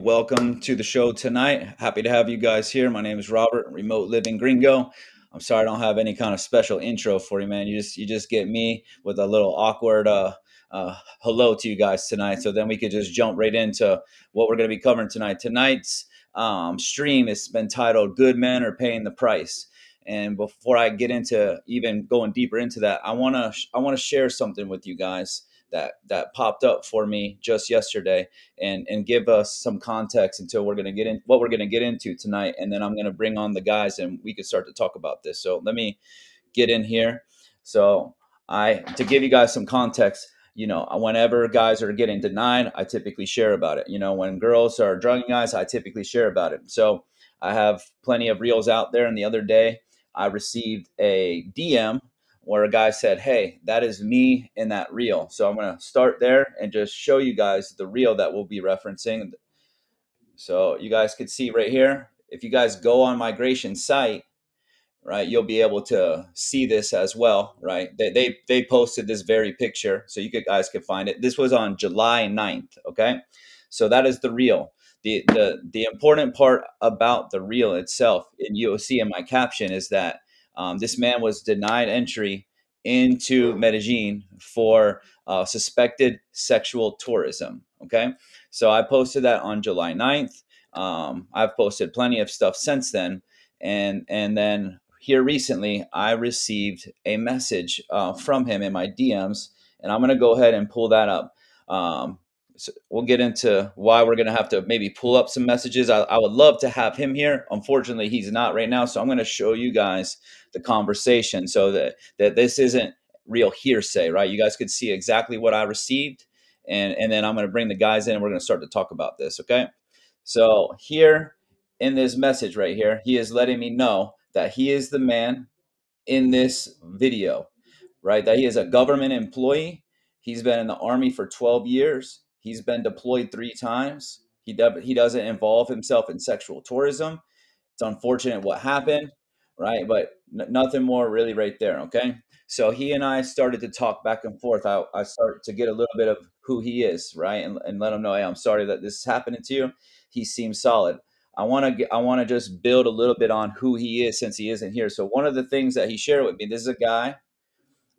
Welcome to the show tonight. Happy to have you guys here. My name is Robert, remote living gringo. I'm sorry I don't have any kind of special intro for you, man. You just get me with a little awkward hello to you guys tonight. So then we could just jump right into what we're going to be covering tonight. Tonight's stream has been titled "Good Men Are Paying the Price." And before I get into even going deeper into that, I wanna share something with you guys that popped up for me just yesterday and give us some context until we're going to get in what we're going to get into tonight, and then I'm going to bring on the guys and we could start to talk about this. So let me get in here. So I to give you guys some context, whenever guys are getting denied, I typically share about it. When girls are drugging guys, I typically share about it. So I have plenty of reels out there, and the other day I received a DM where a guy said, "Hey, that is me in that reel." So I'm going to start there and just show you guys the reel that we'll be referencing. So you guys could see right here. If you guys go on Migration site, right, you'll be able to see this as well, right? They posted this very picture, so guys could find it. This was on July 9th, okay? So that is the reel. The important part about the reel itself, and you'll see in my caption, is that this man was denied entry into Medellin for suspected sexual tourism, okay? So I posted that on July 9th. I've posted plenty of stuff since then, and then here recently, I received a message from him in my DMs, and I'm going to go ahead and pull that up. So we'll get into why we're going to have to maybe pull up some messages. I would love to have him here. Unfortunately, he's not right now, so I'm going to show you guys the conversation so that this isn't real hearsay, right? You guys could see exactly what I received, and then I'm going to bring the guys in, and we're going to start to talk about this, okay? So here in this message right here, he is letting me know that he is the man in this video, right? That he is a government employee. He's been in the army for 12 years. He's been deployed 3 times. He doesn't involve himself in sexual tourism. It's unfortunate what happened, right? But nothing more really right there, okay? So he and I started to talk back and forth. I started to get a little bit of who he is, right? And let him know, hey, I'm sorry that this is happening to you. He seems solid. I want to just build a little bit on who he is since he isn't here. So one of the things that he shared with me, this is a guy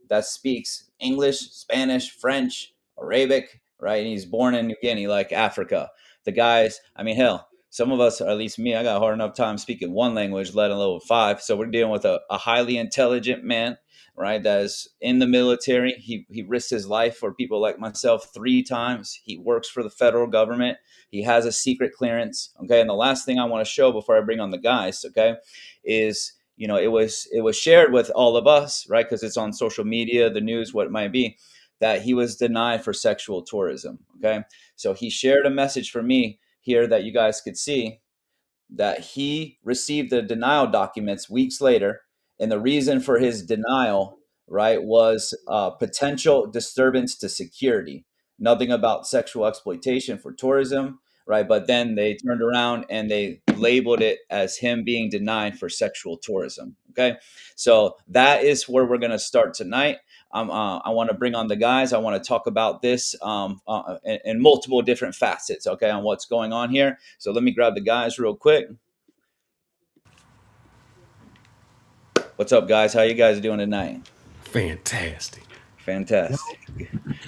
that speaks English, Spanish, French, Arabic, right? And he's born in New Guinea, like Africa. The guys, I mean, hell, some of us, or at least me, I got a hard enough time speaking one language, let alone five. So we're dealing with a highly intelligent man, right? That is in the military. He risks his life for people like myself 3 times. He works for the federal government. He has a secret clearance. Okay. And the last thing I want to show before I bring on the guys, okay, is it was shared with all of us, right? Because it's on social media, the news, what it might be, that he was denied for sexual tourism. Okay. So he shared a message for me here that you guys could see that he received the denial documents weeks later. And the reason for his denial, right, was potential disturbance to security. Nothing about sexual exploitation for tourism, right? But then they turned around and they labeled it as him being denied for sexual tourism. Okay. So that is where we're going to start tonight. I want to bring on the guys. I want to talk about this in multiple different facets, okay, on what's going on here. So let me grab the guys real quick. What's up, guys? How you guys doing tonight? Fantastic. Fantastic.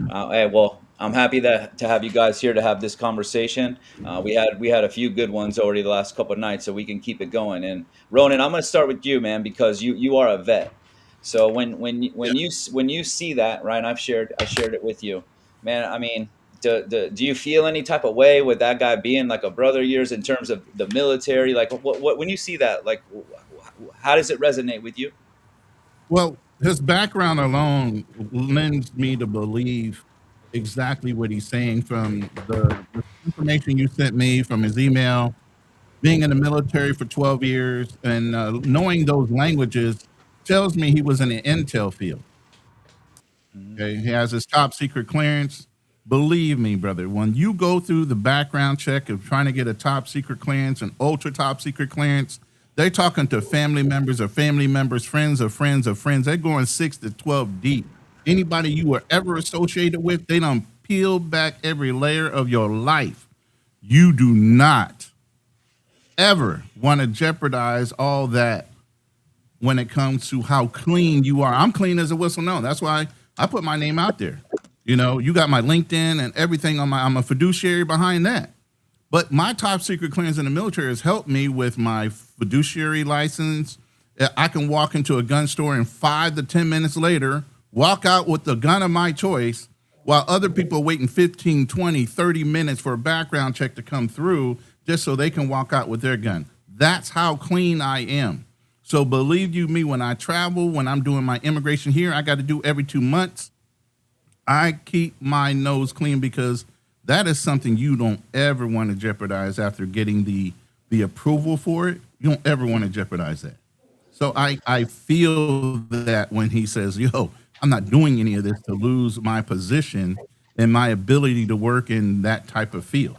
Hey, well, I'm happy to have you guys here to have this conversation. We had a few good ones already the last couple of nights, so we can keep it going. And Ronan, I'm going to start with you, man, because you are a vet. So when you see that, right? I shared it with you, man. I mean, do you feel any type of way with that guy being like a brother of yours in terms of the military? Like, what when you see that, like, how does it resonate with you? Well, his background alone lends me to believe exactly what he's saying from the information you sent me from his email, being in the military for 12 years and knowing those languages tells me he was in the intel field. Mhm. Okay. He has his top secret clearance. Believe me, brother, when you go through the background check of trying to get a top secret clearance, an ultra top secret clearance, they're talking to family members or family members, friends of friends of friends. They're going 6 to 12 deep. Anybody you were ever associated with, they don't peel back every layer of your life. You do not ever want to jeopardize all that when it comes to how clean you are. I'm clean as a whistle. No, that's why I put my name out there. You know, you got my LinkedIn and everything on my. I'm a fiduciary behind that. But my top secret clearance in the military has helped me with my fiduciary license. I can walk into a gun store and 5 to 10 minutes later, walk out with the gun of my choice while other people are waiting 15, 20, 30 minutes for a background check to come through just so they can walk out with their gun. That's how clean I am. So believe you me, when I travel, when I'm doing my immigration here, I got to do every 2 months. I keep my nose clean because that is something you don't ever want to jeopardize after getting the approval for it. You don't ever want to jeopardize that. So I feel that when he says, "Yo, I'm not doing any of this to lose my position and my ability to work in that type of field."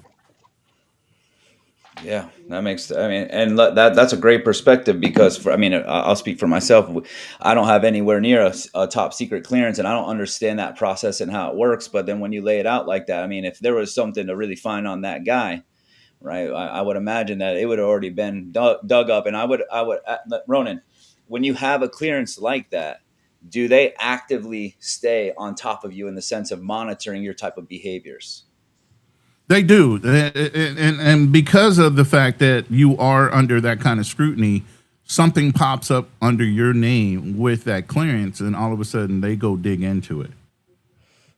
Yeah, that makes. I mean, and that's a great perspective because for I mean, I'll speak for myself. I don't have anywhere near a top secret clearance, and I don't understand that process and how it works. But then when you lay it out like that, I mean, if there was something to really find on that guy, right? I would imagine that it would have already been dug up, and Ronan, when you have a clearance like that, do they actively stay on top of you in the sense of monitoring your type of behaviors? They do, and because of the fact that you are under that kind of scrutiny, something pops up under your name with that clearance, and all of a sudden they go dig into it.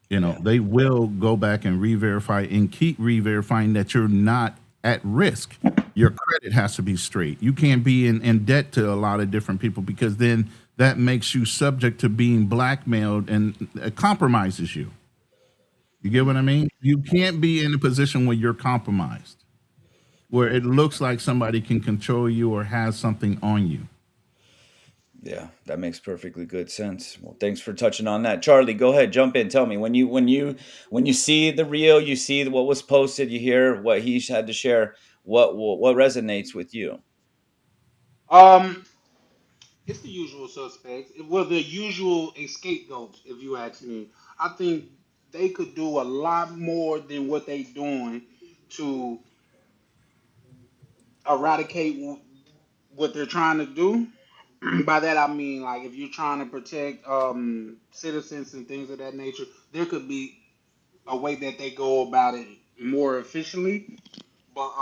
You know, Yeah. they will go back and re-verify and keep re-verifying that you're not at risk. Your credit has to be straight. You can't be in debt to a lot of different people because then that makes you subject to being blackmailed and it compromises you. You get what I mean? You can't be in a position where you're compromised, where it looks like somebody can control you or has something on you. Yeah, that makes perfectly good sense. Well, thanks for touching on that. Charlie, go ahead, jump in. Tell me when you see the reel, you see what was posted, you hear what he had to share. What resonates with you? Um, it's the usual suspects. Well, the usual scapegoats, if you ask me. I think they could do a lot more than what they doing to eradicate what they're trying to do. By that I mean, like, if you're trying to protect citizens and things of that nature, there could be a way that they go about it more efficiently. But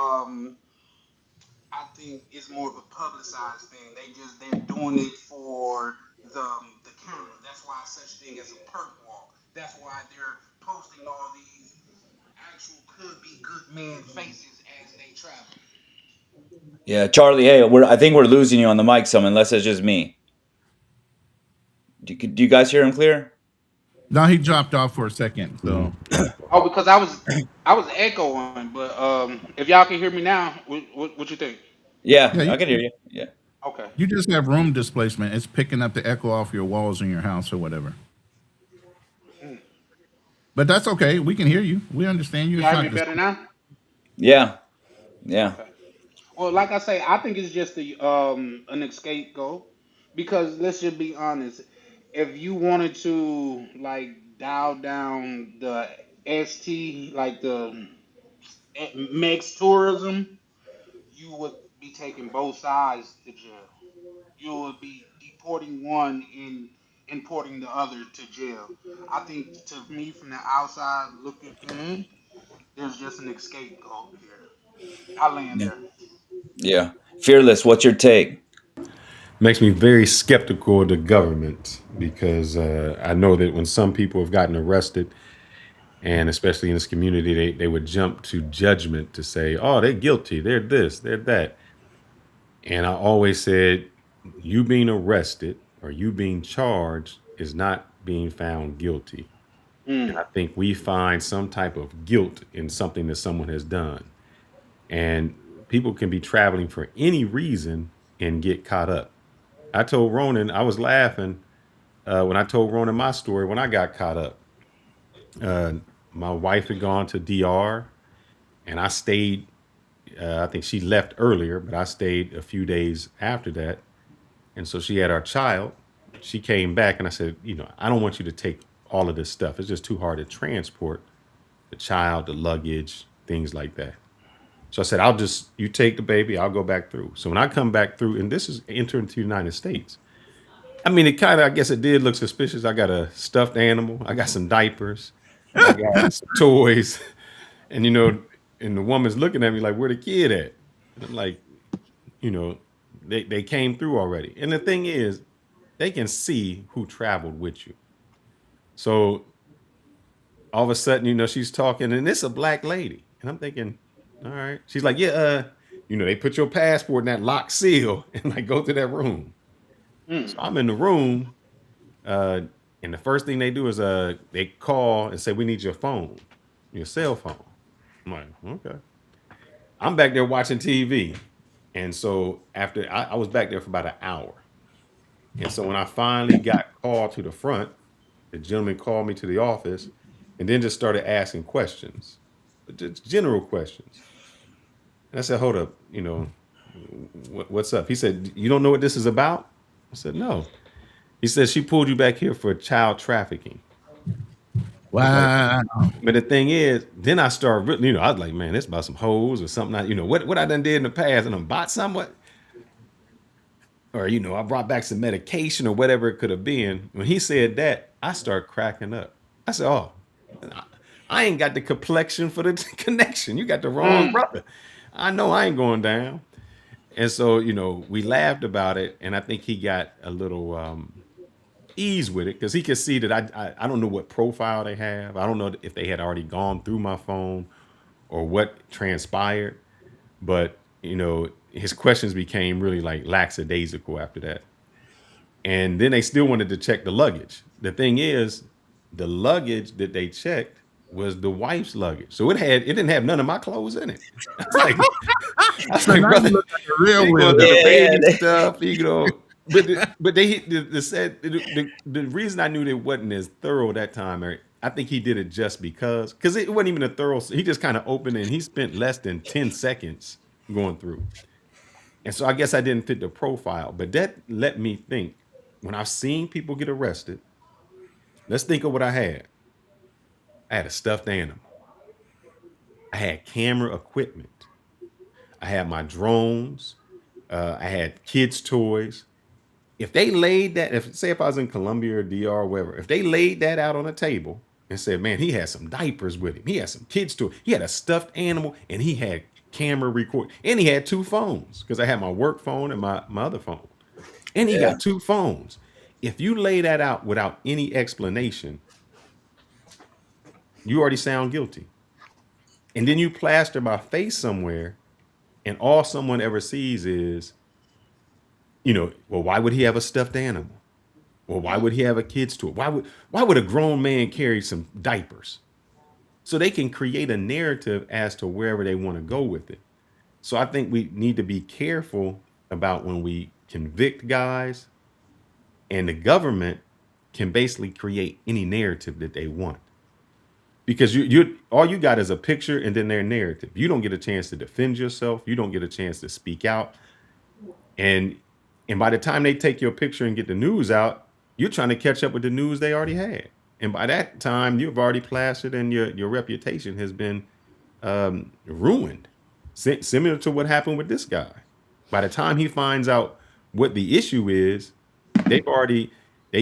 I think it's more of a publicized thing. They're doing it for the camera. That's why such thing as a perk walk. That's why they're posting all these actual could be good man faces as they travel. Yeah, Charlie. Hey, I think we're losing you on the mic. Some, unless it's just me. Do you guys hear him clear? Now he dropped off for a second, so Oh, because I was echoing, but if y'all can hear me now, what you think? Yeah, yeah, I can hear you. Yeah. Okay. you just have room displacement. It's picking up the echo off your walls in your house or whatever. Mm. But that's okay. We can hear you. We understand you. It's Y'all hear not me just better now? Yeah. Yeah. Okay. Well, like I say, I think it's just an escape goal because let's just be honest. If you wanted to like dial down the ST, like the Mex tourism, you would be taking both sides to jail. You would be deporting one and importing the other to jail. I think to me, from the outside looking in, there's just an escape goal here. I land Yeah. there. Yeah. Fearless. What's your take? Makes me very skeptical of the government because I know that when some people have gotten arrested, and especially in this community, they would jump to judgment to say, oh, they're guilty, they're this, they're that. And I always said, you being arrested or you being charged is not being found guilty. And Mm, I think we find some type of guilt in something that someone has done. And people can be traveling for any reason and get caught up. I told Ronan, I was laughing when I told Ronan my story when I got caught up. Uh, my wife had gone to DR and I stayed. I think she left earlier, but I stayed a few days after that. And so she had our child. She came back and I said, I don't want you to take all of this stuff. It's just too hard to transport the child, the luggage, things like that. So I said, you take the baby, I'll go back through. So when I come back through, and this is entering to the United States, I mean, it kind of, I guess it did look suspicious. I got a stuffed animal, I got some diapers, I got some toys, and and the woman's looking at me like, where the kid at? And I'm like, you know, they came through already. And the thing is, they can see who traveled with you. So all of a sudden, she's talking, and it's a black lady, and I'm thinking, all right. She's like, yeah, they put your passport in that locked seal, and like go to that room. So Mm. I'm in the room, uh, and the first thing they do is they call and say, we need your phone, your cell phone. I'm like, okay. I'm back there watching TV, and so after I was back there for about an hour, and so when I finally got called to the front, the gentleman called me to the office, and then just started asking questions, just general questions. And I said, hold up, what's up? He said, you don't know what this is about? I said, no. He said, she pulled you back here for child trafficking. I was like, Wow. but the thing is, then I started, I was like, man, it's about some hoes or something. What I done did in the past, and I bought somewhat, or, I brought back some medication or whatever it could have been. When he said that, I started cracking up. I said, oh, I ain't got the complexion for the connection. You got the wrong Mm. brother. I know I ain't going down. And so, we laughed about it, and I think he got a little ease with it because he could see that I don't know what profile they have. I don't know if they had already gone through my phone or what transpired, but his questions became really like lackadaisical after that. And then they still wanted to check the luggage. The thing is, the luggage that they checked was the wife's luggage, so it didn't have none of my clothes in it. I was like, So now you brother, look like a real they going through weirdo. the Yeah, baby stuff, But the reason I knew they wasn't as thorough that time, Eric, I think he did it just because it wasn't even a thorough. He just kind of opened it, and he spent less than 10 seconds going through. And so I guess I didn't fit the profile, but that let me think. When I've seen people get arrested, let's think of what I had. I had a stuffed animal. I had camera equipment. I had my drones. I had kids' toys. If they laid that, if I was in Colombia or DR or wherever, if they laid that out on a table and said, man, he had some diapers with him, he had some kids' toys, he had a stuffed animal, and he had camera record, and he had two phones because I had my work phone and my other phone, and he yeah, got two phones. If you lay that out without any explanation, you already sound guilty. And then you plaster my face somewhere, and all someone ever sees is, well, why would he have a stuffed animal? Well, why would he have a kid's toy? Why would a grown man carry some diapers? So they can create a narrative as to wherever they want to go with it. So I think we need to be careful about when we convict guys, and the government can basically create any narrative that they want. Because you all you got is a picture and then their narrative. You don't get a chance to defend yourself. You don't get a chance to speak out. And by the time they take your picture and get the news out, you're trying to catch up with the news they already had. And by that time, you've already plastered, and your reputation has been ruined. Similar to what happened with this guy. By the time he finds out what the issue is, they've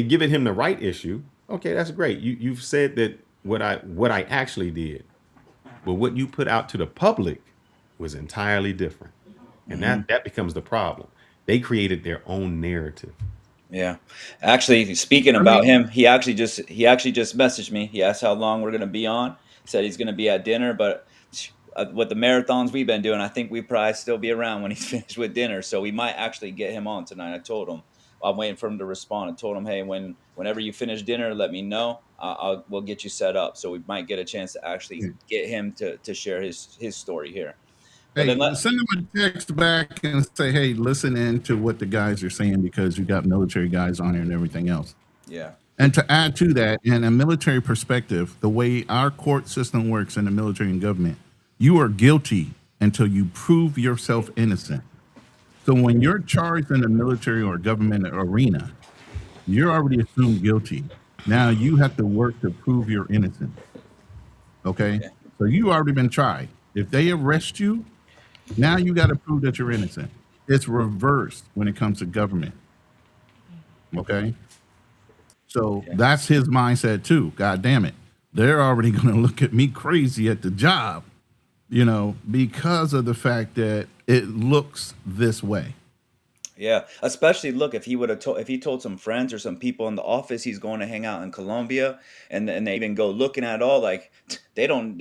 given him the right issue. Okay, that's great. You've said that what I actually did, but what you put out to the public was entirely different. And hmm that becomes the problem. They created their own narrative. yeah. Actually, speaking I about mean, him, he actually just messaged me. He asked how long we're gonna be on. Said he's gonna be at dinner, but with the marathons we've been doing, I think we probably still be around when he's finished with dinner. So we might actually get him on tonight. I told him I'm waiting for him to respond. I told him, hey, whenever you finish dinner, let me know. We'll get you set up. So we might get a chance to actually get him to share his story here. But then hey, send them a text back and say, hey, listen in to what the guys are saying because you got military guys on here and everything else. yeah, And to add to that, in a military perspective, the way our court system works in the military and government, you are guilty until you prove yourself innocent. So when you're charged in the military or government arena, you're already assumed guilty. Now you have to work to prove your innocence. Okay? yeah, So you already been tried. If they arrest you, Now you got to prove that you're innocent. It's reversed when it comes to government. Okay. So Yeah. that's his mindset too. God damn it. They're already going to look at me crazy at the job, because of the fact that it looks this way. Yeah, especially look if he would have told if he told some friends or some people in the office he's going to hang out in Colombia, and they even go looking at all like they know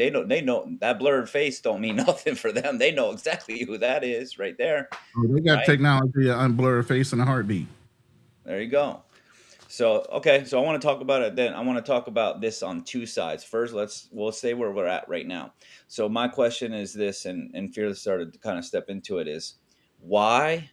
that blurred face don't mean nothing for them. They know exactly who that is right there, Oh, they got right? technology to unblur a face in a heartbeat. There you go. So okay, so I want to talk about it then. I want to talk about this on two sides. First, we'll say where we're at right now. So my question is this, and Fearless started to kind of step into it is why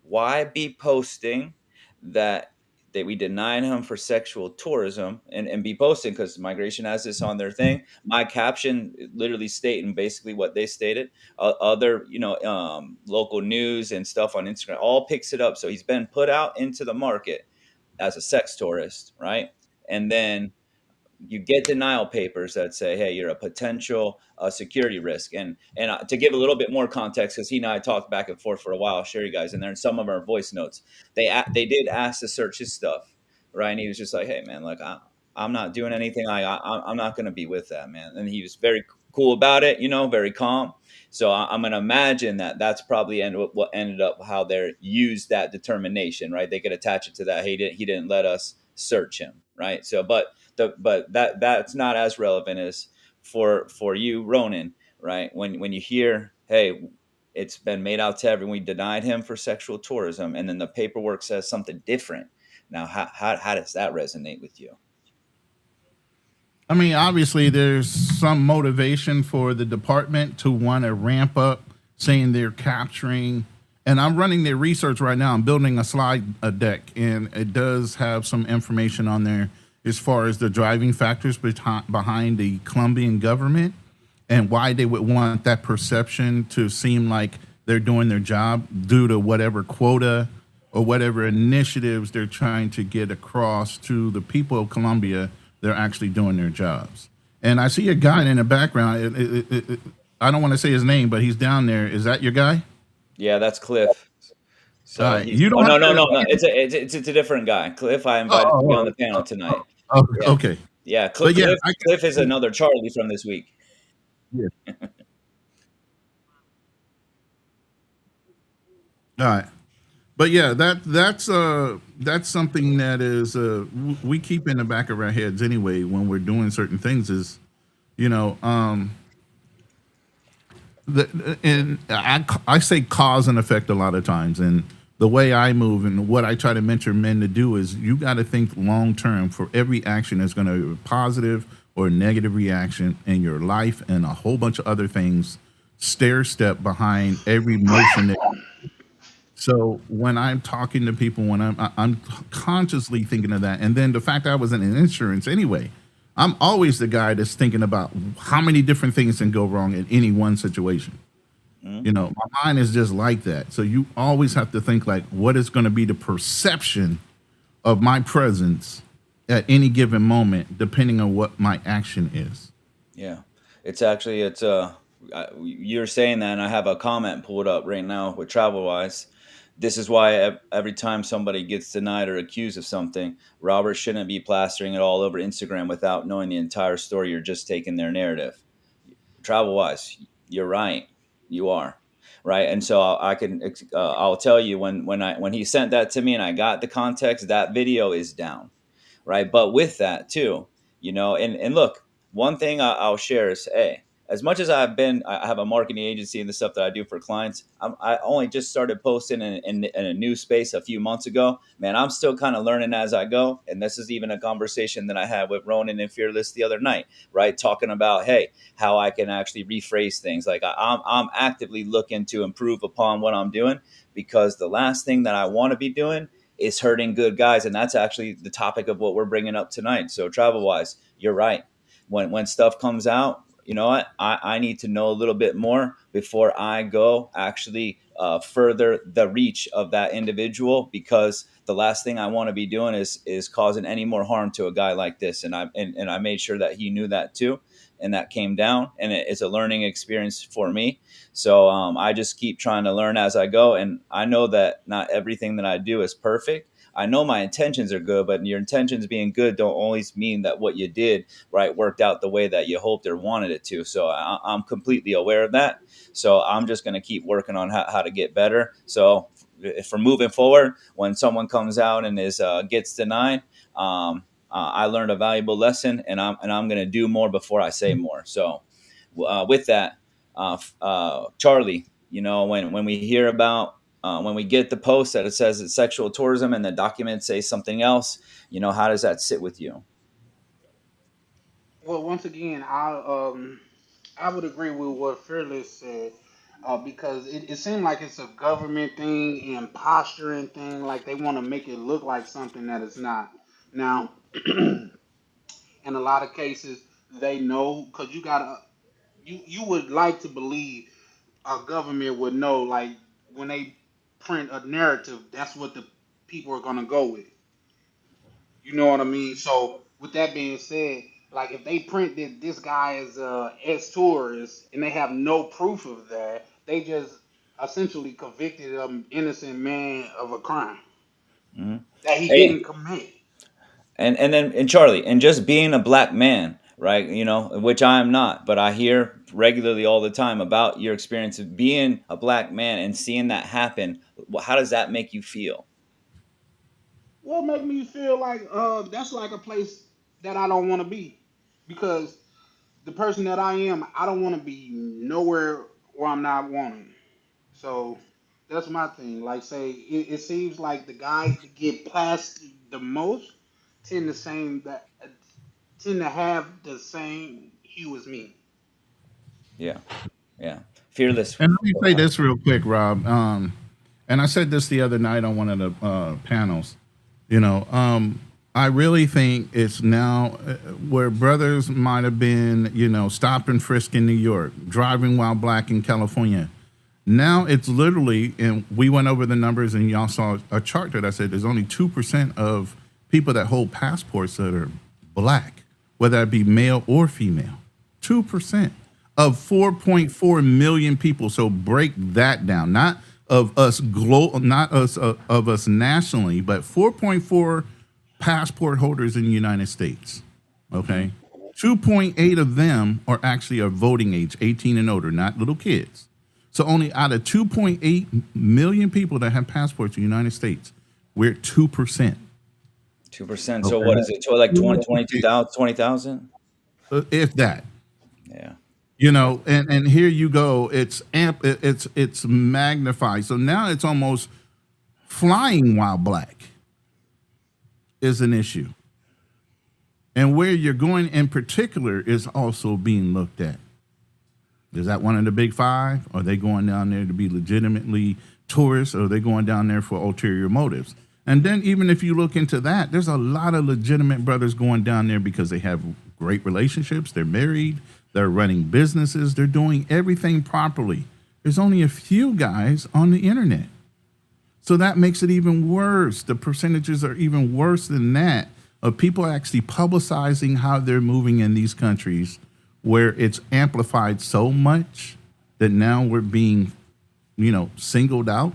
why be posting that we denied him for sexual tourism and be posting because migration has this on their thing. My caption literally stating basically what they stated. Other local news and stuff on Instagram all picks it up. So he's been put out into the market as a sex tourist, right? And then you get denial papers that say, "Hey, you're a potential security risk." And to give a little bit more context, because he and I talked back and forth for a while, I'll share you guys in there. In some of our voice notes, they did ask to search his stuff, right? And he was just like, "Hey, man, like I'm not doing anything. I'm not going to be with that, man." And he was very cool about it, very calm. So I'm going to imagine that that's probably what ended up how they used that determination, right? They could attach it to that. He didn't let us search him, right? So, but that's not as relevant as for you, Ronan, right? When you hear, hey, it's been made out to everyone, we denied him for sexual tourism, and then the paperwork says something different. Now, how does that resonate with you? I mean, obviously, there's some motivation for the department to want to ramp up, saying they're capturing. And I'm running their research right now. I'm building a slide deck, and it does have some information on there as far as the driving factors behind the Colombian government and why they would want that perception to seem like they're doing their job due to whatever quota or whatever initiatives they're trying to get across to the people of Colombia. They're actually doing their jobs. And I see a guy in the background. I don't want to say his name, but he's down there. Is that your guy? Yeah, that's Cliff. All So right. he's You oh don't have no no to. no no it's a different guy. Cliff, I Oh, invited to be on the oh, panel tonight. Yeah, okay. yeah. But yeah, I Cliff is got. another Charlie from this week. Yeah. All right. But yeah, that's something that is we keep in the back of our heads anyway when we're doing certain things. Is you know and I say cause and effect a lot of times, and the way I move and what I try to mentor men to do is you got to think long term for every action that's going to be a positive or negative reaction in your life and a whole bunch of other things stair step behind every motion that. So when I'm talking to people, when I'm consciously thinking of that, and then the fact that I was in insurance anyway, I'm always the guy that's thinking about how many different things can go wrong in any one situation. Mhm. My mind is just like that. So you always have to think like, what is going to be the perception of my presence at any given moment, depending on what my action is. Yeah, it's you're saying that, and I have a comment pulled up right now with TravelWise. This is why every time somebody gets denied or accused of something, Robert shouldn't be plastering it all over Instagram without knowing the entire story. You're just taking their narrative. TravelWise, you're right. You are right, and so I'll tell you when he sent that to me and I got the context. That video is down, right? But with that too, and look, one thing I'll share is, hey, as much as I have a marketing agency and the stuff that I do for clients. I only just started posting in a new space a few months ago. Man, I'm still kind of learning as I go. And this is even a conversation that I had with Ronan and Fearless the other night, right? Talking about, hey, how I can actually rephrase things. Like I'm actively looking to improve upon what I'm doing because the last thing that I want to be doing is hurting good guys, and that's actually the topic of what we're bringing up tonight. So travel wise, you're right. When stuff comes out, you know what? I need to know a little bit more before I go actually further the reach of that individual, because the last thing I want to be doing is causing any more harm to a guy like this. And I made sure that he knew that too. and that came down, and it's a learning experience for me. So I just keep trying to learn as I go, and I know that not everything that I do is perfect. I know my intentions are good, but your intentions being good don't always mean that what you did right worked out the way that you hoped or wanted it to. So I'm completely aware of that. So I'm just going to keep working on how to get better. So for moving forward, when someone comes out and is gets denied, I learned a valuable lesson, and I'm going to do more before I say more. So with that, Charlie, when we hear about when we get the post that it says it's sexual tourism and the documents say something else, how does that sit with you? Well, once again, I would agree with what Fearless said, because it seemed like it's a government thing and posturing thing, like they want to make it look like something that it's not. Now, in a lot of cases, they know because you would like to believe a government would know, like when they print a narrative, that's what the people are gonna go with. You know what I mean? So with that being said, like if they print that this guy is a ex tourist and they have no proof of that, they just essentially convicted an innocent man of a crime Hmm. that he Hey, didn't commit. and Charlie, and just being a black man, right? Which I am not, but I hear regularly all the time about your experience of being a black man and seeing that happen. How does that make you feel? What make me feel like that's like a place that I don't want to be, because the person that I am, I don't want to be nowhere where I'm not wanted. So that's my thing. Like, say, it seems like the guys that get plastered the most tend to same that tend to have the same hue as me. Yeah, yeah. Fearless. And let me say this real quick, Rob. And I said this the other night on one of the panels. You know, I really think it's now where brothers might have been, stop and frisk in New York, driving while black in California. Now it's literally, and we went over the numbers, and y'all saw a chart that I said there's only 2% of people that hold passports that are black, whether it be male or female. 2% of 4.4 million people. So break that down. Not of us not us of us nationally, but 4.4 passport holders in the United States. Hmm. Okay. 2.8 of them are actually of voting age, 18 and older, not little kids. So only out of 2.8 million people that have passports in the United States, we're at 2%. 2%. So what Okay. is it? So like 20, 22,000, 20,000? If that. Yeah. And here you go, it's magnified, so now it's almost flying while black is an issue, and where you're going in particular is also being looked at. Is that one of the big five? Are they going down there to be legitimately tourists, or are they going down there for ulterior motives? And then even if you look into that, there's a lot of legitimate brothers going down there because they have great relationships, they're married, they're running businesses, they're doing everything properly. There's only a few guys on the internet. So that makes it even worse. The percentages are even worse than that, of people actually publicizing how they're moving in these countries, where it's amplified so much that now we're being, singled out.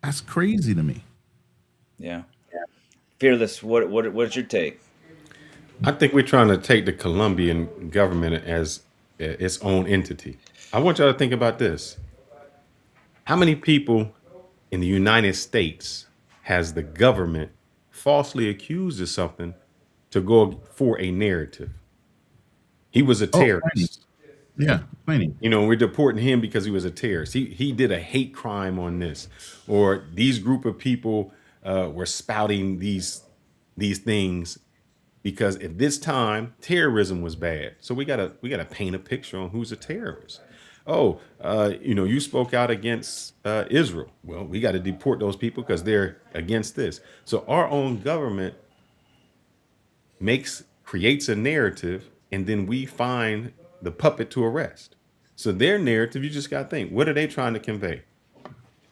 That's crazy to me. Yeah. Fearless. What's your take? I think we're trying to take the Colombian government as its own entity. I want y'all to think about this. How many people in the United States has the government falsely accused of something to go for a narrative? He was a Oh, plenty. terrorist. Yeah, plenty. We're deporting him because he was a terrorist. He did a hate crime on this, or these group of people were spouting these things because at this time terrorism was bad. So we gotta paint a picture on who's a terrorist. Oh, you spoke out against Israel. Well, we got to deport those people because they're against this. So our own government creates a narrative, and then we find the puppet to arrest. So their narrative, you just got to think, what are they trying to convey?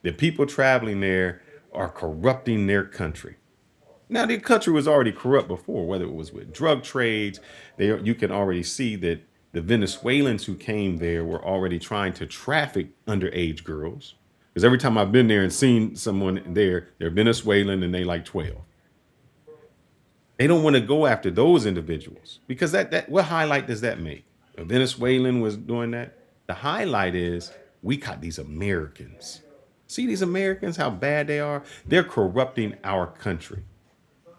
The people traveling there are corrupting their country. Now the country was already corrupt before, whether it was with drug trades. You can already see that the Venezuelans who came there were already trying to traffic underage girls. Because every time I've been there and seen someone there, they're Venezuelan and they like 12. They don't want to go after those individuals because that what highlight does that make? A Venezuelan was doing that. The highlight is we caught these Americans. See these Americans, how bad they are? They're corrupting our country.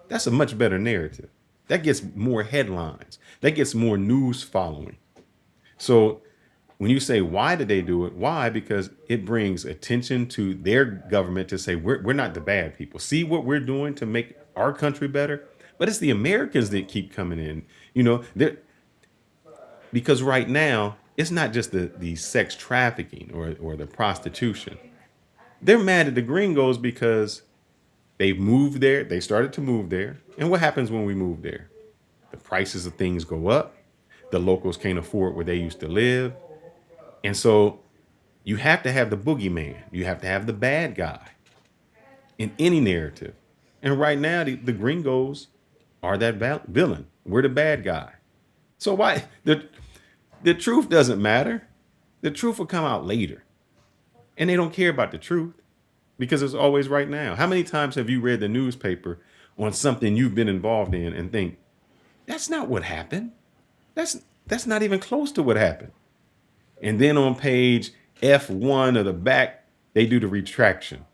That's a much better narrative. That gets more headlines. That gets more news following. So when you say why did they do it? Why? Because it brings attention to their government to say we're not the bad people. See what we're doing to make our country better. But it's the Americans that keep coming in. Because right now it's not just the sex trafficking or the prostitution. They're mad at the gringos because they've moved there. They started to move there. And what happens when we move there? The prices of things go up. The locals can't afford where they used to live. And so you have to have the boogeyman. You have to have the bad guy in any narrative. And right now, the gringos are that villain. We're the bad guy. So why the truth doesn't matter. The truth will come out later. And they don't care about the truth because it's always right now. How many times have you read the newspaper on something you've been involved in and think, that's not what happened? That's not even close to what happened. And then on page F1 of the back, they do the retraction.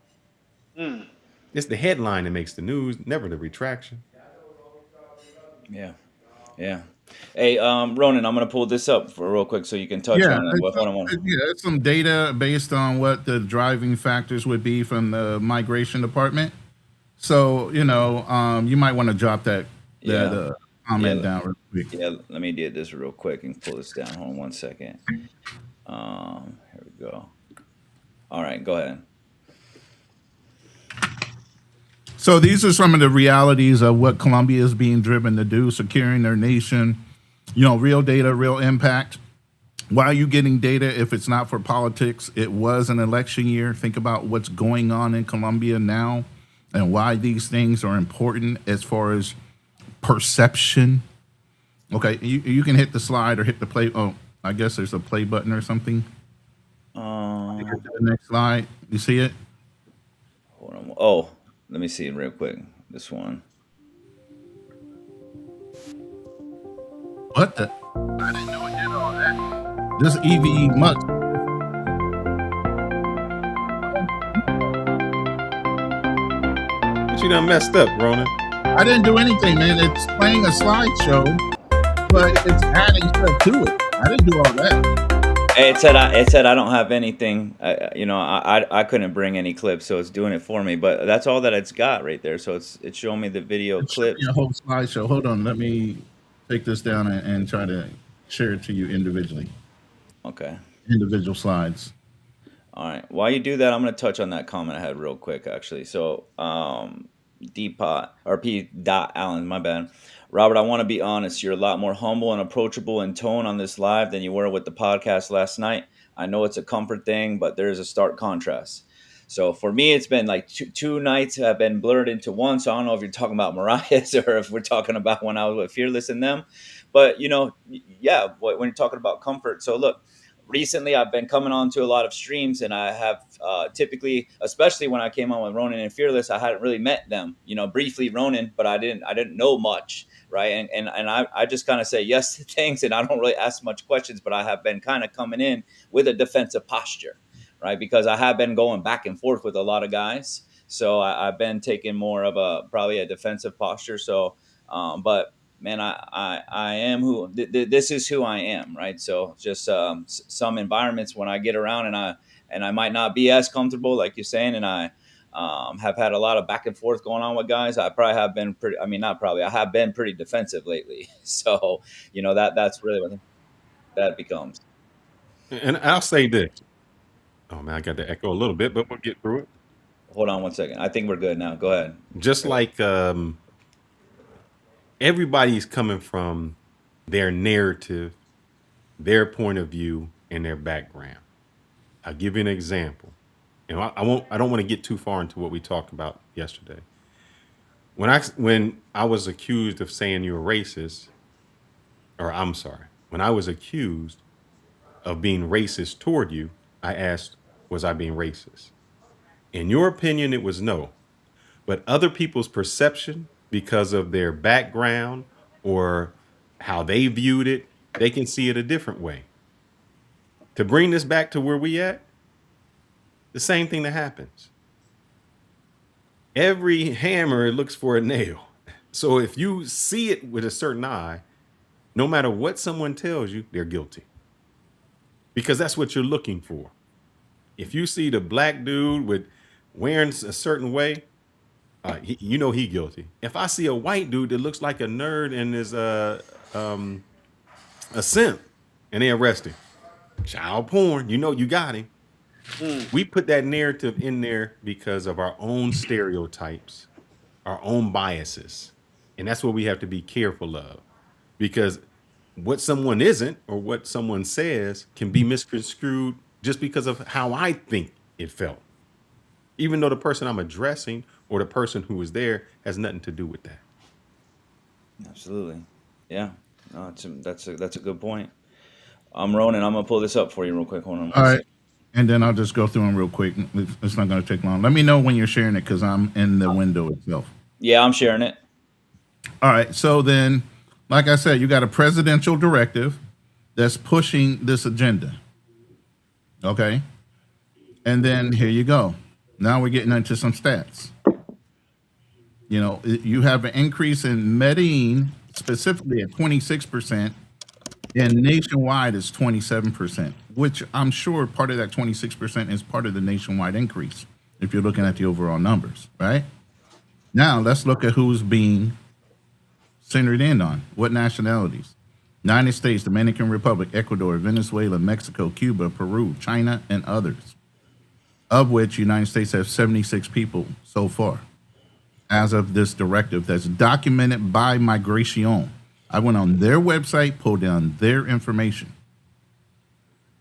Mm. It's the headline that makes the news, never the retraction. Yeah. Yeah. Hey, Ronan, I'm gonna pull this up for real quick so you can touch Yeah, on it. it's Well, hold on yeah, it's some data based on what the driving factors would be from the migration department. So you might want to drop that Yeah. comment Yeah. down real quick. Yeah. Let me do this real quick and pull this down. Hold on 1 second. Here we go. All right, go ahead. So these are some of the realities of what Colombia is being driven to do, securing their nation. Real data, real impact. Why are you getting data if it's not for politics? It was an election year. Think about what's going on in Colombia now and why these things are important as far as perception. Okay, you can hit the slide or hit the play. Oh, I guess there's a play button or something. Get Um, to the next slide. You see it? Hold on. Oh, let me see real quick. This one. What the? I didn't know it did all that. This EV must. But you done messed up, Ronan. I didn't do anything, man. It's playing a slideshow, but it's adding stuff to it. I didn't do all that. Hey, it said I don't have anything. I couldn't bring any clips, so it's doing it for me. But that's all that it's got right there. So it's showing me the video It should be clips. a whole slideshow. Hold on, let me take this down and try to share it to you individually. Okay. Individual slides. All right. While you do that, I'm going to touch on that comment I had real quick, actually. So, Dpot or P. Dot Allen, my bad. Robert, I want to be honest. You're a lot more humble and approachable in tone on this live than you were with the podcast last night. I know it's a comfort thing, but there is a stark contrast. So for me, it's been like two nights have been blurred into one. So I don't know if you're talking about Mariah's or if we're talking about when I was with Fearless and them. But yeah, when you're talking about comfort. So look, recently I've been coming on to a lot of streams, and I have typically, especially when I came on with Ronan and Fearless, I hadn't really met them. Briefly Ronan, but I didn't know much, right? And I just kind of say yes to things, and I don't really ask much questions. But I have been kind of coming in with a defensive posture, right? Because I have been going back and forth with a lot of guys, so I've been taking more of probably a defensive posture. So, but man, I am this is who I am, right? So just some environments when I get around and I might not be as comfortable, like you're saying, and I have had a lot of back and forth going on with guys. I probably have been pretty. I mean, not probably. I have been pretty defensive lately. So that's really what that becomes. And I'll say this. Oh man, I got to echo a little bit, but we'll get through it. Hold on 1 second. I think we're good now. Go ahead. Just like everybody's coming from their narrative, their point of view, and their background. I'll give you an example. I won't. I don't want to get too far into what we talked about yesterday. When I was accused of saying you're racist, or I'm sorry, when I was accused of being racist toward you, I asked, was I being racist? In your opinion, it was no. But other people's perception, because of their background or how they viewed it, they can see it a different way. To bring this back to where we at, the same thing that happens. Every hammer looks for a nail. So if you see it with a certain eye, no matter what someone tells you, they're guilty because that's what you're looking for. If you see the black dude with wearing a certain way, you know he guilty. If I see a white dude that looks like a nerd and is a simp, and they arrest him, child porn, you know you got him. Mm. We put that narrative in there because of our own stereotypes, our own biases, and that's what we have to be careful of, because what someone isn't or what someone says can be misconstrued just because of how I think it felt, even though the person I'm addressing or the person who was there has nothing to do with that. Absolutely. Yeah. No, that's a good point. I'm Ronan. I'm gonna pull this up for you real quick. Hold on All one right. second. And then I'll just go through them real quick. It's not going to take long. Let me know when you're sharing it because I'm in the window itself. Yeah, I'm sharing it. All right. So then, like I said, you got a presidential directive that's pushing this agenda. Okay. And then here you go. Now we're getting into some stats. You have an increase in Medellin specifically at 26%, and nationwide is 27%, which I'm sure part of that 26% is part of the nationwide increase if you're looking at the overall numbers, right? Now let's look at who's being centered in on. What nationalities? United States, Dominican Republic, Ecuador, Venezuela, Mexico, Cuba, Peru, China, and others, of which United States has 76 people so far as of this directive that's documented by Migration. I went on their website, pulled down their information.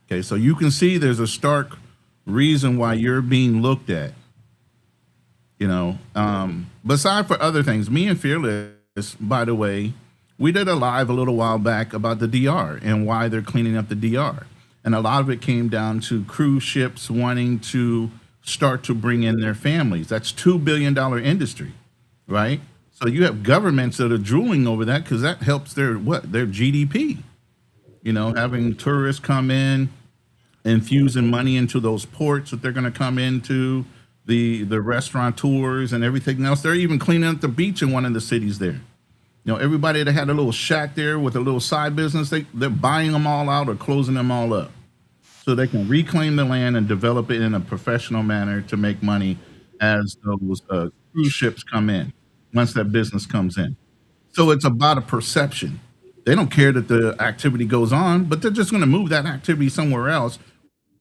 Okay, so you can see there's a stark reason why you're being looked at. Beside for other things, me and Fearless, by the way, we did a live a little while back about the DR and why they're cleaning up the DR. And a lot of it came down to cruise ships wanting to start to bring in their families. That's $2 billion industry, right? So you have governments that are drooling over that because that helps their GDP. Having tourists come in, infusing money into those ports that they're going to come into, the restaurateurs and everything else. They're even cleaning up the beach in one of the cities there. Everybody that had a little shack there with a little side business, they're buying them all out or closing them all up so they can reclaim the land and develop it in a professional manner to make money as those cruise ships come in, once that business comes in. So it's about a perception. They don't care that the activity goes on, but they're just going to move that activity somewhere else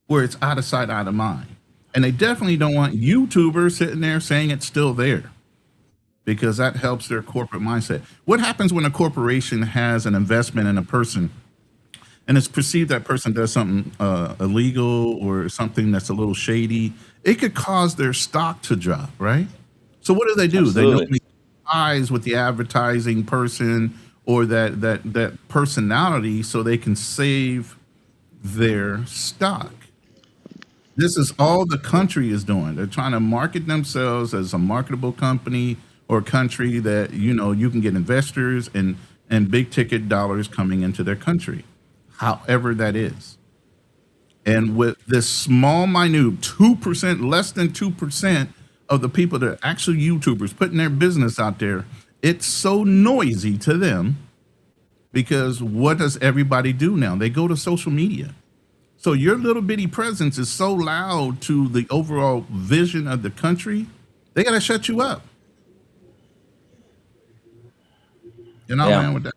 where it's out of sight, out of mind. And they definitely don't want YouTubers sitting there saying it's still there because that helps their corporate mindset. What happens when a corporation has an investment in a person and it's perceived that person does something illegal or something that's a little shady? It could cause their stock to drop, right? So what do? They Absolutely. normally ties with the advertising person or that personality so they can save their stock. This is all the country is doing. They're trying to market themselves as a marketable company or country that you can get investors and big ticket dollars coming into their country, however that is. And with this small, minute 2%, less than 2% of the people that are actually YouTubers putting their business out there, it's so noisy to them because what does everybody do now? They go to social media. So your little bitty presence is so loud to the overall vision of the country, they got to shut you up. Yeah. Man, with that.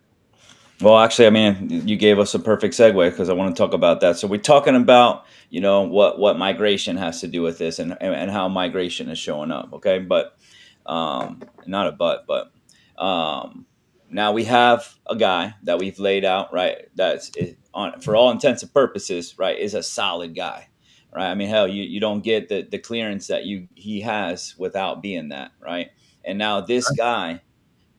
Well, actually, I mean, you gave us a perfect segue because I want to talk about that. So we're talking about, what migration has to do with this and how migration is showing up. Okay, but not a but now we have a guy that we've laid out, right? On for all intents and purposes, right, is a solid guy, right? I mean, hell, you don't get the clearance that he has without being that, right? And now this guy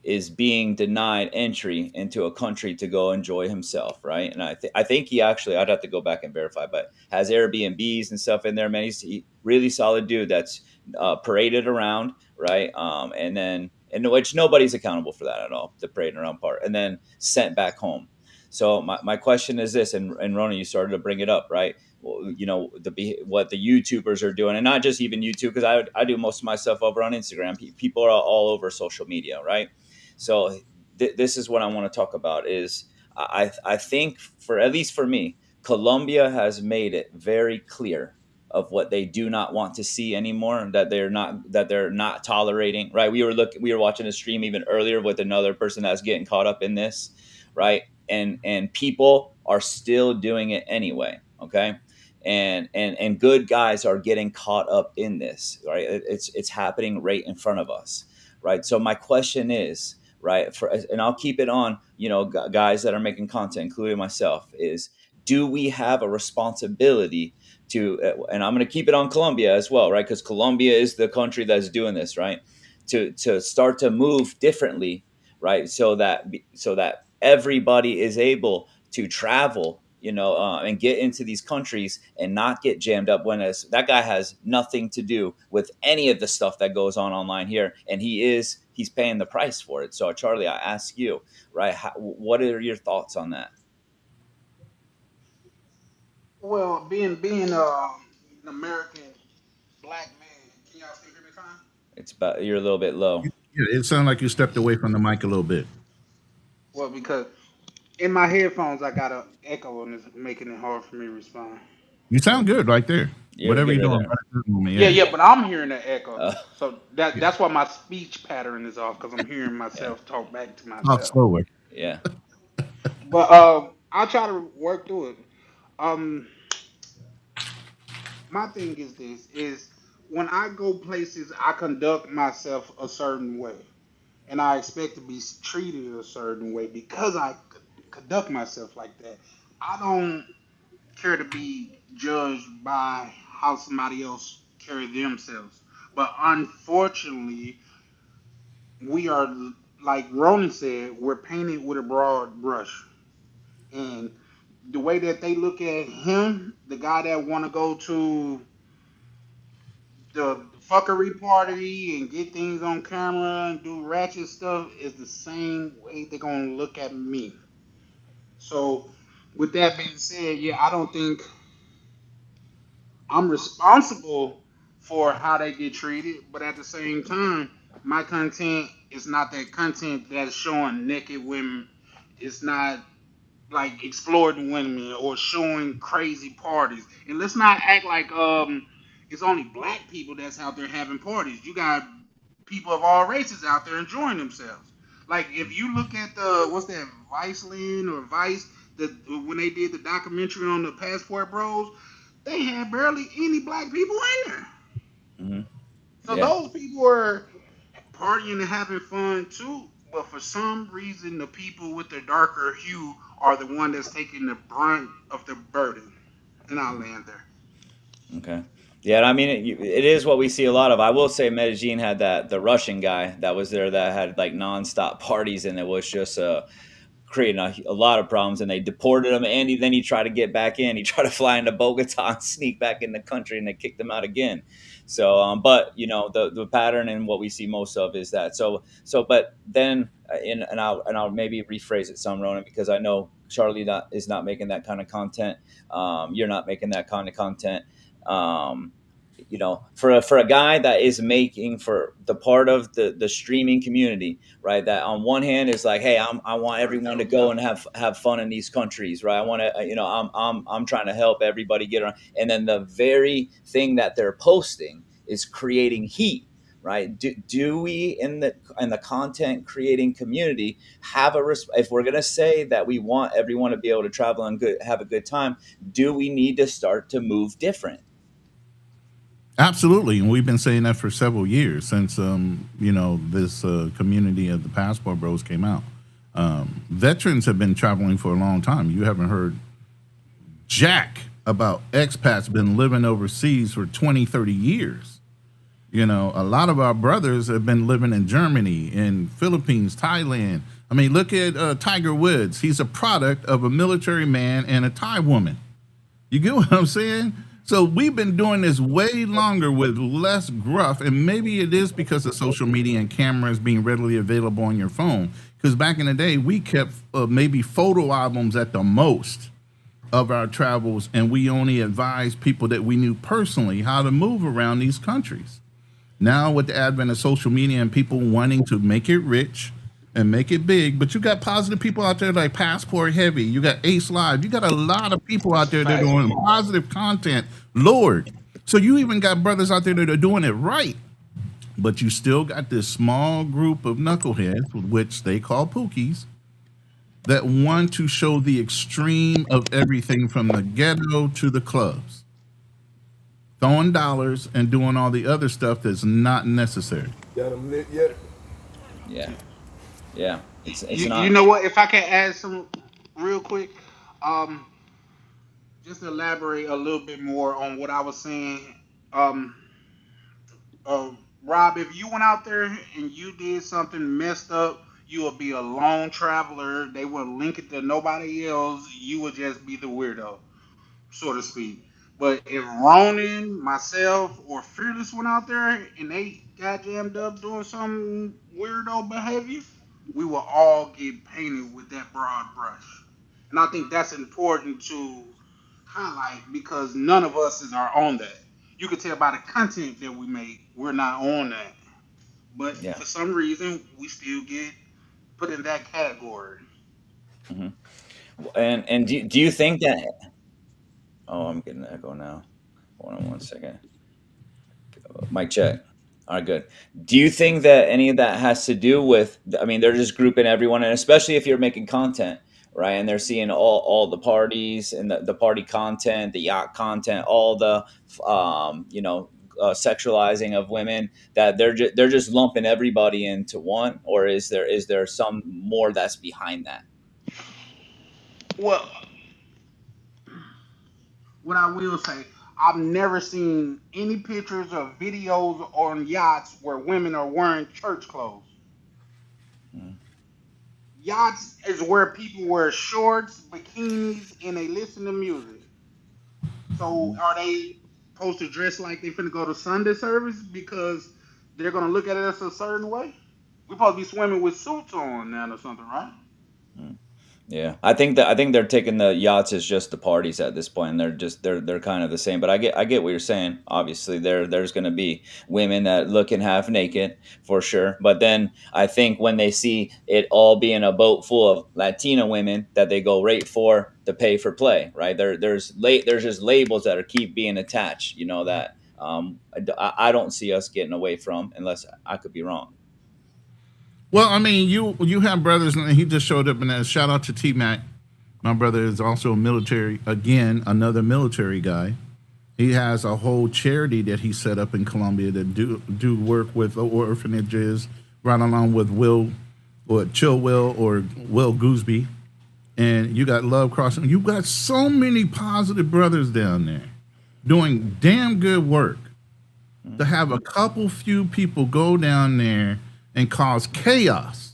is being denied entry into a country to go enjoy himself, right? And I think he actually, I'd have to go back and verify, but has Airbnbs and stuff in there. Man, he's really solid dude that's paraded around, right? And then, and which nobody's accountable for that at all, the parading around part, and then sent back home. So my question is this, and Rona, you started to bring it up, right? Well, you know, what the YouTubers are doing, and not just even YouTube, because I do most of my stuff over on Instagram. People are all over social media, right? So this is what I want to talk about is I think for at least for me, Colombia has made it very clear of what they do not want to see anymore, that they're not tolerating, right? We were watching a stream even earlier with another person that's getting caught up in this, right? And people are still doing it anyway, okay? And good guys are getting caught up in this, right? It's happening right in front of us, right? So my question is, right, and I'll keep it on, you know, guys that are making content, including myself, is do we have a responsibility to, and I'm going to keep it on Colombia as well, right? Because Colombia is the country that's doing this, right? To start to move differently, right? So that everybody is able to travel, you know, and get into these countries and not get jammed up when that guy has nothing to do with any of the stuff that goes on online here, and he's paying the price for it. So Charlie, I ask you, right, what are your thoughts on that? Well, being an American black man, can y'all still hear me fine? It's about, you're a little bit low. Yeah, it sounded like you stepped away from the mic a little bit. Well, because in my headphones I got an echo and it's making it hard for me to respond. You sound good right there. You're Whatever good you're right doing, there. right at this moment, Yeah, yeah. yeah, but I'm hearing the echo, uh, so that's why my speech pattern is off because I'm hearing yeah, myself talk back to Talk myself. slower. yeah. But I'll try to work through it. Um, my thing is this: is when I go places, I conduct myself a certain way, and I expect to be treated a certain way because I conduct myself like that. I don't care to be judged by how somebody else carry themselves. But unfortunately, we are, like Ronan said, we're painted with a broad brush. And the way that they look at him, the guy that want to go to the fuckery party and get things on camera and do ratchet stuff, is the same way they're gonna look at me. So, with that being said, yeah, I don't think I'm responsible for how they get treated, but at the same time, my content is not that content that's showing naked women. It's not like exploiting women or showing crazy parties. And let's not act like it's only black people that's out there having parties. You got people of all races out there enjoying themselves. Like if you look at the what's that Viceland or Vice, the when they did the documentary on the Passport Bros, they had barely any black people in there. Hmm. So Yeah. those people were partying and having fun too. But for some reason, the people with the darker hue are the one that's taking the brunt of the burden. And I'll land there. Okay. Yeah, I mean, it is what we see a lot of. I will say Medellin had that the Russian guy that was there that had like nonstop parties, and it was just creating a lot of problems, and they deported him. And then he tried to get back in. He tried to fly into Bogota and sneak back in the country, and they kicked him out again. So, but you know, the pattern and what we see most of is that. But then, and I'll maybe rephrase it some, Ronan, because I know Charlie is not making that kind of content. You're not making that kind of content. Um, you know, for a guy that is making for the part of the streaming community, right, that on one hand is like, hey, I want everyone to go and have fun in these countries, right? I want to, you know, I'm trying to help everybody get around, and then the very thing that they're posting is creating heat, right? Do we in the content creating community have if we're going to say that we want everyone to be able to travel and have a good time, do we need to start to move different? Absolutely, and we've been saying that for several years since this community of the Passport Bros came out. Veterans have been traveling for a long time. You haven't heard jack about expats been living overseas for 20, 30 years. You know, a lot of our brothers have been living in Germany, in Philippines, Thailand. I mean, look at Tiger Woods. He's a product of a military man and a Thai woman. You get what I'm saying? So we've been doing this way longer with less gruff, and maybe it is because of social media and cameras being readily available on your phone. Because back in the day, we kept maybe photo albums at the most of our travels, and we only advised people that we knew personally how to move around these countries. Now, with the advent of social media and people wanting to make it rich and make it big, but you got positive people out there like Passport Heavy, you got Ace Live, you got a lot of people out there that are Facts. doing positive content, Lord. So you even got brothers out there that are doing it right, but you still got this small group of knuckleheads, which they call pookies, that want to show the extreme of everything from the ghetto to the clubs, throwing dollars and doing all the other stuff that's not necessary. Got them lit yet? Yeah, yeah. It's You not. know what? If I can add some real quick, um, just to elaborate a little bit more on what I was saying. Um, Rob, if you went out there and you did something messed up, you would be a lone traveler. They wouldn't link it to nobody else. You would just be the weirdo, so to speak. But if Ronan, myself, or Fearless went out there and they got jammed up doing some weirdo behavior, we will all get painted with that broad brush. And I think that's important to highlight because none of us are on that. You can tell by the content that we make, we're not on that. But Yeah. for some reason, we still get put in that category. Hmm. And do you think that? Oh, I'm getting an echo now. Hold on one second. Mic check. All right, good. Do you think that any of that has to do with? I mean, they're just grouping everyone, and especially if you're making content, right? And they're seeing all the parties and the party content, the yacht content, all the sexualizing of women. That they're just lumping everybody into one, or is there some more that's behind that? Well, what I will say, I've never seen any pictures or videos on yachts where women are wearing church clothes. Mm-hmm. Yachts is where people wear shorts, bikinis, and they listen to music. So are they supposed to dress like they finna go to Sunday service because they're gonna look at us a certain way? We supposed to be swimming with suits on now or something, right? Yeah, I think they're taking the yachts as just the parties at this point, and they're kind of the same. But I get what you're saying. Obviously, there's going to be women that looking half naked for sure. But then I think when they see it all being a boat full of Latina women, that they go right for the pay for play. Right there's just labels that are keep being attached. That I don't see us getting away from, unless I could be wrong. Well, I mean, you have brothers, and he just showed up. And shout out to T Mac. My brother is also a military. Again, another military guy. He has a whole charity that he set up in Colombia that do work with orphanages, right along with Will or Chill Will or Will Gooseby. And you got Love Crossing. You got so many positive brothers down there doing damn good work. To have a couple few people go down there and cause chaos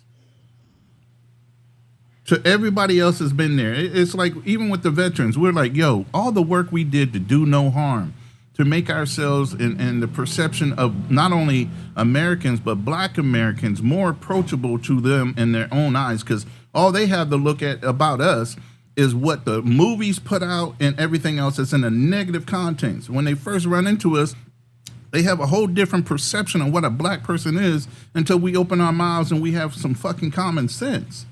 to everybody else has been there. It's like even with the veterans, we're like, yo, all the work we did to do no harm, to make ourselves and the perception of not only Americans but Black Americans more approachable to them in their own eyes, because all they have to look at about us is what the movies put out and everything else that's in the negative contents. When they first run into us, they have a whole different perception of what a Black person is until we open our mouths and we have some fucking common sense.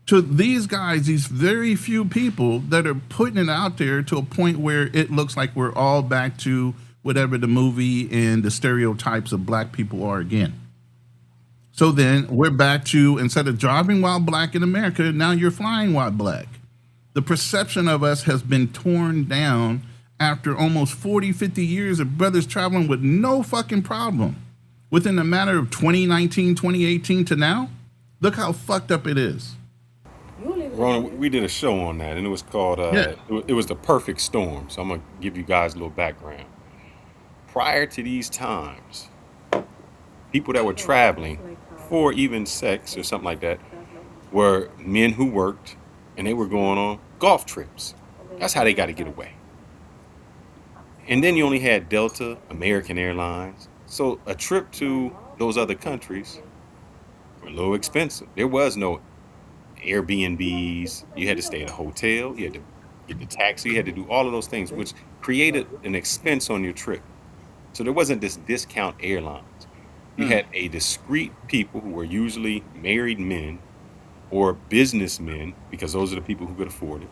To these guys, these very few people that are putting it out there to a point where it looks like we're all back to whatever the movie and the stereotypes of Black people are again. So then we're back to, instead of driving while Black in America, now you're flying while Black. The perception of us has been torn down after almost 40, 50 years of brothers traveling with no fucking problem. Within a matter of 2019, 2018 to now, look how fucked up it is. Rona, we did a show on that, and it was called, Yeah. it was The Perfect Storm. So I'm going to give you guys a little background. Prior to these times, people that were traveling for even sex or something like that were men who worked and they were going on golf trips. That's how they got to get away. And then you only had Delta, American Airlines. So a trip to those other countries were a little expensive. There was no Airbnbs. You had to stay at a hotel. You had to get the taxi. You had to do all of those things, which created an expense on your trip. So there wasn't this discount airlines. You Hmm. had a discrete people who were usually married men or businessmen, because those are the people who could afford it,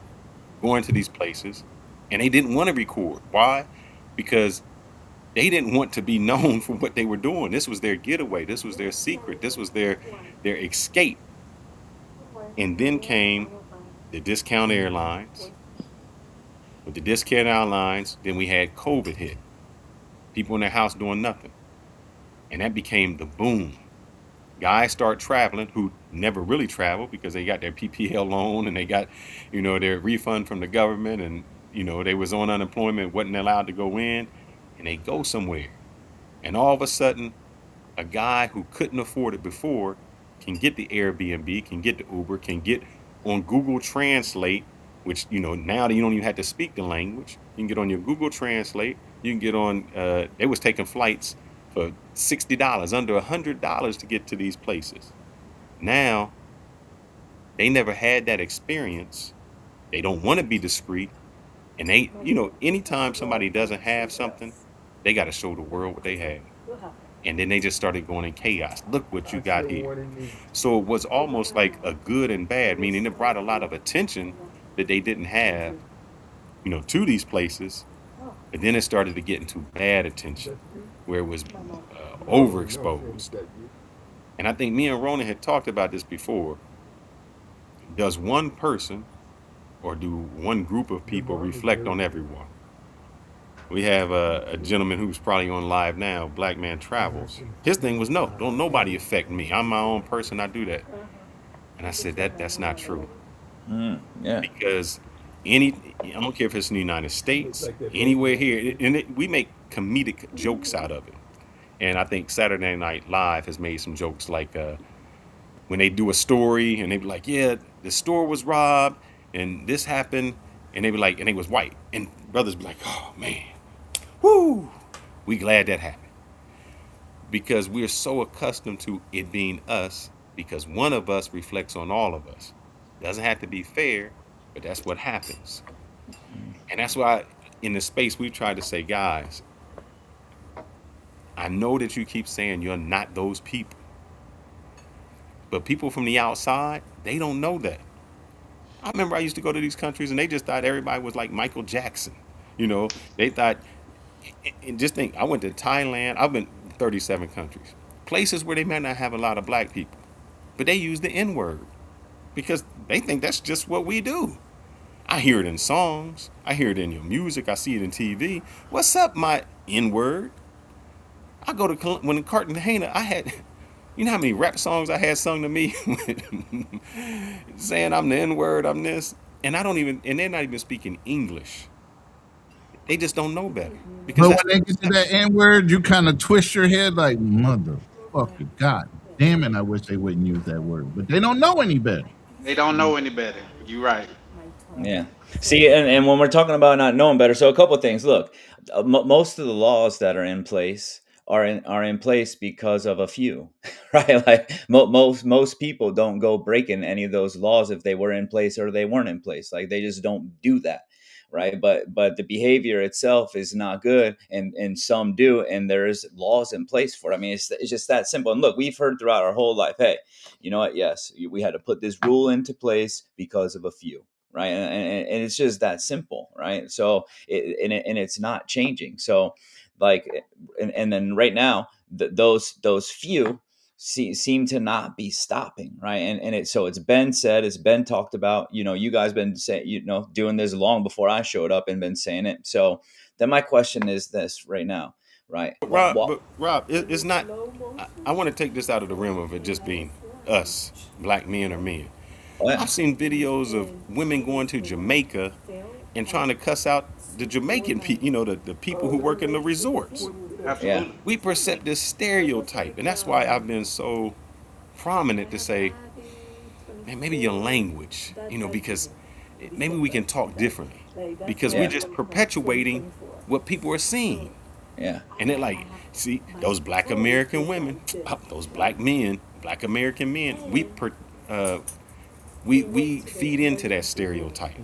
going to these places, and they didn't want to record. Why? Because they didn't want to be known for what they were doing. This was their getaway. This was their secret. This was their escape. And then came the discount airlines. With the discount airlines, then we had COVID hit. People in their house doing nothing. And that became the boom. Guys start traveling who never really traveled because they got their PPL loan and they got, their refund from the government, and they was on unemployment, wasn't allowed to go in, and they go somewhere. And all of a sudden, a guy who couldn't afford it before can get the Airbnb, can get the Uber, can get on Google Translate, which now that you don't even have to speak the language, you can get on your Google Translate. You can get on. They was taking flights for $60, under $100 to get to these places. Now they never had that experience. They don't want to be discreet, and anytime somebody doesn't have something, they got to show the world what they have. And then they just started going in chaos. Look what you got here. So it was almost like a good and bad, meaning it brought a lot of attention that they didn't have, to these places. But then it started to get into bad attention, where it was overexposed. And I think me and Ronan had talked about this before. Does one person or do one group of people reflect on everyone? We have a gentleman who's probably on live now, Black Man Travels. His thing was, no, don't nobody affect me. I'm my own person. I do that. And I said that's not true, Yeah. because I don't care if it's in the United States, anywhere here, we make comedic jokes out of it. And I think Saturday Night Live has made some jokes like when they do a story and they be like, yeah, the store was robbed and this happened, and they be like, and they was white, and brothers be like, oh man, whoo, we glad that happened, because we're so accustomed to it being us, because one of us reflects on all of us. Doesn't have to be fair, but that's what happens. And that's why in the space we've tried to say, guys, I know that you keep saying you're not those people, but people from the outside, they don't know that. I remember I used to go to these countries and they just thought everybody was like Michael Jackson. They thought, and just think, I went to Thailand, I've been 37 countries, places where they might not have a lot of black people, but they use the N word because they think that's just what we do. I hear it in songs, I hear it in your music, I see it in TV. What's up, my N word? I go to when in Cartagena, I had, you know how many rap songs I had sung to me saying I'm the N word, I'm this, and I don't even, and they're not even speaking English. They just don't know better because But when that's they get to that N word, you kind of twist your head like, motherfucker, God damn it, I wish they wouldn't use that word. But they don't know any better. They don't know any better. You right. Yeah. See, and when we're talking about not knowing better, so a couple of things. Look, most of the laws that are in place are in place because of a few, right? Like most people don't go breaking any of those laws if they were in place or they weren't in place. Like they just don't do that, right? But the behavior itself is not good, and some do, and there's laws in place for it. I mean, it's just that simple. And look, we've heard throughout our whole life, hey, you know what? Yes, we had to put this rule into place because of a few, right? And it's just that simple, right? So and it's not changing. So like, and then right now those few seem to not be stopping, right? So it's been said, it's been talked about. You guys been saying, doing this long before I showed up and been saying it. So then my question is this right now, right? Rob, it's not. I want to take this out of the realm of it just being us, black men or men. What? I've seen videos of women going to Jamaica and trying to cuss out the Jamaican people, the people who work in the resorts. Yeah, Absolutely. We perceive this stereotype, and that's why I've been so prominent to say, man, maybe your language, because maybe we can talk differently, because we're yeah, just perpetuating what people are seeing. yeah. And they're like, see, those black American women, those black men, black American men, uh, we feed into that stereotype.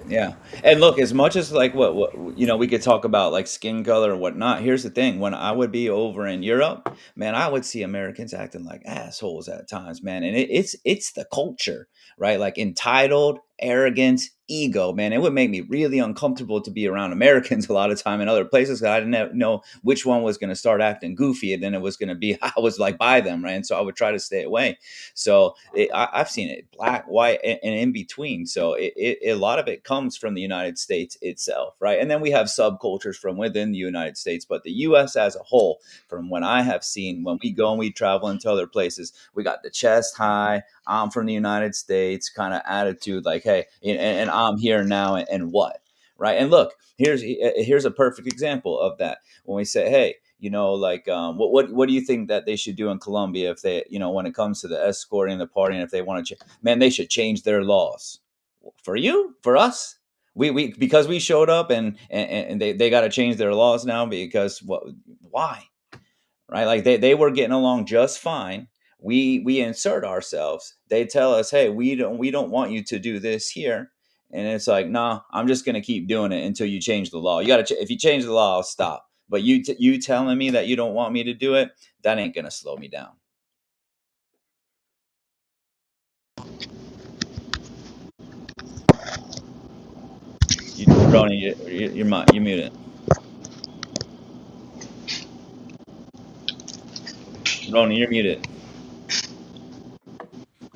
Yeah. And look, as much as like we could talk about like skin color and whatnot. Here's the thing. When I would be over in Europe, man, I would see Americans acting like assholes at times, man. And it's the culture, right? Like entitled, arrogance, ego, man. It would make me really uncomfortable to be around Americans a lot of time in other places 'cause I didn't know which one was going to start acting goofy and then it was going to be I was like by them, right? And so I would try to stay away. So I've seen it black, white, and in between. So a lot of it comes from the United States itself, right? And then we have subcultures from within the United States, but the U.S. as a whole, from what I have seen, when we go and we travel into other places, we got the chest high. I'm from the United States kind of attitude, like, hey, and I'm here now, and what, right? And look, here's a perfect example of that when we say, hey, like what do you think that they should do in Colombia if they, when it comes to the escorting, the partying, if they want to, man, they should change their laws. For you, for us, we because we showed up and they got to change their laws now because what? Why? Right? Like they were getting along just fine. We insert ourselves. They tell us, hey, we don't want you to do this here. And it's like, nah, I'm just gonna keep doing it until you change the law. You gotta if you change the law, I'll stop. But you telling me that you don't want me to do it, that ain't gonna slow me down. Ronnie, you're muted. Ronnie, you're muted.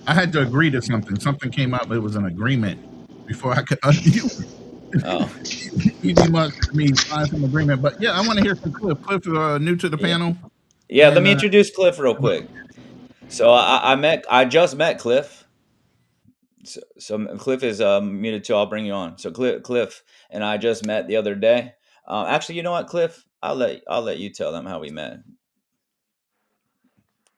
I had to agree to something. Something came up. It was an agreement before I could unmute. Oh, Easy much for me find some agreement. But yeah, I want to hear from Cliff. Cliff, new to the yeah, panel, yeah. Let and me introduce Cliff real quick. So I just met Cliff. So Cliff is muted too. I'll bring you on. So Cliff and I just met the other day. Actually, you know what, Cliff? I'll let you tell them how we met.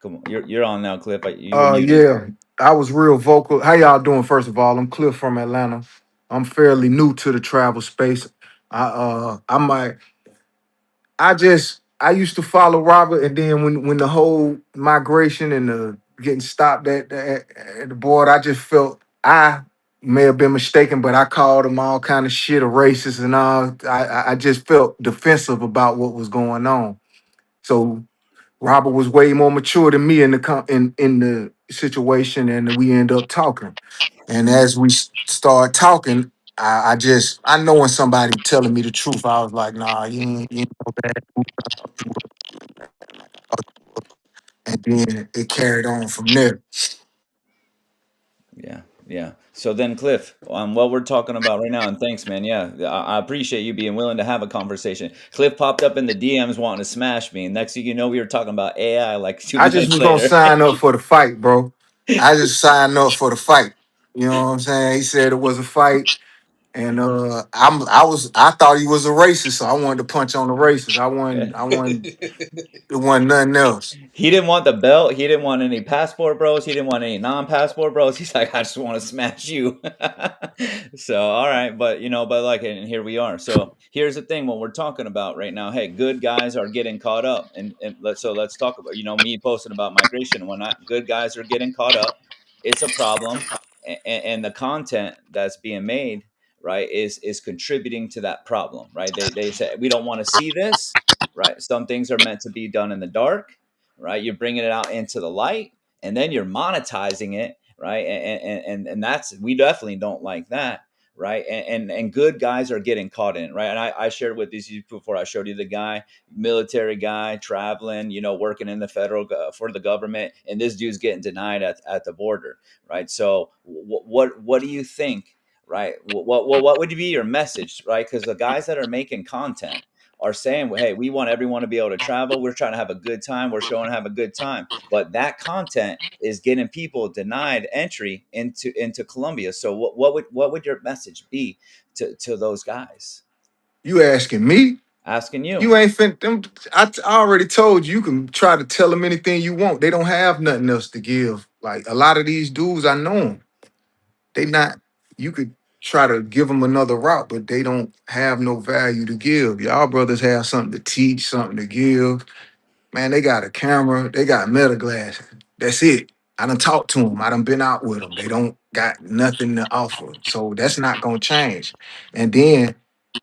Come on, you're on now, Cliff. You were muted. Yeah, I was real vocal. How y'all doing? First of all, I'm Cliff from Atlanta. I'm fairly new to the travel space. I might I used to follow Robert, and then when the whole migration and the getting stopped at the border, I just felt I may have been mistaken, but I called him all kind of shit, a racist and all. I just felt defensive about what was going on. So Robert was way more mature than me in in the situation, and we end up talking. And as we start talking, I know when somebody telling me the truth, I was like, nah, you ain't no bad. And then it carried on from there. Yeah, yeah. So then, Cliff, what we're talking about right now, and thanks, man. Yeah, I appreciate you being willing to have a conversation. Cliff popped up in the DMs wanting to smash me, and next thing you know, we were talking about AI like two I just minutes was gonna later. sign up for the fight, bro. I just signed up for the fight. You know what I'm saying? He said it was a fight. And I thought he was a racist, so I wanted to punch on the racist. It wasn't nothing else. He didn't want the belt. He didn't want any passport bros. He didn't want any non-passport bros. He's like, I just want to smash you. So, all right, but but like, and here we are. So here's the thing: what we're talking about right now. Hey, good guys are getting caught up, and let's talk about me posting about migration and whatnot. Good guys are getting caught up. It's a problem, and the content that's being made right is contributing to that problem. Right? They say we don't want to see this, right? Some things are meant to be done in the dark, right? You're bringing it out into the light, and then you're monetizing it, right? And that's we definitely don't like that, right? And good guys are getting caught in, right? And I shared with these before. I showed you the guy, military guy, traveling, working in the federal for the government, and this dude's getting denied at the border, right? So what do you think? Right. What would be your message, right? Because the guys that are making content are saying, well, hey, we want everyone to be able to travel. We're trying to have a good time. We're showing have a good time. But that content is getting people denied entry into Colombia. So what would your message be to those guys? You asking me? Asking you. You ain't fin them. I already told you, you can try to tell them anything you want. They don't have nothing else to give. Like a lot of these dudes, I know them. They not. You could try to give them another route, but they don't have no value to give. Y'all brothers have something to teach, something to give. Man, they got a camera. They got meta glass. That's it. I done talked to them. I done been out with them. They don't got nothing to offer. So that's not gonna change. And then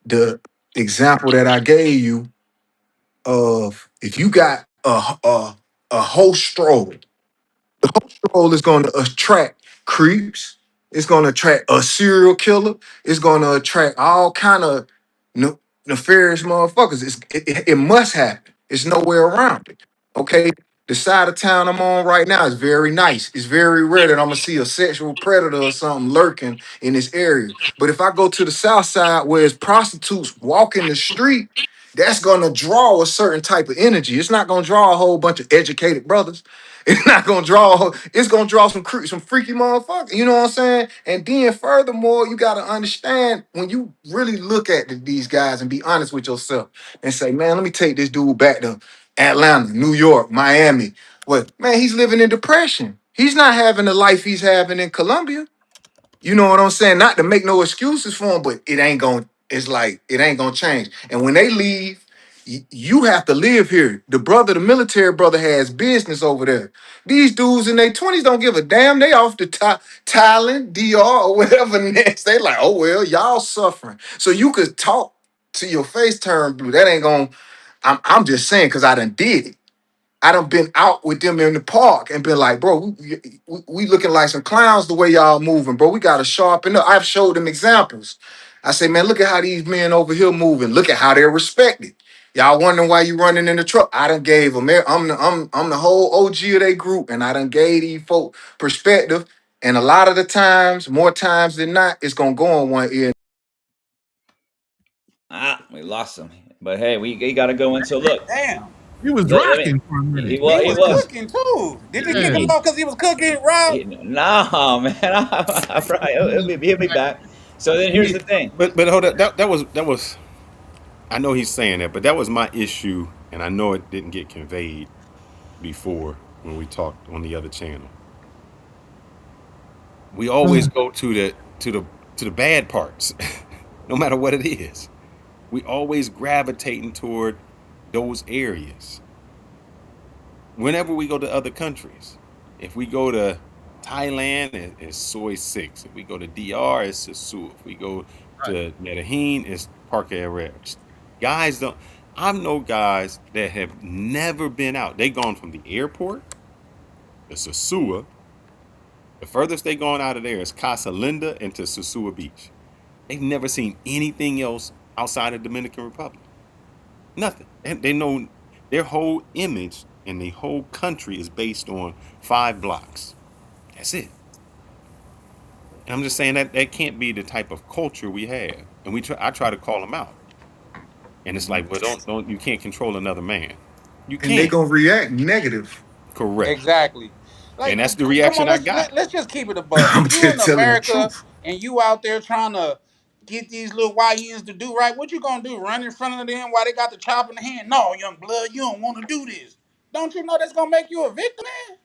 the example that I gave you of if you got a whole stroll, the whole stroll is going to attract creeps. It's going to attract a serial killer. It's going to attract all kind of nefarious motherfuckers. It must happen. It's nowhere around it. Okay. The side of town I'm on right now is very nice. It's very rare that I'm gonna see a sexual predator or something lurking in this area. But if I go to the south side where it's prostitutes walking the street, that's gonna draw a certain type of energy. It's not gonna draw a whole bunch of educated brothers. It's not gonna draw. It's gonna draw some freaky motherfuckers. You know what I'm saying? And then furthermore, you gotta understand when you really look at these guys and be honest with yourself and say, man, let me take this dude back to Atlanta, New York, Miami. What man? He's living in depression. He's not having the life he's having in Colombia. You know what I'm saying? Not to make no excuses for him, but it ain't going. It's like it ain't gonna change. And when they leave, you have to live here. The military brother, has business over there. These dudes in their 20s don't give a damn. They off to Thailand, DR, or whatever next. They like, oh well, y'all suffering. So you could talk to your face turn blue. That ain't gonna. I'm just saying because I done did it. I done been out with them in the park and been like, bro, we looking like some clowns the way y'all moving, bro. We gotta sharpen up. I've showed them examples. I say, man, look at how these men over here moving. Look at how they're respected. Y'all wondering why you running in the truck? I done gave them. I'm the whole OG of their group, and I done gave these folk perspective. And a lot of the times, more times than not, it's gonna go on one ear. Ah, we lost him. But hey, we got to go in. So look, Damn. He was let me. rocking for a minute. He He was. He was Yeah, was. cooking too. Did you He. kick yeah. him he, off because he was cooking, Rob? no, man. I'm right. He'll be back. So then here's He, the thing. But hold up, that was. I know he's saying that, but that was my issue, and I know it didn't get conveyed before when we talked on the other channel. We always go to the bad parts, no matter what it is. We always gravitating toward those areas. Whenever we go to other countries, if we go to Thailand, it's soy six. If we go to DR, it's Susu. If we go right. to Medellin, it's Parque Arabs. Guys don't. I know guys that have never been out. They gone from the airport to Sosua. The furthest they gone out of there is Casa Linda and to Sosua Beach. They've never seen anything else outside of Dominican Republic. Nothing. And they know their whole image and the whole country is based on 5 blocks. That's it. And I'm just saying that that can't be the type of culture we have. And I try to call them out. And it's like, well, don't you can't control another man. You And they can't. gonna react negative. Correct. Exactly. Like, And that's the come on, reaction I let's got. let's just keep it a buck. If I'm you just in telling the America truth. and you out there trying to get these little YNs to do right, what you gonna do? Run in front of them while they got the chop in the hand? No, young blood, you don't want to do this. Don't you know that's gonna make you a victim, man?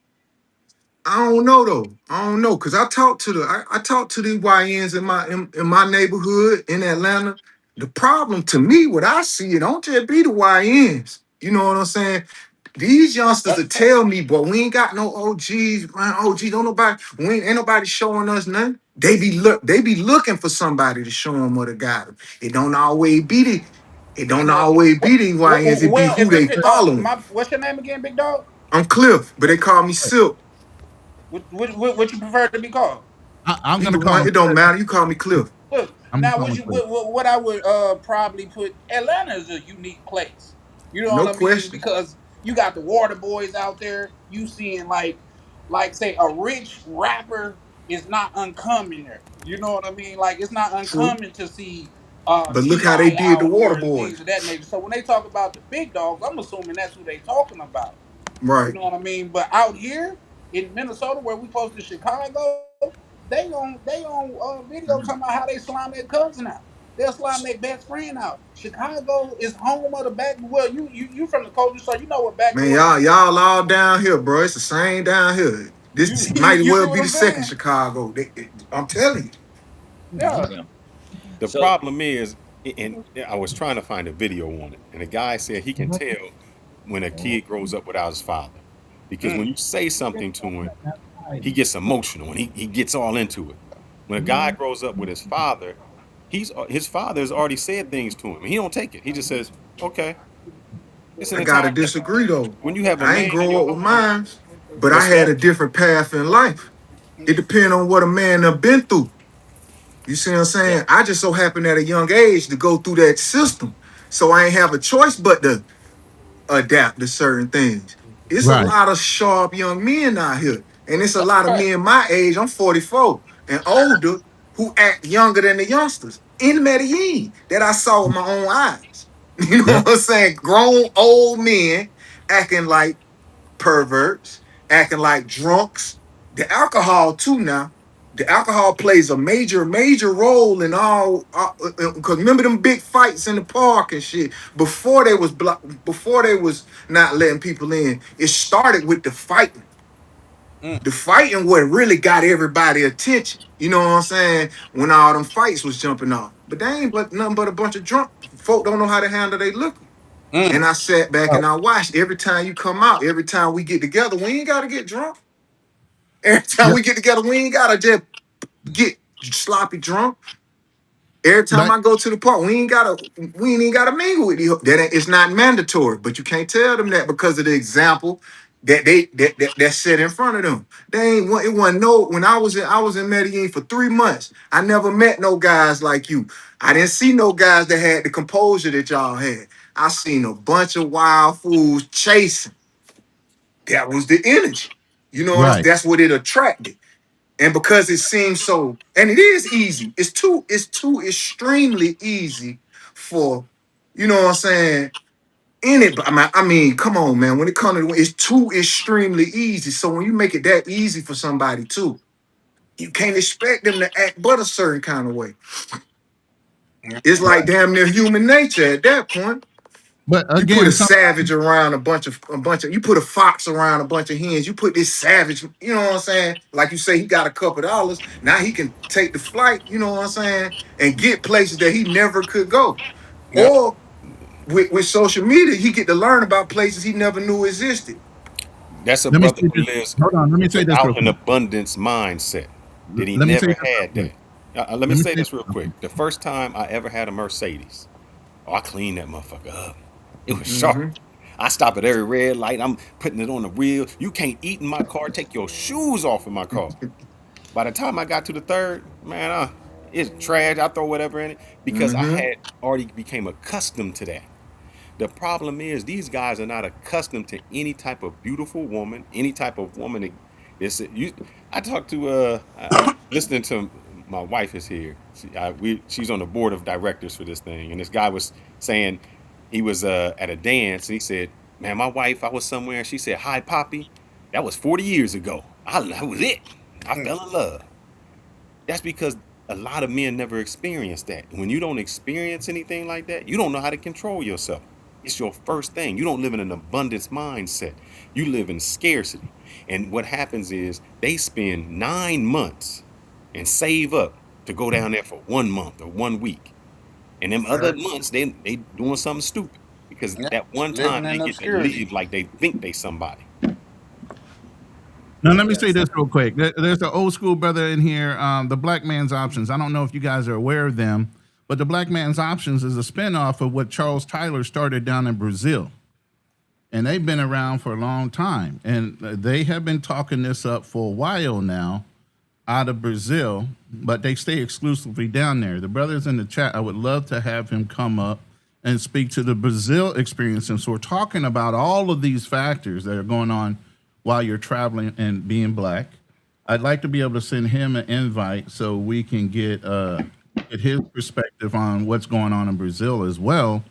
I don't know though. I don't know because I talked to the YNs in my neighborhood in Atlanta. The problem to me, what I see, it don't just be the YNs. You know what I'm saying? These youngsters Uh, will tell me, but we ain't got no OGs, man. OG, don't nobody, ain't nobody showing us nothing. They be looking for somebody to show them what they got them. It don't well, always be the YNs. It be well, who they following. what's your name again, big dog? I'm Cliff, but they call me Silk. What you prefer to be called? I'm Either gonna call one, him it don't Cliff. matter. You call me Cliff. Look, I'm gonna now call him Cliff. what I would probably put, Atlanta is a unique place. You know No what I mean? question. Because you got the water boys out there. You seeing like say a rich rapper is not uncommon there. You know what I mean? Like it's not True. uncommon to see But look how they Ti did the out water there and boys. things of that nature. So when they talk about the big dogs, I'm assuming that's who they talking about. You Right. know what I mean? But out here in Minnesota, where we close to Chicago, they on video talking about how they slime their cousin out. They'll slime their best friend out. Chicago is home of the back. Well, you from the culture, so you know what Man, backdoor y'all is. y'all all down here, bro. It's the same down here. You This might you see well what be the I'm second saying? Chicago. I'm telling you. Yeah. Yeah. The So problem is, and I was trying to find a video on it, and the guy said he can tell when a kid grows up without his father. Because when Mm, you say something to him, he gets emotional and he gets all into it. When a guy grows up with his father, his father has already said things to him. And he don't take it. He just says, okay. It's an I gotta entire disagree though. when you have a I man ain't in grow your up with home. mine, but I What's had that? a different path in life. It depends on what a man have been through. You see what I'm yeah, saying? I just so happened at a young age to go through that system. So I ain't have a choice but to adapt to certain things. It's a Right. lot of sharp young men out here. And it's a lot of men my age, I'm 44 and older, who act younger than the youngsters in Medellin that I saw with my own eyes. You know Yep. what I'm saying? Grown old men acting like perverts, acting like drunks. The alcohol too now. The alcohol plays a major role in all. Cause remember them big fights in the park and shit before they was before they was not letting people in. It started with the fighting. mm, The fighting what really got everybody attention. You know what I'm saying? When all them fights was jumping off, but they ain't but nothing but a bunch of drunk folk don't know how to handle their liquor. And mm, I sat back Well, and I watched every time you come out, every time we get together, we ain't gotta get drunk. Every time yeah, we get together, we ain't gotta just get sloppy drunk. Every time but I go to the park, we ain't even gotta mingle with you. It's not mandatory, but you can't tell them that because of the example that's set in front of them. They ain't it wasn't no when I was in Medellin for 3 months. I never met no guys like you. I didn't see no guys that had the composure that y'all had. I seen a bunch of wild fools chasing. That was the energy. You know what I'm saying? right. That's what it attracted. And because it seems so, and it is easy, it's too extremely easy for, you know what I'm saying? I mean, come on, man. When it comes to it's too extremely easy. So when you make it that easy for somebody too, you can't expect them to act but a certain kind of way. mm. It's like Right. damn near human nature at that point. But You put again, a some savage around a bunch of you put a fox around a bunch of hens. You put this savage, you know what I'm saying? Like you say, he got a couple dollars. Now he can take the flight, you know what I'm saying, and get places that he never could go. Yeah. Or with social media, he get to learn about places he never knew existed. That's a let me brother say who this. lives Hold on. Let me say this real without an quick. abundance mindset. That he Let me say never this real had quick. that. Let me Let me say say this this real real quick. quick. The first time I ever had a Mercedes, oh, I cleaned that motherfucker up. It was sharp. Mm-hmm. I stop at every red light. I'm putting it on the wheel. You can't eat in my car. Take your shoes off in my car. By the time I got to the third, man, it's trash. I throw whatever in it because I Mm-hmm. had already became accustomed to that. The problem is these guys are not accustomed to any type of beautiful woman, any type of woman. It's you. I talked to listening to my wife is here. She's on the board of directors for this thing, and this guy was saying he was at a dance and he said, "Man, my wife, I was somewhere and she said, 'Hi, Poppy.' That was 40 years ago. That was it. I Mm, fell in love." That's because a lot of men never experience that. When you don't experience anything like that, you don't know how to control yourself. It's your first thing. You don't live in an abundance mindset. You live in scarcity. And what happens is they spend 9 months and save up to go down there for 1 month or 1 week. And them other Facts. months they doing something stupid. Because yeah. that one time Living they in get to obscurity. live like they think they somebody. Now, let me say Facts. this real quick. There's an old school brother in here, the Black Man's Options. I don't know if you guys are aware of them, but the Black Man's Options is a spinoff of what Charles Tyler started down in Brazil. And they've been around for a long time. And they have been talking this up for a while now out of Brazil, but they stay exclusively down there. The brothers in the chat, I would love to have him come up and speak to the Brazil experience. And so we're talking about all of these factors that are going on while you're traveling and being black. I'd like to be able to send him an invite so we can get his perspective on what's going on in Brazil as well,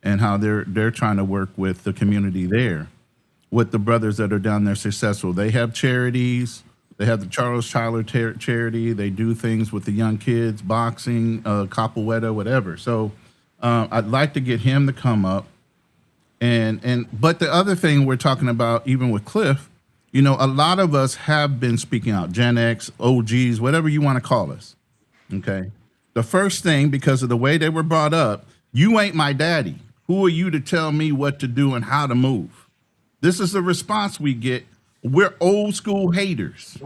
and how they're trying to work with the community there, with the brothers that are down there successful. They have charities. They have the Charles Tyler charity. They do things with the young kids, boxing, capoeira, whatever. So I'd like to get him to come up. And but the other thing we're talking about, even with Cliff, you know, a lot of us have been speaking out, Gen X, OGs, whatever you want to call us. Okay. The first thing, because of the way they were brought up, you ain't my daddy. Who are you to tell me what to do and how to move? This is the response we get. We're old school haters.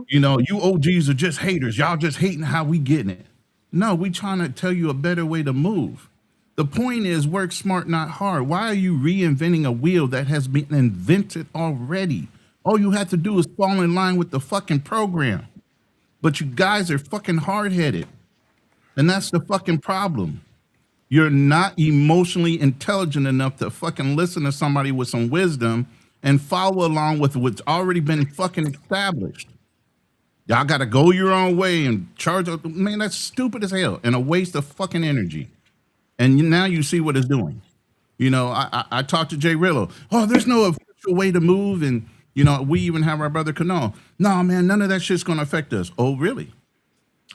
You know, you OGs are just haters. Y'all just hating how we getting it. No, we trying to tell you a better way to move. The point is work smart, not hard. Why are you reinventing a wheel that has been invented already? All you have to do is fall in line with the fucking program. But you guys are fucking hard headed. And that's the fucking problem. You're not emotionally intelligent enough to fucking listen to somebody with some wisdom and follow along with what's already been fucking established. Y'all got to go your own way and charge up. Man, that's stupid as hell and a waste of fucking energy. And now you see what it's doing. You know, I talked to Jay Rillo. Oh, there's no official way to move. And, you know, we even have our brother Canal. No, man, none of that shit's going to affect us. Oh, really?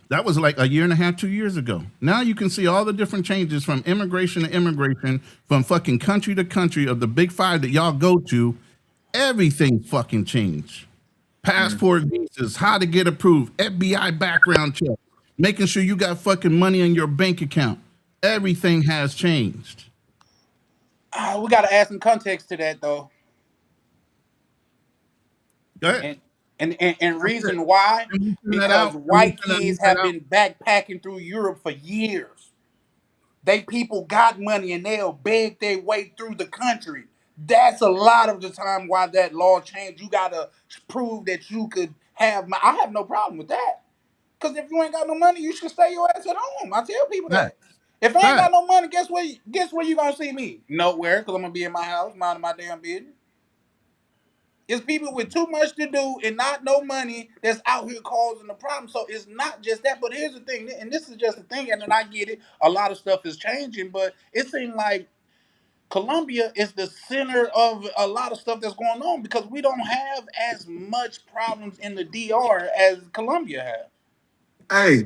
That was like a year and a half, 2 years ago. Now you can see all the different changes from immigration to immigration, from fucking country to country of the big five that y'all go to. Everything fucking changed. Mm. Passport visas, how to get approved, FBI background check, making sure you got fucking money in your bank account. Everything has changed. We got to add some context to that though, Go ahead. and and That's it. reason why, Can we send that because out? Can we white send kids that have out? been backpacking through Europe for years. They people got money and they'll beg their way through the country. That's a lot of the time why that law changed. You gotta prove that you could have. I have no problem with that. Cause if you ain't got no money, you should stay your ass at home. I tell people that. Facts. If I ain't got Facts. no money, guess where? Guess where you gonna see me? Nowhere, cause I'm gonna be in my house, minding my damn business. It's people with too much to do and not no money that's out here causing the problem. So it's not just that. But here's the thing, and this is just the thing, and then I get it. A lot of stuff is changing, but it seems like Colombia is the center of a lot of stuff that's going on because we don't have as much problems in the DR as Colombia has. Hey,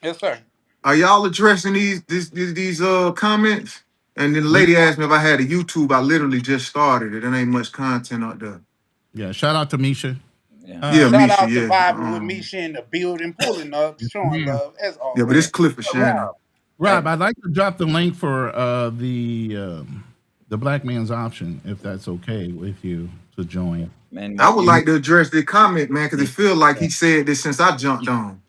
Yes, sir. are y'all addressing these comments? And then the We lady are. asked me if I had a YouTube. I literally just started it. There ain't much content out there. Yeah. Shout out to Misha. Yeah. Yeah, Um, Shout Misha, out to yeah. Vibing with Misha in the building, pulling up, showing yeah. love as Yeah, but it's always. Clifford Rob, Shannon. Rob, Hey, I'd like to drop the link for the black man's option, if that's okay with you to join. man, I would you like to address the comment, man, because it feels like he said this since I jumped on.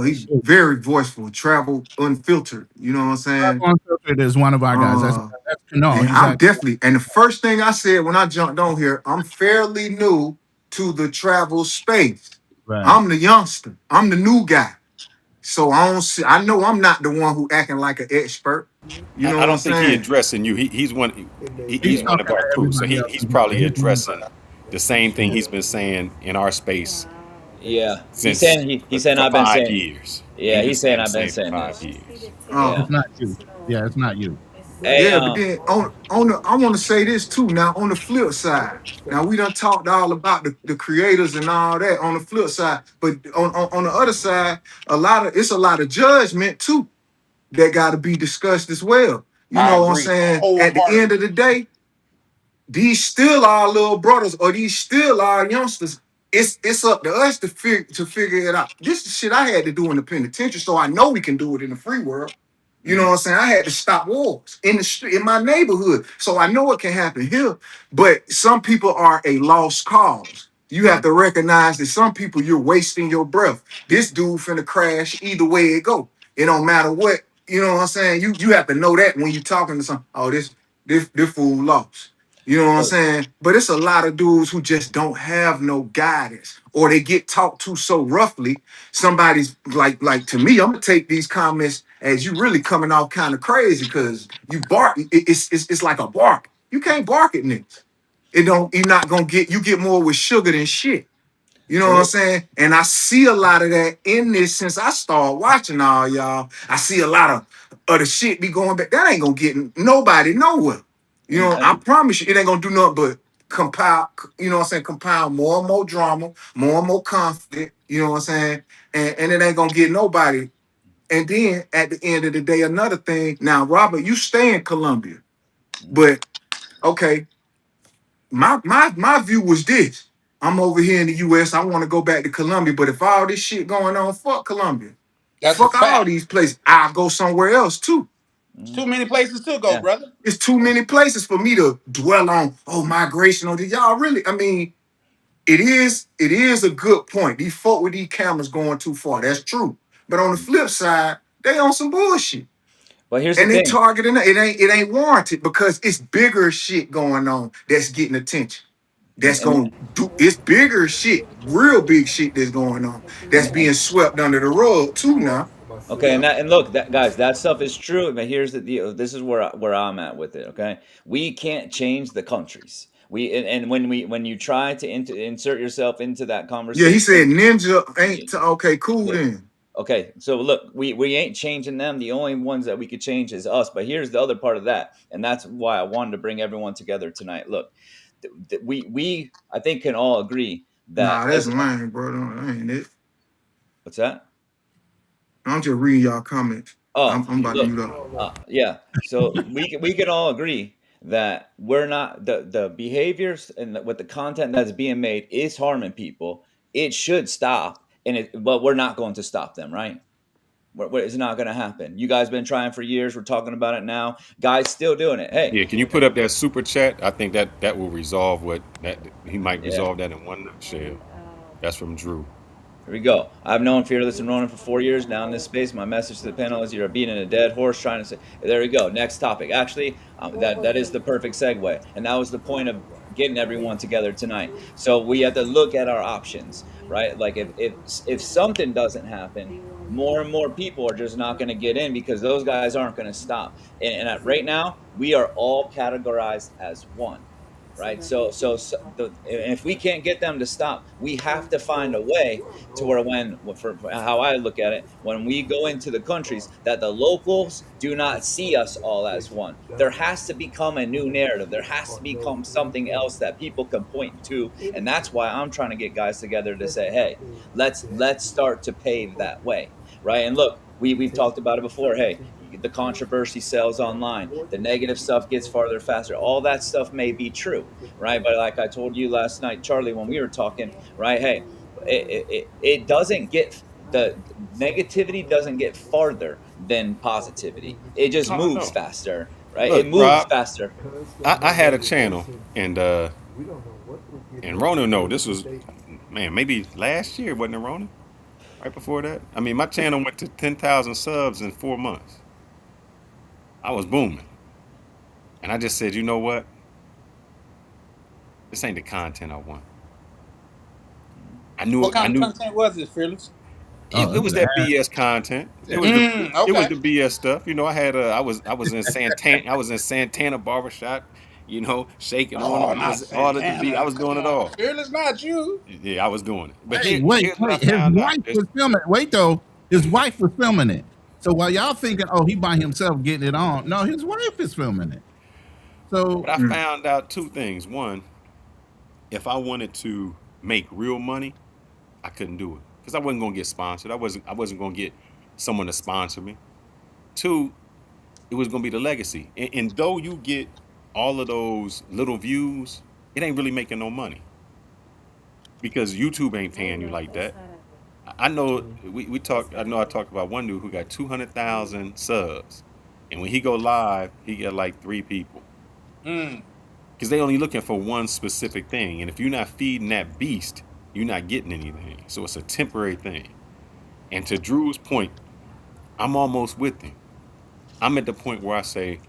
He's very voiceful, travel unfiltered. You know what I'm Rob saying? Unfiltered is one of our guys. Uh, That's no, and he's I'm actually definitely, and the first thing I said when I jumped on here, I'm fairly new to the travel space. right. I'm the youngster. I'm the new guy. So I don't see, I know I'm not the one who acting like an expert. You know I what I'm don't think he saying? addressing you. He's He's one talking of to our crew, so everybody else. he's probably He's one of our addressing the same thing he's been saying in our space yeah. He's since saying he's saying for I've been five saying years. yeah, He's been he's saying saying the I've been same for saying five this. years. It's Yeah. not you. Yeah, it's not you. Hey, Yeah, but then on the I want to say this too. Now on the flip side, now we done talked all about the creators and all that on the flip side, but on the other side, it's a lot of judgment too that got to be discussed as well. You I know what I'm agree saying? At the end wholeheartedly. of the day, these still our little brothers or these still our youngsters. It's up to us to figure it out. This is shit I had to do in the penitentiary, so I know we can do it in the free world. You know mm, what I'm saying? I had to stop wars in the street in my neighborhood, so I know it can happen here. But some people are a lost cause. You have mm, to recognize that some people you're wasting your breath. This dude finna crash either way it go. It don't matter what. You know what I'm saying? You have to know that when you're talking to some. Oh, this fool lost. You know what I'm look, saying? But it's a lot of dudes who just don't have no guidance, or they get talked to so roughly. Somebody's like to me, I'm gonna take these comments as you really coming off kind of crazy because you bark. It's like a bark. You can't bark at niggas. It don't. You're not gonna get. You get more with sugar than shit. You know so what I'm look, saying? And I see a lot of that in this since I started watching all y'all. I see a lot of the shit be going back. That ain't gonna get nobody nowhere. You and, know, I promise you, it ain't gonna do nothing but. compile, you know what I'm saying, compile more and more drama, more and more conflict, you know what I'm saying? And it ain't gonna get nobody. And then at the end of the day, another thing. Now, Robert, you stay in Colombia, Mhm. but okay, my view was this. I'm over here in the US. I want to go back to Colombia, but if all this shit going on, fuck Colombia. That's a Fuck all fact. these places. I'll go somewhere else too. It's Mhm. too many places to go, Yeah. brother. It's too many places for me to dwell on. Oh, migration. Or y'all really? I mean, it is a good point. These folk with these cameras going too far. That's true. But on the flip side, they on some bullshit. But here's the And they thing. targeting it ain't warranted because it's bigger shit going on that's getting attention. And, That's and gonna do it's bigger shit, real big shit that's going on. That's being and swept under the rug too now. okay, and look, that guys, that stuff is true. But here's the deal. This is where I'm at with it. Okay, we can't change the countries. And when you try to insert yourself into that Yeah, he said conversation, ninja ain't yeah, okay, cool yeah. then. Okay, so look, we ain't changing them. The only ones that we could change is us. But here's the other part of that, and that's why I wanted to bring everyone together tonight. Look, we I think can all agree that Nah, that's as lame, bro. That ain't it. what's that? I'm just reading y'all comments. Oh, I'm about to look, mute up. yeah. So we can all agree that we're not the behaviors and with the content that's being made is harming people. It should stop, but we're not going to stop them, right? It's not going to happen. You guys been trying for years. We're talking about it now. Guys still doing it. Hey, Yeah, can you put up that super chat? I think that will resolve what that he might yeah. resolve that in one nutshell. That's from Drew. Here we go. I've known Fearless and Ronan for 4 years now in this space. My message to the panel is you're beating a dead horse trying to say, there we go. Next topic. Actually, that is the perfect segue. And that was the point of getting everyone together tonight. So we have to look at our options, right? Like if something doesn't happen, more and more people are just not going to get in because those guys aren't going to stop. Right now, we are all categorized as one, right? And if we can't get them to stop, we have to find a way to where for how I look at it, when we go into the countries, that the locals do not see us all as one. There has to become a new narrative. There has to become something else that people can point to, and that's why I'm trying to get guys together to say, hey, let's start to pave that way, right? And look, we've talked about it before. Hey, the controversy sells online. The negative stuff gets farther faster. All that stuff may be true, right? But like I told you last night, Charlie, when we were talking, right? Hey, it doesn't get the negativity doesn't get farther than positivity. It just Oh, moves no. faster, right? It Look, moves Rob, faster. I had a channel and Rona, no, this was man, maybe last year, wasn't it, Rona? Right before that? I mean, my channel went to 10,000 subs in 4 months. I was booming. And I just said, you know what? This ain't the content I want. What I kind of knew content was this, Fearless? Oh, it that's was bad. that BS content. It was Okay. the BS stuff. You know, I was in Santana barbershop, shaking on Oh, them. I not was all of the B. I Santana. was Come doing it on, all. Fearless, not you. Yeah, I was doing it. But Hey, wait, here's what I wait. His found out. wife was filming. Wait though, his wife was filming it. So while y'all thinking, oh, he by himself getting it on, no, his wife is filming it. But So I Mm. found out two things. One, if I wanted to make real money, I couldn't do it because I wasn't gonna get sponsored. I wasn't gonna get someone to sponsor me. Two, it was gonna be the legacy. And though you get all of those little views, it ain't really making no money because YouTube ain't paying you like that. I know we talked. I know I talked about one dude who got 200,000 subs, and when he go live, he get like three people Mm. because they only looking for one specific thing. And if you're not feeding that beast, you're not getting anything. So it's a temporary thing. And to Drew's point, I'm almost with him. I'm at the point where I say,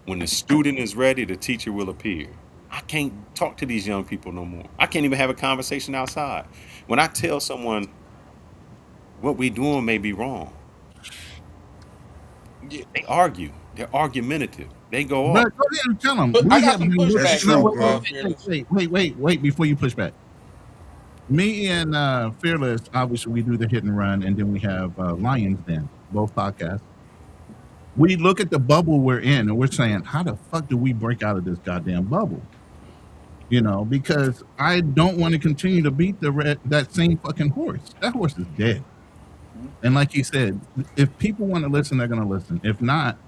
when the student is ready, the teacher will appear. I can't talk to these young people no more. I can't even have a conversation outside. When I tell someone what we doing may be wrong, Yeah. they argue. They're argumentative. They go but off. go ahead and tell him But I we got have some been That's looking. pushback No, true, though, bro. Fearless. wait before you push back. Me and Fearless, obviously, we do the hit and run, and then we have Lions Den, both podcasts. We look at the bubble we're in, and we're saying, how the fuck do we break out of this goddamn bubble? because I don't want to continue to beat that same fucking horse. That horse is dead. Mhm. And like you said, if people want to listen, they're going to listen. If not,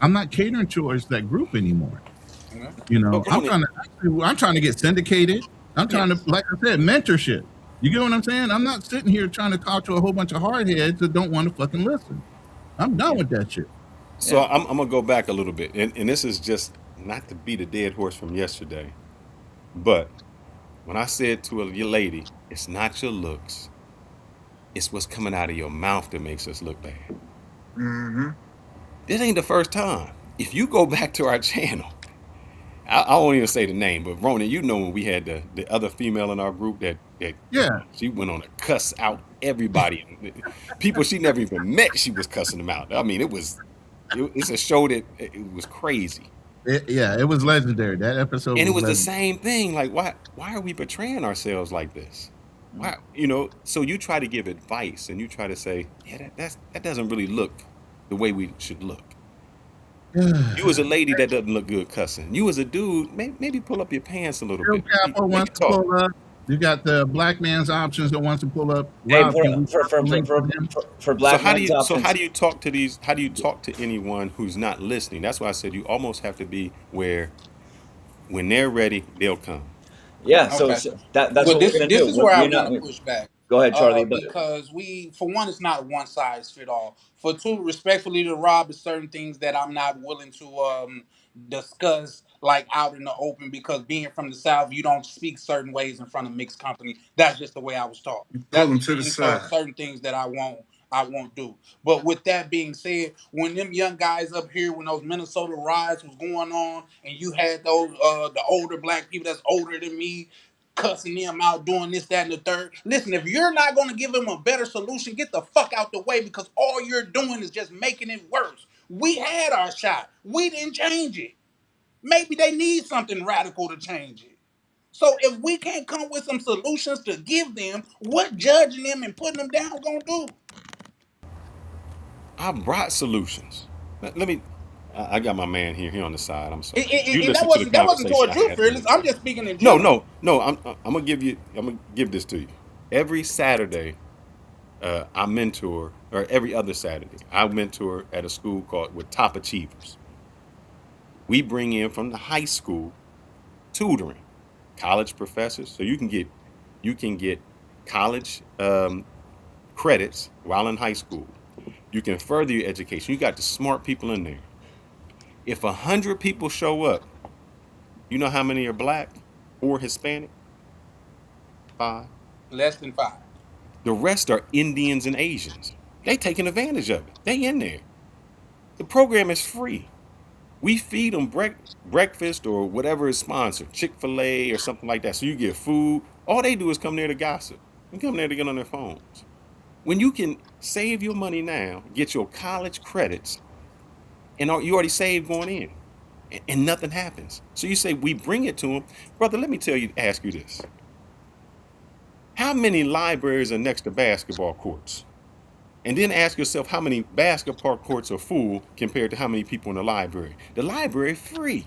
I'm not catering towards that group anymore. Okay. But I'm Ronan, trying to get syndicated. I'm trying to, Yes. like I said, mentorship. You get what I'm saying? I'm not sitting here trying to talk to a whole bunch of hardheads that don't want to fucking listen. I'm done Yeah. with that shit. so Yeah. I'm gonna go back a little bit, and this is just not to beat a dead horse from yesterday, but when I said to a lady, it's not your looks, it's what's coming out of your mouth that makes us look bad. Mm-hmm. This ain't the first time. If you go back to our channel, I won't even say the name, but Ronan, you know when we had the other female in our group that Yeah. she went on a cuss out everybody, people she never even met. She was cussing them out. I mean, it's a show that it was crazy, Yeah, it was legendary. That episode and it was was the legendary. same thing. Like, why are we betraying ourselves like this? Mhm. Why, So you try to give advice and you try to say, yeah, that doesn't really look the way we should look. You as a lady that doesn't look good cussing. You as a dude, maybe pull up your pants a little Real bit. Capo Maybe wants to talk. pull up. You got the black man's options that wants to pull up. Hey, Rob, can we drop the link for him? for So black how do men's you so how options. do you talk to these? How do you talk to anyone who's not listening? That's why I said you almost have to be where when they're ready, they'll come. Yeah. So, Okay. so that's Well, what we're this gonna this do. is where I We're want not. to push back, Go ahead, Charlie. But because for one, it's not one size fit all. For two, respectfully to Rob, there's certain things that I'm not willing to discuss like out in the open, because being from the South, you don't speak certain ways in front of mixed company. That's just the way I was taught. You pull That's them to the side. certain things that I won't do. But with that being said, when them young guys up here, when those Minnesota riots was going on, and you had those the older black people that's older than me cussing them out, doing this, that, and the third. Listen, if you're not going to give them a better solution, get the fuck out the way, because all you're doing is just making it worse. We had our shot. We didn't change it. Maybe they need something radical to change it. So if we can't come with some solutions to give them, what judging them and putting them down gonna do? I brought solutions. Let me. I got my man here on the side. I'm sorry. You And that listen to the wasn't conversation towards I you, had the fearless. other I'm day. just speaking in No, general. no, no. I'm gonna give you. I'm gonna give this to you. Every Saturday, I mentor, or every other Saturday, I mentor at a school called with Top Achievers. We bring in from the high school tutoring, college professors, so you can get college credits while in high school. You can further your education. You got the smart people in there. If 100 people show up, you know how many are black or Hispanic? Five. Less than five. The rest are Indians and Asians. They taking advantage of it. They in there. The program is free. We feed them breakfast or whatever is sponsored, Chick-fil-A or something like that. So you get food. All they do is come there to gossip. They come there to get on their phones. When you can save your money now, get your college credits, and you already saved going in, and nothing happens. So you say we bring it to them, brother. Let me ask you this: how many libraries are next to basketball courts? And then ask yourself how many basketball courts are full compared to how many people in the library. The library is free.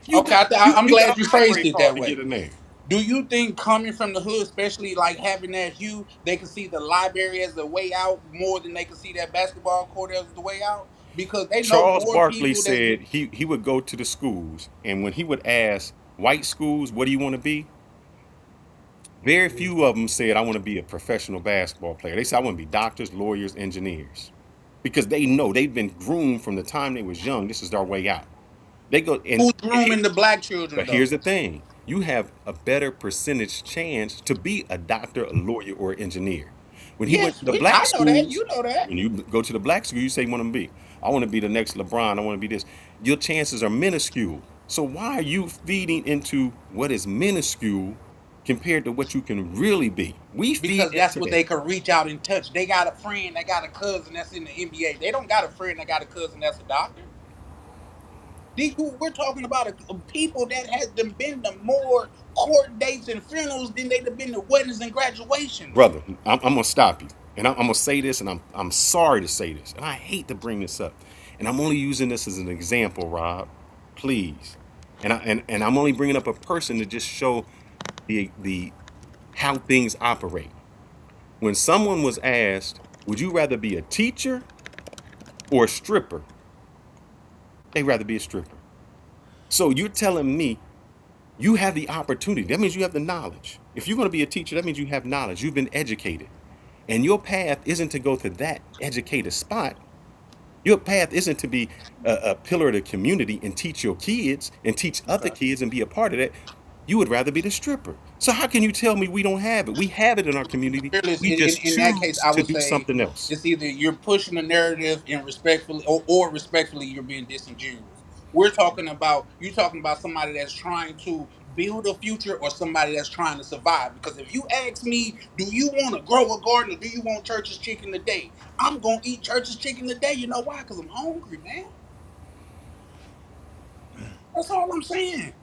You Okay, got you I'm you got glad a you phrased library it card that to get way. in there. Do you think coming from the hood, especially like having that hue, they can see the library as the way out more than they can see that basketball court as the way out? Because they know Charles more Barkley people that's said he would go to the schools, and when he would ask white schools, "What do you want to be?" Very few of them said, "I want to be a professional basketball player." They said, "I want to be doctors, lawyers, engineers," because they know they've been groomed from the time they was young. This is their way out. They go who's and grooming the black children but though. here's the thing: you have a better percentage chance to be a doctor, a lawyer, or an engineer. When he went Yes, to the black I know that. schools, You know that. when you go to the black school, you say you want to be. I want to be the next LeBron. I want to be this. Your chances are minuscule. So why are you feeding into what is minuscule compared to what you can really be? We feed Because that's into what that. they could reach out and touch. They got a friend, they got a cousin that's in the NBA. They don't got a friend that got a cousin that's a doctor. We're talking about people that has them been to more court dates and funerals than they've been to weddings and graduations. Brother, I'm gonna stop you, and I'm gonna say this, and I'm sorry to say this, and I hate to bring this up, and I'm only using this as an example, Rob. Please, And I'm only bringing up a person to just show the how things operate. When someone was asked, "Would you rather be a teacher or a stripper?" They'd rather be a stripper. So you're telling me you have the opportunity. That means you have the knowledge. If you're going to be a teacher, that means you have knowledge. You've been educated. And your path isn't to go to that educated spot. Your path isn't to be a pillar of the community and teach your kids and teach other Okay. kids and be a part of that. You would rather be the stripper. So how can you tell me we don't have it? We have it in our community. Fearless, We just in that case, choose I to would do say something else. it's either you're pushing the narrative and respectfully, or respectfully, you're being disingenuous. We're talking about you talking about somebody that's trying to build a future or somebody that's trying to survive. Because if you ask me, do you want to grow a garden or do you want church's chicken today? I'm gonna eat church's chicken today. You know why? Because I'm hungry, man. That's all I'm saying.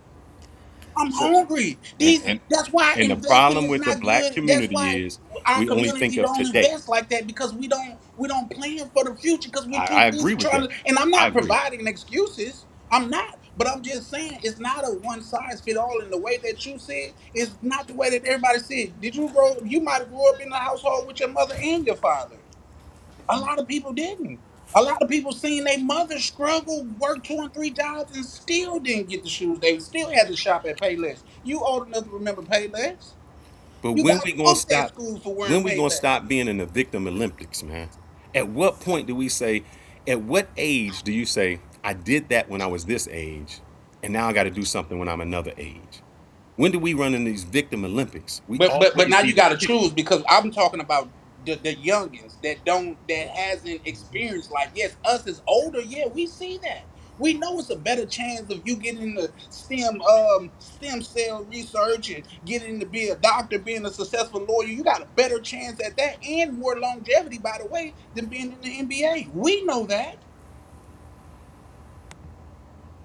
I'm So hungry. And These and that's why and the investing problem is with the not black good. That's community why is our we only think community of don't today. invest like that because we don't plan for the future because we're too I agree busy with trying that. to. And I'm I not agree. providing excuses. I'm not, but I'm just saying it's not a one size fit all. In the way that you said, it's not the way that everybody said. Did you grow? You might have grew up in a household with your mother and your father. A lot of people didn't. A lot of people seen their mother struggle, work two and three jobs, and still didn't get the shoes. They still had to shop at Payless. You old enough to remember Payless? But You when got we gonna punked at stop? school for wearing When we gonna Payless. stop being in the victim Olympics, man? At what point do we say? At what age do you say I did that when I was this age, and now I got to do something when I'm another age? When do we run in these victim Olympics? We But always now be you the got to victim. choose because I'm talking about the youngins that hasn't experienced life. Yes, us as older, yeah, we see that. We know it's a better chance of you getting into stem cell research and getting to be a doctor, being a successful lawyer. You got a better chance at that and more longevity, by the way, than being in the NBA. We know that.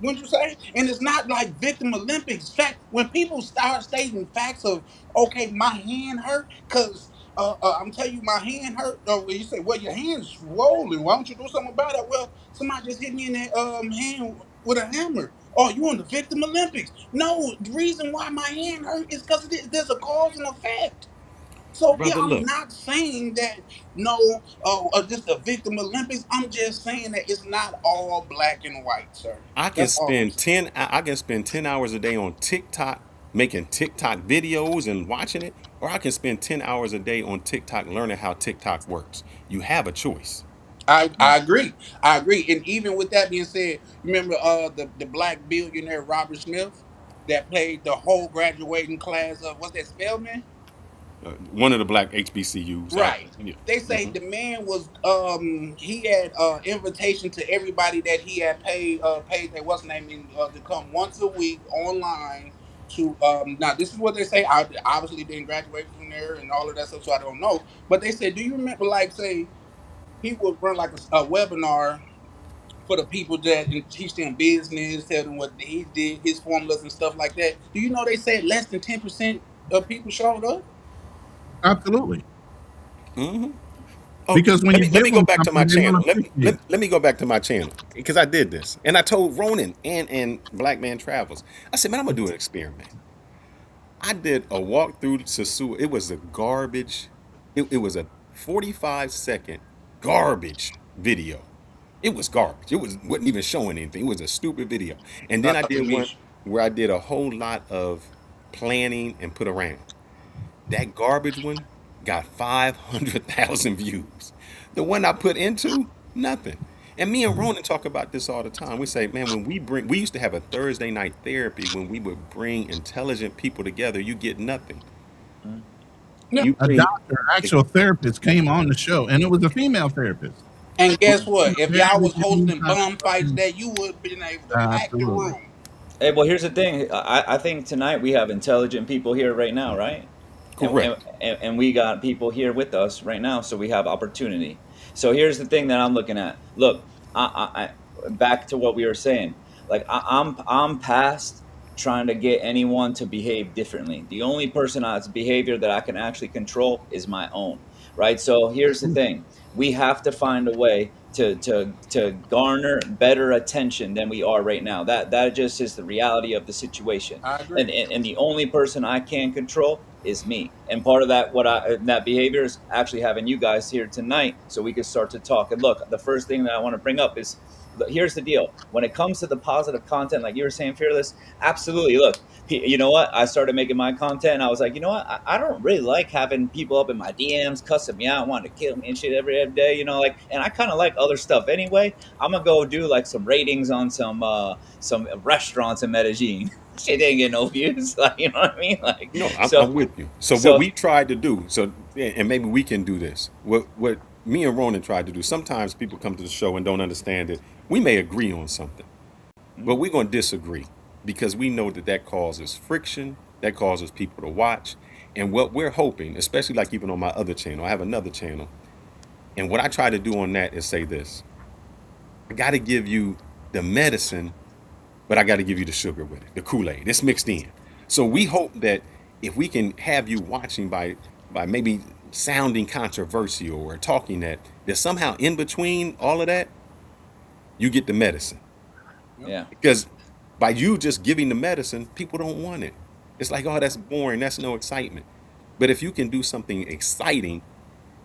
Wouldn't you say? And it's not like victim Olympics. Fact, when people start stating facts of, okay, my hand hurt, because I'm telling you, my hand hurt. Or you say, well, your hand's swollen. Why don't you do something about it? Well, somebody just hit me in the hand with a hammer. Oh, you on the victim Olympics? No, the reason why my hand hurt is because there's a cause and effect. So yeah, Brother, I'm look, not saying that no, just a victim Olympics. I'm just saying that it's not all black and white, sir. That's all I'm saying. I can spend 10 hours a day on TikTok making TikTok videos and watching it, or I can spend 10 hours a day on TikTok learning how TikTok works. You have a choice. I agree. I agree. And even with that being said, remember the black billionaire Robert Smith that played the whole graduating class of what's that Spelman? One of the black HBCUs. Right. Yeah. They say Mhm. the man was he had invitation to everybody that he had paid that what's name in to come once a week online to now this is what they say. I obviously didn't graduate from there and all of that stuff, so I don't know. But they said, do you remember like say he would run like a webinar for the people that and teach them business, tell them what he did, his formulas and stuff like that. Do you know they said less than 10% of people showed up? Absolutely. Oh, Because when you let give me go them back to my something, they want channel. to appreciate it. Let me go back to my channel because I did this and I told Ronan and Black Man Travels. I said, man, I'm gonna do an experiment. I did a walk through Sasua. It was a garbage. It was a 45-second garbage video. It was garbage. It wasn't even showing anything. It was a stupid video. And then I Nothing did one niche. where I did a whole lot of planning and put around. That garbage one got 500,000 views. The one I put into, nothing. And me and Ronan talk about this all the time. We say, man, we used to have a Thursday night therapy when we would bring intelligent people together. You get nothing. mm, No. You A bring, doctor, actual therapist came on the show, and it was a female therapist And who guess you know, what? If y'all very was genuine hosting type bum of fights, person. that you would have been able to pack the Absolutely. room. Hey, well, here's the thing. I think tonight we have intelligent people here right now, right? And, and correct. and we got people here with us right now, so we have opportunity. So here's the thing that I'm looking at. Look, back to what we were saying. Like I'm past trying to get anyone to behave differently. The only person that's behavior that I can actually control is my own, right? So here's the thing: we have to find a way to garner better attention than we are right now. That just is the reality of the situation. I agree. And the only person I can control is me. And part of that, that behavior is actually having you guys here tonight so we can start to talk. And look, the first thing that I want to bring up is, here's the deal. When it comes to the positive content, like you were saying, Fearless, absolutely. Look, you know what? I started making my content and I was like, you know what? I don't really like having people up in my DMs cussing me out, wanting to kill me and shit every day, like, and I kind of like other stuff anyway. I'm gonna go do like some ratings on some restaurants in Medellin. Shit didn't get no views. Like, you know what I mean? Like, No, so, I'm with you. So what so we tried to do, so and maybe we can do this. What me and Ronan tried to do. Sometimes people come to the show and don't understand it. We may agree on something, but mhm. we're going to disagree because we know that that causes friction, that causes people to watch. And what we're hoping, especially like even on my other channel, I have another channel, and what I try to do on that is say this: I got to give you the medicine, but I got to give you the sugar with it, the Kool-Aid. It's mixed in. So we hope that if we can have you watching by maybe sounding controversial or talking that somehow in between all of that, you get the medicine. Yep. Yeah. Because by you just giving the medicine, people don't want it. It's like, oh, that's boring. That's no excitement. But if you can do something exciting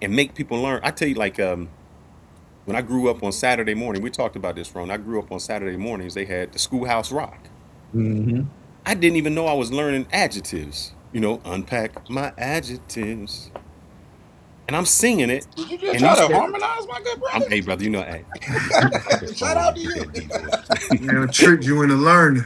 and make people learn, I tell you, like when I grew up on Saturday morning, we talked about this, Ron. I grew up on Saturday mornings. They had the Schoolhouse Rock. Hmm. I didn't even know I was learning adjectives. Unpack my adjectives, and I'm singing it. Did you just And try these to cats, harmonize, my good I'm, brother? hey brother, I got this Shout phone. out I to get you. that deep voice. Now trick you into learning.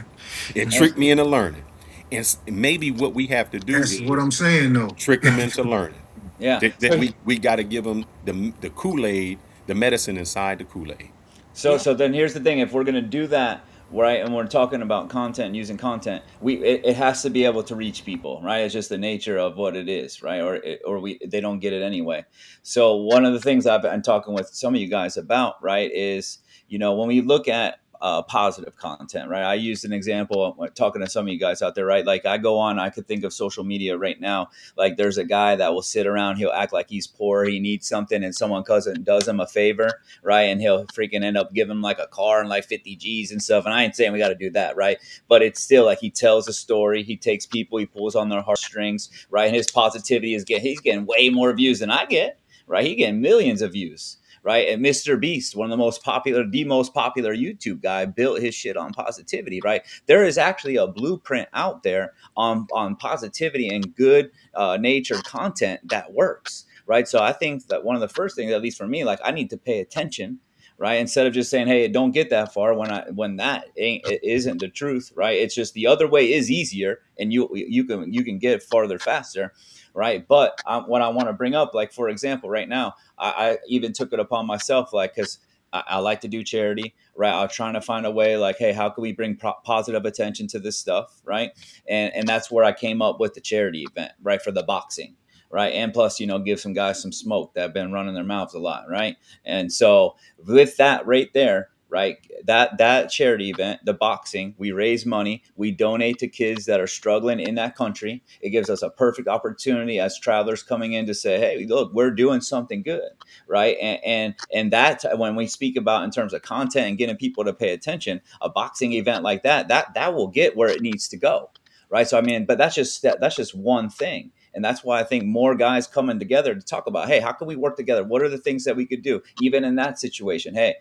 It And tricked me into learning, and maybe what we have to do That's what is I'm saying though. trick them into learning. yeah. That we got to give them the Kool Aid, the medicine inside the Kool Aid. So Yeah. so then here's the thing: if we're gonna do that, right, and we're talking about content and using content, it has to be able to reach people, right? It's just the nature of what it is, right? Or we they don't get it anyway. So one of the things I've been talking with some of you guys about, right, is when we look at positive content, right? I used an example talking to some of you guys out there, right? Like I go on, I could think of social media right now. Like there's a guy that will sit around, he'll act like he's poor, he needs something, and someone cousin does him a favor, right? And he'll freaking end up giving him like a car and like 50 G's and stuff. And I ain't saying we got to do that, right? But it's still like he tells a story, he takes people, he pulls on their heartstrings, right? And his positivity he's getting way more views than I get, right? He getting millions of views. Right. And Mr. Beast, one of the most popular YouTube guy, built his shit on positivity. Right. There is actually a blueprint out there on positivity and good natured content that works, right? So I think that one of the first things, at least for me, like I need to pay attention, right? Instead of just saying, "Hey, don't get that far," when that ain't it isn't the truth, right? It's just the other way is easier, and you can get farther faster, right? But what I want to bring up, like for example, right now, I even took it upon myself, like because. I like to do charity, right? I'm trying to find a way, like, hey, how can we bring positive attention to this stuff, right? And that's where I came up with the charity event, right, for the boxing, right? And plus, give some guys some smoke that have been running their mouths a lot, right? And so with that right there, right, that charity event, the boxing, we raise money, we donate to kids that are struggling in that country. It gives us a perfect opportunity as travelers coming in to say, hey, look, we're doing something good, right? And that when we speak about in terms of content and getting people to pay attention, a boxing event like that will get where it needs to go, right? So I mean, but that's just one thing, and that's why I think more guys coming together to talk about, hey, how can we work together? What are the things that we could do, even in that situation? Hey,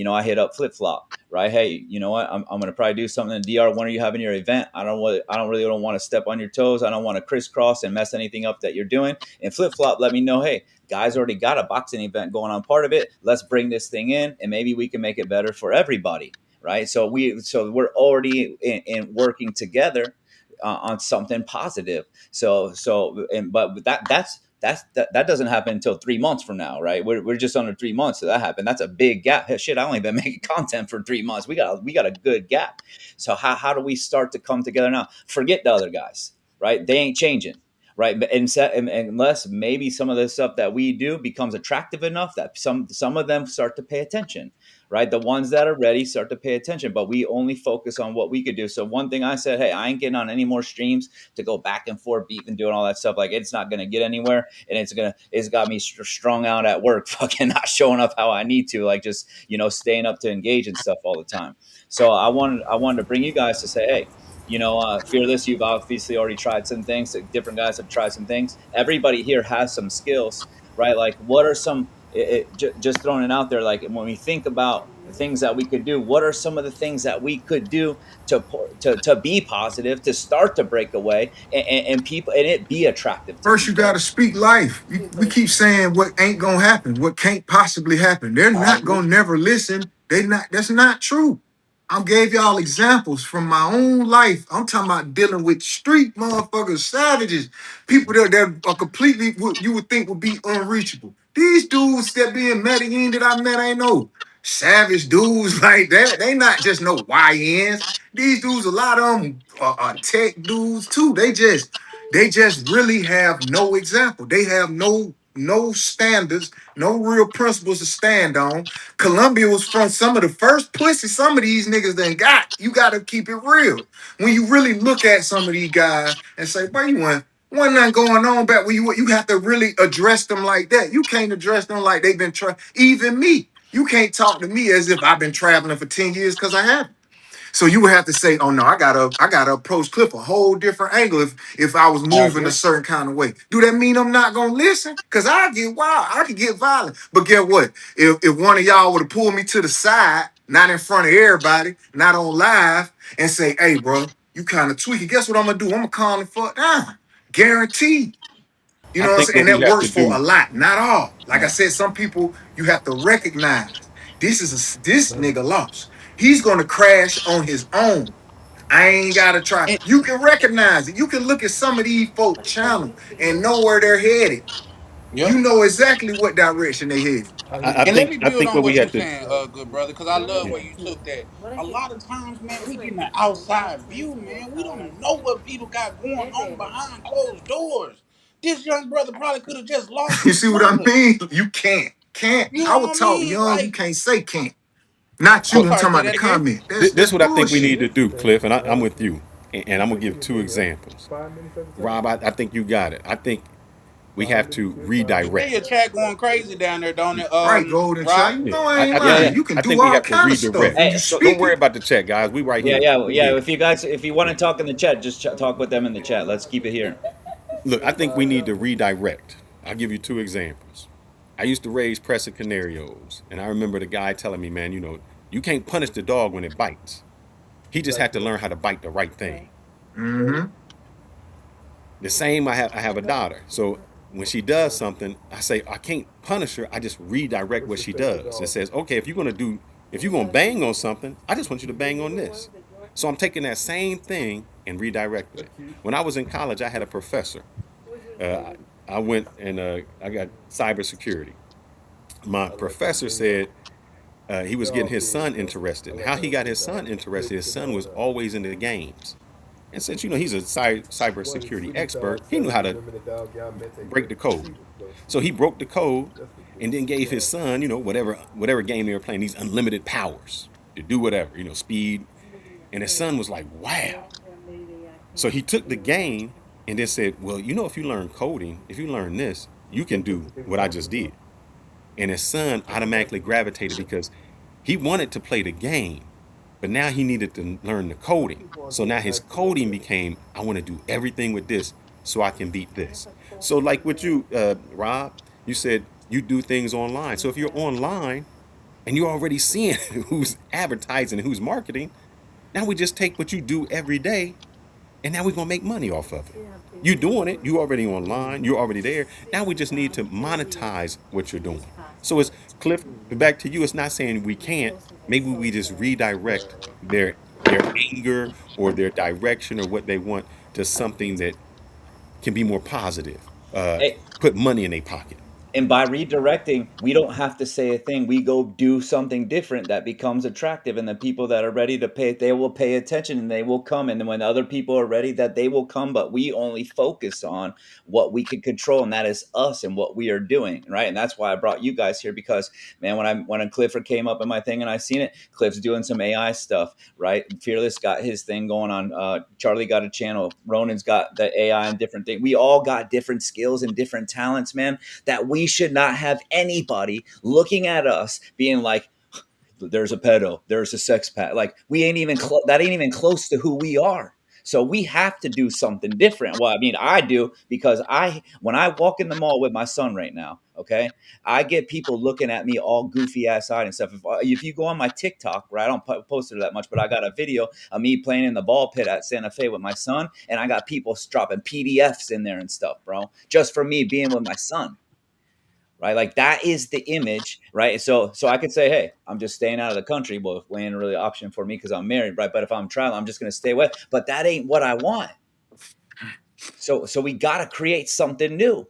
I hit up Flip Flop, right? Hey, you know what? I'm going to probably do something in DR. When are you having your event? I don't really don't want to step on your toes. I don't want to crisscross and mess anything up that you're doing. And Flip Flop, let me know, hey, guys already got a boxing event going on. Part of it. Let's bring this thing in, and maybe we can make it better for everybody, right? So we're already in working together on something positive. But that doesn't happen until 3 months from now, right? We're just under 3 months so that happened. That's a big gap. Hey, shit, I only been making content for 3 months. We got a good gap. So how do we start to come together now? Forget the other guys, right? They ain't changing. right? But unless maybe some of the stuff that we do becomes attractive enough that some of them start to pay attention, right? The ones that are ready start to pay attention, but we only focus on what we could do. So one thing I said, hey, I ain't getting on any more streams to go back and forth, beef and doing all that stuff. Like it's not gonna get anywhere, and it's got me strung out at work, fucking not showing up how I need to, like just staying up to engage and stuff all the time. So I wanted to bring you guys to say, hey, fearless, you've obviously already tried some things, different guys have tried some things, everybody here has some skills, right? Like what are some just throwing it out there, like when we think about the things that we could do, what are some of the things that we could do to be positive, to start to break away, and people, and it be attractive to First, you got people. to speak life. We keep saying what ain't gonna happen, what can't possibly happen. They're I not agree. gonna never listen. They not. That's not true. I gave y'all examples from my own life. I'm talking about dealing with street motherfuckers, savages, people that are completely what you would think would be unreachable. These dudes that be in Medellin that I met ain't no savage dudes like that. They not just no YNs. These dudes, a lot of them are tech dudes too. They just really have no example. They have no standards, no real principles to stand on. Columbia was from some of the first pussy some of these niggas done got. You gotta keep it real. When you really look at some of these guys and say, boy, you want nothing going on back where you have to really address them like that. You can't address them like they've been trying. Even me. You can't talk to me as if I've been traveling for 10 years because I haven't. So you would have to say, oh no, I gotta approach Cliff a whole different angle if I was I moving a agree. certain kind of way. Do that mean I'm not gonna listen? Cause I get wild, I could get violent. But get what? If one of y'all would have pulled me to the side, not in front of everybody, not on live, and say, hey, bro, you kind of tweaking. Guess what I'm gonna do? I'm gonna calm the fuck down. Guaranteed. You I know what I'm think saying? what And we that have to works for do. a lot, not all. Like I Yeah. said, some people you have to recognize this nigga lost. He's gonna crash on his own. I ain't gotta try. And You can recognize it. You can look at some of these folk channel and know where they're headed. yeah. You know exactly what direction they headed. And let me I build think on what we what you have to. saying, good brother, because I love Yeah. where you took that. A lot of times, man, we get an outside view, man. We don't know what people got going on behind closed doors. This young brother probably could have just lost You his see what I mother. mean? You can't. Can't. You I know would what I talk mean? young. You Like, can't say can't. Not I'm you. So I'm sorry, talking say about the that again. comment. this That's is what I think we need bullshit. to do, Cliff, and I'm with you. And I'm gonna give two examples. Rob, I think you got it. I think we have to You say your redirect. chat going crazy down there, don't it, Right, Golden Child. Rob? You Yeah, know I ain't Yeah, lying. yeah. You can I do think we all have to kind of stuff redirect. when you Hey, Don't speak worry it. about the chat, guys. We right yeah, here. yeah, We yeah. here. If you want to talk in the chat, just talk with them in the chat. Let's keep it here. Look, I think we need to redirect. I'll give you two examples. I used to raise Crescent Canarios, and I remember the guy telling me, man, you can't punish the dog when it bites. He just had to learn how to bite the right thing. Mm-hmm. The same, I have a daughter. So when she does something, I say I can't punish her. I just redirect what she does. It says, okay, if you're gonna bang on something, I just want you to bang on this. So I'm taking that same thing and redirecting it. When I was in college, I had a professor. Uh, I went and I got cybersecurity. My professor said he was getting his son interested. And how he got his son interested, his son was always into games. And since he's a cybersecurity expert, he knew how to break the code. So he broke the code and then gave his son, whatever game they were playing, these unlimited powers to do whatever, speed. And his son was like, wow. So he took the game and then said, well, if you learn coding, if you learn this, you can do what I just did. And his son automatically gravitated because he wanted to play the game, but now he needed to learn the coding. So now his coding became, I want to do everything with this so I can beat this. So like with you, Rob, you said you do things online. So if you're online and you're already seeing who's advertising and who's marketing, now we just take what you do every day and now we're gonna make money off of it. You doing it, you already online, you're already there. Now we just need to monetize what you're doing. So it's Cliff, back to you, it's not saying we can't. Maybe we just redirect their anger or their direction or what they want to something that can be more positive. Hey, Put money in their pocket. And by redirecting, we don't have to say a thing. We go do something different that becomes attractive. And the people that are ready to pay, they will pay attention and they will come. And then when other people are ready, that they will come. But we only focus on what we can control, and that is us and what we are doing. Right. And that's why I brought you guys here, because man, when Clifford came up in my thing and I seen it, Cliff's doing some AI stuff, right? Fearless got his thing going on. Charlie got a channel. Ronan's got the AI and different things. We all got different skills and different talents, man, that we should not have anybody looking at us being like, there's a pedo, there's a sex pat. Like we ain't even that ain't even close to who we are. So we have to do something different. Well, I mean, I do, because when I walk in the mall with my son right now, okay, I get people looking at me all goofy ass eyed and stuff. If you go on my TikTok, right, I don't post it that much, but I got a video of me playing in the ball pit at Santa Fe with my son, and I got people dropping PDFs in there and stuff, bro, just for me being with my son, right? Like that is the image, right? So I could say, hey, I'm just staying out of the country. Well, it ain't really an option for me because I'm married, right? But if I'm traveling, I'm just going to stay away. But that ain't what I want. So we got to create something new.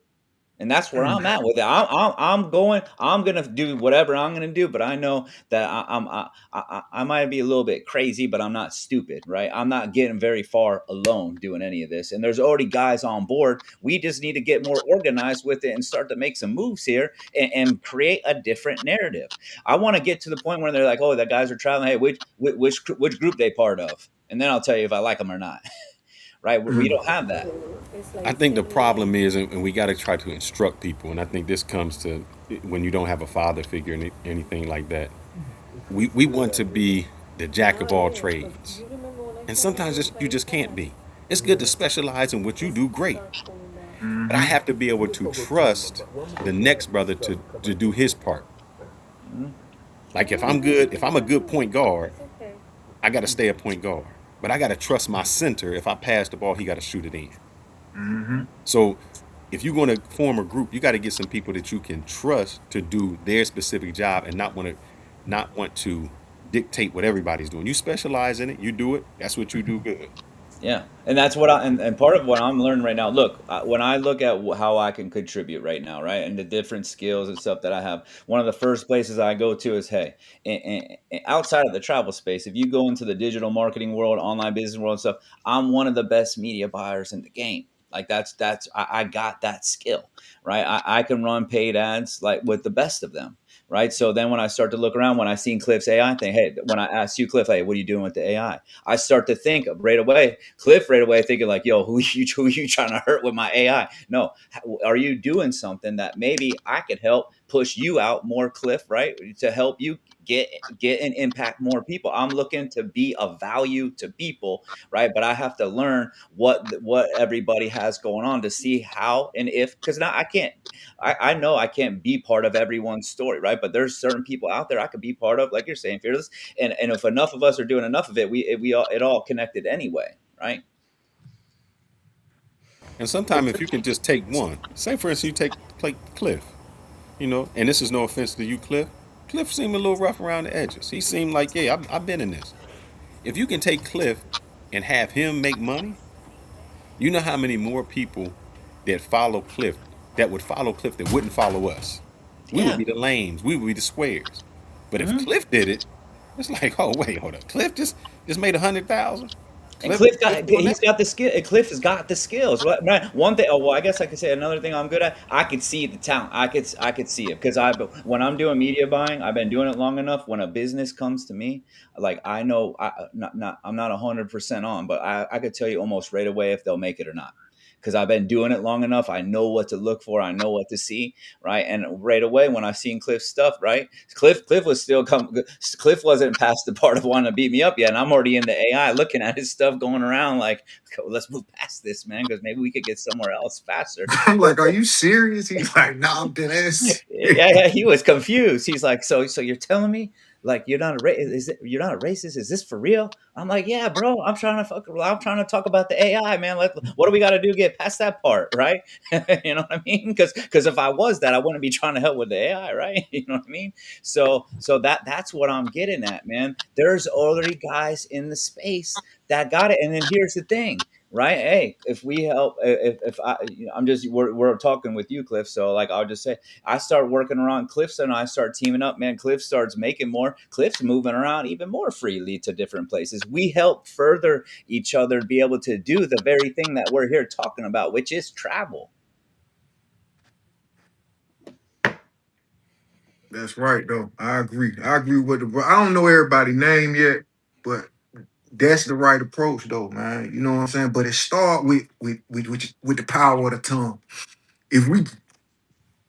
And that's where I'm at with it. I'm gonna do whatever I'm gonna do, but I know that I might be a little bit crazy, but I'm not stupid, right? I'm not getting very far alone doing any of this. And there's already guys on board. We just need to get more organized with it and start to make some moves here and create a different narrative. I want to get to the point where they're like, oh, the guys are traveling. Hey, which group they part of? And then I'll tell you if I like them or not. Right? We don't have that. I think the problem is, and we got to try to instruct people, and I think this comes to when you don't have a father figure and anything like that. We want to be the jack of all trades, and sometimes you just can't be. It's good to specialize in what you do great, but I Mm-hmm. have to be able to trust the next brother to do his part. Mhm. Like if I'm a good point guard, I got to stay a point guard, but I got to trust my center. If I pass the ball, he got to shoot it in. Mm-hmm. So if you're going to form a group, you got to get some people that you can trust to do their specific job and not want to dictate what everybody's doing. You specialize in it, you do it. That's what you do good. Yeah, and that's what and part of what I'm learning right now. Look, when I look at how I can contribute right now, right, and the different skills and stuff that I have, one of the first places I go to is, hey, outside of the travel space, if you go into the digital marketing world, online business world and stuff, I'm one of the best media buyers in the game. Like I got that skill, right? I can run paid ads like with the best of them, right? So then when I start to look around, when I seen Cliff's AI thing, hey, when I asked you, Cliff, hey, what are you doing with the I start to think right away, Cliff right away thinking like, yo, who you trying to hurt with my AI? No, are you doing something that maybe I could help push you out more, Cliff, right? To help you get and impact more people. I'm looking to be of value to people, right? But I have to learn what everybody has going on to see how and if, because now I can't. I know I can't be part of everyone's story, right? But there's certain people out there I could be part of, like you're saying, Fearless, and if enough of us are doing enough of it, we all it all connected anyway, right? And sometimes if you can just take one, say for instance you play Cliff, and this is no offense to you, Cliff. Cliff seemed a little rough around the edges. He seemed like, yeah, I've been in this. If you can take Cliff and have him make money, you know how many more people that follow Cliff that would follow Cliff that wouldn't follow us. We would Yeah. be the lanes. We would be the squares. But if Mhm. Cliff did it, it's like, oh wait, hold up. Cliff just made 100,000. And Cliff Cliff Cliff got doing he's that. got the skill. Cliff has got the skills. Right? One thing. Oh well, I guess I could say another thing I'm good at. I could see the talent. I could see it because when I'm doing media buying, I've been doing it long enough. When a business comes to me, like I know I'm not 100% on, but I could tell you almost right away if they'll make it or not. Because I've been doing it long enough, I know what to look for. I know what to see, right? And right away when I seen Cliff's stuff, right? Cliff was still come. Cliff wasn't past the part of wanting to beat me up yet, and I'm already in the AI looking at his stuff going around like, "Okay, let's move past this, man, because maybe we could get somewhere else faster." I'm like, are you serious? He's like, nah, I'm dead ass. Yeah, he was confused. He's like, so you're telling me like you're not a you're not a racist? Is this for real? I'm like, yeah, bro. I'm trying to talk about the AI, man. Like, what do we got to do to get past that part, right? You know what I mean? Because if I was that, I wouldn't be trying to help with the AI, right? You know what I mean? So that's what I'm getting at, man. There's already guys in the space that got it, and then here's the thing. right? Hey, if we help, if I, you know, I'm just we're talking with you, Cliff. So like, I'll just say, I start working around Cliff's and I start teaming up. Man, Cliff starts making more. Cliff's moving around even more freely to different places. We help further each other be able to do the very thing that we're here talking about, which is travel. That's right, though. I agree. I agree with the bro. I don't know everybody's name yet, but that's the right approach, though, man. You know what I'm saying? But it start with the power of the tongue. If we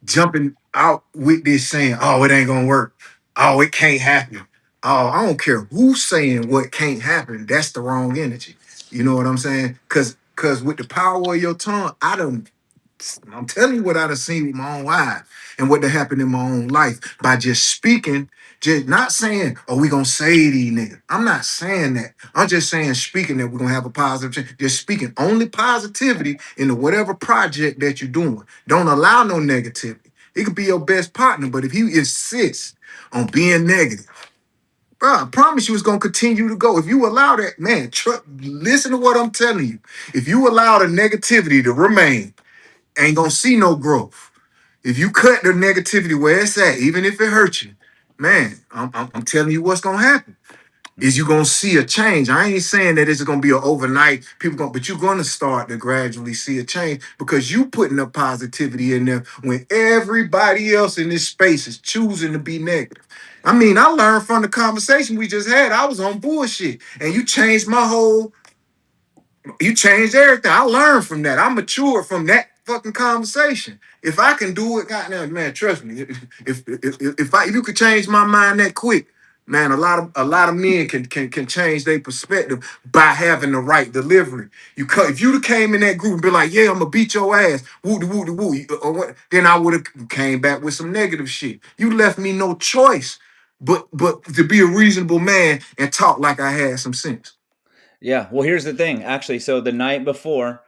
jumping out with this saying, "Oh, it ain't gonna work. Oh, it can't happen." Oh, I don't care who's saying what can't happen. That's the wrong energy. You know what I'm saying? Cause with the power of your tongue, I'm telling you what I done seen with my own eyes and what done happened in my own life by just speaking, just not saying, "Oh, we gonna say these niggas." I'm not saying that. I'm just saying speaking that we're gonna have a positive change. Just speaking only positivity into whatever project that you're doing. Don't allow no negativity. He could be your best partner, but if he insists on being negative, bro, I promise you it's gonna continue to go. If you allow that, man, listen to what I'm telling you. If you allow the negativity to remain, ain't gonna see no growth. If you cut the negativity where it's at, even if it hurts you, man, I'm telling you what's gonna happen. Is you gonna see a change. I ain't saying that it's gonna be an overnight people going, but you're gonna start to gradually see a change because you putting the positivity in there when everybody else in this space is choosing to be negative. I mean, I learned from the conversation we just had. I was on bullshit, and you changed everything. I learned from that. I matured from that fucking conversation. If I can do it, goddamn man, trust me. If you could change my mind that quick, man, a lot of men can change their perspective by having the right delivery. If you'd have came in that group and been like, yeah, I'm gonna beat your ass, woo de woo de woo, or what, then I would have came back with some negative shit. You left me no choice but to be a reasonable man and talk like I had some sense. Yeah. Well, here's the thing. Actually, so the night before,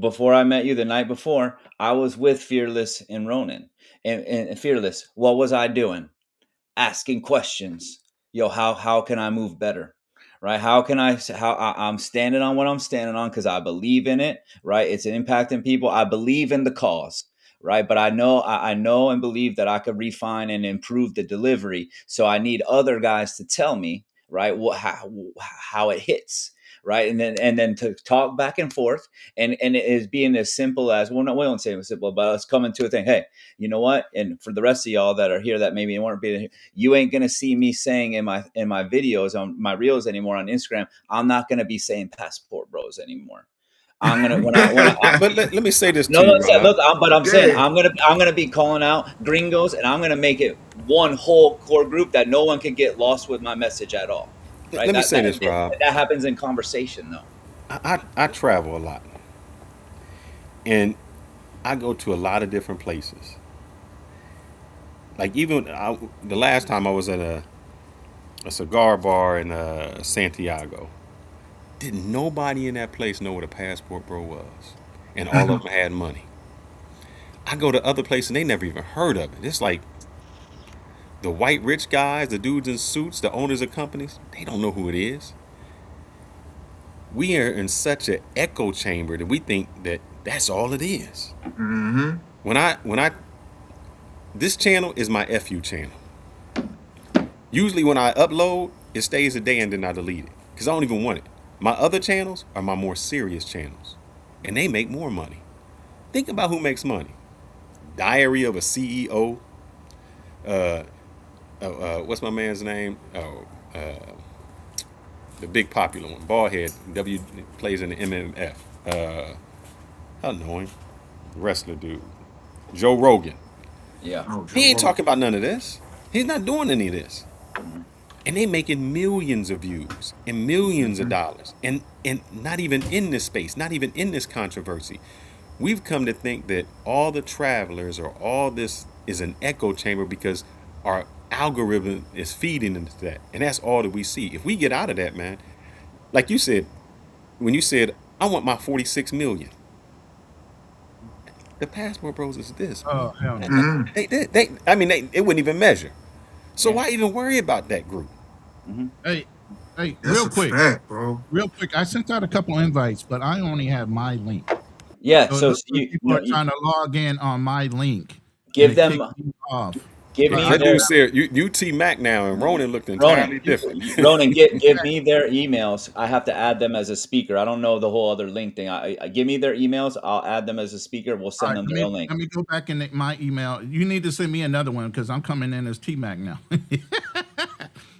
before I met you, the night before, I was with Fearless and Ronan. And Fearless, what was I doing? Asking questions. Yo, how can I move better? Right? How can I'm standing on what I'm standing on because I believe in it, right? It's impacting people. I believe in the cause, right? But I know and believe that I could refine and improve the delivery. So I need other guys to tell me, right, how it hits. Right. And then to talk back and forth, and it is being as simple as, well, no, we don't say it was simple, but let's come into a thing. Hey, you know what? And for the rest of y'all that are here that maybe weren't being, you ain't gonna see me saying in my videos on my reels anymore on Instagram. I'm not gonna be saying passport bros anymore. I'm gonna when I But let me say this no, to no, you, Rob. look, but I'm saying Yeah. I'm gonna be calling out gringos, and I'm gonna make it one whole core group that no one can get lost with my message at all. Right? Let me That say that this, Rob. that happens in conversation though. I travel a lot, and I go to a lot of different places. Like even the last time I was at a cigar bar in Santiago, didn't nobody in that place know what a passport bro was, and all of them had money. I go to other places and they never even heard of it. It's like the white rich guys, the dudes in suits, the owners of companies, they don't know who it is. We are in such an echo chamber that we think that that's all it is. Mm-hmm. When I this channel is my FU channel. Usually when I upload, it stays a day and then I delete it because I don't even want it. My other channels are my more serious channels, and they make more money. Think about who makes money. Diary of a CEO. Uh, what's my man's name? Oh, the big popular one, baldhead. Plays in the MMF. I know him, wrestler dude, Joe Rogan. Yeah. Oh, Joe He ain't Rogan. talking about none of this. He's not doing any of this. Mhm. And they making millions of views and millions of Mhm. dollars, and not even in this space, not even in this controversy. We've come to think that all the travelers or all this is an echo chamber because our algorithm is feeding into that, and that's all that we see. If we get out of that, man, like you said, when you said I want my 46 million, the passport bros is this. Oh hell no. Mhm. I mean, it wouldn't even measure. So Yeah. why even worry about that group? Hmm. Hey, Hey, That's a fact, bro. real quick. I sent out a couple invites, but I only have my link. Yeah, So it so looks like you people no, are trying to log in on my link, and give it them kicked me off. give So Because me I that don't their dude have said you T Mac now, and Ronan looked Ronan. entirely different. Ronan, you give me their emails. I have to add them as a speaker. I don't know the whole other link thing. I give me their emails. I'll add them as a speaker. We'll All send right, them their own link. let me go back in my email. You need to send me another one because I'm coming in as T Mac now.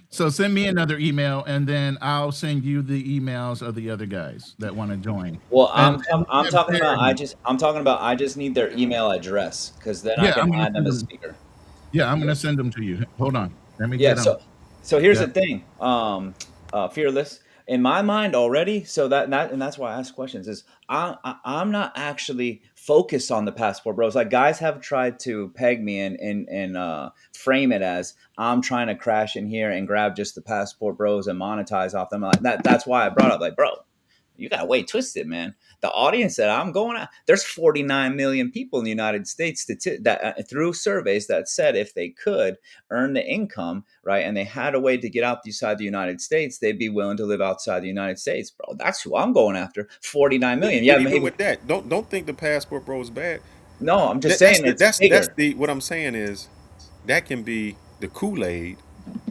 So send me another email, and then I'll send you the emails of the other guys that want to join. Well, And we I'm have talking about Charity. I'm talking about I just need their email address because then I Yeah, can I'm gonna add them send as them. speaker. Yeah, I'm gonna send them to you. Hold on. Let me Yeah, get them. so here's Yeah. the thing. Fearless in my mind already. So and that's why I ask questions is I'm not actually focused on the passport bros. Like guys have tried to peg me and frame it as I'm trying to crash in here and grab just the passport bros and monetize off them. Like that's why I brought up like, bro, you got way twisted, man. The audience that I'm going at, there's 49 million people in the United States that through surveys that said if they could earn the income, right, and they had a way to get outside the United States, they'd be willing to live outside the United States, bro. That's who I'm going after. 49 but, million. but Yeah, even maybe. with that, don't think the passport bro is bad. No, I'm just That, that's saying the it's that's bigger. the what I'm saying is that can be the Kool Aid.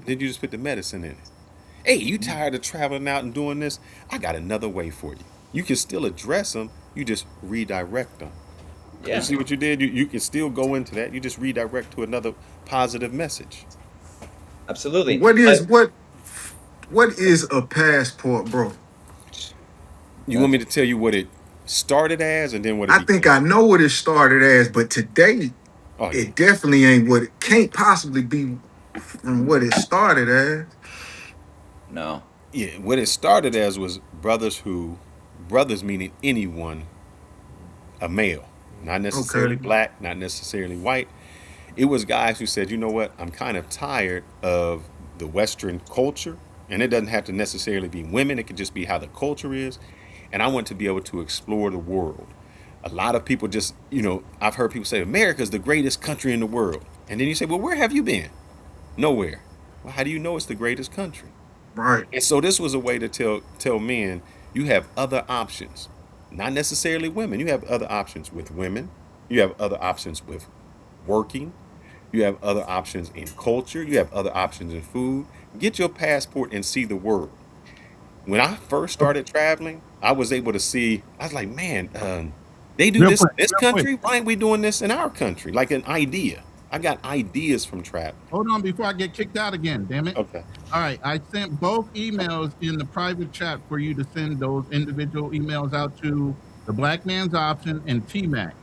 Then you just put the medicine in it. Hey, you tired of traveling out and doing this? I got another way for you. You can still address them. You just redirect them. You Yeah, see what you did? You can still go into that. You just redirect to another positive message. absolutely. What But is what is a passport, bro? You want that's me to tell you what it started as and then what it I think became? I know what it started as, but today Oh yeah. it definitely ain't what it can't possibly be from what it started as. no. Yeah, what it started as was brothers meaning anyone, a male, not necessarily Okay. black, not necessarily white. It was guys who said, you know what, I'm kind of tired of the Western culture. And it doesn't have to necessarily be women, it could just be how the culture is. And I want to be able to explore the world. A lot of people just, I've heard people say, America's the greatest country in the world. And then you say, well, where have you been? Nowhere. Well, how do you know it's the greatest country? Right. And so this was a way to tell men you have other options, not necessarily women. You have other options with women. You have other options with working. You have other options in culture. You have other options in food. Get your passport and see the world. When I first started traveling, I was able to see. I was like, man, they do this in this Real quick. country. Why ain't we doing this in our country? Like an idea. I got ideas from traveling. Hold on before I get kicked out again. Damn it. Okay. All right, I sent both emails in the private chat for you to send those individual emails out to the Black Man's Option and T Mac.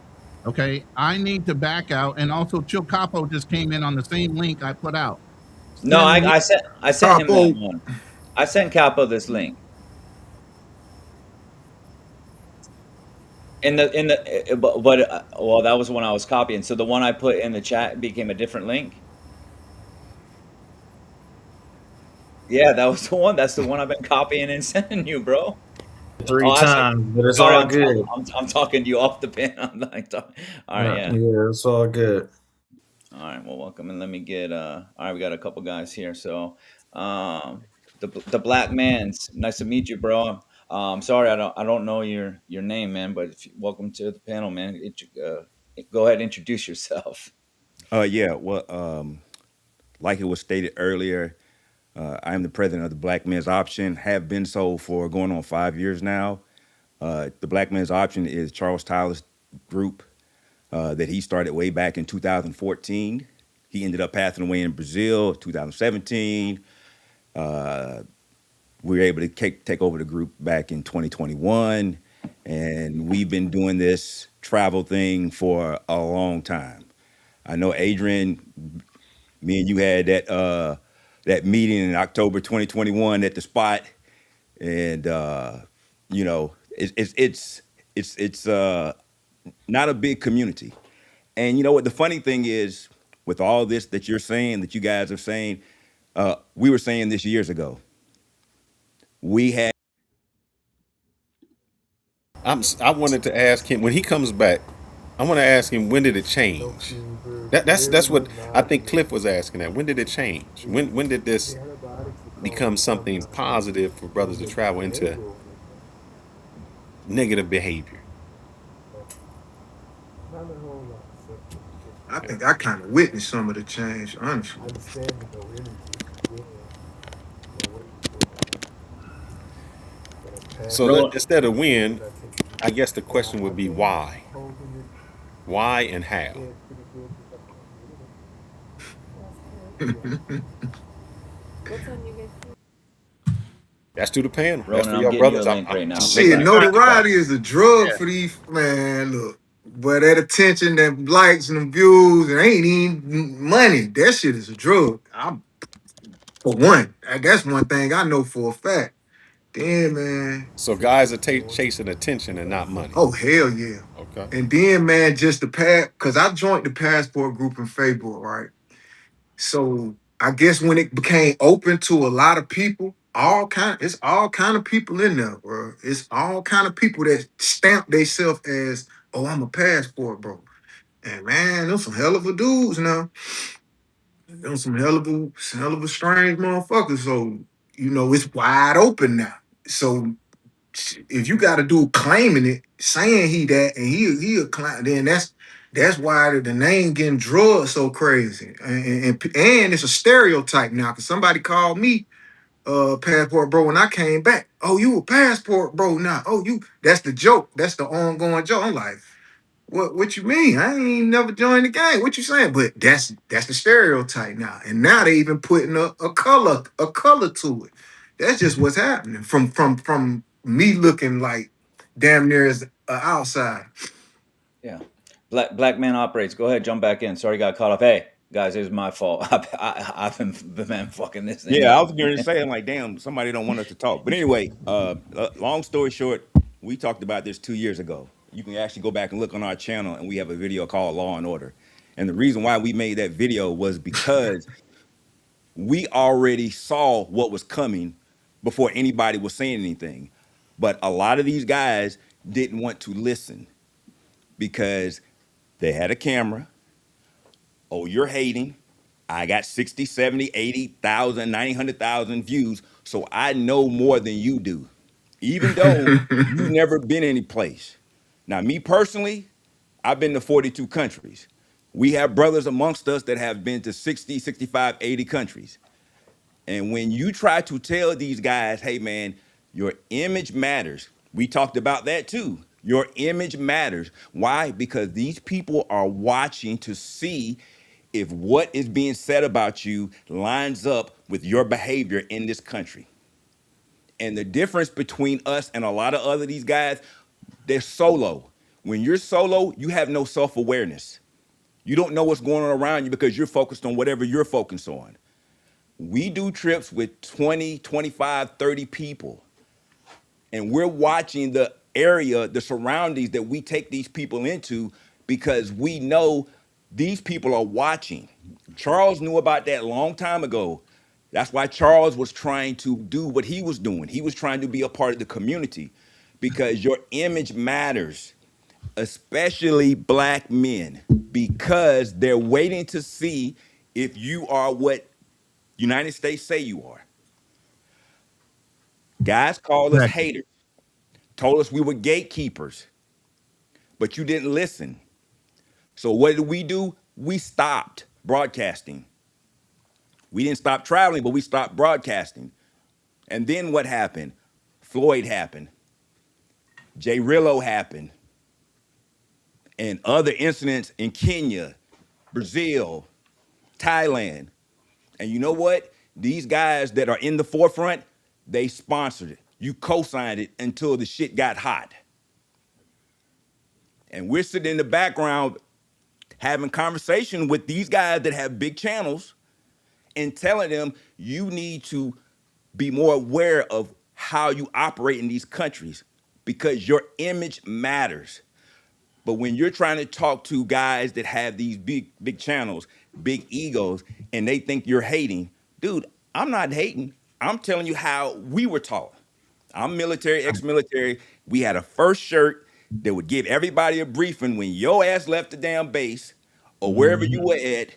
Okay, I need to back out, and also Chil Capo just came in on the same link I put out. No, Send me. I sent him that Capo, one. I sent Capo this link. But well, that was when I was copying. So the one I put in the chat became a different link. Yeah, that was the one. That's the one I've been copying and sending you, bro. Three Oh, I see. times, but it's Sorry, all good. I'm talking to you off the pin. I'm like, all right, yeah. Yeah, it's all good. All right, well, welcome, and let me get. All right, we got a couple guys here. So, um, the black man's nice to meet you, bro. Sorry, I don't know your name, man, but welcome to the panel, man. Go ahead, and introduce yourself. Yeah, well, like it was stated earlier, I am the president of the Black Men's Option, have been so for going on 5 years now. The Black Men's Option is Charles Tyler's group that he started way back in 2014. He ended up passing away in Brazil 2017. We were able to take over the group back in 2021. And we've been doing this travel thing for a long time. I know Adrian, me and you had that meeting in October 2021 at the spot, and it's not a big community. And you know what? The funny thing is, with all this that you're saying, that you guys are saying, we were saying this years ago. We had I wanted to ask him when he comes back. I want to ask him when did it change? That's what I think Cliff was asking that. When did it change? When did this? becomes something positive for brothers to travel into negative behavior. I think I kind of witnessed some of the change, honestly. So Rolling. instead of when, I guess the question would be why? Why and how? That's to the panel. That's Ronan, for I'm y'all getting you a brothers. link right now. I'm Shit, making But you think about notoriety it. is a drug Yeah. for these man. Look, but that attention, that likes and them views, it ain't even money. That shit is a drug. I'm for one. That's one thing I know for a fact. Then, man. So guys are chasing attention and not money. Oh hell yeah. Okay. And then, man, just the cause I joined the passport group in Facebook, right? So I guess when it became open to a lot of people, it's all kind of people in there, bro. It's all kind of people that stamp themselves as, oh, I'm a passport, bro. And man, those some hell of a dudes now. Those some hell of a strange motherfuckers. So, it's wide open now. So if you got a dude claiming it, saying he that, and he a claim, then that's why the name getting drugged so crazy, and it's a stereotype now. Cause somebody called me passport bro when I came back. Oh, you a passport bro now? Oh, you that's the joke. That's the ongoing joke. I'm like, what you mean? I ain't never joined the gang. What you saying? But that's the stereotype now. And now they even putting a color to it. That's just what's happening from me looking like damn near as an outside. yeah, black man operates. Go ahead, jump back in. Sorry, got caught up. Hey guys, it's my fault. I've been fucking this thing Yeah, I up. was going to say, I'm like, damn, somebody don't want us to talk. But anyway, long story short, we talked about this 2 years ago. You can actually go back and look on our channel, and we have a video called Law and Order. And the reason why we made that video was because we already saw what was coming before anybody was saying anything. But a lot of these guys didn't want to listen because they had a camera. Oh, you're hating. I got 60, 70, 80,000, 900,000 views. So I know more than you do, even though you've never been any place. Now, me personally, I've been to 42 countries. We have brothers amongst us that have been to 60, 65, 80 countries. And when you try to tell these guys, hey man, your image matters. We talked about that too. Your image matters. Why? Because these people are watching to see if what is being said about you lines up with your behavior in this country. And the difference between us and a lot of other these guys, they're solo. When you're solo, you have no self-awareness. You don't know what's going on around you because you're focused on whatever you're focused on. We do trips with 20, 25, 30 people, and we're watching the area, the surroundings that we take these people into because we know these people are watching. Charles knew about that long time ago. That's why Charles was trying to do what he was doing. He was trying to be a part of the community because your image matters, especially black men, because they're waiting to see if you are what United States say you are. Guys called us Exactly. haters, told us we were gatekeepers, but you didn't listen. So what did we do? We stopped broadcasting. We didn't stop traveling, but we stopped broadcasting. And then what happened? Floyd happened. Jay Rillo happened. And other incidents in Kenya, Brazil, Thailand. And you know what? These guys that are in the forefront, they sponsored it. You co-signed it until the shit got hot. And we're sitting in the background having conversation with these guys that have big channels and telling them you need to be more aware of how you operate in these countries because your image matters. But when you're trying to talk to guys that have these big channels, big egos, and they think you're hating, dude, I'm not hating. I'm telling you how we were taught. I'm military, ex-military. We had a first shirt that would give everybody a briefing when your ass left the damn base or wherever you Mhm. were at,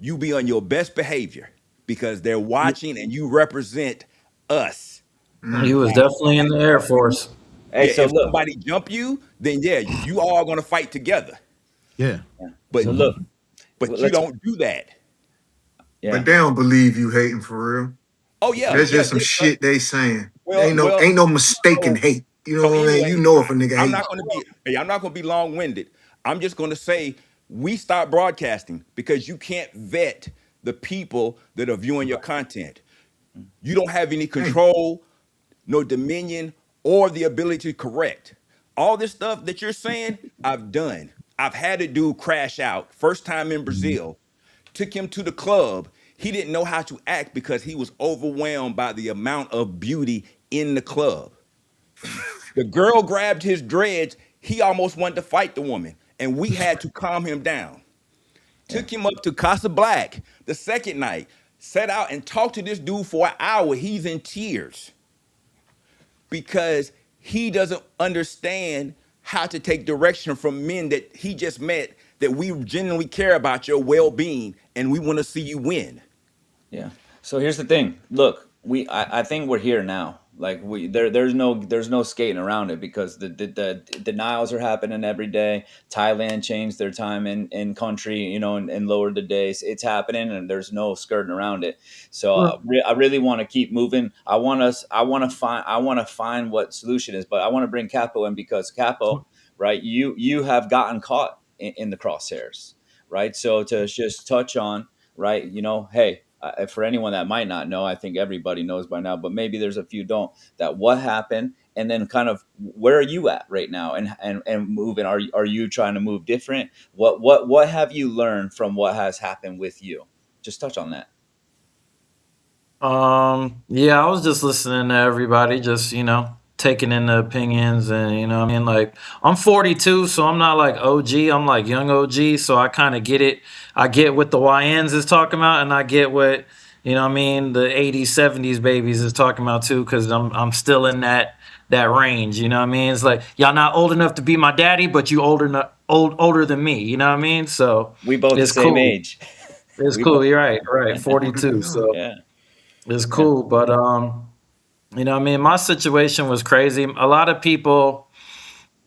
you be on your best behavior. because they're watching and you represent us. He Mm. was Now, definitely in the Air Force. Hey, yeah, so if look, somebody jump you, then yeah, you all going to fight together. Yeah. yeah. But So look, you let's, don't do that. yeah. But they don't believe you hating for real. Oh yeah, That's yeah. just some shit they saying. Well, well. Ain't no mistaken So, hate. You know so what I mean? You anyway, know if a nigga I'm hating. not going to be. Hey, I'm not going to be long winded. I'm just going to say we stop broadcasting because you can't vet the people that are viewing your content. You don't have any Hey, control, no dominion, or the ability to correct. All this stuff that you're saying, I've done. I've had a dude crash out, first time in Brazil, took him to the club. He didn't know how to act because he was overwhelmed by the amount of beauty in the club. The girl grabbed his dreads. He almost wanted to fight the woman, and we had to calm him down. Yeah. Took him up to Casa Black the second night, sat out and talked to this dude for an hour. He's in tears because he doesn't understand how to take direction from men that he just met that we genuinely care about your well-being and we want to see you win. Yeah. So here's the thing. Look, I think we're here now. Like there's no skating around it because the denials are happening every day. Thailand changed their time in country, and lowered the days. It's happening, and there's no skirting around it. So I really want to keep moving. I want to find what solution is, but I want to bring Capo in because Capo, right? You have gotten caught in the crosshairs, right? So to just touch on, right? Hey, for anyone that might not know, I think everybody knows by now, but maybe there's a few don't. That what happened, and then kind of where are you at right now, and moving. Are you trying to move different? What have you learned from what has happened with you? Just touch on that. Yeah, I was just listening to everybody, just taking in the opinions, and what I mean. Like, I'm 42, so I'm not like OG. I'm like young OG, so I kind of get it. I get what the YNs is talking about, and I get what what I mean, the 80s, 70s babies is talking about too, because I'm still in that range. You know what I mean? It's like y'all not old enough to be my daddy, but you older than me. You know what I mean? So We both the it's same cool. age. It's we cool. both. You're right. Right. older than 42. y'all. So Yeah. it's Yeah. cool. But I mean, my situation was crazy. A lot of people,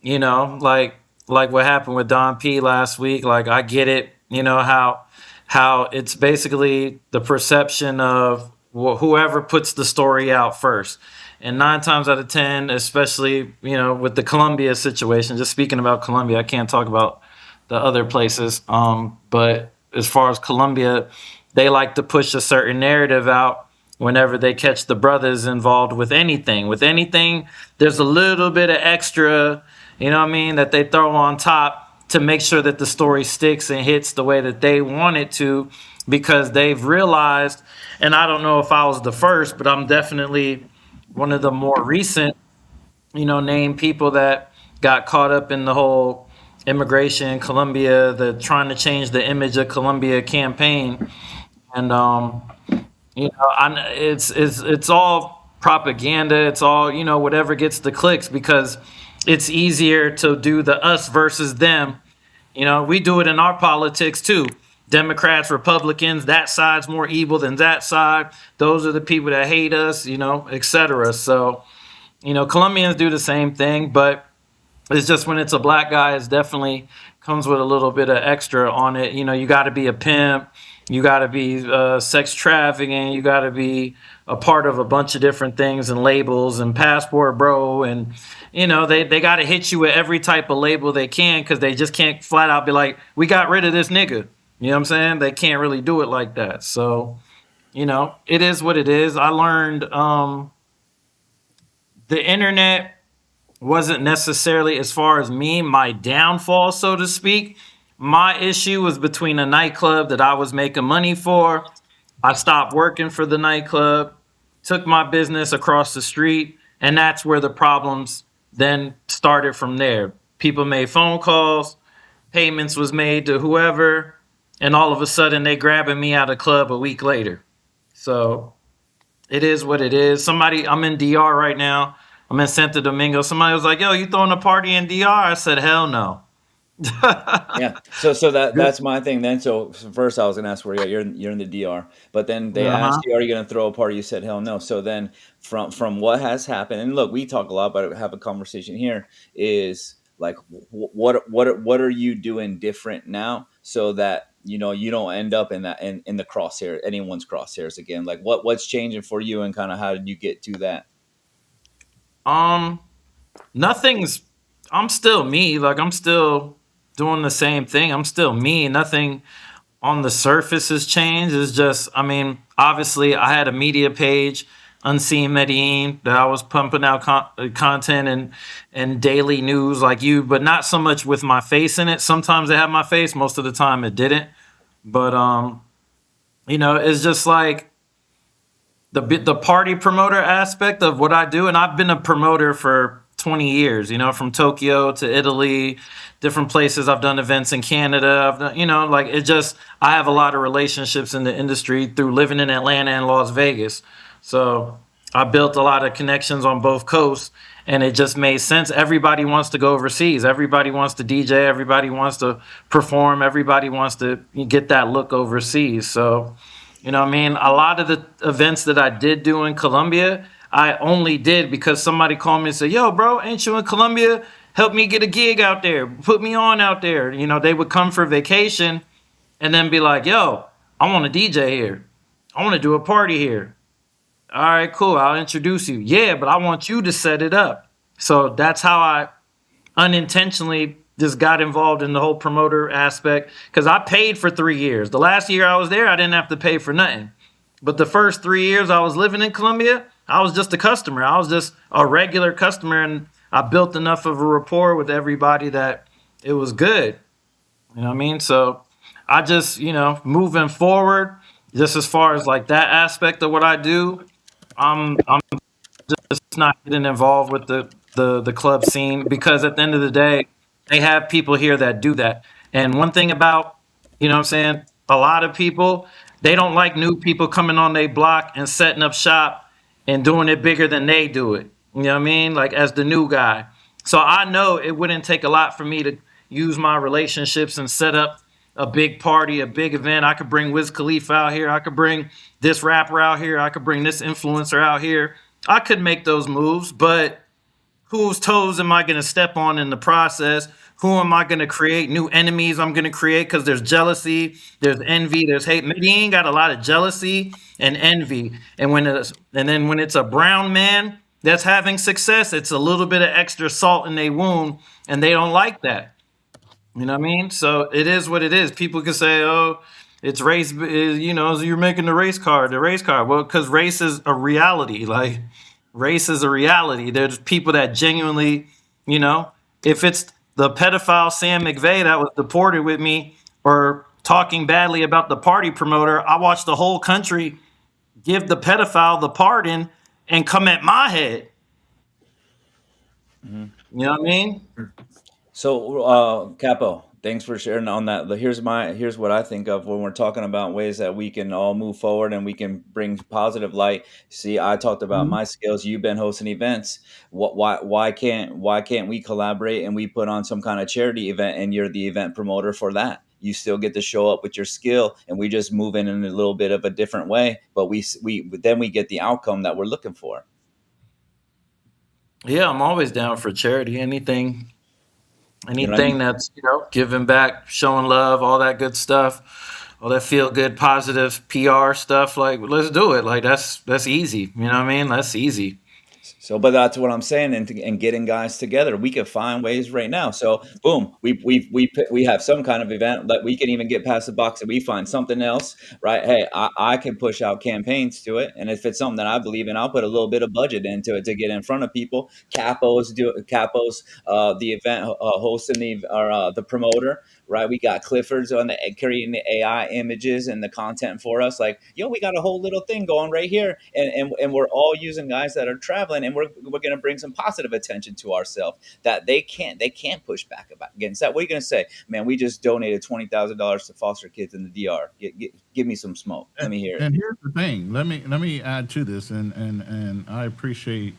like what happened with Don P last week. Like, I get it. How it's basically the perception of whoever puts the story out first. And 9 times out of 10, especially with the Colombia situation. Just speaking about Colombia, I can't talk about the other places. But as far as Colombia, they like to push a certain narrative out whenever they catch the brothers involved with anything. With anything, there's a little bit of extra, what I mean, that they throw on top to make sure that the story sticks and hits the way that they want it to, because they've realized, and I don't know if I was the first, but I'm definitely one of the more recent, named people that got caught up in the whole immigration Colombia, the trying to change the image of Colombia campaign. And it's all propaganda. It's all whatever gets the clicks, because it's easier to do the us versus them. We do it in our politics too. Democrats, Republicans, that side's more evil than that side. Those are the people that hate us, etc. So Colombians do the same thing, but it's just when it's a black guy, it's definitely comes with a little bit of extra on it. You got to be a pimp, you got to be sex trafficking, you got to be a part of a bunch of different things and labels and passport bro, and they got to hit you with every type of label they can, because they just can't flat out be like, we got rid of this nigga. You know what I'm saying? They can't really do it like that. So it is what it is. I learned the internet wasn't necessarily, as far as me, my downfall, so to speak. My issue was between a nightclub that I was making money for. I stopped working for the nightclub, took my business across the street, and that's where the problems then started from there. People made phone calls, payments was made to whoever, and all of a sudden they grabbing me out of club a week later. So it is what it is. I'm in DR right now. I'm in Santo Domingo. Somebody was like, yo, you throwing a party in DR? I said, hell no. Yeah. So Good. that's my thing then. So first I was gonna ask where you're in the DR, but then they asked Uh-huh. you, are you gonna throw a party? You said hell no. So then from what has happened, and look, we talk a lot, but have a conversation here is like what are you doing different now so that you don't end up in that in the crosshair anyone's crosshairs again. Like what's changing for you and kind of how did you get to that? Um, nothing's. I'm still me. Like I'm still doing the same thing. I'm still me. Nothing on the surface has changed. It's just, I mean, obviously, I had a media page, Unseen Medellin, that I was pumping out content and daily news like you, but not so much with my face in it. Sometimes it had my face. Most of the time, it didn't. But it's just like the party promoter aspect of what I do, and I've been a promoter for 20 years. From Tokyo to Italy, different places. I've done events in Canada. I've done, like it just. I have a lot of relationships in the industry through living in Atlanta and Las Vegas. So I built a lot of connections on both coasts, and it just made sense. Everybody wants to go overseas. Everybody wants to DJ. Everybody wants to perform. Everybody wants to get that look overseas. So what I mean? A lot of the events that I did do in Colombia, I only did because somebody called me and said, "Yo, bro, ain't you in Colombia? Help me get a gig out there. Put me on out there." They would come for vacation and then be like, "Yo, I want to DJ here. I want to do a party here." All right, cool. I'll introduce you. Yeah, but I want you to set it up. So that's how I unintentionally just got involved in the whole promoter aspect because I paid for 3 years. The last year I was there, I didn't have to pay for nothing. But the first 3 years I was living in Colombia, I was just a customer. I was just a regular customer, and I built enough of a rapport with everybody that it was good. You know what I mean? So I just, moving forward, just as far as like that aspect of what I do, I'm just not getting involved with the club scene because at the end of the day, they have people here that do that. And one thing about, what I'm saying, a lot of people, they don't like new people coming on their block and setting up shop and doing it bigger than they do it. You know what I mean? Like as the new guy. So I know it wouldn't take a lot for me to use my relationships and set up a big party, a big event. I could bring Wiz Khalifa out here. I could bring this rapper out here. I could bring this influencer out here. I could make those moves, but whose toes am I going to step on in the process? Who am I going to create? New enemies I'm going to create because there's jealousy, there's envy, there's hate. Maybe he ain't got a lot of jealousy and envy. And then when it's a brown man that's having success, it's a little bit of extra salt in their wound, and they don't like that. You know what I mean? So it is what it is. People can say, "Oh, it's race." You're making the race card. Well, because race is a reality. Like race is a reality. There's people that genuinely, you know, if it's the pedophile Sam McVeigh that was deported with me or talking badly about the party promoter, I watched the whole country give the pedophile the pardon and come at my head. Mhm. You know what I mean? So, Capo, thanks for sharing on that. Here's what I think of when we're talking about ways that we can all move forward and we can bring positive light. See, I talked about Mhm. my skills. You've been hosting events. Why can't we collaborate and we put on some kind of charity event and you're the event promoter for that? You still get to show up with your skill, and we just move in a little bit of a different way, but we get the outcome that we're looking for. Yeah, I'm always down for charity. You know what I Anything mean? that's giving back, showing love, all that good stuff, all that feel good, positive PR stuff. Like, let's do it. Like that's easy. You know what I mean? That's easy. So, but that's what I'm saying, and getting guys together, we could find ways right now. So, boom, we have some kind of event that we can even get past the box, and we find something else, right? Hey, I can push out campaigns to it, and if it's something that I believe in, I'll put a little bit of budget into it to get in front of people. Capos, the event hosting the promoter, right? We got Clifford's on the creating the AI images and the content for us. Like, we got a whole little thing going right here, and we're all using guys that are traveling, and we're gonna bring some positive attention to ourselves that they can't push back against that. What are you gonna say, man? We just donated $20,000 to foster kids in the DR. Give me some smoke. Let And, me hear it. and here's the thing. Let me add to this, and I appreciate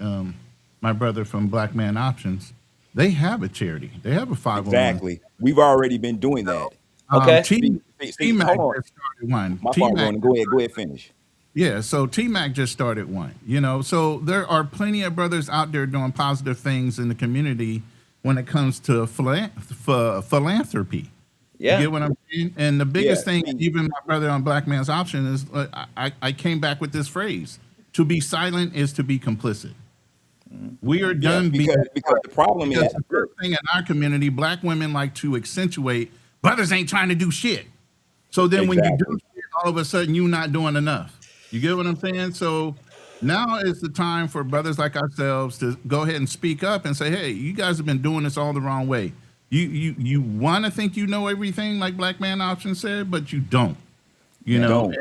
my brother from Black Man Options. They have a charity. They have a 501. Exactly. We've already been doing that. Okay. T See, T Mac hold on. just started one. My T fault, Mac Ronan. Go ahead, finish. Yeah, so T Mac just started one, So there are plenty of brothers out there doing positive things in the community when it comes to philanthropy. You Yeah. get what I'm saying? And the Yeah. biggest thing, See, even my brother on Black Man's Option, is I came back with this phrase: to be silent is to be complicit. Mhm. We are yeah, done being because quiet the problem because is, the look, first thing in our community, black women like to accentuate brothers ain't trying to do shit. So then when you do exactly. shit, all of a sudden you're not doing enough. You get what I'm saying? So now is the time for brothers like ourselves to go ahead and speak up and say, hey, you guys have been doing this all the wrong way. You want to think you know everything, like Black Man Option said, but you don't. You You Yeah. know, don't.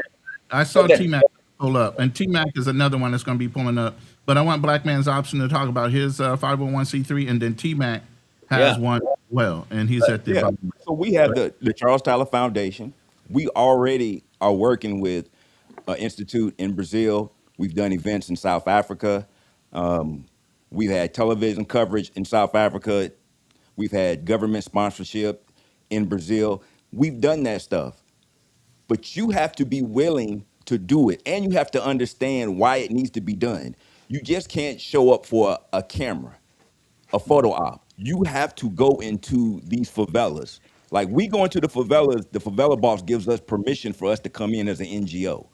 I But saw T then, Mac pull up, and T Mac is another one that's going to be pulling up. But I want Black Man's Option to talk about his 501c3, and then T Mac has yeah. one as well, and he's But at the Yeah. bottom. So we have the Charles Tyler Foundation. We already are working with an institute in Brazil. We've done events in South Africa. Um, we've had television coverage in South Africa. We've had government sponsorship in Brazil. We've done that stuff. But you have to be willing to do it, and you have to understand why it needs to be done. You just can't show up for a camera, a photo op. You have to go into these favelas. Like we go into the favelas, the favela boss gives us permission for us to come in as an NGO.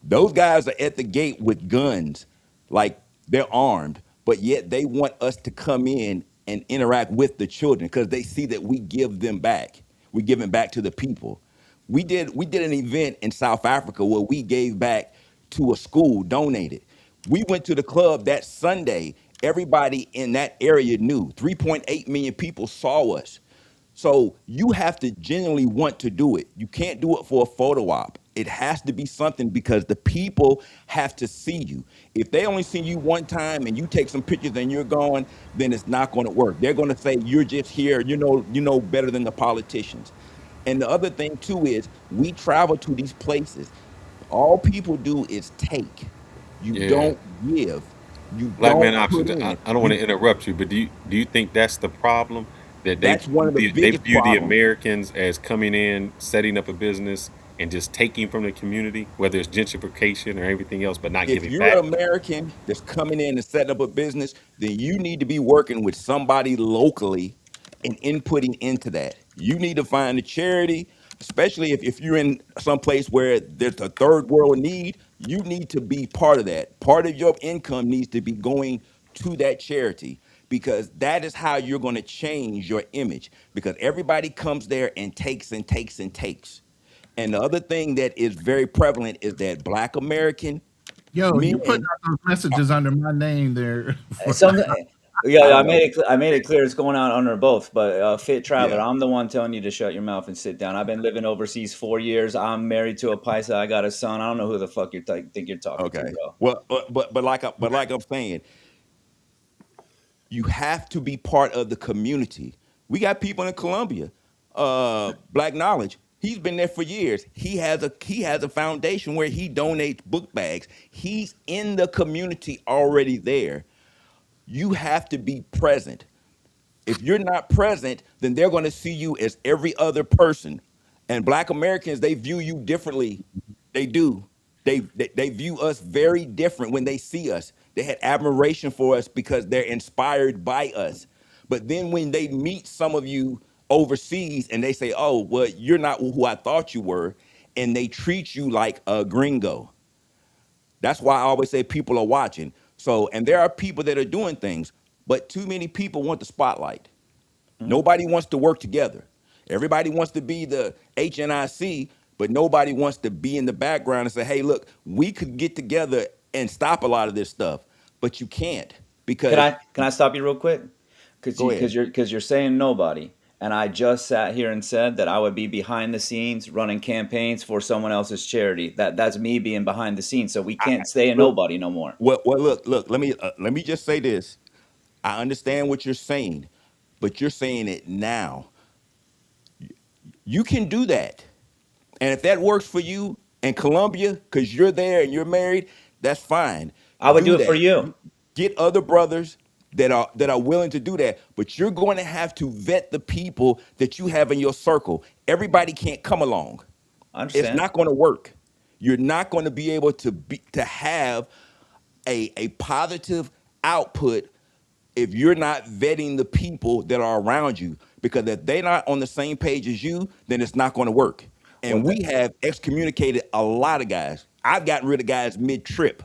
Those guys are at the gate with guns, like they're armed, but yet they want us to come in and interact with the children because they see that we give them back. We give it back to the people. We did an event in South Africa where we gave back to a school, donated. We went to the club that Sunday. Everybody in that area knew. 3.8 million people saw us. So you have to genuinely want to do it. You can't do it for a photo op. It has to be something because the people have to see you. If they only see you one time and you take some pictures and you're gone, then it's not going to work. They're going to say you're just here. You know better than the politicians. And the other thing too is we travel to these places. All people do is take. You Yeah. don't give. You Black man don't put options. in. I don't want to You interrupt you, but do you think that's the problem that That's one of the they biggest view the problems. Americans as coming in, setting up a business, and just taking from the community, whether it's gentrification or everything else, but not If giving you're back? an American that's coming in and setting up a business, then you need to be working with somebody locally and inputting into that. You need to find a charity, especially if you're in some place where there's a third world need, you need to be part of that. Part of your income needs to be going to that charity because that is how you're going to change your image because everybody comes there and takes and takes and takes. And the other thing that is very prevalent is that Black American Yo, you put men, out those messages under my name there. some, yeah, I I know. made it. I made it clear it's going on under both. But fit traveler, Yeah. I'm the one telling you to shut your mouth and sit down. I've been living overseas 4 years. I'm married to a paisa. I got a son. I don't know who the fuck think you're talking to, Okay. bro. Well, but like I'm saying, you have to be part of the community. We got people in Colombia, Black Knowledge. He's been there for years. He has a foundation where he donates book bags. He's in the community already there. You have to be present. If you're not present, then they're going to see you as every other person. And Black Americans, they view you differently. They do. They view us very different when they see us. They had admiration for us because they're inspired by us. But then when they meet some of you overseas and they say, "Oh, well, you're not who I thought you were," and they treat you like a gringo. That's why I always say people are watching. So, and there are people that are doing things, but too many people want the spotlight. Mhm. Nobody wants to work together. Everybody wants to be the HNIC, but nobody wants to be in the background and say, hey, look, we could get together and stop a lot of this stuff. But you can't Can because, I stop you real quick? Because go ahead. you're saying nobody, and I just sat here and said that I would be behind the scenes running campaigns for someone else's charity. That's me being behind the scenes. So we can't stay a Look, nobody no more. look. Let me just say this. I understand what you're saying, but you're saying it now. You can do that. And if that works for you in Colombia, because you're there and you're married, that's fine. I would do Do it for that. you. Get other brothers. that are willing to do that. But you're going to have to vet the people that you have in your circle. Everybody can't come along. I It's understand. not going to work. You're not going to be able to have a positive output if you're not vetting the people that are around you. Because if they're not on the same page as you, then it's not going to work. Well, And we have excommunicated a lot of guys. I've gotten rid of guys mid-trip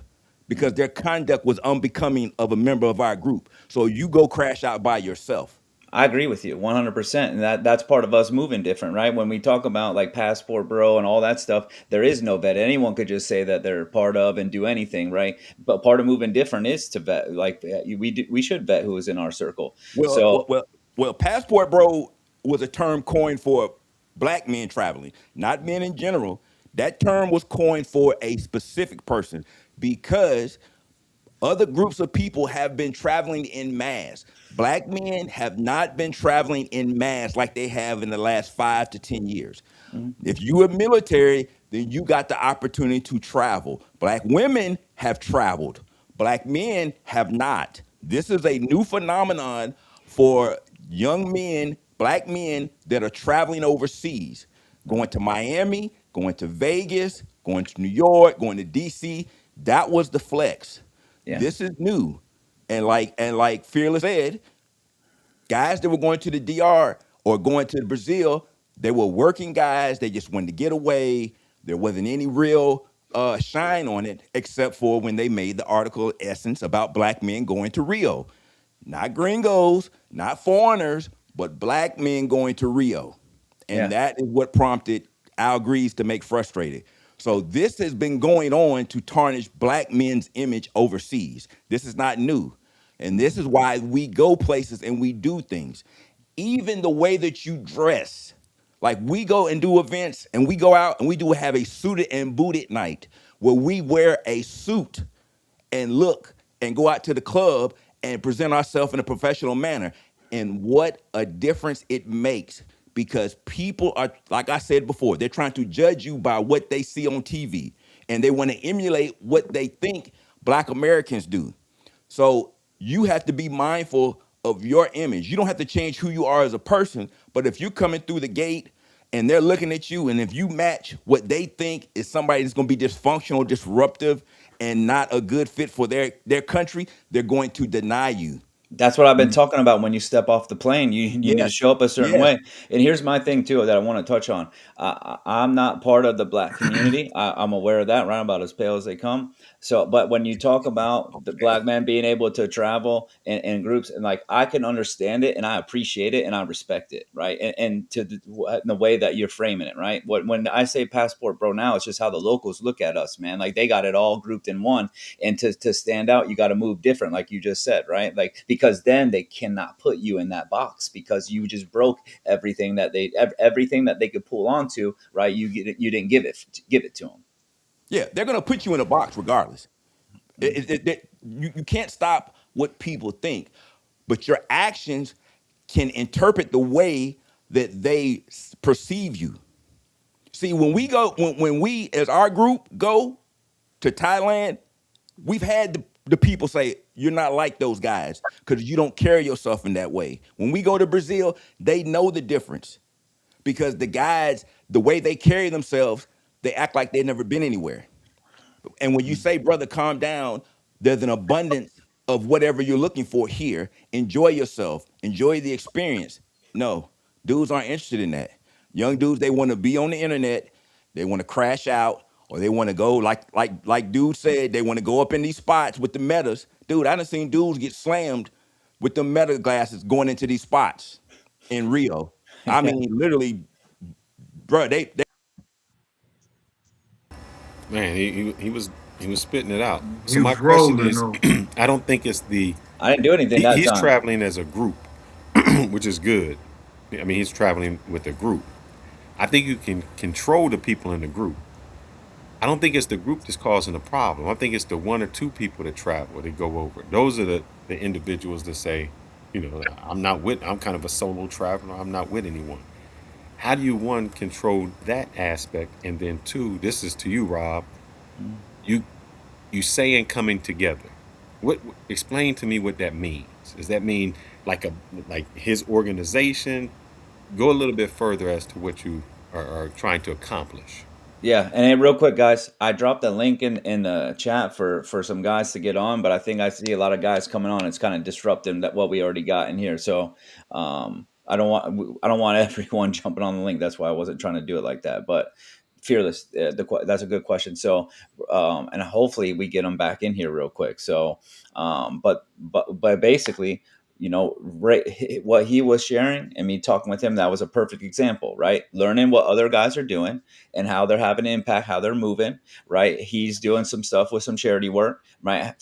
because their conduct was unbecoming of a member of our group. So you go crash out by yourself. I agree with you 100%. And that's part of us moving different, right? When we talk about like passport bro and all that stuff, there is no vet. Anyone could just say that they're part of and do anything, right? But part of moving different is to vet. Like we should vet who is in our circle. Well, well, So well, well, passport bro was a term coined for black men traveling, not men in general. That term was coined for a specific person because other groups of people have been traveling in mass. Black men have not been traveling in mass like they have in the last 5 to 10 years. mhm, If you are military, then you got the opportunity to travel. Black women have traveled. Black men have not. This is a new phenomenon for young men, black men that are traveling overseas, going to Miami, going to Vegas, going to New York, going to DC. That was the flex. yeah, This is new. And like Fearless said, guys that were going to the DR or going to Brazil, they were working guys. They just wanted to get away. There wasn't any real shine on it, except for when they made the article Essence about black men going to Rio. Not gringos, not foreigners, but black men going to Rio. And yeah. that is what prompted Al Grease to make Frustrated. So this has been going on to tarnish black men's image overseas. This is not new. And this is why we go places and we do things. Even the way that you dress. Like we go and do events and we go out and we do have a suited and booted night where we wear a suit and look and go out to the club and present ourselves in a professional manner. And what a difference it makes because people are, like I said before, they're trying to judge you by what they see on TV and they want to emulate what they think black Americans do. So you have to be mindful of your image. You don't have to change who you are as a person, but if you're coming through the gate and they're looking at you, and if you match what they think is somebody that's going to be dysfunctional, disruptive, and not a good fit for their country, they're going to deny you. That's what I've been talking about. When you step off the plane, you need to Yes, show up a certain yes, way. And here's my thing too that I want to touch on. I'm not part of the black community. I'm aware of that. Right, I'm about as pale as they come. So, but when you talk about the black man being able to travel in groups, and like I can understand it, and I appreciate it, and I respect it, right? And to the way that you're framing it, right? When I say passport, bro, now it's just how the locals look at us, man. Like they got it all grouped in one, and to stand out you got to move different like you just said, right? Like because then they cannot put you in that box because you just broke everything that they could pull onto, right? You didn't give it to them. yeah. They're going to put you in a box regardless. You can't stop what people think, but your actions can interpret the way that they perceive you. See, when we as our group go to Thailand, we've had the people say, you're not like those guys because you don't carry yourself in that way. When we go to Brazil, they know the difference because the guys, the way they carry themselves, they act like they've never been anywhere. And when you say, brother, calm down, there's an abundance of whatever you're looking for here. Enjoy yourself, enjoy the experience. No, dudes aren't interested in that. Young dudes, they want to be on the internet, they want to crash out, or they want to go like dude said, they want to go up in these spots with the metas. Dude, I done seen dudes get slammed with the meta glasses going into these spots in Rio. I Yeah. mean, literally, bro, they Man, he was spitting it out. He So my was question rolling is, though. I don't think it's the I didn't do anything that he's time. traveling as a group, which is good. I mean, he's traveling with a group. I think you can control the people in the group. I don't think it's the group that's causing the problem. I think it's the one or two people that travel, that go over. Those are the individuals that say, I'm kind of a solo traveler. I'm not with anyone. How do you, one, control that aspect? And then two, this is to you, Rob, Mm. you, you saying coming together. Explain to me what that means. Does that mean like a like his organization? Go a little bit further as to what you are trying to accomplish. Yeah, and hey, real quick, guys, I dropped a link in the chat for some guys to get on, but I think I see a lot of guys coming on. It's kind of disrupting that what we already got in here. So I don't want everyone jumping on the link. That's why I wasn't trying to do it like that. But fearless, that's a good question. So and hopefully we get them back in here real quick. So but basically, right, what he was sharing and me talking with him, that was a perfect example, right? Learning what other guys are doing and how they're having an impact, how they're moving, right? He's doing some stuff with some charity work, right?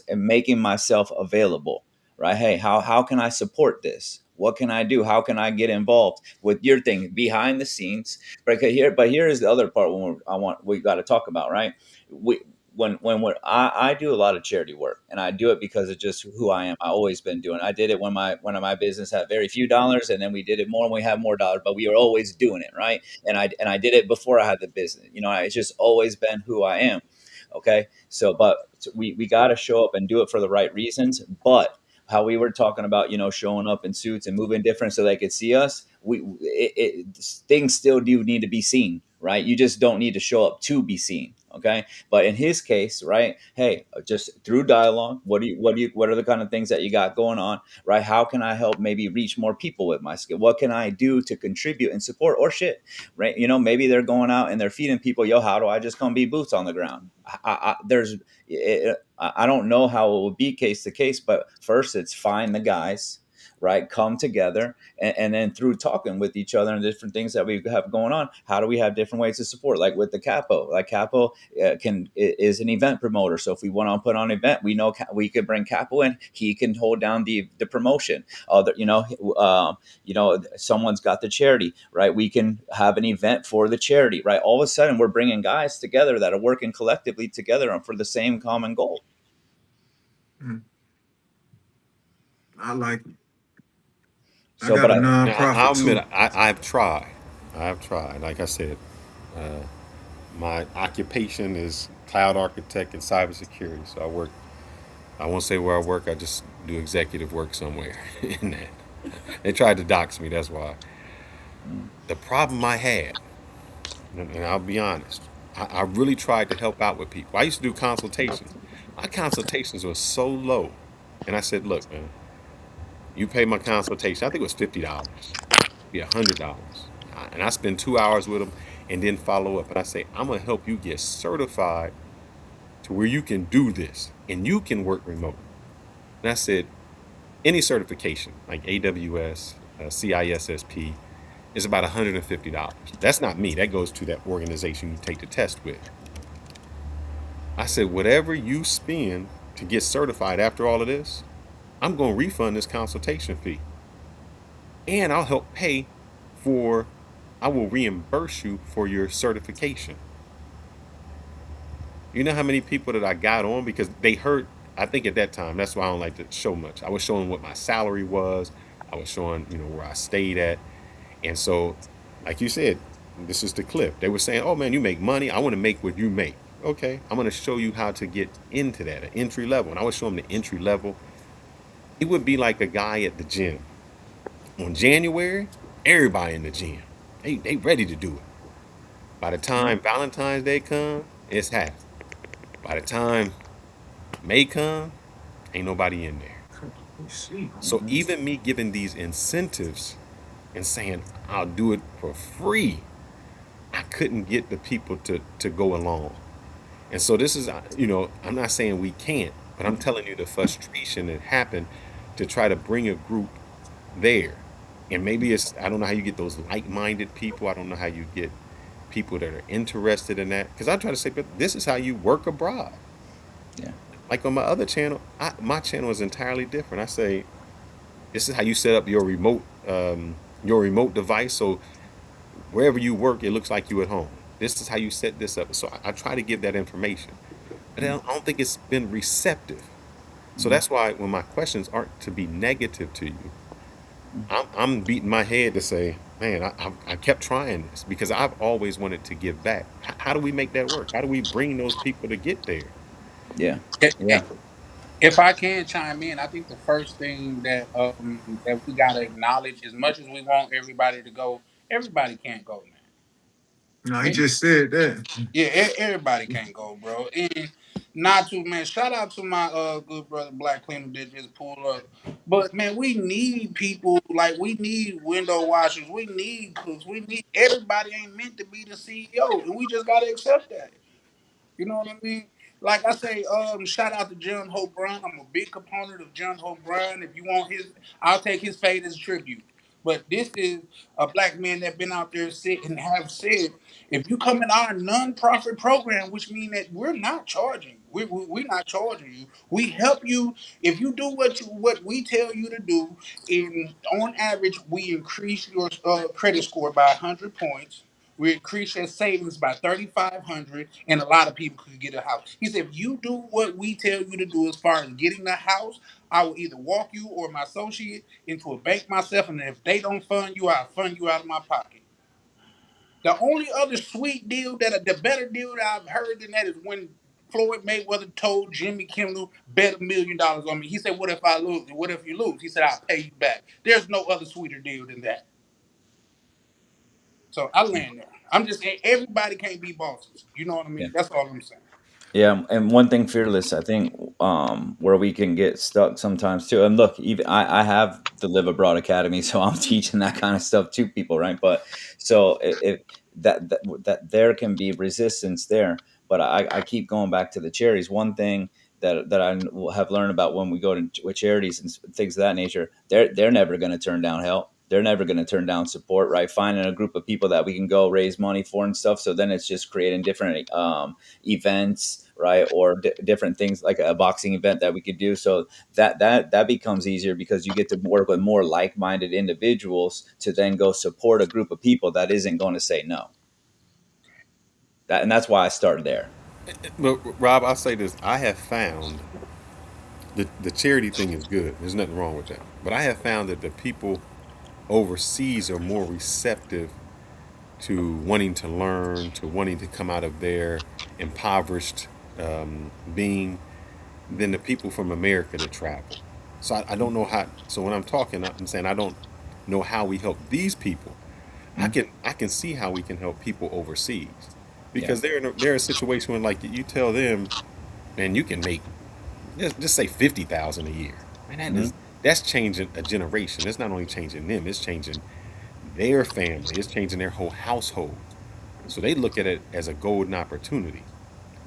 And making myself available, right? Hey, how can I support this? What can I do? How can I get involved with your thing behind the scenes? But here is the other part when we got to talk about, right? We I do a lot of charity work, and I do it because of just who I am. I always been doing it. I did it when my one of my business had very few dollars, and then we did it more when we had more dollars. But we were always doing it, right? And I did it before I had the business. It's just always been who I am. Okay, so we got to show up and do it for the right reasons. But how we were talking about, showing up in suits and moving different so they could see us. Things still do need to be seen, right? You just don't need to show up to be seen. Okay, but in his case, right? Hey, just through dialogue, what are the kind of things that you got going on, right? How can I help maybe reach more people with my skill? What can I do to contribute and support or shit, right? Maybe they're going out and they're feeding people. Yo, how do I just come be boots on the ground? I don't know how it would be case to case, but first it's find the guys, right? Come together, and then through talking with each other and different things that we have going on, how do we have different ways to support? Like with the capo, like capo is an event promoter. So if we want to put on an event, we know we could bring capo in. He can hold down the promotion. Someone's got the charity, right? We can have an event for the charity, right? All of a sudden, we're bringing guys together that are working collectively together for the same common goal. Mm, I like it. I So, got but a Now, nonprofit I'll admit, too. I've tried. I've tried. Like I said, uh, my occupation is cloud architect and cybersecurity. So I work. I won't say where I work. I just do executive work somewhere. In that, they tried to dox me. That's why. mm, The problem I had, and I'll be honest, I really tried to help out with people. I used to do consultations. My consultations were so low, and I said, "Look, man, you pay my consultation. I think it was $50, be $100, and I spend 2 hours with them, and then follow up. And I say, I'm gonna help you get certified to where you can do this, and you can work remote." And I said, any certification like AWS, CISSP is about $150. That's not me. That goes to that organization you take the test with. I said, whatever you spend to get certified after all of this, I'm going to refund this consultation fee. And I'll help pay for, I will reimburse you for your certification. You know how many people that I got on because they heard, I think at that time, that's why I don't like to show much. I was showing what my salary was, I was showing, where I stayed at. And so, like you said, this is the clip. They were saying, "Oh man, you make money. I want to make what you make." Okay, I'm going to show you how to get into that, an entry level. And I would show them the entry level. It would be like a guy at the gym. On January, everybody in the gym. They ready to do it. By the time Valentine's Day come, it's half. By the time May come, ain't nobody in there. Let's see. So even me giving these incentives and saying I'll do it for free, I couldn't get the people to go along. And so this is, I'm not saying we can't, but I'm telling you the frustration that happened to try to bring a group there. And maybe I don't know how you get those like-minded people. I don't know how you get people that are interested in that. Because I try to say, but this is how you work abroad. yeah, Like on my other channel, my channel is entirely different. I say, this is how you set up your remote device. So wherever you work, it looks like you at home. This is how you set this up. So I try to give that information, but I don't think it's been receptive. So mm, that's why when my questions aren't to be negative to you, I'm beating my head to say, man, I kept trying this because I've always wanted to give back. How do we make that work? How do we bring those people to get there? yeah, And, yeah. If I can chime in, I think the first thing that we gotta acknowledge, as much as we want everybody to go, everybody can't go, No, he man. just said that. Yeah, everybody can't go, bro. And not to man, shout out to my good brother Black Cleaner that just pulled up. But man, we need people like we need window washers, we need cooks, we need everybody ain't meant to be the CEO, and we just gotta accept that. You know what I mean? Like I say, shout out to John Hope Brown. I'm a big component of John Hope Brown. If you want his, I'll take his fate as a tribute. But this is a black man that been out there sit and have said, if you come in our non-profit program, which means that we're not charging, we're not charging you. We help you if you do what we tell you to do. In on average, we increase your credit score by 100 points. We increase your savings by 3,500, and a lot of people could get a house. He said, if you do what we tell you to do as far as getting the house, I will either walk you or my associate into a bank myself, and if they don't fund you, I'll fund you out of my pocket. The only other sweet deal the better deal that I've heard than that is when Floyd Mayweather told Jimmy Kimmel, bet $1 million on me. He said, what if I lose? What if you lose? He said, I'll pay you back. There's no other sweeter deal than that. So I land there. I'm just saying everybody can't be bosses. You know what I Yeah. mean? That's all I'm saying. Yeah, and one thing, fearless, I think, where we can get stuck sometimes too. And look, even I have the Live Abroad Academy, so I'm teaching that kind of stuff to people, right? But so if that there can be resistance there, but I keep going back to the charities. One thing that I have learned about when we go to with charities and things of that nature, they're never going to turn down help. They're never going to turn down support, right? Finding a group of people that we can go raise money for and stuff. So then it's just creating different events, right, or different things like a boxing event that we could do. So that becomes easier because you get to work with more like-minded individuals to then go support a group of people that isn't going to say no. And that's why I started there. But Rob, I'll say this: I have found the charity thing is good. There's nothing wrong with that. But I have found that the people overseas are more receptive to wanting to learn, to wanting to come out of their impoverished being than the people from America that travel. So I don't know how. So when I'm talking, I'm saying I don't know how we help these people. Mhm. I can see how we can help people overseas Yeah. because they're in a situation where like you tell them, man, you can make just say 50,000 a year. Man, Mhm. that's changing a generation. It's not only changing them, it's changing their family. It's changing their whole household. So they look at it as a golden opportunity.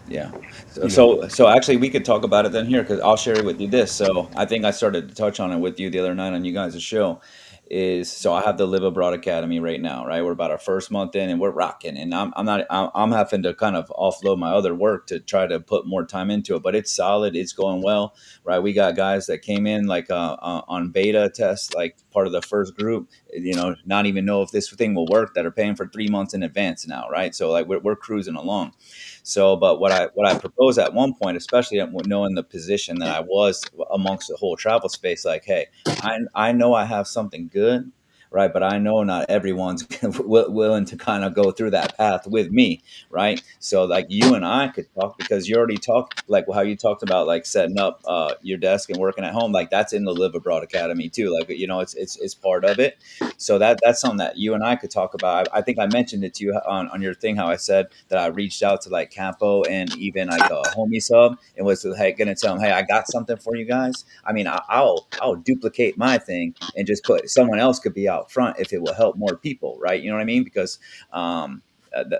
Yeah. So, You know, so actually, we could talk about it then here because I'll share with you this. So, I think I started to touch on it with you the other night on you guys' show. Is so I have the Live Abroad Academy right now, right? We're about our first month in, and we're rocking. And I'm not I'm having to kind of offload my other work to try to put more time into it, but it's solid. It's going well, right? We got guys that came in like on beta test, like part of the first group. Not even know if this thing will work. That are paying for 3 months in advance now, right? So like we're cruising along. So, but what I proposed at one point, especially knowing the position that I was amongst the whole travel space, like, hey, I know I have something good, right? But I know not everyone's willing to kind of go through that path with me, right? So, like you and I could talk because you already talked like how you talked about like setting up your desk and working at home, like that's in the Live Abroad Academy too. Like it's part of it. So that's something that you and I could talk about. I think I mentioned it to you on your thing, how I said that I reached out to like Campo and even like a homie sub and was hey, gonna tell them, hey, I got something for you guys. I mean, I'll duplicate my thing and just put someone else could be out front if it will help more people, right? You know what I mean? Because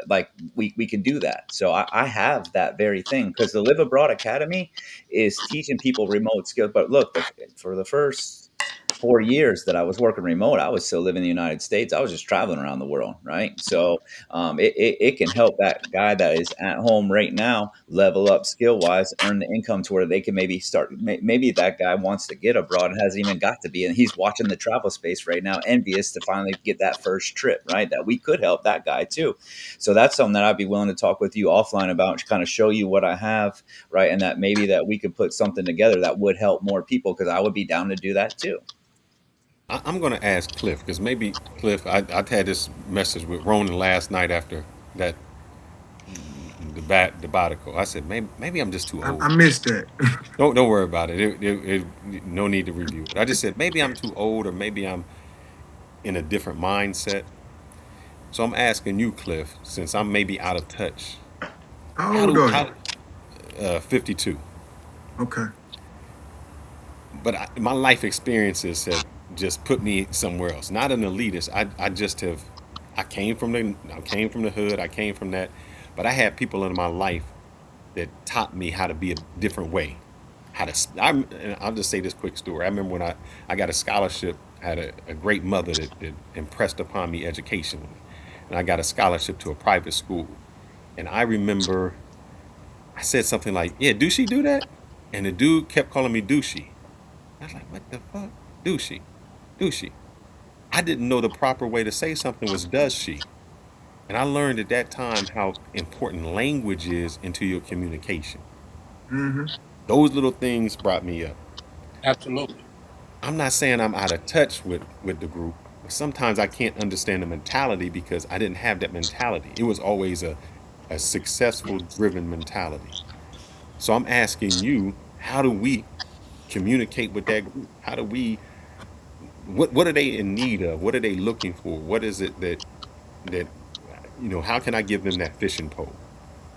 like we can do that. So I have that very thing because the Live Abroad Academy is teaching people remote skills. But look, for the first 4 years that I was working remote, I was still living in the United States. I was just traveling around the world, right? So it can help that guy that is at home right now level up skill wise, earn the income to where they can maybe start. Maybe that guy wants to get abroad and hasn't even got to be, and he's watching the travel space right now, envious to finally get that first trip, right? That we could help that guy too. So that's something that I'd be willing to talk with you offline about, to kind of show you what I have, right? And that maybe that we could put something together that would help more people because I would be down to do that too. I'm going to ask Cliff because maybe Cliff, I had this message with Ronan last night after that debatical. I said maybe I'm just too I old. missed that. Don't worry about it. No need to review it. I just said maybe I'm too old, or maybe I'm in a different mindset. So I'm asking you, Cliff, since I'm maybe out of touch. How How old do are you? how 52? Okay. But my life experiences have just put me somewhere else. Not an elitist. I just have. I came from the hood. I came from that, but I had people in my life that taught me how to be a different way. How to. And I'll just say this quick story. I remember when I got a scholarship. I had a great mother that impressed upon me educationally, and I got a scholarship to a private school. And I remember I said something like, "Yeah, do she do that?" And the dude kept calling me douchey. I was like, what the fuck? Do she? Do she? I didn't know the proper way to say something was does she? And I learned at that time how important language is into your communication. Mm-hmm. Those little things brought me up. Absolutely. I'm not saying I'm out of touch with the group, but sometimes I can't understand the mentality because I didn't have that mentality. It was always a successful driven mentality. So I'm asking you, how do we communicate with that group? How do we what are they in need of? What are they looking for? What is it that how can I give them that fishing pole?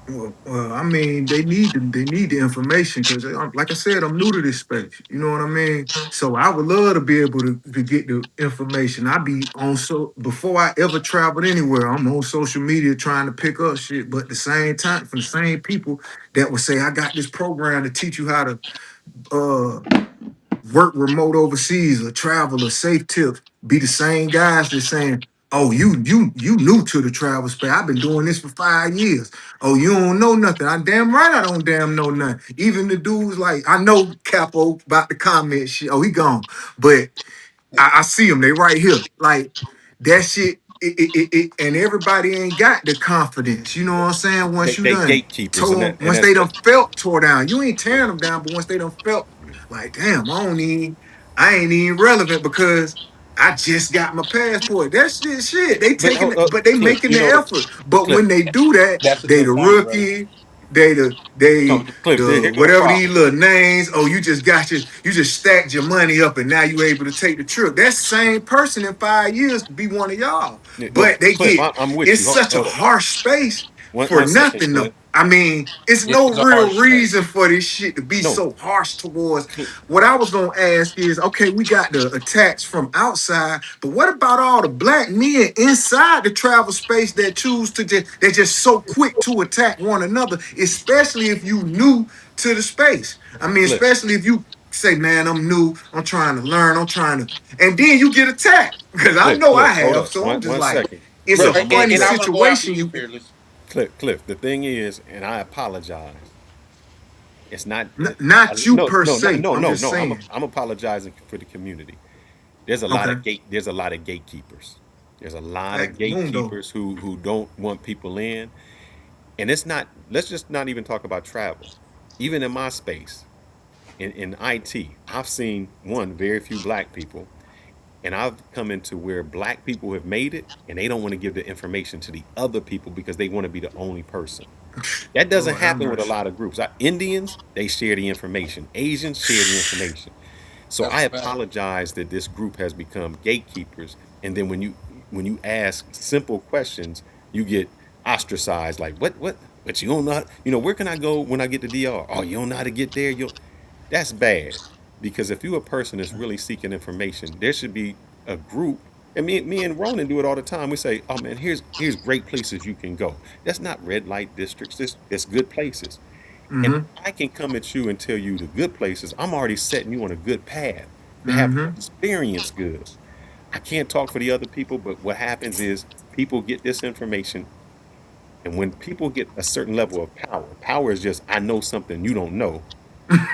Well, I mean, they need the information because, like I said, I'm new to this space. You know what I mean? So I would love to be able to get the information. I be on so before I ever traveled anywhere, I'm on social media trying to pick up shit. But at the same time, from the same people that would say, I got this program to teach you how to uh work remote overseas or travel or safe tips be the same guys that's saying, "Oh, you new to the travel space. I've been doing this for 5 years. Oh, you don't know nothing. I damn right I don't damn know nothing." Even the dudes like I know Capo about the comment shit. Oh, he gone. But I see them. They right here. Like that shit. And everybody ain't got the confidence. You know what I'm saying? Once you They done gatekeepers, and told, and once that's they done felt tore down, you ain't tearing them down. But once they done felt like, damn, I ain't even relevant because I just got my passport. That shit. They but taking, but they Cliff, making the effort. But Cliff, when they do that, That's a they good the point, brother. rookie. They no, Cliff, the here go the whatever these problem. little names. Oh, you just stacked your money up and now you able to take the trip. That same person in 5 years could be one of y'all. No, But they Cliff, get I'm with it's you. Hold, such a hold up, harsh space for one second, nothing Cliff. though. I mean, it's It no is a real harsh reason space. for this shit to be No, so harsh towards. Cl- What I was gonna ask is, okay, we got the attacks from outside, but what about all the black men inside the travel space that choose to they're just so quick to attack one another, especially if you new to the space. I mean, Cliff, especially if you say, man, I'm new, I'm trying to learn, I'm trying to, and then you get attacked. Because I know I Hold have. up, So I'm just one like, second, it's a Cliff. I'm gonna funny And I address want to go after situation you, you Fearless. Cliff. The thing is, and I apologize. It's not not you per se. I'm just no. saying. I'm apologizing for the community. There's a lot Okay. of there's a lot of gatekeepers. There's a lot of Fact mundo. gatekeepers who don't want people in. And it's not, let's just not even talk about travel. Even in my space, in IT, I've seen one, very few black people. And I've come into where black people have made it and they don't want to give the information to the other people because they want to be the only person. That doesn't Lord have happen with a mercy. lot of groups. Indians, they share the information. Asians share the information. So That's I a fact. apologize that this group has become gatekeepers. And then when you ask simple questions, you get ostracized. Like what? But you don't know. Where can I go when I get to DR? Oh, you don't know how to get there. You That's bad because if you're a person that's really seeking information, there should be a group. And me and Ronan do it all the time. We say, "Oh man, here's great places you can go." That's not red light districts. That's good places. And if Mm-hmm. I can come at you and tell you the good places, I'm already setting you on a good path to have Mm-hmm. experience good. I can't talk for the other people, but what happens is people get this information, and when people get a certain level of power, power is just I know something you don't know.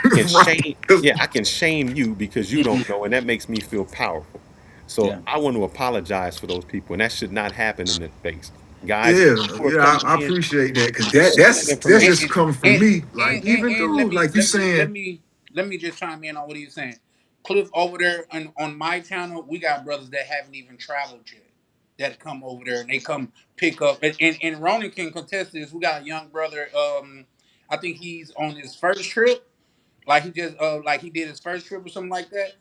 I can Right. shame, 'Cause- yeah, I can shame you because you don't know, and that makes me feel powerful. So Yeah. I want to apologize for those people, and that should not happen in this space. Guys, if yeah, people are yeah, coming I in, appreciate that because share that that's And just information. and, coming from and, me. Like and, even and let dude, me like you let me let saying, me let me just chime in on what he's saying. Cliff over there on my channel, we got brothers that haven't even traveled yet. that come over there and they come pick up. And Ronan can contest this. We got a young brother. I think he's on his first trip. Like he just like he did his first trip or something like that.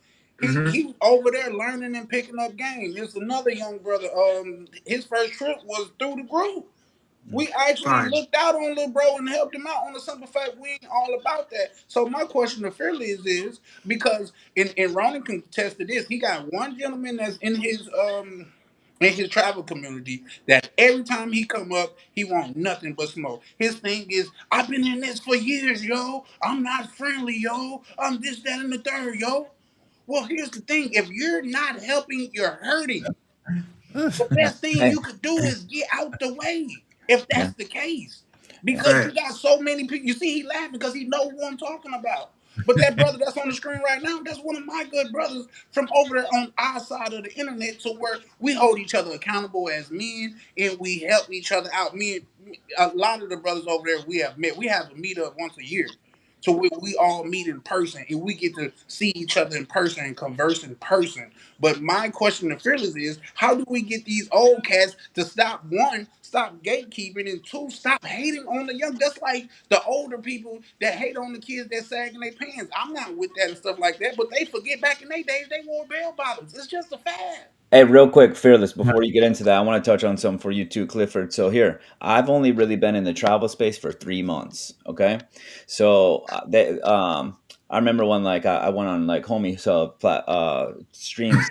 Hmm. He over there learning and picking up game. There's another young brother. His first trip was through the group. We actually Fine. looked out on little bro and helped him out on the simple fact we ain't all about that. So my question to Fairly is because in Ronan can attest to this, he got one gentleman that's in his travel community that every time he come up, he want nothing but smoke. His thing is, I've been in this for years, yo. I'm not friendly, yo. I'm this, that, and the third, yo. Well, here's the thing: if you're not helping, you're hurting. The best thing Hey, you could do is get out the way if yeah, that's the case. yeah. Because you got Facts. so many people. You see, he laughing because he know who I'm talking about. But that brother that's on the screen right now, that's one of my good brothers from over there on our side of the internet, to where we hold each other accountable as men and we help each other out. A lot of the brothers over there we have met. We have a meetup once a year. So we all meet in person and we get to see each other in person and converse in person. But my question to Fearless is, how do we get these old cats to stop, one, stop gatekeeping, and two, stop hating on the young? That's like the older people that hate on the kids that sagging their pants. I'm not with that and stuff like that, but they forget back in their days they wore bell bottoms. It's just a fad. Hey, real quick, Fearless, before you get into that, I want to touch on something for you too, Clifford. So here, I've only really been in the travel space for 3 months. Okay, so I remember when like I went on like homie stream.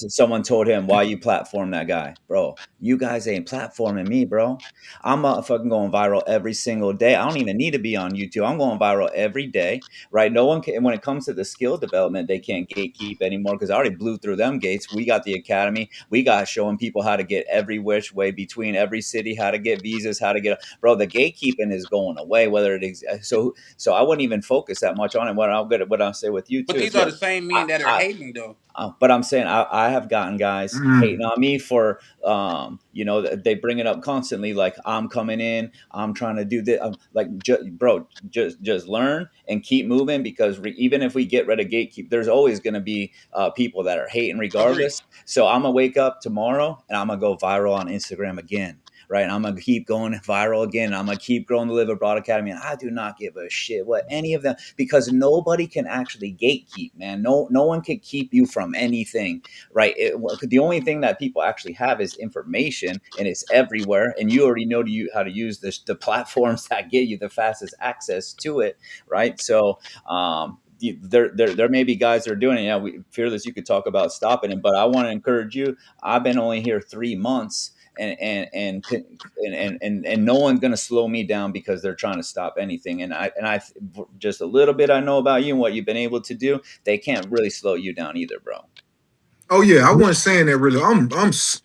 Someone told him, "Why you platform that guy, bro? You guys ain't platforming me, bro. I'm fucking going viral every single day. I don't even need to be on YouTube. I'm going viral every day, right? No one can, when it comes to the skill development, they can't gatekeep anymore because I already blew through them gates. We got the academy. We got showing people how to get every which way between every city, how to get visas, how to get, bro, the gatekeeping is going away, whether it is, so I wouldn't even focus that much on it. What I'll say with you But too these is, are look, the same I, men that are I, hating though. but I'm saying I have gotten guys hating Mm. on me for, they bring it up constantly. Like I'm coming in, I'm trying to do this. I'm like, bro, just learn and keep moving because even if we get rid of gatekeep, there's always going to be people that are hating Agree. regardless. So I'm gonna wake up tomorrow and I'm gonna go viral on Instagram again. Right, and I'm gonna keep going viral again. I'm gonna keep growing the Live Abroad Academy, and I do not give a shit what any of them, because nobody can actually gatekeep, man. No one can keep you from anything, right? The only thing that people actually have is information, and it's everywhere. And you already know how to use the platforms that get you the fastest access to it, right? So, there may be guys that are doing it. Yeah, Fearless, you could talk about stopping it, but I want to encourage you. I've been only here 3 months, and no one's going to slow me down because they're trying to stop anything. And I just a little bit I know about you and what you've been able to do, they can't really slow you down either, bro. Oh yeah, I wasn't saying that really.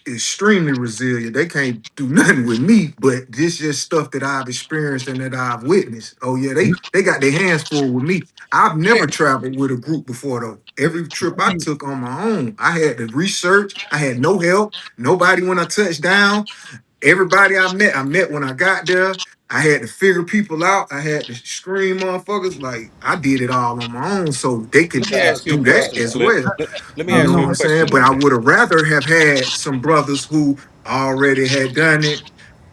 Extremely resilient. They can't do nothing with me, but this just stuff that I've experienced and that I've witnessed. Oh yeah, they got their hands full with me. I've Yeah. never traveled with a group before though. Every trip I took on my own, I had to research. I had no help. Nobody when I touched down. Everybody I met when I got there. I had to figure people out. I had to screen motherfuckers. Like I did it all on my own, so they Let could me ask you a do that question, as Cliff. well. Let me You ask know you what a I'm saying? question But though. I would have rather have had some brothers who already had done it.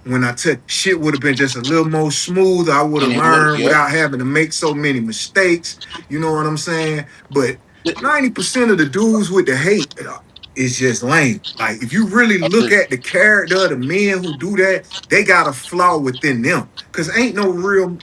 When I took shit would have been just a little more smooth. I would And have it would, learned yep. without having to make so many mistakes. You know what I'm saying? But 90% of the dudes with the hate is just lame. Like if you really look Agree. at the character of the men who do that, they got a flaw within them. Cause ain't no real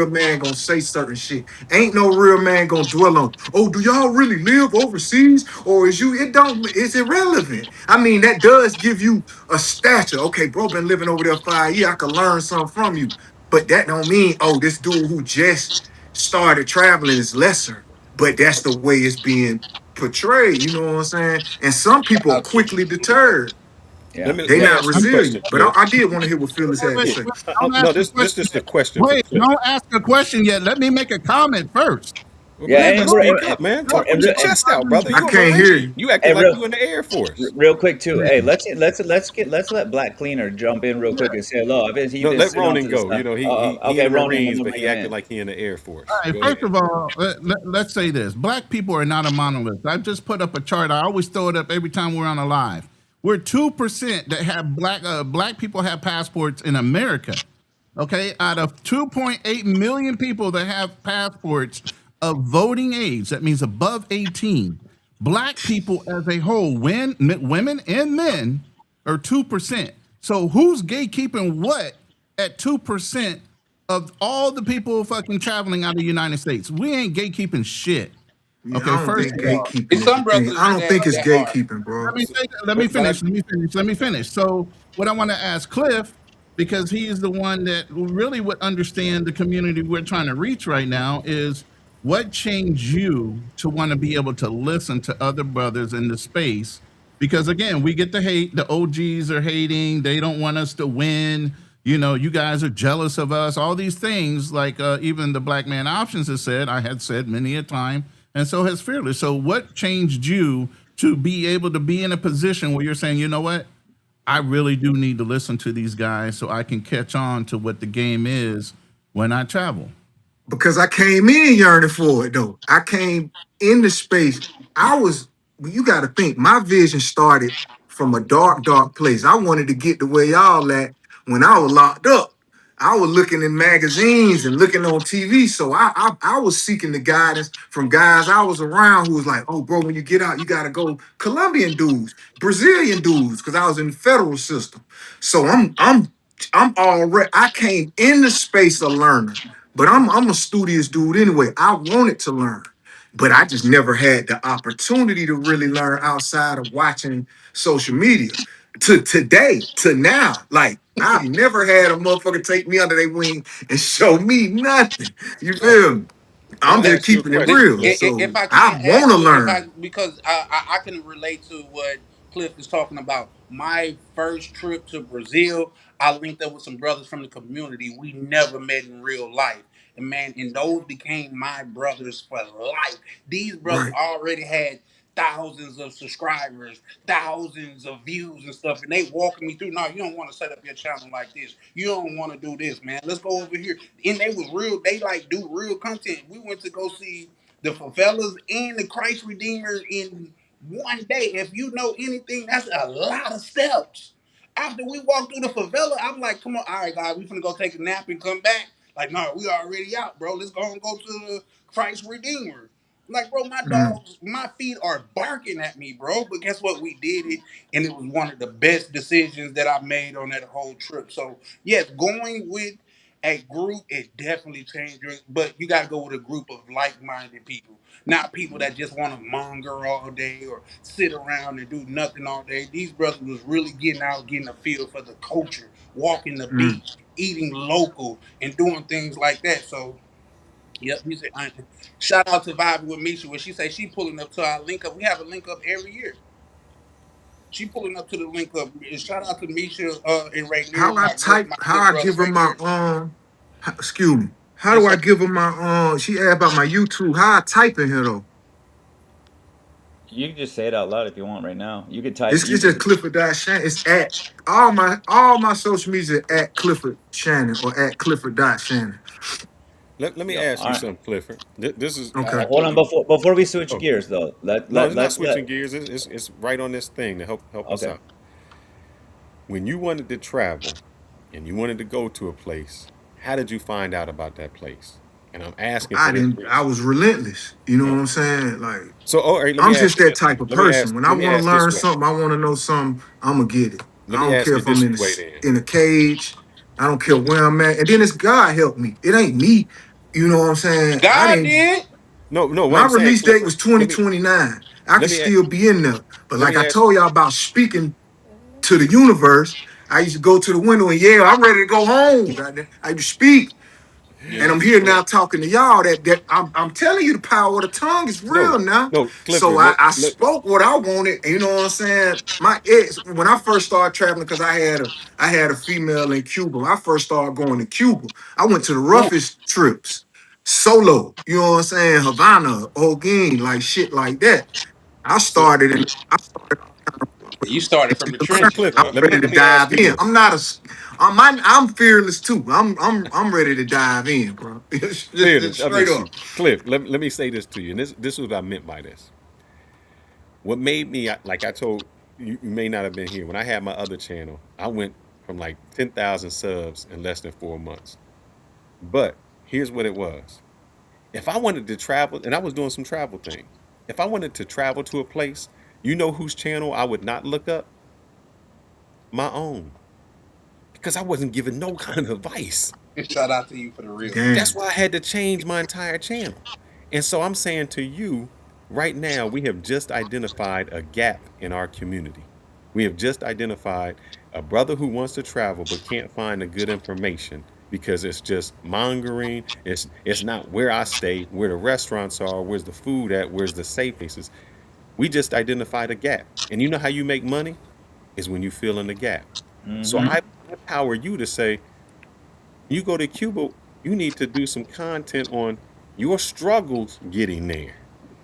man gonna say certain shit. Ain't no real man gonna dwell on, oh, do y'all really live overseas? Or is you it don't it's irrelevant. I mean, that does give you a stature. Okay, bro, been living over there 5 years. I could learn something from you. But that don't mean, oh, this dude who just started traveling is lesser. But that's the way it's being portrayed. You know what I'm saying? And some people are Got to. quickly deterred. Yeah, They Let me not ask you a question, resilient. But Cliff. I did want to hear what Phyllis had to Wait, Yeah. say. don't ask No, the this question is yet. the question for Wait, Cliff. don't ask a question yet. Let me make a comment first. Well, yeah, man, Cliff, but and, don't speak and, up, man. don't Talk with and, your and, chest out, brother. I You a can't hear Marine. you. You acting and like real, you in the Air Force. real quick too. Hey, let's let Black Cleaner jump in real quick and say hello. He's No, been let sitting on Ronan to the go. side. You know, he in Okay, the Ronan, I'm Marines, gonna but bring he him acting in. like he in the Air All Force. right, Go first ahead. of all, let's say this. Black people are not a monolith. I just put up a chart. I always throw it up every time we're on a live. We're 2% that have black people have passports in America. Okay, out of 2.8 million people that have passports of voting age, that means above 18, black people as a whole, women and men, are 2%. So who's gatekeeping what at 2% of all the people fucking traveling out of the United States? We ain't gatekeeping shit. Yeah, Okay, I don't first think of all, gatekeeping It's is the some thing. I brothers don't think it's that are. gatekeeping, bro. let me but finish. Let me finish. So, what I want to ask Cliff, because he is the one that really would understand the community we're trying to reach right now, is what changed you to want to be able to listen to other brothers in the space? Because again, we get the hate. The OGs are hating. They don't want us to win. You know, you guys are jealous of us. All these things, like even the Black Man Options has said, I had said many a time, and so has Fearless. So, what changed you to be able to be in a position where you're saying, you know what, I really do need to listen to these guys so I can catch on to what the game is when I travel? Because I came in yearning for it though. I came into space. I was, you got to think, my vision started from a dark, dark place. I wanted to get the way y'all at when I was locked up. I was looking in magazines and looking on TV. So I was seeking the guidance from guys I was around who was like, oh, bro, when you get out, you got to go Colombian dudes, Brazilian dudes, because I was in the federal system. So I'm already, I came in the space a learner. But I'm a studious dude anyway. I wanted to learn, but I just never had the opportunity to really learn outside of watching social media. To today, to now, like I've never had a motherfucker take me under their wing and show me nothing. You uh, feel me? I'm I'm gonna just ask you a keeping it question, real. Cliff. If So I I can want add to to, if I learn. because I can relate to what Cliff is talking about. My first trip to Brazil, I linked up with some brothers from the community we never met in real life. And man, and those became my brothers for life. These brothers Right. already had thousands of subscribers, thousands of views and stuff, and they walking me through. No, you don't want to set up your channel like this. You don't want to do this, man. Let's go over here. And they was real. They like do real content. We went to go see the favelas and the Christ Redeemer in one day. If you know anything, that's a lot of steps. After we walked through the favela, I'm like, come on, all right, guys, we finna go take a nap and come back. Like, no, we already out, bro. Let's go and go to the Christ Redeemer. Like, bro, my Mm. dogs, my feet are barking at me, bro. But guess what? We did it, and it was one of the best decisions that I made on that whole trip. So, yes, going with a group, it definitely changed your, but you got to go with a group of like-minded people, not people that just want to monger all day or sit around and do nothing all day. These brothers was really getting out, getting a feel for the culture, walking the Mm. beach, eating local, and doing things like that. So, yep, he said, shout out to Vibe with Misha, where she say she pulling up to our link up. We have a link up every year. She pulling up to the link up. And shout out to Misha and Ray How I type, my how good I brother give her right my there. excuse me. How And do so I give her my she asked about my YouTube. How I type in here though? You can just say it out loud if you want right now. You could type. It's just Clifford Dot Shannon. It's at all my social media at Clifford Shannon or at Clifford Dot Shannon. Let me Yeah. ask All you right. something, Clifford. This is Okay. I Hold told on you. before we switch Oh, gears though. no, it's not switching gears. It's right on this thing to help us Okay. out. When you wanted to travel and you wanted to go to a place, how did you find out about that place? And I'm asking for I this didn't I reason. was relentless. You know what Oh, I'm saying? Like so all right, let me I'm ask just you that this type then. of person. When I Let me want to ask this learn way. something, I want to know something, I'm gonna get it. Let I me don't ask care it if I'm this in way then. in a cage. I don't care where I'm at. And then it's God help me. It ain't me. You know what I'm saying? I God didn't did. No, what My I'm saying, release date Clifford. was 2029. I Let could me still be in there. But let like me I ask. told y'all about speaking to the universe, I used to go to the window and yell, I'm ready to go home. Goddamn. I used to speak. And Yeah. I'm here No, now talking to y'all that I'm telling you the power of the tongue is no, real now. no, So Clifford. I spoke what I wanted, and you know what I'm saying? My ex, when I first started traveling, because I had a female in Cuba. When I first started going to Cuba, I went to the Ooh, roughest trips. Solo, you know what I'm saying? Havana, Holguin, like shit like that. I So started in you started from the so trenches, I'm Clifford, bro. ready to let me ask dive you in. I'm this. not a I'm fearless too. I'm ready to dive in, bro. Just Fearless, I straight miss up. you. Cliff, let me say this to you, and this is what I meant by this. What made me like I told you may not have been here. When I had my other channel, I went from like 10,000 subs in less than 4 months. But here's what it was. If I wanted to travel, and I was doing some travel things, if I wanted to travel to a place, you know whose channel I would not look up? My own. Because I wasn't giving no kind of advice. Shout out to you for the real. That's Damn. why I had to change my entire channel. And so I'm saying to you, right now, we have just identified a gap in our community. We have just identified a brother who wants to travel but can't find the good information because it's just mongering. It's not where I stay, where the restaurants are, where's the food at, where's the safe places. We just identified a gap. And you know how you make money? Is when you fill in the gap. So Mm-hmm. I empower you to say, you go to Cuba, you need to do some content on your struggles getting there.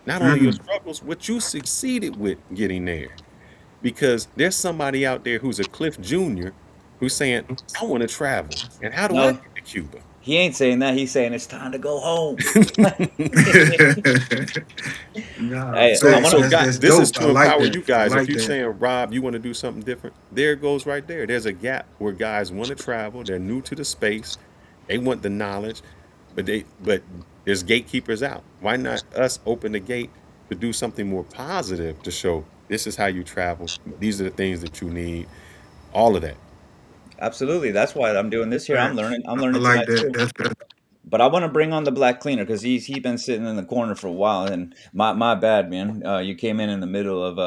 Not only your Mm. struggles, what you succeeded with getting there. Because there's somebody out there who's a Cliff Jr. who's saying, I want to travel. And how do I No, get to Cuba? he ain't saying that. He's saying it's time to go home. Nah, Hey, I So, facts. want so to. God, That's this is dope. I to like empower that. you I guys. If like you're that. saying, Rob, you want to do something different, there it goes right there. There's a gap where guys want to travel. They're new to the space. They want the knowledge, but there's gatekeepers out. Why not us open the gate to do something more positive to show this is how you travel. These are the things that you need. All of that. Absolutely. That's why I'm doing this here. I'm Facts. learning. I'm I learning like tonight that. too. That's But I want to bring on the black cleaner because he been sitting in the corner for a while. And my bad, man. You came in the middle of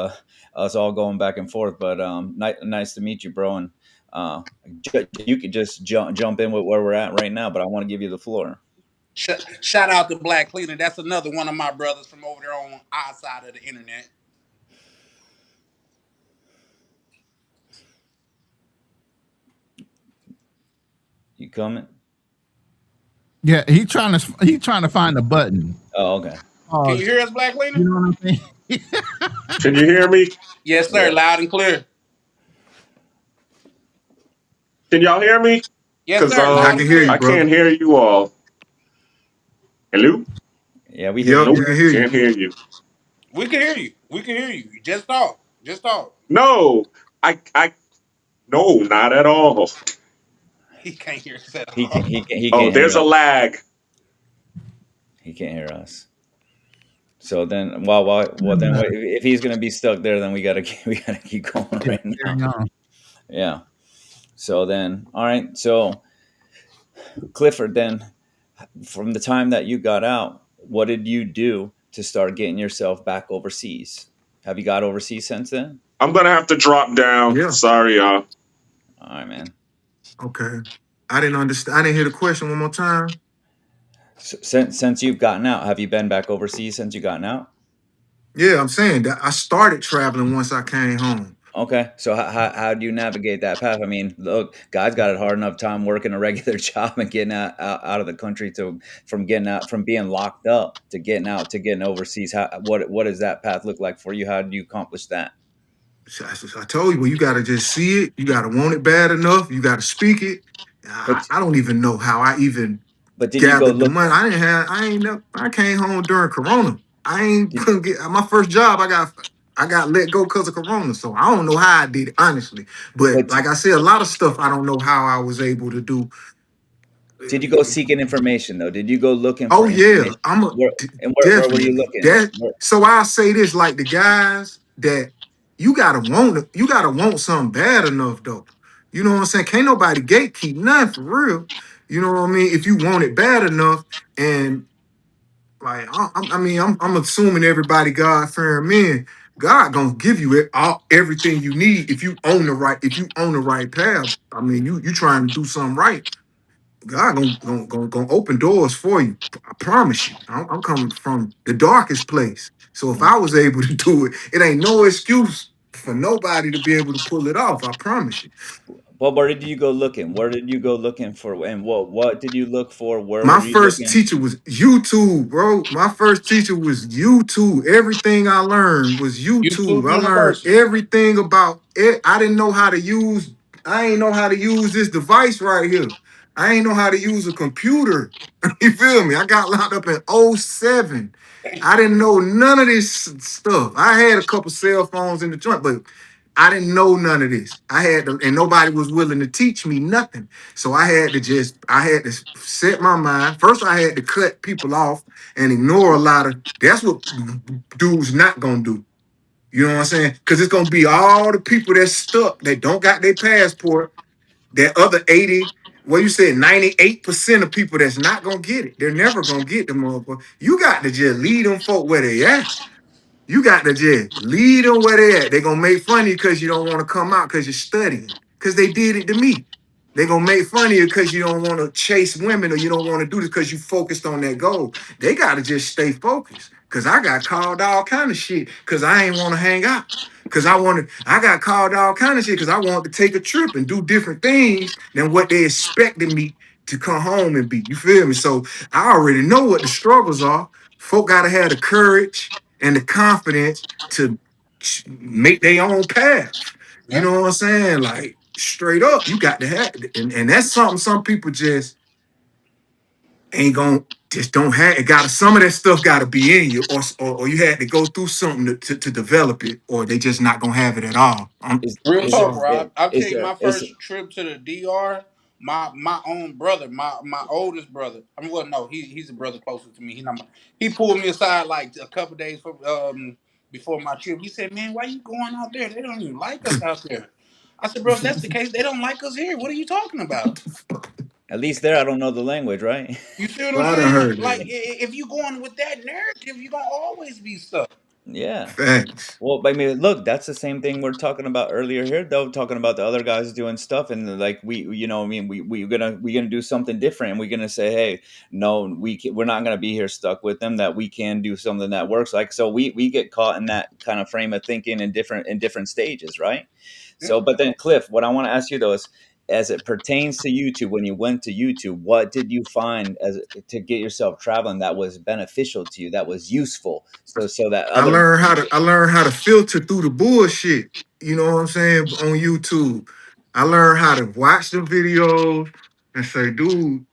us all going back and forth. But nice to meet you, bro. And you could just jump in with where we're at right now. But I want to give you the floor. Shout out to Black Cleaner. That's another one of my brothers from over there on our side of the internet. You coming? Yeah, he trying to find a button. Oh, okay. Can you Pause. hear us, Black Cleaner? You know what I'm saying? Can you hear me? Yes, sir. Yeah. Loud and clear. Can y'all hear me? Yes, Cause sir. I Loud can and hear you, I clear. brother. can't hear you all. Hello? Yeah, we hear Yep, you. we Nope, can hear you. can't hear you. We can hear you. We can hear you. Just talk. Just talk. No, I no, not at all. He can't hear us at He all. can't. He Oh, can't hear there's a us. lag. He can't hear us. So then, well, then if he's gonna be stuck there, then we gotta we gotta keep going Yeah, right now. carry on. Yeah. So then, all right. So Clifford, then from the time that you got out, what did you do to start getting yourself back overseas? Have you got overseas since then? I'm gonna have to drop down. Yeah. Sorry, y'all. All right, man. Okay. I didn't understand. I didn't hear the question one more time. So, since you've gotten out, have you been back overseas since you gotten out? Yeah, I'm saying that I started traveling once I came home. Okay, so how do you navigate that path? I mean, look, guys got it hard enough time working a regular job and getting out of the country to from getting out from being locked up to getting out to getting overseas. What does that path look like for you? How do you accomplish that? So I told you, well, you got to just see it. You got to want it bad enough. You got to speak it. But I don't even know how I even did you go gathered the look? money. I didn't have. I ain't never. I came home during Corona. I ain't Did, couldn't get my first job. I got let go because of Corona. So I don't know how I did it honestly. But but like I said, a lot of stuff I don't know how I was able to do. did you go seeking information though? Did you go looking Oh for yeah, information? I'm a Where where were you definitely looking? that. So I say this like the guys that you gotta want something bad enough though. You know what I'm saying? Can't nobody gatekeep nothing for real. You know what I mean? If you want it bad enough, and like I'm assuming everybody God fearing men, God gonna give you everything you need if you own the right path. I mean, you trying to do something right. God gonna open doors for you. I promise you. I'm coming from the darkest place. So if Mm. I was able to do it, it ain't no excuse for nobody to be able to pull it off. I promise you. Well, where did you go looking? Where did you go looking for? And what did you look for? Where My were you first looking? teacher was YouTube, bro. My first teacher was YouTube. Everything I learned was YouTube. YouTube I learned University. everything about it. I didn't know how to use. I ain't know how to use this device right here. I ain't know how to use a computer. You feel me? I got locked up in '07. I didn't know none of this stuff. I had a couple cell phones in the joint, but I didn't know none of this. I had to, and nobody was willing to teach me nothing. So I had to set my mind. First, I had to cut people off and ignore a lot of. That's what dudes not gonna do. You know what I'm saying? Because it's gonna be all the people that's stuck that don't got their passport. That other 80, well, you said 98% of people that's not gonna get it. They're never gonna get the motherfucker. You got to just lead them folk where they at. You got to just lead them where they at. They gonna make fun of you because you don't want to come out because you're studying. Because they did it to me. They gonna make fun of you because you don't want to chase women or you don't want to do this because you focused on that goal. They gotta just stay focused. Cause I got called all kind of shit because I ain't want to hang out. I got called all kind of shit because I wanted to take a trip and do different things than what they expected me to come home and be. You feel me? So I already know what the struggles are. Folk gotta have the courage and the confidence to make their own path. You Yeah. know what I'm saying? Like straight up, you got to have, and that's something some people just ain't gonna just don't have. It got some of that stuff got to be in you, or you had to go through something to develop it, or they just not gonna have it at all. Is Real I'm is talk, there sorry. Rob. I'll tell is you there my is first trip to the DR. My own brother, my oldest brother. I mean, well, no, he's a brother closer to me. He pulled me aside like a couple days before my trip. He said, "Man, why you going out there? They don't even like us out there." I said, "Bro, if that's the case, they don't like us here. What are you talking about?" at least there I don't know the language, right? You see what I'm Well, I done saying? heard Like, that. if you going with that narrative, you're gonna always be stuck. Yeah. Facts. Well, I mean, look, that's the same thing we're talking about earlier here, though, talking about the other guys doing stuff, and like I mean, we're gonna do something different, and we're gonna say, hey, no, we're not gonna be here stuck with them. That we can do something that works. Like, so we get caught in that kind of frame of thinking in different stages, right? Yeah. So, but then, Cliff, what I want to ask you though is, as it pertains to YouTube, when you went to YouTube, what did you find as to get yourself traveling that was beneficial to you, that was useful, so that other. I learned how to filter through the bullshit. You know what I'm saying? On YouTube. I learned how to watch the videos and say, dude,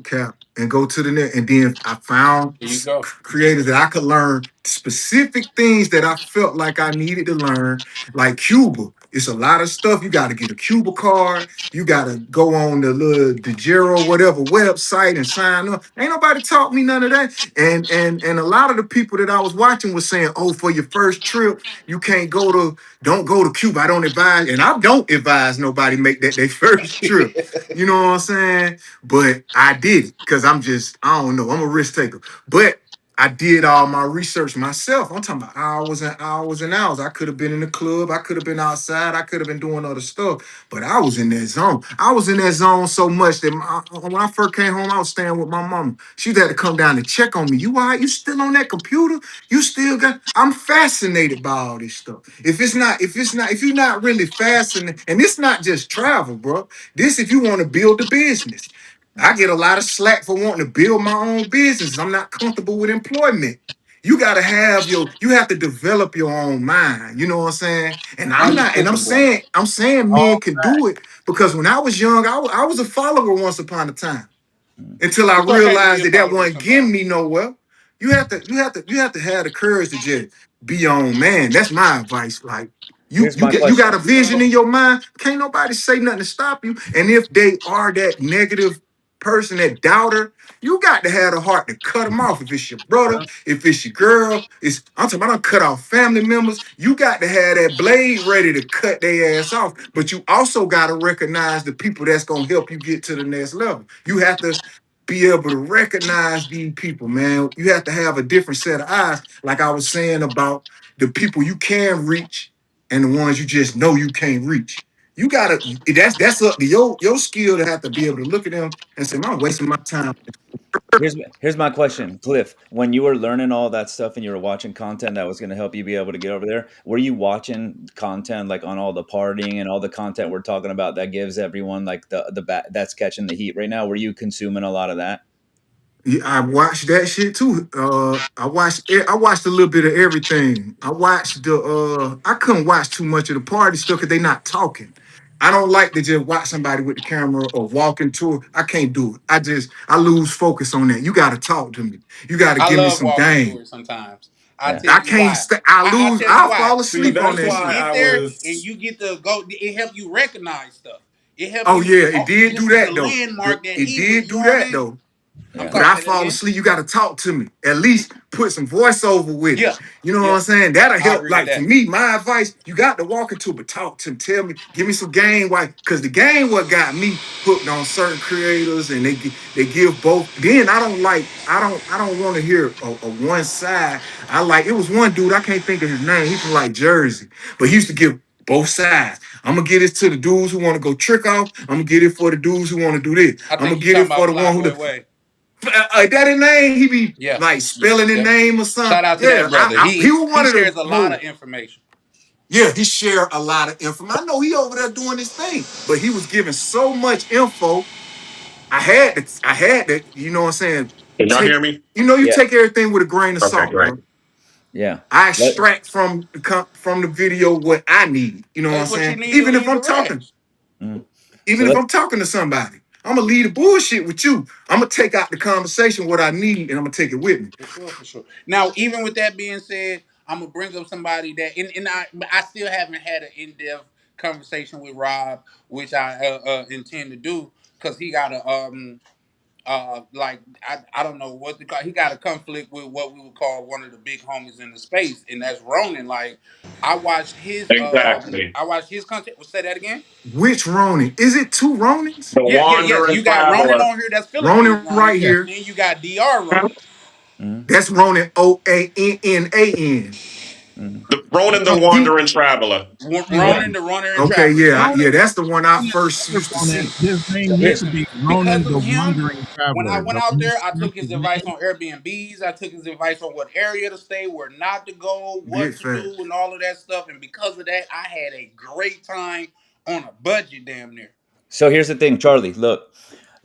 cap, and go to the net. And then I found There you go. creators that I could learn specific things that I felt like I needed to learn, like Cuba. It's a lot of stuff. You got to get a Cuba card. You got to go on the little DeGero whatever website and sign up. Ain't nobody taught me none of that. And a lot of the people that I was watching was saying, "Oh, for your first trip, you can't don't go to Cuba. I don't advise, and I don't advise nobody make that their first trip." You know what I'm saying? But I did it because I don't know, I'm a risk taker. But I did all my research myself. I'm talking about hours and hours and hours. I could have been in the club. I could have been outside. I could have been doing other stuff. But I was in that zone. I was in that zone so much that when I first came home, I was staying with my mama. She had to come down and check on me. You all right? You still on that computer? You still got? I'm fascinated by all this stuff. If you're not really fascinated, and it's not just travel, bro. This if you want to build a business. I get a lot of slack for wanting to build my own business. I'm not comfortable with employment. You have to develop your own mind. You know what I'm saying? And I'm not, and 100%, bro. I'm saying men All can do facts. it because when I was young, I was a follower once upon a time until I It's okay to be realized a that follower wasn't getting sometimes. me nowhere. You have to have the courage to just be your own man. That's my advice. Like Here's my you got question. a vision in your mind. Can't nobody say nothing to stop you. And if they are that negative person, that doubter, you got to have the heart to cut them off. If it's your brother, if it's your girl, I'm talking about cut off family members. You got to have that blade ready to cut their ass off. But you also got to recognize the people that's gonna help you get to the next level. You have to be able to recognize these people, man. You have to have a different set of eyes, like I was saying about the people you can reach and the ones you just know you can't reach. You gotta that's up to your skill to have to be able to look at them and say, I'm wasting my time. Here's my question, Cliff. When you were learning all that stuff and you were watching content that was going to help you be able to get over there, were you watching content like on all the partying and all the content we're talking about that gives everyone like that's catching the heat right now? Were you consuming a lot of that? Yeah, I watched that shit too. I watched a little bit of everything. I couldn't watch too much of the party stuff because they not talking. I don't like to just watch somebody with the camera or walk into it. I can't do it. I lose focus on that. You gotta talk to me. You gotta I give me love some walking through game. it sometimes. I'll Yeah. tell I you can't why. stay. I I'll lose. tell you I'll why. fall See, asleep on Because that's that you why shit. get I there and was. you get to go. It help you recognize stuff. It help Oh you. yeah, it Oh, did this do is the that though. landmark that It he was. did You know do what I that mean? though. I'm Yeah. But sorry. I Say that fall again. asleep. You got to talk to me. At least put some voiceover with it. Yeah. You know what Yeah. I'm saying? That'll I help. agree with Like for that. me, my advice, you got to walk into, but talk to me. Tell me, give me some game. Why? Because the game what got me hooked on certain creators, and they give both. Then I don't like. I don't want to hear a one side. I like. It was one dude. I can't think of his name. He from like Jersey, but he used to give both sides. I'm gonna get it to the dudes who want to go trick off. I'm gonna get it for the dudes who want to do this. I I'm think gonna you get talking it for about the one Fly who Boy the Way. that his name. He be Yeah. like spelling his Yep. name or something. Shout out to Yeah, that brother. he He was he one of shares the a lot more. of information. Yeah, he shared a lot of info. I know he over there doing his thing, but he was giving so much info. I had to. You know what I'm saying? Can y'all Take. hear me? You Yeah. take everything with a grain of Okay, salt, great. bro. Yeah. I Let, extract from the video what I need. You know what I'm That's what you saying? need to Even if leave I'm the talking. rest. mm. So Even if let I'm talking to somebody, I'm gonna leave the bullshit with you. I'm gonna take out the conversation what I need, and I'm gonna take it with me. For sure, for sure. Now, even with that being said, I'm gonna bring up somebody that, and I still haven't had an in depth conversation with Rob, which I intend to do, because he got a like I don't know what to call. He got a conflict with what we would call one of the big homies in the space, and that's Ronan. Like Exactly. I watched his content. Well, say that again. Which Ronin? Is it two Ronins? The Yes. wandering You got Ronan traveler. on here. That's Philippines Ronin Ronan. right Yes. here. Then you got Dr. Ronan. mm, That's Ronin OANNAN. mm. The Ronan the No, he wandering traveler. hey, wait. Ronan the Runner and Okay, Traveler. yeah, Yes. yeah, Ronan, that's the one I the first other used to Ronan, see. his name So used here's to be Because Ronan of the him, Wandering when I Traveler. went The out there, I took misspelled his his advice name. on Airbnbs. I took his advice on what area to stay, where not to go, what Big to do, facts. and all of that stuff. And because of that, I had a great time on a budget, damn near. here's the thing, Charlie. Look,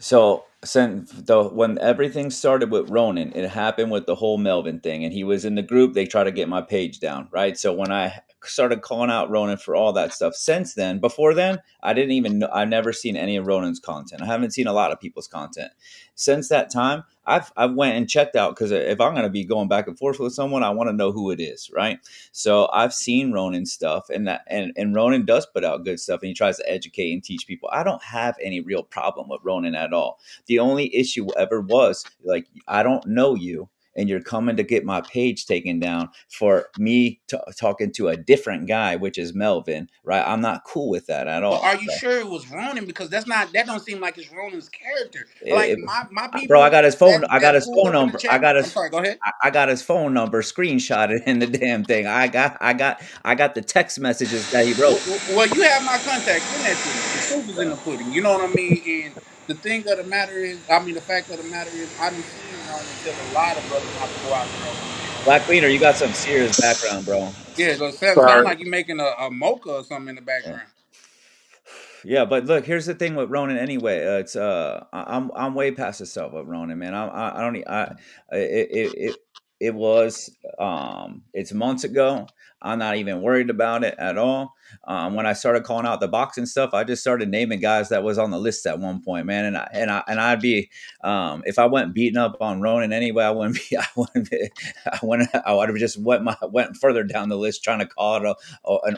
so when everything started with Ronan, it happened with the whole Melvin thing, and he was in the group. They tried to get my page down, right? So when I started calling out Ronan for all that stuff, since then, before then, I didn't even know. I've never seen any of Ronan's content. I haven't seen a lot of people's content since that time. I went and checked out because if I'm going to be going back and forth with someone, I want to know who it is, right? So I've seen Ronan stuff, and Ronan does put out good stuff, and he tries to educate and teach people. I don't have any real problem with Ronan at all. The only issue ever was like I don't know you, and you're coming to get my page taken down for me talking to a different guy, which is Melvin, right? I'm not cool with that at But all. are you sure it was Ronan? Because that don't seem like it's Ronan's character. Like It, my bro, I people got his phone. I got that his pull phone up in the number. chat. I'm sorry. Go ahead. I got his phone number screenshotted in the damn thing. I got the text messages that he wrote. Well, you have my contact. Send that to me. The proof is in the pudding. You know what I mean? And the thing of the matter is, I mean, the fact of the matter is, I done seen Ronan tell a lot of brothers not to go out there on no damn Black island. Cleaner, you got some serious background, bro. Yeah, it sound Sorry. like you making a mocha or something in the Yeah. background. Yeah, but look, here's the thing with Ronan. Anyway, I'm way past the stuff with Ronan, man. I don't need, it was it's months ago. I'm not even worried about it at all. When I started calling out the boxing stuff, I just started naming guys that was on the list at one point, man. I'd be if I went beating up on Ronan anyway, I wouldn't be. I wouldn't. Be, I would have just went further down the list trying to call it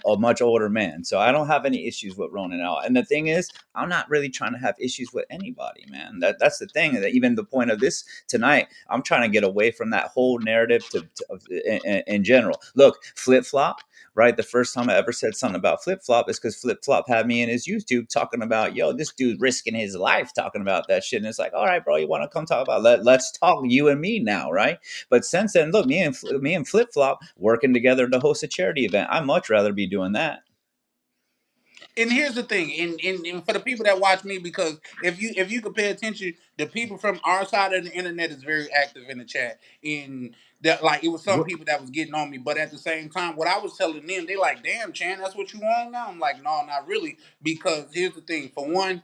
a much older man. So I don't have any issues with Ronan out. And the thing is, I'm not really trying to have issues with anybody, man. That's the thing. That even the point of this tonight, I'm trying to get away from that whole narrative in general. Look, flip flop. Right, the first time I ever said something about flip flop is because flip flop had me in his YouTube talking about, yo, this dude risking his life talking about that shit, and it's like, all right, bro, you want to come talk about let's talk you and me now, right? But since then, look, me and Flip Flop working together to host a charity event. I'd much rather be doing that. And here's the thing, and for the people that watch me, because if you could pay attention, the people from our side of the internet is very active in the chat. And that, like, it was some What people that was getting on me, but at the same time, what I was telling them, they like, damn, Chan, that's what you want now. I'm like, no, not really, because here's the thing. For one,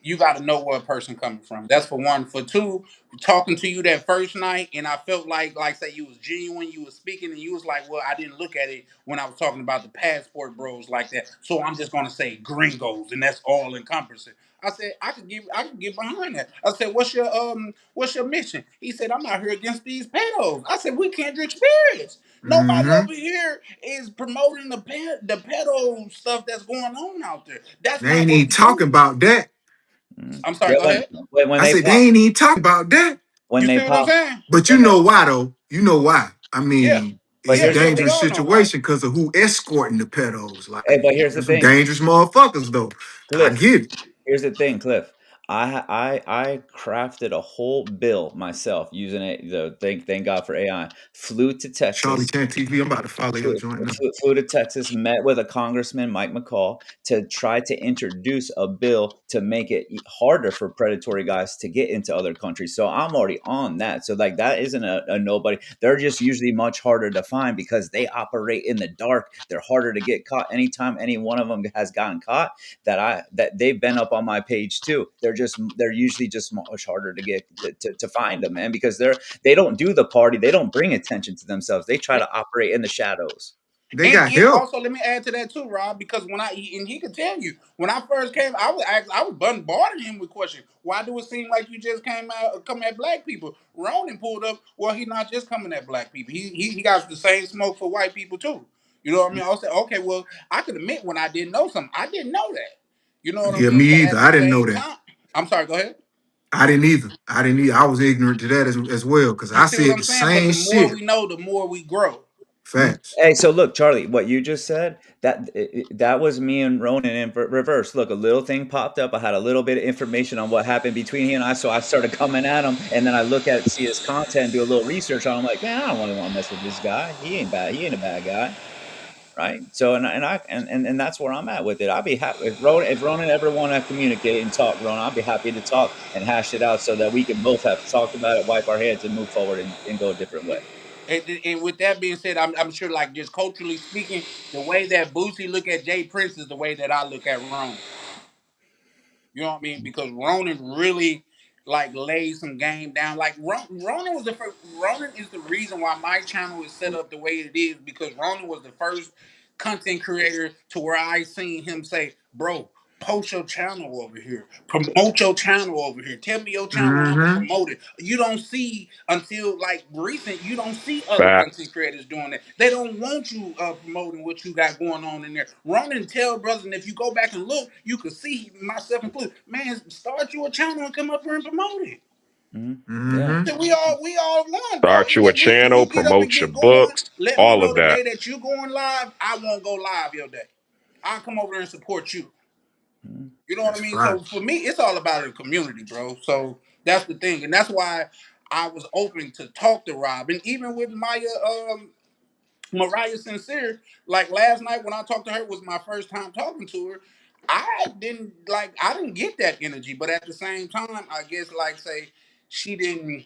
you got to know where a person coming from. That's for one. For two, talking to you that first night, and I felt like say you was genuine, you was speaking, and you was like, well, I didn't look at it when I was talking about the passport bros like that. So I'm just gonna say gringos, and that's all encompassing. I said, I could get behind that. I said, what's your mission? He said, I'm out here against these pedos. I said, we kindred spirits. Nobody Mm-hmm. over here is promoting the pedo stuff that's going on out there. That's They not ain't what even we do. talking about that. I'm sorry, Yeah, go ahead. when I they said they pop ain't even talking about that. when You they see what I'm pop saying? But you when they know why though? You know why? I Yeah. mean, but it's a Yeah, here's the yeah, we thing. dangerous all know why. situation because of who escorting the pedos. Hey, Like, but here's the there's some thing. dangerous motherfuckers though. I Cliff, get it. here's the thing, Cliff. I crafted a whole bill myself using it. Thank God for AI. Flew to Charlie Texas. Chan TV. I'm about to follow your joint now. Flew to Texas, met with a congressman, Mike McCall, to try to introduce a bill to make it harder for predatory guys to get into other countries. So I'm already on that. So like that isn't a nobody. They're just usually much harder to find because they operate in the dark. They're harder to get caught. Anytime any one of them has gotten caught, that they've been up on my page too. They're usually just much harder to get to find them, man, because they don't do the party. They don't bring attention to themselves. They try to operate in the shadows. They got And help. also let me add to that too, Rob, because and he could tell you when I first came, I was bombarding him with questions. Why do it seem like you just come at black people? Ronan pulled up. Well, he's not just coming at black people. He got the same smoke for white people too. You know what I mean? I said, okay, well, I could admit when I didn't know something. I didn't know that. You know what I Yeah, mean? me But either. at the I didn't know same that. time, I'm sorry. Go ahead. I didn't either. I didn't either. I was ignorant to that as well because You I see what said I'm the saying? But same the more shit. we know, the more we grow. Facts. Hey, so look, Charlie, what you just said, that was me and Ronan in reverse. Look, a little thing popped up. I had a little bit of information on what happened between he and I, so I started coming at him, and then I look at see his content, do a little research on him. Like, man, I don't really want to mess with this guy. He ain't bad. He ain't a bad guy, right? So, and that's where I'm at with it. I'd be happy if Ronan ever want to communicate and talk, Ronan. I'd be happy to talk and hash it out so that we can both have talked about it, wipe our heads, and move forward and go a different way. And with that being said, I'm sure, like just culturally speaking, the way that Boosie look at Jay Prince is the way that I look at Ronan. You know what I mean? Because Ronan really like laid some game down. Like Ronan was the first. Ronan is the reason why my channel is set up the way it is because Ronan was the first content creator to where I seen him say, "Bro, post your channel over here, promote your channel over here. Tell me your channel, I'm gonna Mm-hmm. promote it." You don't see until like recent. You don't see other content Facts. creators doing that. They don't want you promoting what you got going on in there. Ronan tell brothers, and if you go back and look, you can see myself included. Man, start you a channel and come up here and promote it. Yeah. Mm-hmm. So we all won, bro. Start you a We channel, get up and promote your get going. books, Let me all know of the that. day that you going live. I won't go live your day. I'll come over there and support you. You know what I That's mean? right. So for me, it's all about the community, bro. So that's the thing, and that's why I was open to talk to Rob, and even with Mariah Sincere, like last night when I talked to her was my first time talking to her. I didn't get that energy, but at the same time, I guess like say she didn't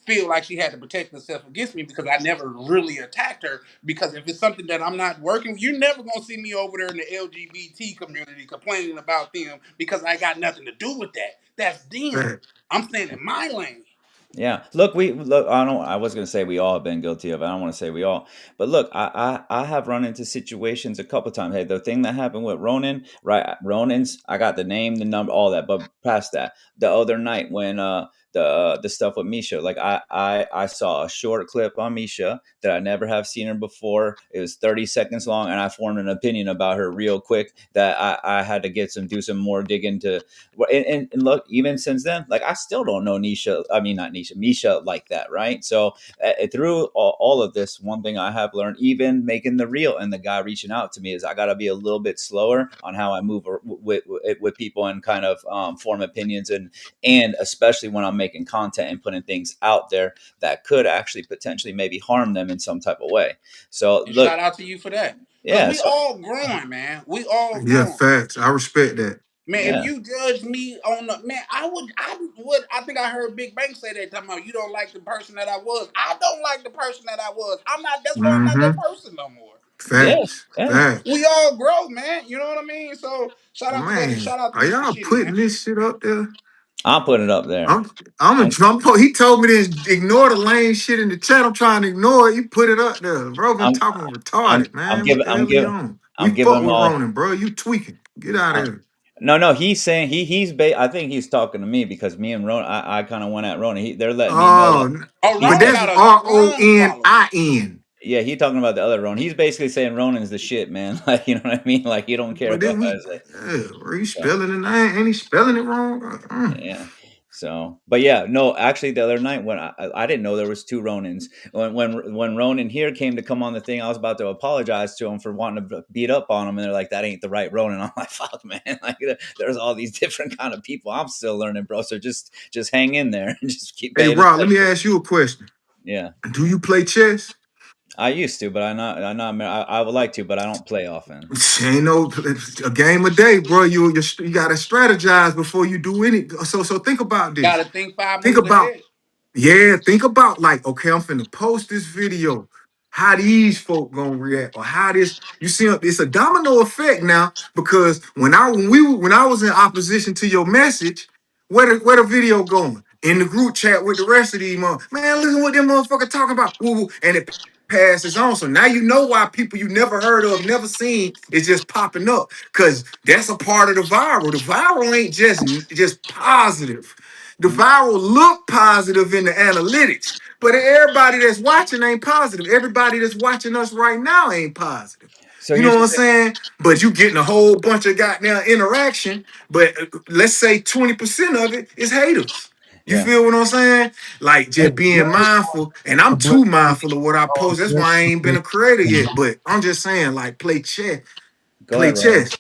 feel like she had to protect herself against me because I never really attacked her. Because if it's something that I'm not working, you're never gonna see me over there in the LGBT community complaining about them because I got nothing to do with that. That's them. Fact. I'm staying in my lane. Yeah. Look, we look. I don't. I was going to say we all have been guilty of it. I don't want to say we all, but look, I have run into situations a couple times. Hey, the thing that happened with Ronan, right? Ronan's. I got the name, the number, all that. But past that, the other night when the stuff with Misha, like I saw a short clip on Misha that I never have seen her before. It was 30 seconds long, and I formed an opinion about her real quick that I had to get some do some more digging to. And look, even since then, like I still don't know Nisha. I mean, not Nisha, Misha like that, right? So through all of this, one thing I have learned, even making the reel and the guy reaching out to me, is I got to be a little bit slower on how I move with people and kind of form opinions and especially when I'm making content and putting things out there that could actually potentially maybe harm them in some type of way. So And look, shout out to you for that. Cause yeah, we so all growing, man. We all Yeah, growing. facts. I respect that. Man, if yeah, you judge me on the man, I think I heard Big Bang say that talking about you don't like the person that I was. I don't like the person that I was. I'm not that's why I'm not that Mm-hmm. person no more. yeah, Facts. yeah. We Facts. all grow, man. You know what I mean? So Man, shout out to are Mr. y'all Shitty, putting man. this shit up there? I'll put it up there. I'm I'm a I'm drum po- He told me to ignore the lame shit in the chat. I'm trying to ignore it. You put it up there. Bro been I'm talking I'm retarded, I'm man. What giving the hell are you on? We I'm fuck giving them with all. Ronan, bro. You tweaking. Get out of I'm, here. No, no, he's saying I think he's talking to me because me and Ron, I kind of went at Ron. They're letting me know that Oh, Oh, he's but Ron that's got basically, a strong following. RONIN. yeah, he talking about the other Ron. He's basically saying Ronan's the shit, man. Like, you know what I mean? Like, you don't care But what then I we, say. are you So, spelling it? Ain't he spelling it wrong? yeah. So, but yeah, no, actually, the other night when I didn't know there was two Ronins. When Ronan here came to come on the thing, I was about to apologize to him for wanting to beat up on him, and they're like, "That ain't the right Ronan." I'm like, "Fuck, man! Like, there's all these different kind of people. I'm still learning, bro. So just hang in there and just keep Hey, paying Rob, let me attention." ask you a question. Yeah, Do you play chess? I used to, but I would like to, but I don't play often. Ain't no a game a day, bro. You gotta strategize before you do any. So think about Got this. to think 5 moves Think about ahead. Yeah, think about like, okay, I'm finna post this video. How these folk gonna react, or how this you see it's a domino effect now because when I was in opposition to your message, where the video going in the group chat with the rest of these man, listen what them motherfucker talking about, woo, woo, and it passes on. So now you know why people you never heard of, never seen is just popping up because that's a part of the viral. The viral ain't just positive. The viral look positive in the analytics, but everybody that's watching ain't positive. Everybody that's watching us right now ain't positive. So You know here's what the I'm thing. saying? But you getting a whole bunch of goddamn interaction, but let's say 20% of it is haters. You Yeah, feel what I'm saying? Like It's just being good mindful, and I'm too publicity. mindful of what I All post. That's good why I ain't been a creator publicity. yet. But I'm just saying, like, go ahead, Ron.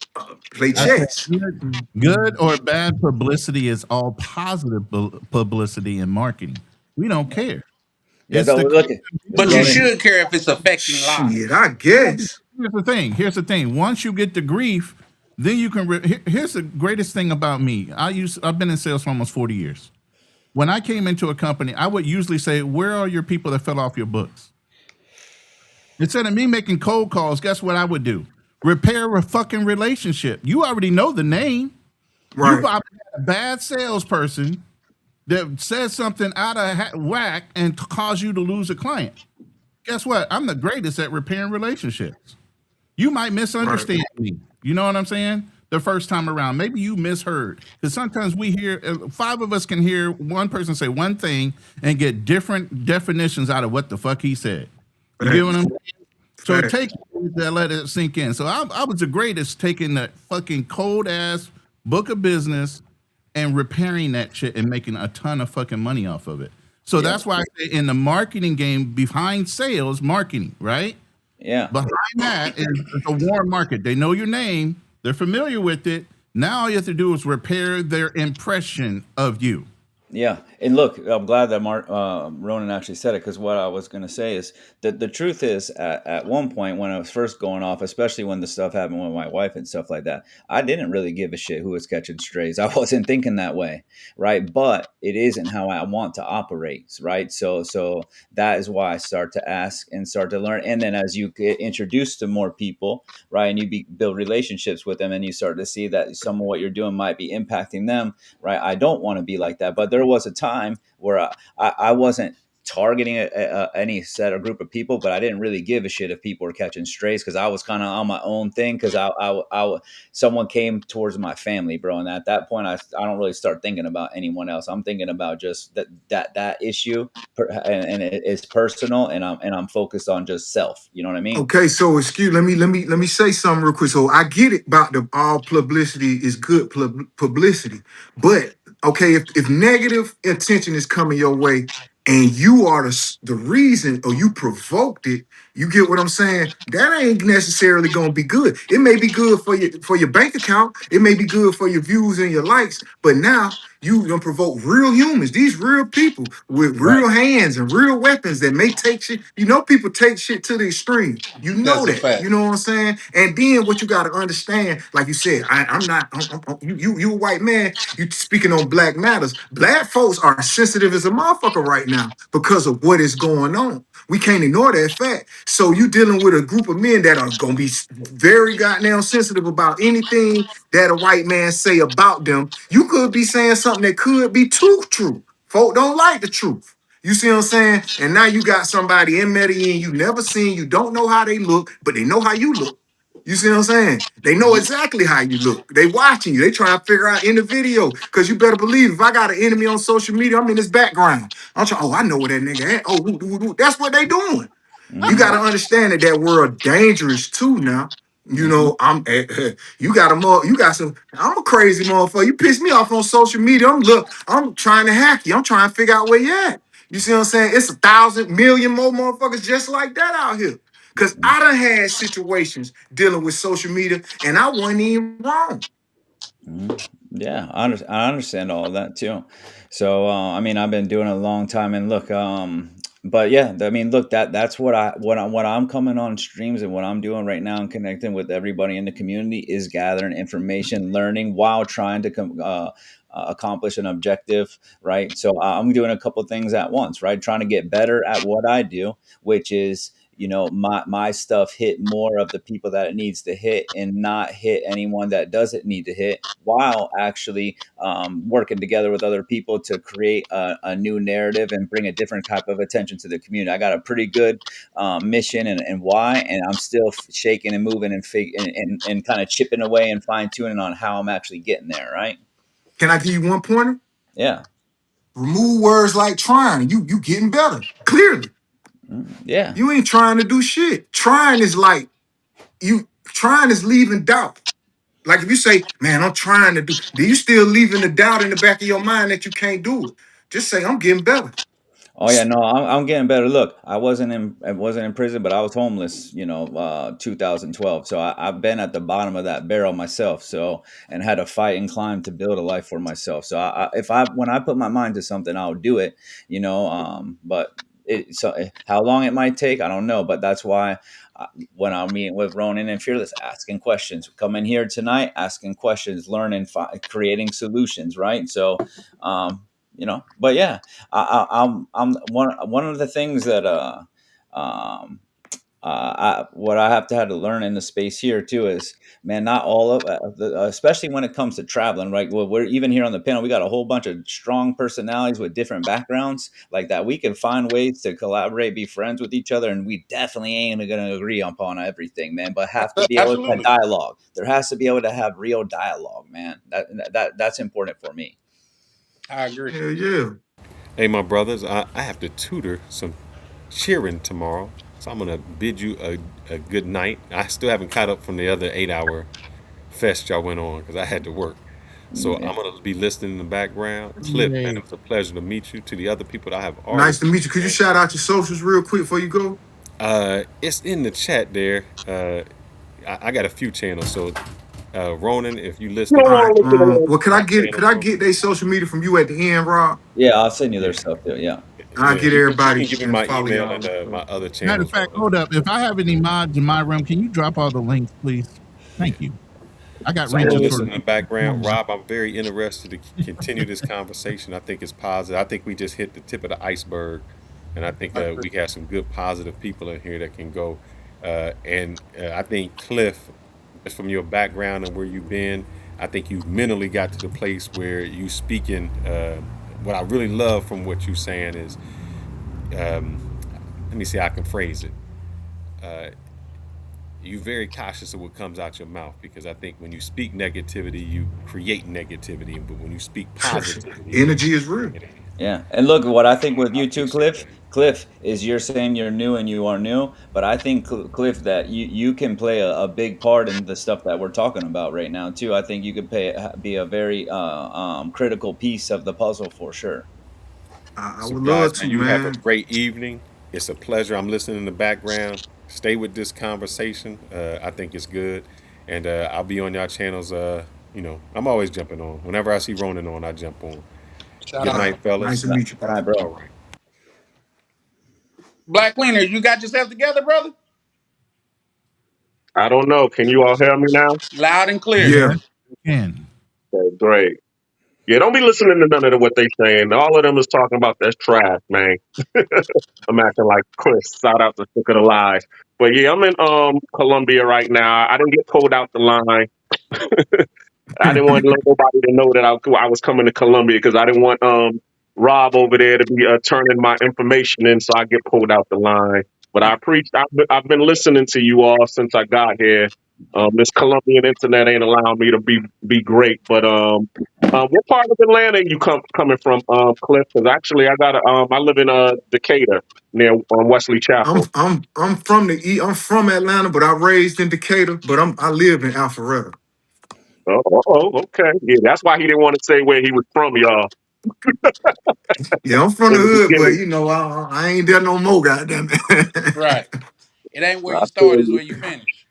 play I Yeah, said chess. good or bad publicity is all positive publicity in marketing. We don't care. yeah. It's Go the look at But go you ahead. Mm, should care if it's affecting shit, lives. I guess. here's the thing. Here's the thing. Once you get the grief, then you can. Here's the greatest thing about me. I've been in sales for almost 40 years. When I came into a company, I would usually say, "Where are your people that fell off your books?" Instead of me making cold calls, guess what I would do? Repair a fucking relationship. You already know the name. You Right, probably had a bad salesperson that says something out of whack and cause you to lose a client. Guess what? I'm the greatest at repairing relationships. You might right. misunderstand me. You know what I'm saying? The first time around, maybe you misheard because sometimes we hear five of us can hear one person say one thing and get different definitions out of what the fuck he said. You get what Facts, I'm saying? So it takes facts. to let it sink in. So I was the greatest taking that fucking cold ass book of business and repairing that shit and making a ton of fucking money off of it. So Yeah, that's why I say in the marketing game, behind sales, marketing, right? yeah. Behind that is a warm market. They know your name, they're familiar with it. Now all you have to do is repair their impression of you. Yeah, and look, I'm glad that Ronan actually said it because what I was going to say is that the truth is, at one point when I was first going off, especially when the stuff happened with my wife and stuff like that, I didn't really give a shit who was catching strays. I wasn't thinking that way, right? But it isn't how I want to operate, right? So that is why I start to ask and start to learn, and then as you get introduced to more people, right, and build relationships with them, and you start to see that some of what you're doing might be impacting them, right? I don't want to be like that, but there was a time where I wasn't targeting any set or group of people, but I didn't really give a shit if people were catching strays because I was kind of on my own thing because someone came towards my family, bro, and at that point I don't really start thinking about anyone else. I'm thinking about just that issue, and it's personal, and I'm focused on just self. You know what I mean? Okay, so excuse let me say something real quick. So I get it about the all publicity is good publicity, but okay, if negative attention is coming your way and you are the reason or you provoked it, you get what I'm saying? That ain't necessarily gonna be good. It may be good for your bank account, it may be good for your views and your likes, but now you gonna provoke real humans, these real people with Right. real hands and real weapons that may take shit. You know, people take shit to the extreme. You know That's a that. fact. You know what I'm saying? And then what you got to understand, like you said, I'm not. You a white man. You speaking on Black matters. Black folks are sensitive as a motherfucker right now because of what is going on. We can't ignore that fact. So you dealing with a group of men that are gonna be very goddamn sensitive about anything that a white man say about them. You could be saying something that could be too true. Folk don't like the truth. You see what I'm saying? And now you got somebody in Medellin you never seen, you don't know how they look, but they know how you look. You see what I'm saying? They know Mhm. exactly how you look. They watching you. They trying to figure out in the video. Cause you better believe if I got an enemy on social media, I'm in his background. I'm trying, oh, I know where that nigga at. Oh, that's what they doing. You got Hmm. to understand that that world dangerous too now. You Hmm. know, you got you got some, I'm a crazy motherfucker. You piss me off on social media. I'm trying to hack you. I'm trying to figure out where you at. You see what I'm saying? It's 1,000 million more motherfuckers just like that out here. Cause I done had situations dealing with social media and I wasn't even wrong. Mhm. Yeah, I understand all of that too. So, I mean, I've been doing it a long time, and look, but yeah, I mean, look, that's what I'm coming on streams and what I'm doing right now and connecting with everybody in the community is gathering information, learning while trying to accomplish an objective, right? So, I'm doing a couple things at once, right? Trying to get better at what I do, which is my stuff hit more of the people that it needs to hit and not hit anyone that doesn't need to hit, while actually working together with other people to create a new narrative and bring a different type of attention to the community. I got a pretty good mission and why, and I'm still shaking and moving and kind of chipping away and fine tuning on how I'm actually getting there, right? Can I give you one pointer? Yeah. Remove words like trying. You getting better. Clearly. Yeah. You ain't trying to do shit. Trying is like trying is leaving doubt. Like if you say, man, I'm trying to do you still leaving the doubt in the back of your mind that you can't do it? Just say, I'm getting better. Oh yeah, no, I'm getting better. Look, I wasn't in prison, but I was homeless, 2012. So I've been at the bottom of that barrel myself. So and had to fight and climb to build a life for myself. So if I when I put my mind to something, I'll do it. But how long it might take, I don't know. But that's why when I'm meeting with Ronan and Fearless, asking questions, come in here tonight, asking questions, learning, creating solutions, right? So, but yeah. I'm one of the things that um what I have to had to learn in the space here too is, man, not all of especially when it comes to traveling, right? Well, we're even here on the panel, we got a whole bunch of strong personalities with different backgrounds like that. We can find ways to collaborate, be friends with each other, and we definitely ain't going to agree upon everything, man. But have to be able to Absolutely. dialogue. There has to be able to have real dialogue, man. That's important for me. I agree. Hell yeah. Hey, my brothers, I have to tutor some cheering tomorrow, so I'm gonna bid you a good night. I still haven't caught up from the other 8 hour fest y'all went on because I had to work. So Yeah. I'm gonna be listening in the background. Cliff, man, Yay. it was a pleasure to meet you. To the other people that I have already Nice to meet met, you. Could you man. shout out your socials real quick before you go? It's in the chat there. I got a few channels, so Ronan, if you You listening, don't All man, right. want to listen to Well, my could channels I are get their social media from you at the end, Rob? Yeah, I'll send you their yeah, stuff too. Yeah. I'll yeah. get You can everybody give me and my follow email y'all and and my stuff. other Matter of channels. fact, hold up. If I have any mods in my room, can you drop all the links, please? Thank you. I got So I'm gonna Rachel for listen in the background. the Rob, I'm very interested to continue this conversation. I think it's positive. I think we just hit the tip of the iceberg, and I think I agree. we have some good positive people in here that can go. And I think Cliff, just from your background and where you've been, I think you mentally got to the place where you speaking. What I really love from what you're saying is, let me see how I can phrase it. Uh, you're very cautious of what comes out your mouth because I think when you speak negativity, you create negativity. But when you speak positivity, you Energy is real. bring it in. Yeah. And look, what I think So with I you too, appreciate Cliff, that. Cliff, is you're saying you're new and you are new, but I think Cliff, that you can play a big part in the stuff that we're talking about right now too. I think you could be a very critical piece of the puzzle for sure. I So would love guys, to, man, you have a man. great evening. It's a pleasure. I'm listening in the background. Stay with this conversation. I think it's good, and I'll be on y'all channels. I'm always jumping on. Whenever I see Ronan on, I jump on. Shout Good All out. right. night, Nice fellas. to meet you, Good night, brother. All bro. right. Black Cleaner, you got yourself together, brother? I don't know. Can you all hear me now? Loud and clear. Yeah. Yes, can. Okay, great. Yeah, don't be listening to none of what they saying. All of them is talking about that's trash, man. I'm acting like Chris. Shout out to Sick of the Lies. But yeah, I'm in Colombia right now. I didn't get pulled out the line. I didn't want nobody to know that I was coming to Colombia because I didn't want Rob over there to be turning my information in, so I get pulled out the line. But I preached. I've been listening to you all since I got here. This Colombian internet ain't allowing me to be great. But what part of Atlanta are you coming from, Cliff? Because actually, I live in Decatur near Wesley I'm Chapel. I'm from the I'm from Atlanta, but I raised in Decatur, but I live in Alpharetta. Okay. Yeah, that's why he didn't want to say where he was from, y'all, Yeah, I'm from the in the hood, but beginning. you know, I ain't there no more, goddamn it. Right. It ain't where I you feel start, it's you. where you finish.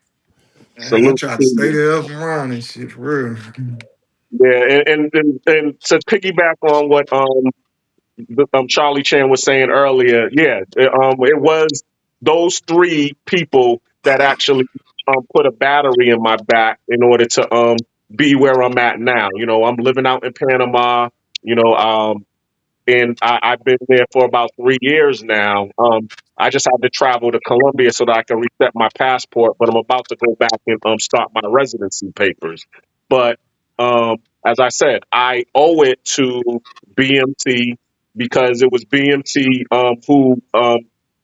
And I Salute try to to stay you. there up and around and shit for real. Yeah, and to piggyback on what Charlie Chan was saying earlier, yeah, it was those three people that actually put a battery in my back in order to be where I'm at now. You know, I'm living out in Panama. You know, and I've been there for about 3 years now. I just had to travel to Colombia so that I can reset my passport, but I'm about to go back and start my residency papers. But as I said, I owe it to BMT because it was BMT who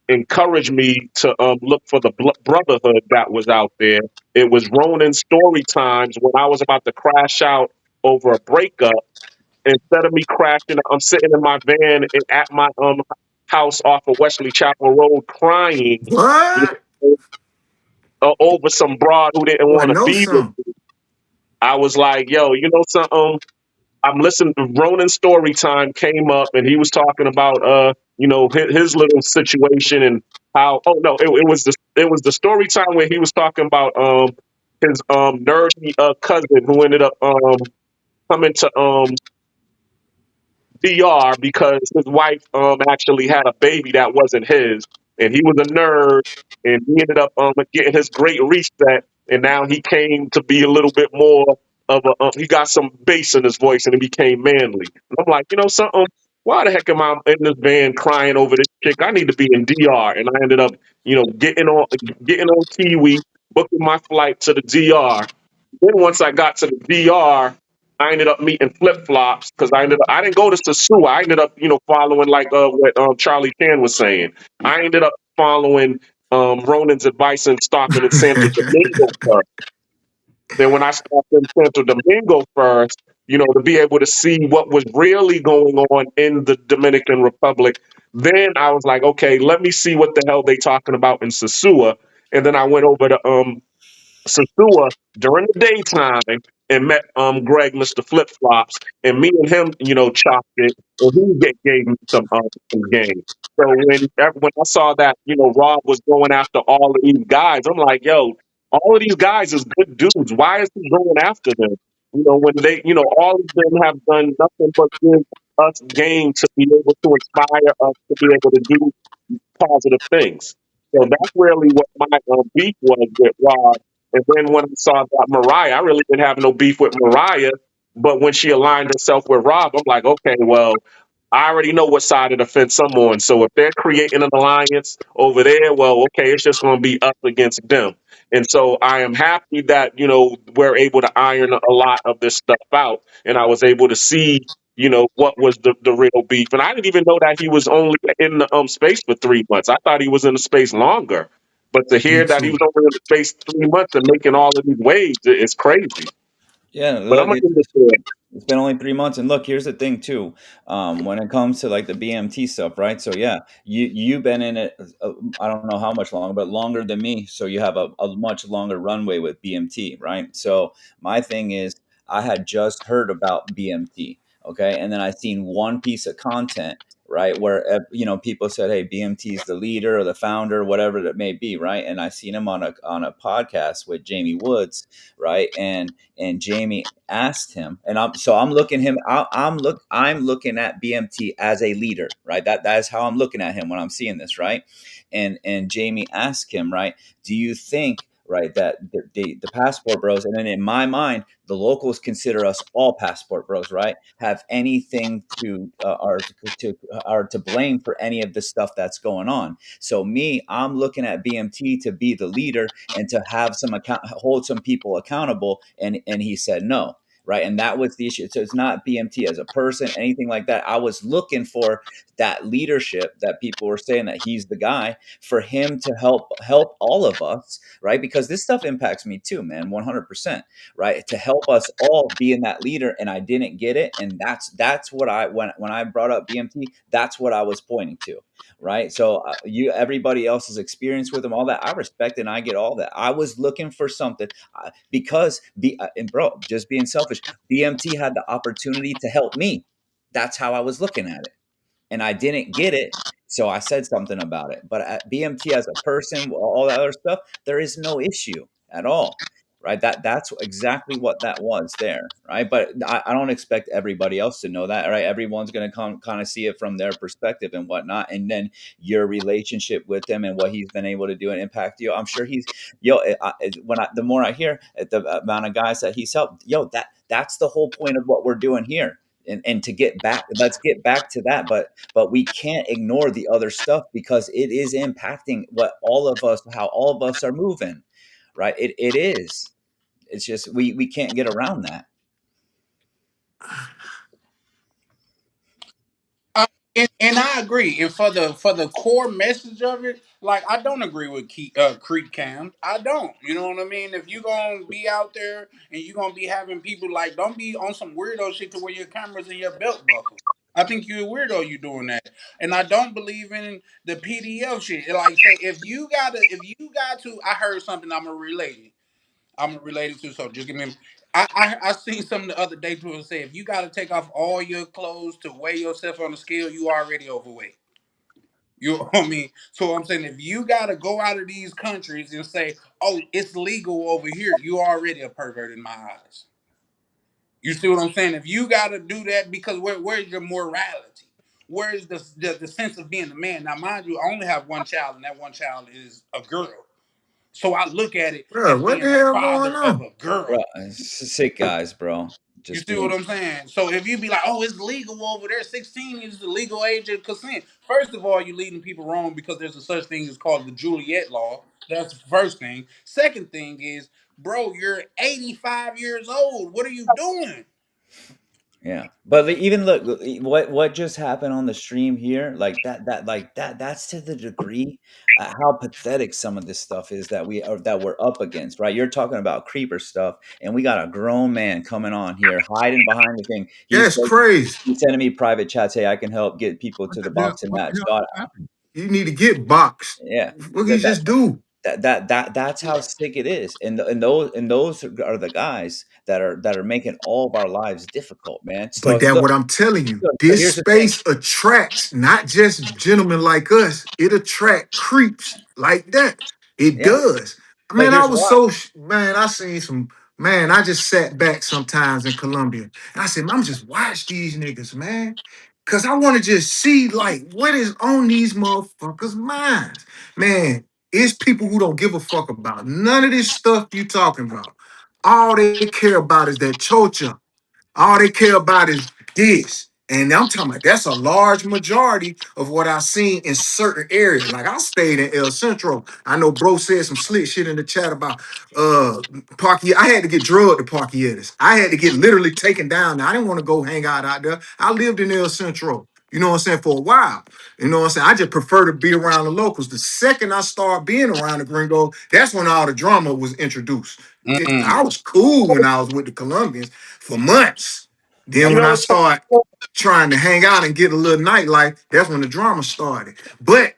encouraged me to look for the brotherhood that was out there. It was Ronan's story times when I was about to crash out over a breakup. Instead of me crashing, I'm sitting in my van at my house off of Wesley Chapel Road crying, you What? know, over some broad who didn't Well, I want to know be with some. me. I was like, yo, you know something? I'm listening to Ronan's story time came up and he was talking about his little situation and how it was the story time where he was talking about his nerdy cousin who ended up coming to DR because his wife actually had a baby that wasn't his, and he was a nerd, and he ended up getting his great reset, and now he came to be a little bit more of a he got some bass in his voice, and he became manly. And I'm like, you know something? Why the heck am I in this band crying over this chick? I need to be in DR, and I ended up, getting on Kiwi, booking my flight to the DR. Then once I got to the DR, I ended up meeting flip flops because I didn't go to Sasua. I ended up following like what Charlie Chan was saying. I ended up following Ronan's advice and stopping in Santo Domingo first. Then when I stopped in Santo Domingo first, to be able to see what was really going on in the Dominican Republic, then I was like, okay, let me see what the hell they talking about in Sasua. And then I went over to Sasua during the daytime and met Greg, Mr. Flip Flops, and me and him, chopped it, and he gave me some game. So when I saw that Rob was going after all of these guys, I'm like, yo, all of these guys is good dudes. Why is he going after them? When they, all of them have done nothing but give us game to be able to inspire us to be able to do positive things. So that's really what my beef was with Rob. And then when I saw that Mariah, I really didn't have no beef with Mariah. But when she aligned herself with Rob, I'm like, okay, well, I already know what side of the fence I'm on. So if they're creating an alliance over there, well, okay, it's just going to be us against them. And so I am happy that, we're able to iron a lot of this stuff out. And I was able to see what was the real beef. And I didn't even know that he was only in the space for 3 months. I thought he was in the space longer. But to Me hear that he too. was only in the space 3 months and making all of these waves, it's crazy. Yeah, But I'm look, gonna end this there. it's been only 3 months, and look, here's the thing too. When it comes to like the BMT stuff, right? So yeah, you've been in it. I don't know how much longer, but longer than me. So you have a much longer runway with BMT, right? So my thing is, I had just heard about BMT, okay, and then I seen one piece of content, right, where people said, "Hey, BMT is the leader or the founder, whatever that may be," right? And I seen him on a podcast with Jamie Woods, right, and Jamie asked him, and I'm looking him. I'm looking at BMT as a leader, right? That is how I'm looking at him when I'm seeing this, right? And Jamie asked him, right? Do you think, right, that the passport bros, and then in my mind, the locals consider us all passport bros, right? Have anything to are to blame for any of the stuff that's going on? So me, I'm looking at BMT to be the leader and to have some account, hold some people accountable, and he said no. right? And that was the issue. So it's not BMT as a person, anything like that. I was looking for that leadership that people were saying that he's the guy for him to help all of us, right? Because this stuff impacts me too, man, 100%, right? To help us all be in that leader, and I didn't get it, and that's what I when I brought up BMT, that's what I was pointing to, right? So you everybody else's experience with them, all that, I respect and I get all that. I was looking for something because and bro, just being selfish, BMT had the opportunity to help me. That's how I was looking at it, and I didn't get it. So I said something about it. But at BMT as a person, all that other stuff, there is no issue at all, right? That's exactly what that was there, right? But I don't expect everybody else to know that, right? Everyone's going to come kind of see it from their perspective and whatnot, and then your relationship with him and what he's been able to do and impact you. I'm sure he's when the more I hear the amount of guys that he's helped, that's the whole point of what we're doing here, and to get back, let's get back to that. But we can't ignore the other stuff because it is impacting what all of us, how all of us are moving, right? It is. It's just we can't get around that. Uh, and I agree. And for the core message of it, like I don't agree with creep cam. I don't. You know what I mean? If you gonna be out there and you gonna be having people like, don't be on some weirdo shit to where your camera's in your belt buckle. I think you're a weirdo. You doing that, and I don't believe in the PDF shit. Like, say if you got to, I heard something. I'm related to. So just give me. I seen something the other day to say if you got to take off all your clothes to weigh yourself on the scale, you already overweight. You know what I mean? So I'm saying if you got to go out of these countries and say, oh, it's legal over here, you already a pervert in my eyes. You see what I'm saying? If you got to do that, because where's your morality? Where's the sense of being a man? Now, mind you, I only have one child, and that one child is a girl. So I look at it Bro, as what being the the hell going father of on? a girl. Bro, sick guys, bro. You Just see what being, I'm saying? So if you be like, oh, it's legal over there, 16 is the legal age of consent. First of all, you're leading people wrong because there's a such thing as called the Juliet law. That's the first thing. Second thing is, bro, you're 85 years old. What are you doing? yeah. But even look, what just happened on the stream here, like that's to the degree how pathetic some of this stuff is that we're up against, right? You're talking about creeper stuff, and we got a grown man coming on here hiding behind the thing. That's crazy. He's sending me private chats. Hey, I can help get people to the box and What match. the hell God, just happened? You need to get boxed. yeah. What he That, just do? that's how sick it is, and those are the guys that are making all of our lives difficult, man. But So that look, what I'm telling you. so This here's the thing. space attracts not just gentlemen like us. It attract creeps like that. It Yeah, does. but Man, I here's was why. so man. I seen some man. I just sat back sometimes in Colombia, and I said, "I'm just watch these niggas, man." Cause I want to just see like what is on these motherfuckers' minds. Man, it's people who don't give a fuck about none of this stuff you talking about. All they care about is that chocha. All they care about is this. And I'm talking about that's a large majority of what I've seen in certain areas. Like I stayed in El Centro. I know bro said some slick shit in the chat about Parky. I had to get drugged to Parkietas. I had to get literally taken down. Now, I didn't want to go hang out there. I lived in El Centro. You know what I'm saying? For a while. You know what I'm saying? I just prefer to be around the locals. The second I start being around the gringo, that's when all the drama was introduced. I Mm-mm. was cool when I was with the Colombians for months. Then You when know I what's start trying to hang out and get a little nightlife, that's when the drama started. But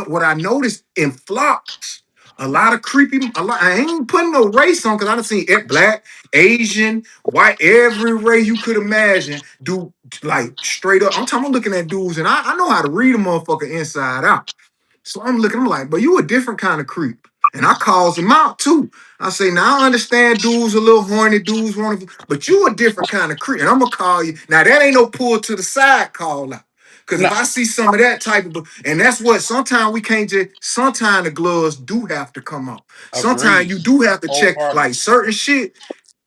what I noticed in flocks, a lot of creepy, a lot, I ain't putting no race on because I done seen black, Asian, white, every race you could imagine do like straight up. I'm talking about looking at dudes, and I know how to read a motherfucker inside out. So I'm looking, I'm like, but you a different kind of creep. And I calls him out too. I say, now I understand dudes a little horny, dudes want to, but you a different kind of creep. And I'm gonna call you. Now that ain't no pull to the side call out. Cause No, if I see some of that type of, and that's what sometimes we can't just, sometimes the gloves do have to come off. Sometimes agreed. you do have to check like Wholeheartedly. certain shit.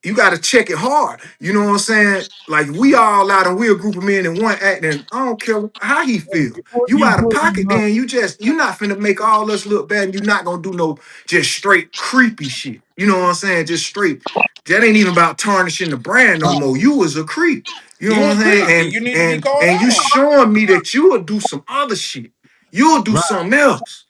you got to check it hard. You know what I'm saying? Like we all out and we a group of men and one acting. I don't care how he feel. Before You you out of put pocket, then you're not finna make all us look bad, and you're not gonna do no just straight creepy shit. You know what I'm saying? Just straight. That ain't even about tarnishing the brand no more. You was a creep. You know You what a I'm saying? creep, and you need to be called And you out on it. showing me that you will do some other shit. You'll do right, something else.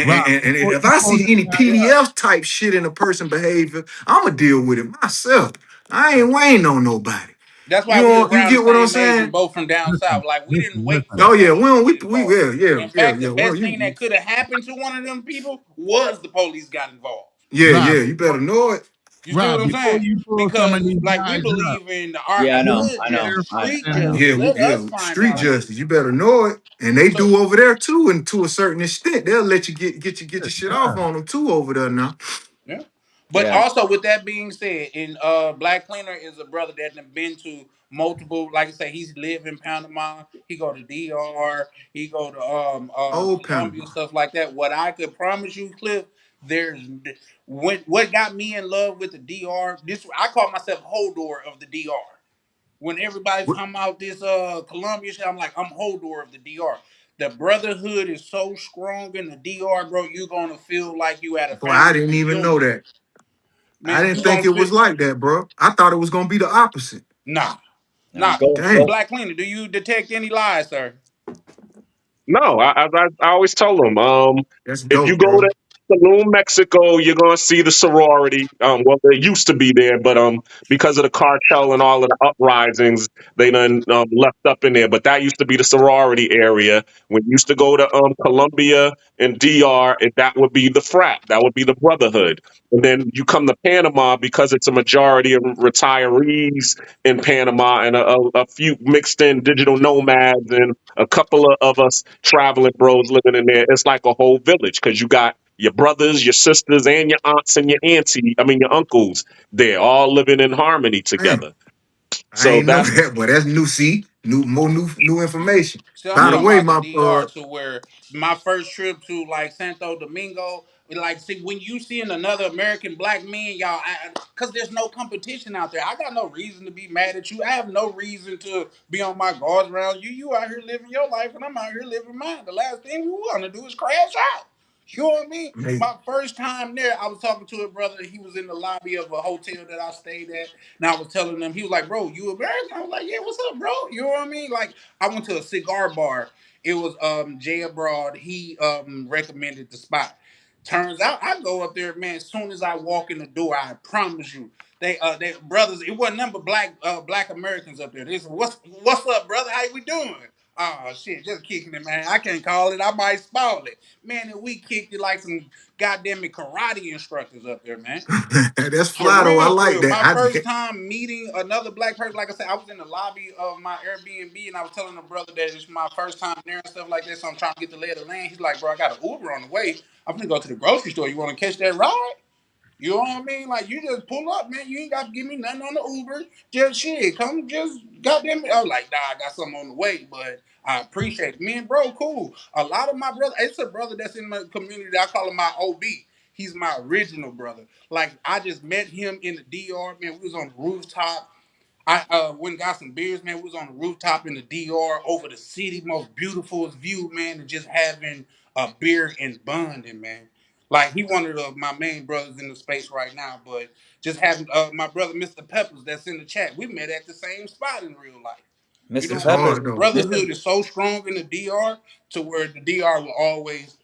right, And before if you I pull see this any guy up, PDF type shit in a person behavior, I'ma deal with it myself. I ain't waiting on nobody. That's You why we know, you around the get what I'm same age and saying? both from down south. listen, Like we listen, didn't wait for listen. Oh yeah, nothing to we get we involved. yeah yeah In yeah fact, the yeah. Well, best thing that could have happened to one of them people was the police got involved. yeah Rob, yeah. You better know it. You see what Rob, I'm before saying? you pull some of Because these like we guys up, believe in our Yeah, I know, hood I know, justice, clarify street things. justice. Yeah, Let us yeah. find Street out who. justice. You better know it. And they So do over there too, and to a certain extent, they'll let you get your shit off Yeah, on them too over there now. yeah. But yeah. also with that being said, in Black Cleaner is a brother that done been to multiple, like I say, he's lived in Panama, he go to DR, he go to Old Colombia, Panama. stuff like that. What I could promise you, Cliff, there's what got me in love with the DR, this I call myself Hodor of the DR. When everybody's What? talking about this Colombia shit, I'm like, I'm Hodor of the DR. The brotherhood is so strong in the DR, bro. You're gonna feel like you at a Boy, I family didn't even know reunion. that. I Man, didn't you think gonna it feel was like that, bro. I thought it was gonna be the opposite. nah. Now Nah. go Dang, go. Black Cleaner, do you detect any lies, sir? No, I always tell them, that's if you dope, go bro. to Tulum, Mexico, you're gonna see the sorority. Well, they used to be there, but because of the cartel and all of the uprisings, they done left up in there. But that used to be the sorority area. When you used to go to Colombia and DR, that would be the frat. That would be the brotherhood. And then you come to Panama because it's a majority of retirees in Panama and a few mixed in digital nomads and a couple of us traveling bros living in there. It's like a whole village because you got your brothers, your sisters, and your aunts and your auntie. I mean, your uncles. They're all living in harmony Dang, together. I So ain't know that's that, but that's new. See, new information. So I'm By the Yeah, talking way, about the my DR to where my first trip to like Santo Domingo, like see when you seeing another American black man, y'all, because there's no competition out there. I got no reason to be mad at you. I have no reason to be on my guards around you. You out here living your life, and I'm out here living mine. The last thing we want to do is crash out. You know what I mean? hey, My first time there, I was talking to a brother. He was in the lobby of a hotel that I stayed at, and I was telling him, he was like, "Bro, you American?" I was like, "Yeah, what's up, bro?" You know what I mean? Like, I went to a cigar bar. It was Jay Abroad. He recommended the spot. Turns out I go up there, man. As soon as I walk in the door, I promise you, they brothers. It wasn't number black Americans up there. They said, "What's up, brother? How we doing?" Oh shit, just kicking it, man. I can't call it. I might spoil it, man. And we kicked it like some goddamn karate instructors up there, man. that's For fly though. I real, for like real. that. My first time meeting another black person, like I said, I was in the lobby of my Airbnb and I was telling the brother that it's my first time there and stuff like that. So I'm trying to get the lay of the land. He's like, bro, I got an Uber on the way. I'm gonna go to the grocery store. You want to catch that ride? You know what I mean? Like you just pull up, man. You ain't got to give me nothing on the Uber. Just shit, come just goddamn. I was like, nah, I got something on the way, but I appreciate it. Me and bro, cool. A lot of my brother, it's a brother that's in my community. I call him my OB. He's my original brother. Like I just met him in the DR. Man, we was on the rooftop. I went and got some beers, man. We was on the rooftop in the DR over the city, most beautiful view, man, and just having a beer and bonding, man. Like he one of my main brothers in the space right now, but just having my brother Mr. Peppers that's in the chat. We met at the same spot in real life. You Mr. know That's what I'm saying? Pepper, hard The though. Mr. brotherhood is so strong in the DR to where the DR will always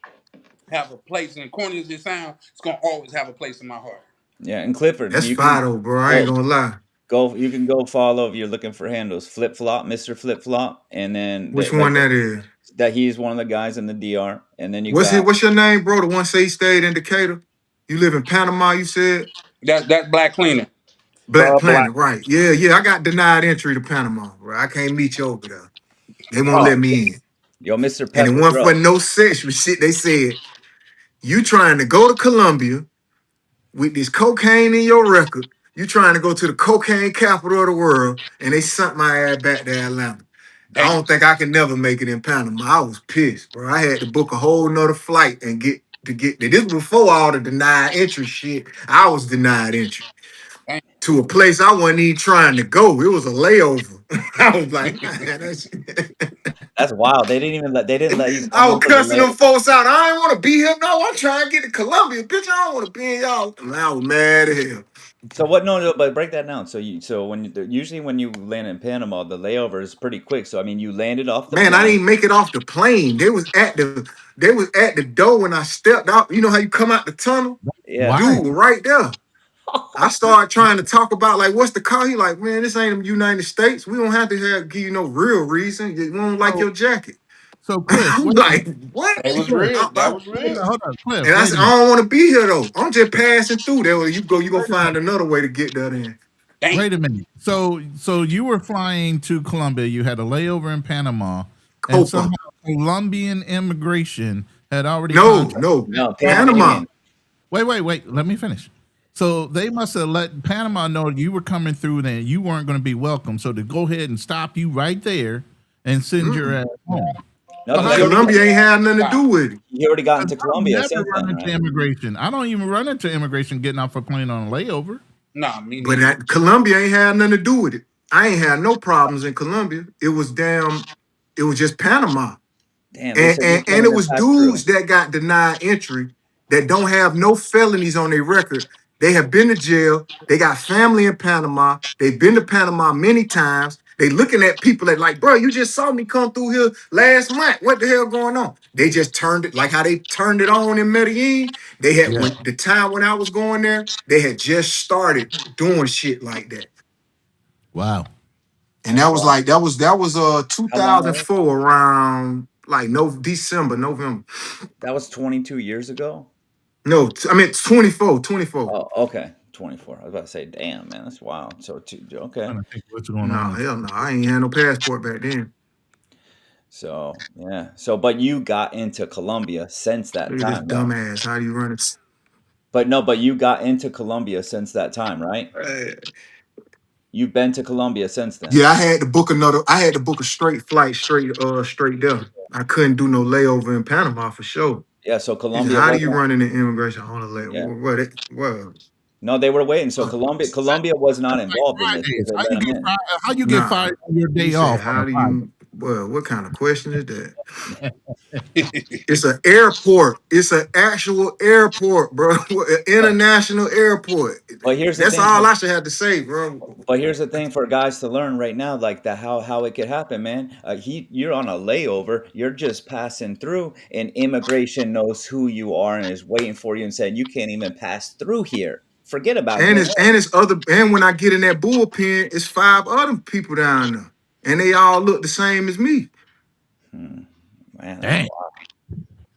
have a place. And corny as it sounds, it's gonna always have a place in my heart. Yeah, and Clifford, That's you fire can though, bro. I ain't go gonna lie. go. You can go follow if you're looking for handles. Flip Flop, Mr. Flip Flop, and then Which one that is? that he's one of the guys in the DR, and then you What's it? got What's your name, bro? The one say he stayed in Decatur. You live in Panama. You said That's Black Cleaner. Black black. Planet, right? Yeah, yeah. I got denied entry to Panama, bro. I can't meet you over there. They won't Oh, let me in. yo, Mr. And it Pepper, wasn't bro. for no sexual shit. They said you trying to go to Colombia with this cocaine in your record. You trying to go to the cocaine capital of the world, and they sent my ass back to Atlanta. I Damn. don't think I could never make it in Panama. I was pissed, bro. I had to book a whole nother flight and get there. This was before all the denied entry shit. I was denied entry. Damn. to a place I wasn't even trying to go. It was a layover. I was like, man, that's That's wild. They didn't let you I come was over the cussing them lake. folks out. I ain't want to be here. No, I'm trying to get to Columbia. Bitch, I don't want to be in y'all. Man, I was mad at hell. So what? No, no, but break that down. So when usually when you land in Panama, the layover is pretty quick. So I mean, you landed off the Man, I plane. didn't make it off the plane. They was at the door when I stepped out. You know how you come out the tunnel? Yeah. Why? Dude, right there. I started trying to talk about like what's the car. He like, man, this ain't the United States. We don't have to give you no real reason. We don't like So, your jacket. so Cliff, I'm wait a like, minute. what? It was Cliff, real. That I- was real. hold on, Cliff, and I wait said, a I minute. don't want to be here though. I'm just passing through there. You gonna Wait a find minute. another way to get there then. Damn. Wait a minute. So you were flying to Colombia. You had a layover in Panama, and Copa. somehow Colombian immigration had already No, contacted. no. No, Panama. Panamanian. Wait. Let me finish. So they must have let Panama know you were coming through, and you weren't going to be welcome. So to go ahead and stop you right there and send your Mm-mm. ass home. No, So because how he you already get? got, Columbia ain't had nothing to Stop. do with it. he already got 'Cause into I've Colombia never since run then, into right? immigration. I don't even run into immigration getting off a plane on a layover. Nah, me But neither. that Columbia ain't had nothing to do with it. I ain't had no problems in Columbia. It was just Panama. Damn, they And, said you and can't and it even was pass through. dudes that got denied entry that don't have no felonies on their record. They have been to jail. They got family in Panama. They've been to Panama many times. They looking at people that like, bro, you just saw me come through here last month. What the hell going on? They just turned it like how they turned it on in Medellin. They had Yeah. when the time when I was going there, they had just started doing shit like that. Wow. And That's wild. that was How long ago? 2004 around like no December, November. That was 22 years ago. No, I mean 24, 24. Oh, okay, 24. I was about to say, damn, man, that's wild. So, okay. Trying to think what's going No, on in. hell no. I ain't had no passport back then. So, yeah. So, but you got into Colombia since that Look at this time, though. dumbass. How do you run it? But no, but you got into Colombia since that time, right? You've been to Colombia since then. Yeah, I had to book a straight flight straight there. I couldn't do no layover in Panama for sure. Yeah, so He said, Colombia how do you wasn't. run into immigration on a lay? Yeah. Well, No, they were waiting. So Colombia was not That's like involved in this because Fridays. they let them in. How you get nah. fired on your He day said, off on how a do Friday? you well, what kind of question is that? It's an airport. It's an actual airport, bro. An But international airport. but here's the That's thing. all I should have to say, bro. But here's the thing for guys to learn right now, like that how it could happen, man. You're on a layover, you're just passing through, and immigration knows who you are and is waiting for you and saying you can't even pass through here. Forget about getting And when I get in that bullpen, it's five other people down there. And they all look the same as me. in. Man, that's Dang, wild.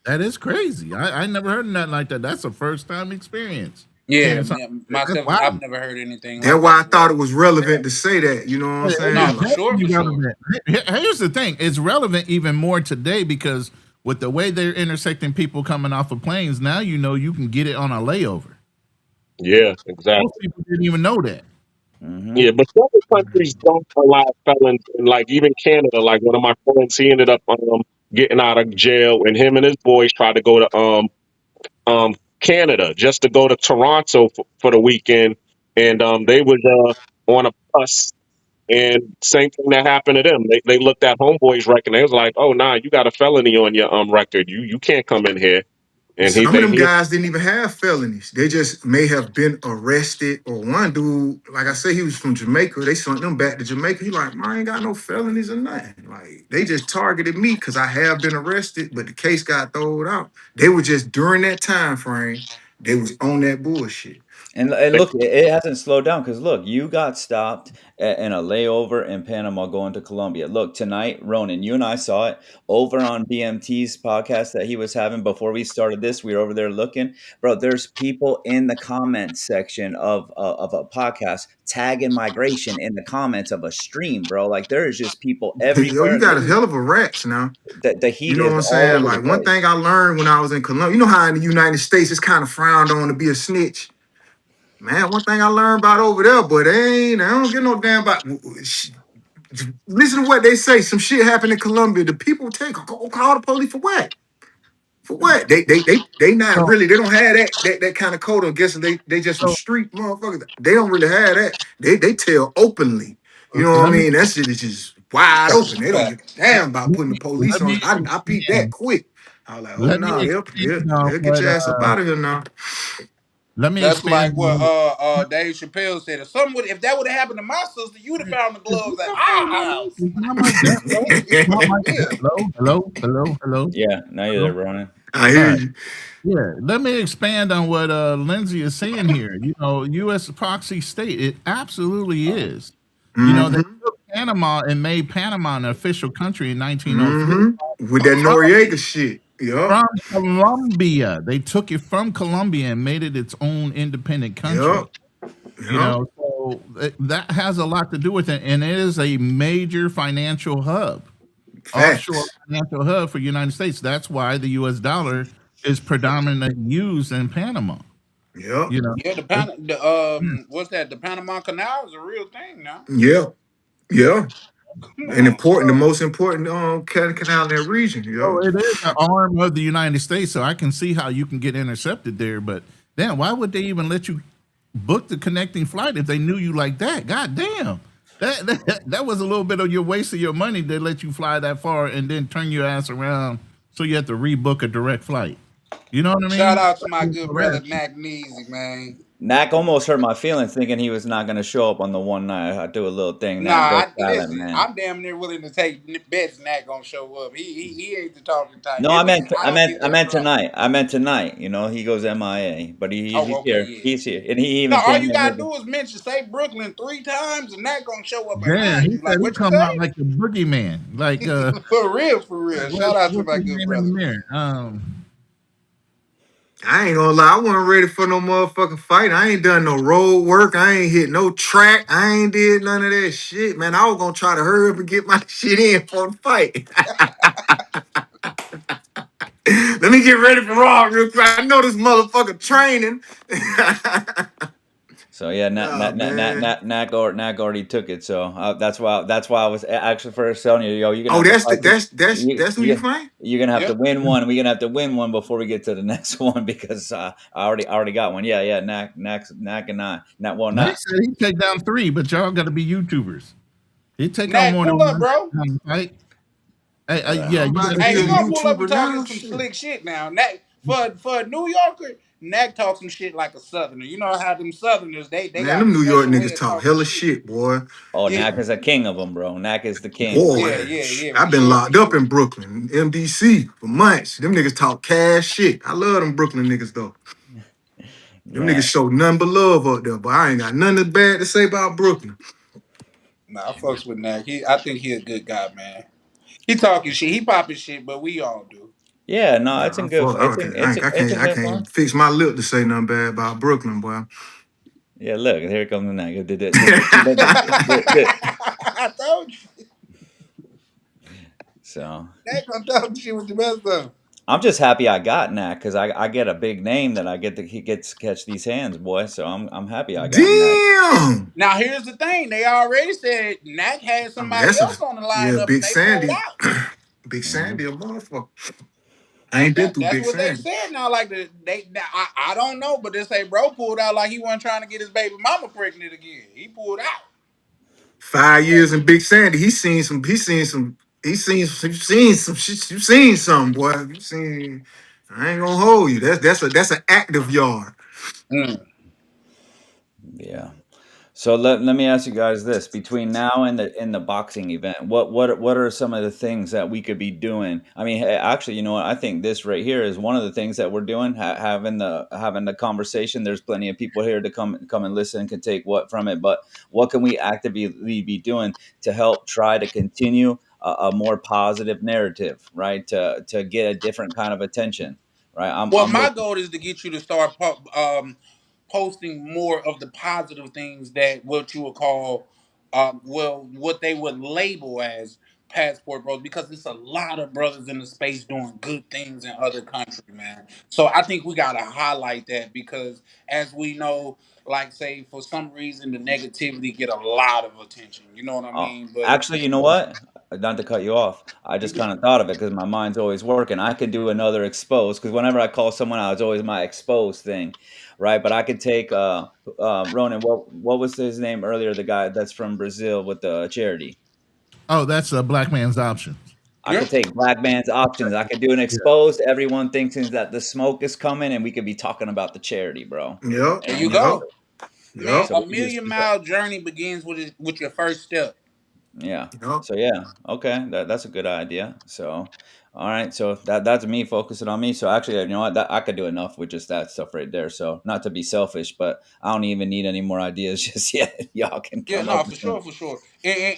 that is crazy. I never heard of nothing like that. That's a first time experience. Yeah, Hearing something like that. That's myself, I've wild. never heard anything That's like that why I as thought well. it was relevant to say that. You know what I'm It No, saying? is for Like, sure, definitely for sure. relevant. Here's the thing: it's relevant even more today because with the way they're intersecting people coming off of planes, now you know you can get it on a layover. Yeah, Most exactly. people didn't even know that. Hmm. Yeah, but some countries don't allow felons, and like even Canada, like one of my friends, he ended up getting out of jail, and him and his boys tried to go to Canada just to go to Toronto for the weekend, and they was on a bus, and same thing that happened to them. They looked at homeboys record, and they was like, "Oh, nah, you got a felony on your record. You can't come in here." And some of them he guys didn't even have felonies. They just may have been arrested. Or one dude, like I said, he was from Jamaica. They sent them back to Jamaica. He like, I ain't got no felonies or nothing. Like they just targeted me because I have been arrested, but the case got thrown out. They were just during that time frame, they was on that bullshit. And look, it hasn't slowed down because look, you got stopped in a layover in Panama going to Colombia. Look, tonight, Ronan, you and I saw it over on BMT's podcast that he was having before we started this. We were over there looking, bro. There's people in the comments section of a podcast tagging migration in the comments of a stream, bro. Like there is just people Yo, you everywhere. got a hell of a rats now. The You heat know what is I'm all saying? over the Like one place. thing I learned when I was in Colombia, you know how in the United States it's kind of frowned on to be a snitch. Man, one thing I learned about over there, but I don't get no damn about. Listen to what they say. Some shit happened in Colombia. The people take call the police for what? For what? They not So, really. They don't have that kind of code. I'm guessing they just some so street motherfuckers. They don't really have that. They tell openly. You know what I let me mean? That shit is just wide open. They don't give a damn about putting the police let on. me I peeped that expand. quick. I was like, oh Let me no, expand on they'll get what your ass up out of here now. let me That's expand like what on Dave Chappelle said. If that would have happened to my sister, you'd have Hey, found the it's gloves at not our like house. it's not like that, bro. It's not like that. Yeah. Hello. Yeah, now you're there, Hello. Ronan. I All hear right. you. Yeah. Let me expand on what Lindsay is saying here. U.S. proxy state. It absolutely is. They Mm-hmm. took Panama and made Panama an official country in 1903 Mm-hmm. With that from Noriega shit. Yup. from Colombia. They took it from Colombia and made it its own independent country. Yup. Yup. So that has a lot to do with it, and it is a major financial hub, offshore Facts. financial hub for the United States. That's why the U.S. dollar is predominantly used in Panama. Yup. You know, Yeah, It- what's that? The Panama Canal is a real thing now. Yeah. Yeah. Come And on. important, the most important canal in that region. so Yup. it is an arm of the United States. So I can see how you can get intercepted there. But damn, why would they even let you book the connecting flight if they knew you like that? God damn. That was a little bit of your waste of your money to let you fly that far and then turn your ass around so you have to rebook a direct flight. You know what I Shout mean? out to my good brother Mac Neasy, man. Knack almost hurt my feelings thinking he was not going to show up on the one night. I do a little thing. Nah, Knack, go silent, listen. man. I'm damn near willing to take bets not gonna show up. He ain't the talking type. No, At least I don't get I that meant from him. tonight. I meant tonight. He goes MIA, but Oh, he's okay, here. yeah. He's here, and he No, even all came you in gotta with do is mention say Brooklyn 3 times, and not gonna show up Damn, behind he you. said Like he what you come out say? like the boogeyman. Like For real, for real. Shout out to what's my his good name in the brother. mirror? I ain't gonna lie, I wasn't ready for no motherfucking fight. I ain't done no road work. I ain't hit no track. I ain't did none of that shit, man. I was gonna try to hurry up and get my shit in for the fight. Let me get ready for Raw real quick. I know this motherfucker training. So yeah, Oh man. Knack already took it. So that's why I was actually first telling you, yo, you're gonna Oh, have to that's the fight this. that's who you find? You're gonna have to Yep. win one. We're gonna have to win one before we get to the next one because I already got one. Yeah, Knack and I. Not well, They not. said he take down three, but y'all got to be YouTubers. He take on Nat, more than pull up, one bro. fight. Hey, yeah, I'm you about got to to be Hey, a he stay. gonna pull up YouTuber and talking now. some Shit. slick shit now. Nat, for a New Yorker, Nat talks some shit like a Southerner. You know how them Southerners they Man, got them a New York special way niggas of talk talking hella shit. shit, boy. Oh, Yeah, Knack is a king of them, bro. Knack is the king. yeah, Boy, yeah, yeah, for I've been sure, for locked up sure. in Brooklyn, MDC, for months. Them niggas talk cash shit. I love them Brooklyn niggas though. Them Yeah, niggas show nothing but love up there, but I ain't got nothing bad to say about Brooklyn. Nah, I fucks with Nat. I think he a good guy, man. He talking shit, he popping shit, but we all do. yeah. No, it's Nah, in good. It's in I good can't fun. fix my lip to say nothing bad about Brooklyn, boy. Yeah, look, here comes the Knack. I told you, So Nat gonna talk shit with the best of them. I'm just happy I got Knack because I get a big name that I get to he gets to catch these hands, boy. So I'm happy I got Knack. Damn. Now here's the thing: they already said Nat had I mean, somebody that's a else on the yeah, lineup, and Big they pulled Sandy. out. Big Hmm. Sandy, a motherfucker. I ain't been through That's Big what they Sandy. said. Now, like I don't know, but they say bro pulled out like he wasn't trying to get his baby mama pregnant again. He pulled out. 5 years in Big Sandy, he's seen some shit. You seen some, boy. You seen. I ain't gonna hold you. That's an active yard. Mm. Yeah. So let me ask you guys this: between now and the boxing event, what are some of the things that we could be doing? I mean, actually, you know what? I think this right here is one of the things that we're doing, having the conversation. There's plenty of people here to come and listen, can take what from it. But what can we actively be doing to help try to continue a more positive narrative, right? To get a different kind of attention, right? Well, I'm my with. goal is to get you to start posting more of the positive things that what you would call, what they would label as passport bros, because it's a lot of brothers in the space doing good things in other countries, man. So I think we gotta highlight that because, as we know, like say for some reason the negativity get a lot of attention. You know what I mean? But Actually, you know what? not to cut you off. I just kind of thought of it because my mind's always working. I could do another expose because whenever I call someone out, it's always my expose thing, right? But I could take Ronan. What was his name earlier? The guy that's from Brazil with the charity. Oh, that's a black man's option. I Yeah, could take black man's options. I could do an Yeah. exposed. Everyone thinks that the smoke is coming, and we could be talking about the charity, bro. Yep. there you And Yep. go, man. Yep. so A we just, million mile journey begins with your first step. yeah. Yep. So yeah, okay, that's a good idea. So, all right, so that's me focusing on me. So actually, you know what, that I could do enough with just that stuff right there. So not to be selfish, but I don't even need any more ideas just yet. Y'all can Yeah, come up no, for with sure, them. for sure.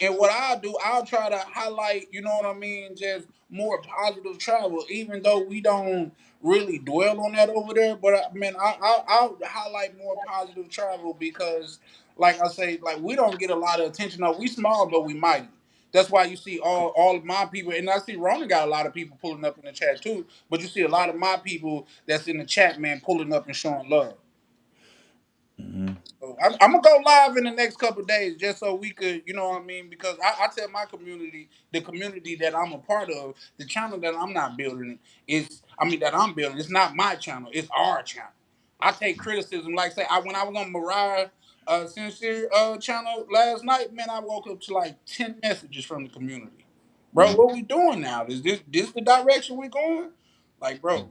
And what I'll do, I'll try to highlight, you know what I mean, just more positive travel, even though we don't really dwell on that over there. But man, I'll highlight more positive travel because, like I say, like we don't get a lot of attention. No, we small, but we mighty. That's why you see all of my people, and I see Ronan got a lot of people pulling up in the chat too. But you see a lot of my people that's in the chat, man, pulling up and showing love. Hmm. So I'm gonna go live in the next couple of days just so we could, you know what I mean? Because I tell my community, the community that I'm a part of, the channel that I'm not building is, I mean, that I'm building, it's not my channel, it's our channel. I take criticism, like say, when I was on Mariah Sincere channel last night, man, I woke up to like 10 messages from the community. Bro, what we doing now? Is this the direction we going? Like, bro,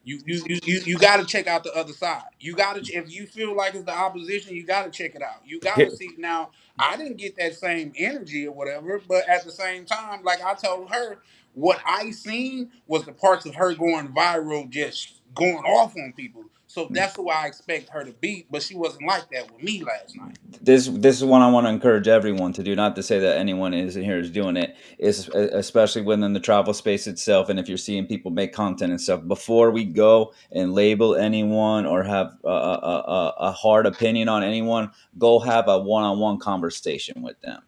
you got to check out the other side. You got to, if you feel like it's the opposition, you got to check it out. You got to see. Now, I didn't get that same energy or whatever, but at the same time, like I told her, what I seen was the parts of her going viral, just going off on people. So that's who I expect her to be, but she wasn't like that with me last night. This is what I want to encourage everyone to do. Not to say that anyone is in here is doing it. Is especially within the travel space itself, and if you're seeing people make content and stuff. Before we go and label anyone or have a hard opinion on anyone, go have a one-on-one conversation with them.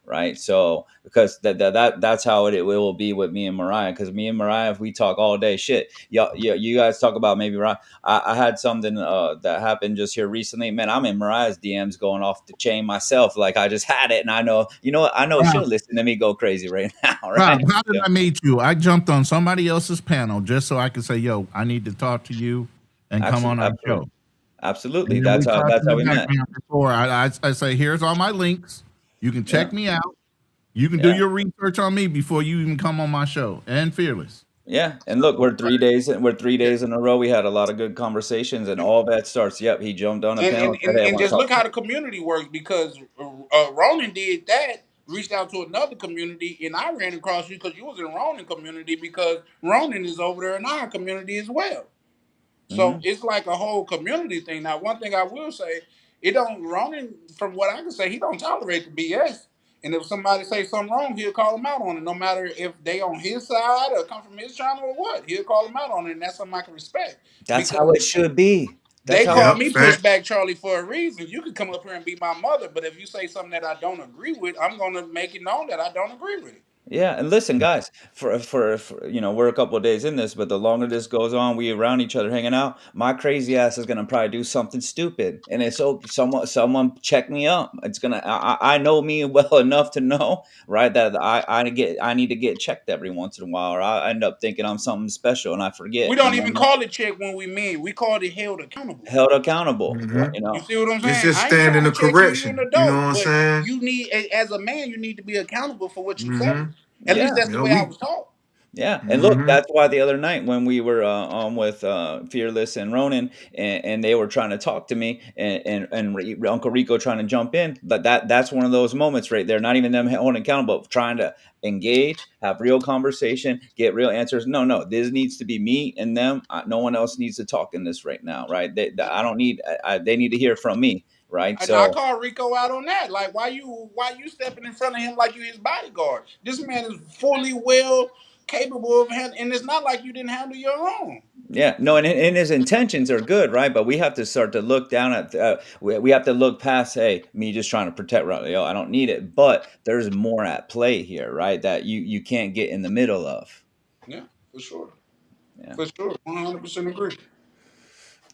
Right, so because that's how it will be with me and Mariah. Because me and Mariah, if we talk all day, shit, y'all, yeah, you guys talk about maybe I had something that happened just here recently. Man, I'm in Mariah's DMs going off the chain myself. Like I just had it, and I know, you know what? I know Rob, she'll listen to me go crazy right now, Rob, right? how did Yeah, I meet you? I jumped on somebody else's panel just so I could say, "Yo, I need to talk to you and come on absolutely, our show." absolutely, absolutely. And then we talked That's in how the we met. background before. I say, "Here's all my links. You can Yeah, check me out. You can do yeah. your research on me before you even come on my show." And fearless. Yeah, and look, we're three Yeah. days in a row. We had a lot of good conversations, and all that starts. Yep, he jumped on a and panel and, and said, and, "Hey, I and want to just talk look to how you." the community works because Ronan did that, reached out to another community, and I ran across you because you was in Ronan community because Ronan is over there in our community as well. So Hmm. it's like a whole community thing. Now, one thing I will say, it don't Ronan, from what I can say, he don't tolerate the BS. And if somebody say something wrong, he'll call them out on it, no matter if they on his side or come from his channel or what. He'll call them out on it, and that's something I can respect That's how because it should be. That's they how. call Yep. me Facts. pushback Charlie for a reason. You could come up here and be my mother, but if you say something that I don't agree with, I'm gonna make it known that I don't agree with it. Yeah, and listen, guys, for you know, we're a couple of days in this, but the longer this goes on, we around each other hanging out. My crazy ass is gonna probably do something stupid, and it's okay. Someone check me up. It's gonna. I know me well enough to know, right, that I need to get checked every once in a while, or I end up thinking I'm something special, and I We forget. You don't know, even call it check when we mean. We call it held accountable. held accountable. Right, Hmm. you You know. see what I'm It's saying? just I ain't standing trying to the check you. You an correction. You know what adult, I'm but saying? you need, as a man, you need to be accountable for what you say. Hmm. At least Yeah. that's the Yeah, way I we. was taught. Yeah, and look, Hmm. that's why the other night when we were on with Fearless and Ronan, and they were trying to talk to me, and Uncle Rico trying to jump in, but that's one of those moments right there. Not even them holding accountable, trying to engage, have real conversation, get real answers. No, no, this needs to be me and them. No one else needs to talk in this right now, right? I don't need. They need to hear from me, right? And I So call Rico out on that. Like, why you stepping in front of him like you his bodyguard? This man is fully well capable of handling, and it's not like you didn't handle your own. yeah, no, and his intentions are good, right? But we have to start to look down at, we have to look past, hey, me just trying to protect, right? Yo, I don't need it, but there's more at play here, right? That you can't get in the middle of. Yeah, for sure, Yeah. for sure, 100% agree.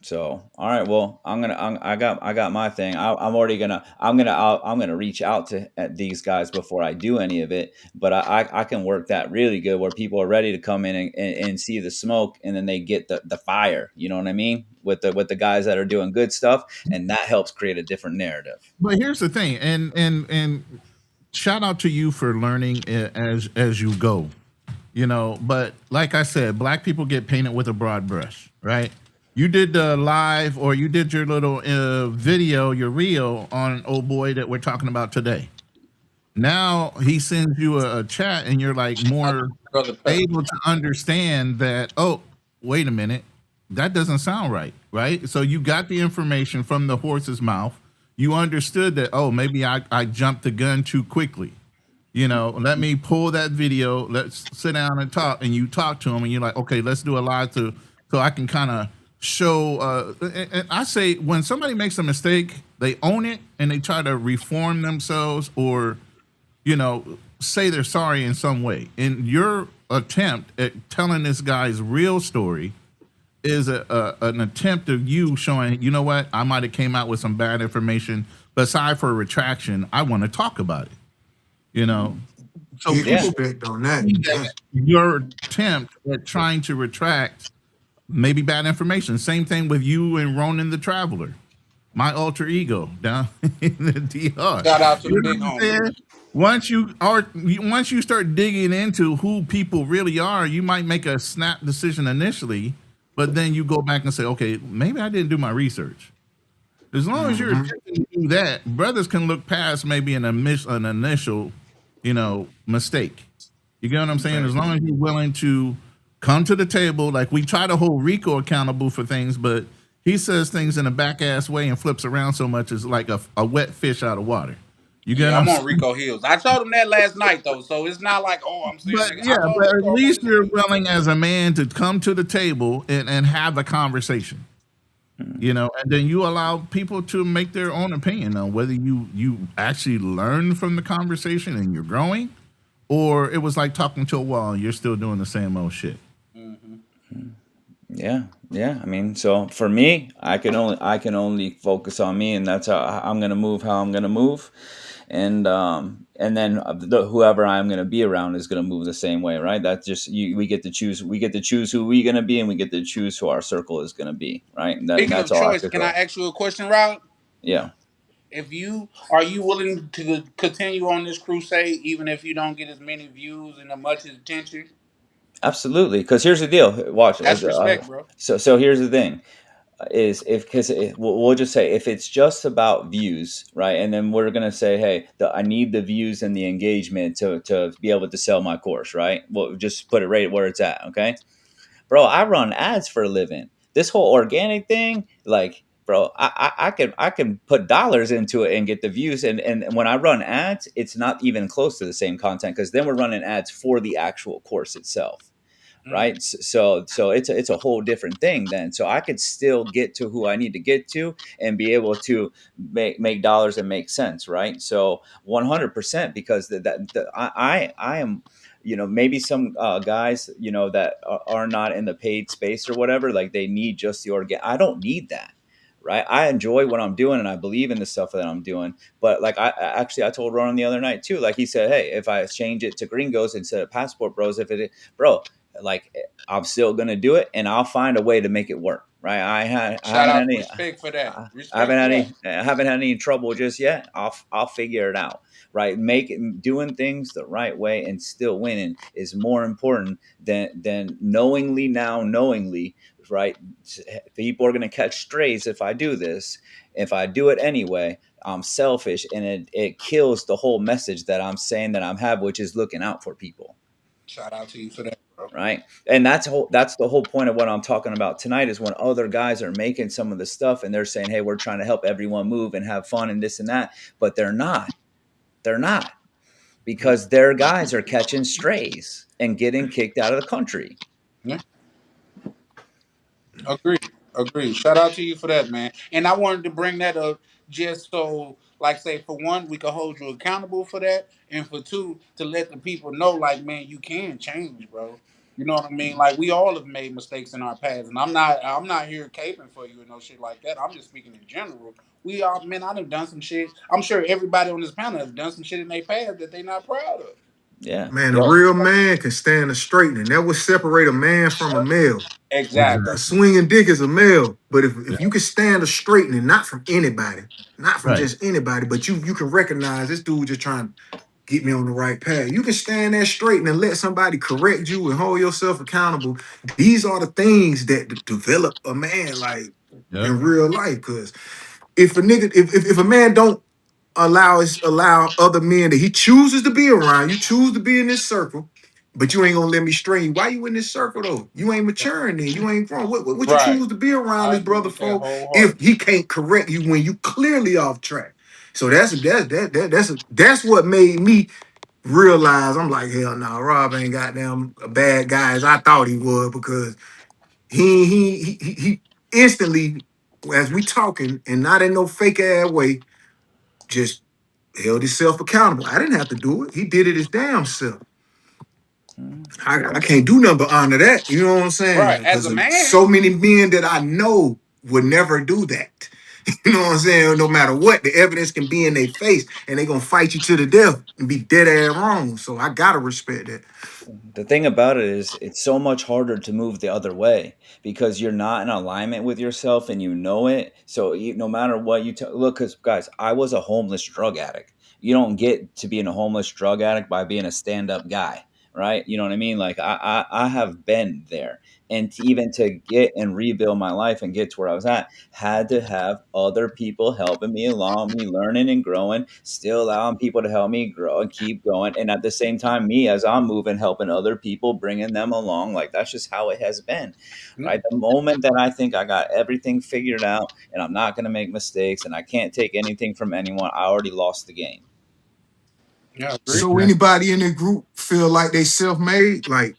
So, all right, well, I got my thing. I'm already gonna, I'm gonna reach out to at these guys before I do any of it. But I can work that really good where people are ready to come in and see the smoke, and then they get the fire. You know what I mean? With the guys that are doing good stuff, and that helps create a different narrative. But here's the thing, and shout out to you for learning as you go. But like I said, black people get painted with a broad brush, right? You did the live, or you did your little video, your reel on old boy that we're talking about today. Now he sends you a chat, and you're like Shout out to more my brother Pepper. able to understand that. Oh, wait a minute, that doesn't sound right, right? So you got the information from the horse's mouth. You understood that. Oh, maybe I jumped the gun too quickly. Let me pull that video. Let's sit down and talk. And you talk to him, and you're like, okay, let's do a live so I can kind of show. And I say when somebody makes a mistake, they own it and they try to reform themselves, or say they're sorry in some way. And your attempt at telling this guy's real story is an attempt of you showing, you know what, I might have came out with some bad information, but aside for a retraction, I want to talk about it. You know, so Big Yeah. people respect on that. see Yeah. that your attempt at trying to retract maybe bad information. Same thing with you and Ronan the Traveler, my alter ego down in the DR. Shout out to the You know big what I'm homie. saying? Once you start digging into who people really are, you might make a snap decision initially, but then you go back and say, okay, maybe I didn't do my research. As long as you're Hmm. attempting to do that, brothers can look past maybe an initial, mistake. You get what I'm saying? As long as you're willing to come to the table, like we try to hold Rico accountable for things, but he says things in a back ass way and flips around so much it's like a wet fish out of water. You get Yeah, what I'm I'm on saying? Rico Hills. I told him that last night though, so it's not like I'm saying But that. yeah, I told but at Rico least you're Wednesday. willing as a man to come to the table and have a conversation. And then you allow people to make their own opinion on whether you actually learn from the conversation and you're growing, or it was like talking to a wall and you're still doing the same old shit. Hmm. Yeah, yeah. I mean, so for me, I can only focus on me, and that's how I'm gonna move. How I'm gonna move, and then whoever I'm gonna be around is gonna move the same way, right? That's just you. We get to choose. We get to choose who we're gonna be, and we get to choose who our circle is gonna be, right? And Speaking that's of all I choice, took can I up. ask you a question, Rob? Yeah, If you are you willing to continue on this crusade even if you don't get as many views and as much attention? absolutely. Because here's the deal. Watch. That's respect, bro. So here's the thing. Is if because we'll just say if it's just about views, right? And then we're gonna say, hey, I need the views and the engagement to be able to sell my course, right? We'll just put it right where it's at, okay, bro. I run ads for a living. This whole organic thing, like, bro, I can put dollars into it and get the views, and when I run ads, it's not even close to the same content because then we're running ads for the actual course itself, right? Mm. So it's a whole different thing then. So I could still get to who I need to get to and be able to make dollars and make sense, right? So 100% because I am, maybe some guys, that are not in the paid space or whatever, like they need just the organ. I don't need that. Right, I enjoy what I'm doing, and I believe in the stuff that I'm doing. But like, I told Ronan the other night too. Like he said, hey, if I change it to Gringos instead of Passport Bros, if it, bro, like I'm still gonna do it, and I'll find a way to make it work. Right? I Shout haven't had out any. respect for that. I haven't Respect for had that. any. I haven't had any trouble just yet. I'll figure it out. Right? Doing things the right way and still winning is more important than knowingly. Right? People are gonna catch strays if I do this. If I do it anyway, I'm selfish, and it kills the whole message that I'm saying that I'm have, which is looking out for people, Shout out to you for that, bro. right? And that's the whole point of what I'm talking about tonight is when other guys are making some of the stuff and they're saying, hey, we're trying to help everyone move and have fun and this and that, but they're not because their guys are catching strays and getting kicked out of the country. Yeah, agreed. Agreed. Shout out to you for that, man. And I wanted to bring that up just so, like, say, for one, we could hold you accountable for that, and for two, to let the people know, like, man, you can change, bro. You know what I mean? Like we all have made mistakes in our past, and I'm not here caping for you and no shit like that. I'm just speaking in general. We all, man, I done some shit. I'm sure everybody on this panel has done some shit in their past that they not proud of. Yeah. Man, a Yo, real man can stand a straightening. That would separate a man from a male. Exactly. A Exactly. swinging dick is a male, but if Yeah. you can stand a straightening, not from anybody, not from Right. just anybody, but you can recognize this dude just trying to get me on the right path. You can stand there straight and let somebody correct you and hold yourself accountable. These are the things that develop a man like Yep. in real life. Cause if a nigga, if a man don't allow other men that he chooses to be around, you choose to be in this circle, but you ain't gonna let me strain you. Why you in this circle though? You ain't maturing then. You ain't grown. What you Right. choose to be around I this agree brother with that for if wholeheartedly. he can't correct you when you clearly off track? So that's what made me realize I'm like, hell no, Rob ain't goddamn a bad guy as I thought he would because he instantly, as we talking and not in no fake ass way, just held himself accountable. I didn't have to do it. He did it his damn self. I can't do nothing but honor that. You know what I'm Right. saying? As Because a man, so many men that I know would never do that. You know what I'm saying? No matter what, the evidence can be in their face and they gonna fight you to the death and be dead ass wrong. So I gotta respect that. the thing about it is it's so much harder to move the other way because you're not in alignment with yourself and you know it. So no matter what look, because guys, I was a homeless drug addict. You don't get to being a homeless drug addict by being a stand-up guy, right? You know what I mean? Like I have been there, and even to get and rebuild my life and get to where I was at, had to have other people helping me along, me learning and growing, still allowing people to help me grow and keep going. And at the same time, me as I'm moving, helping other people, bringing them along. Like that's just how it has been, right? The moment that I think I got everything figured out and I'm not going to make mistakes and I can't take anything from anyone, I already lost the game. yeah, I agree. So Exactly. anybody in the group feel like they self-made? Like,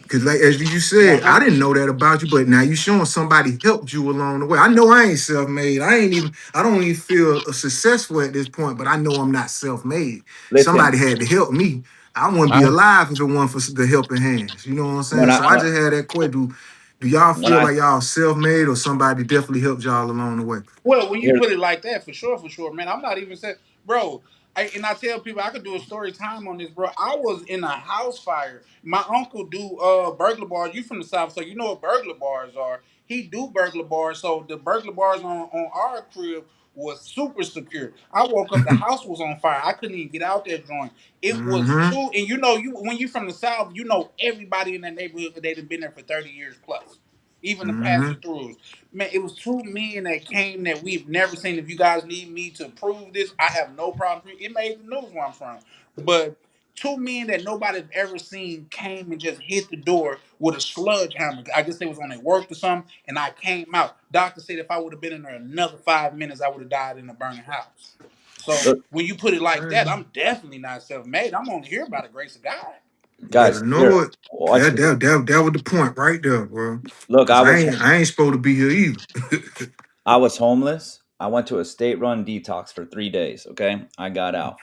because like as you One said, I hundred didn't know percent. that about you, but now you showing somebody helped you along the way. I know I ain't self-made. I don't even feel successful at this point, but I know I'm not self-made. Listen, Somebody had to help me. I wouldn't be I alive if it weren't for the helping hands. You know what I'm when saying? I So I just had that question. Do y'all when feel I like y'all self-made or somebody definitely helped y'all along the way? Well, when you here put it like that, for sure, man. I'm not even saying, bro. And I tell people I could do a story time on this, bro. I was in a house fire. My uncle do burglar bars. You from the south, so you know what burglar bars are. He do burglar bars, so the burglar bars on our crib was super secure. I woke up, the house was on fire. I couldn't even get out that joint. It was Mm-hmm. too, and you know, you when you from the south, you know everybody in that neighborhood. They've been there for 30 years plus. Even the Mm-hmm. pastor throughs. Man, it was two men that came that we've never seen. If you guys need me to prove this, I have no problem. It made the news where I'm from. But two men that nobody's ever seen came and just hit the door with a sludge hammer. I guess they was on their work or something, and I came out. Doctor said if I would have been in there another 5 minutes, I would have died in a burning house. So look, when you put it like that, I'm definitely not self-made. I'm only here by the grace of God. Better guys, here, know it. watch this. That was the point right there, bro. Look, Cause I ain't supposed to be here either. I was homeless. I went to a state run detox for 3 days. Okay. I got out.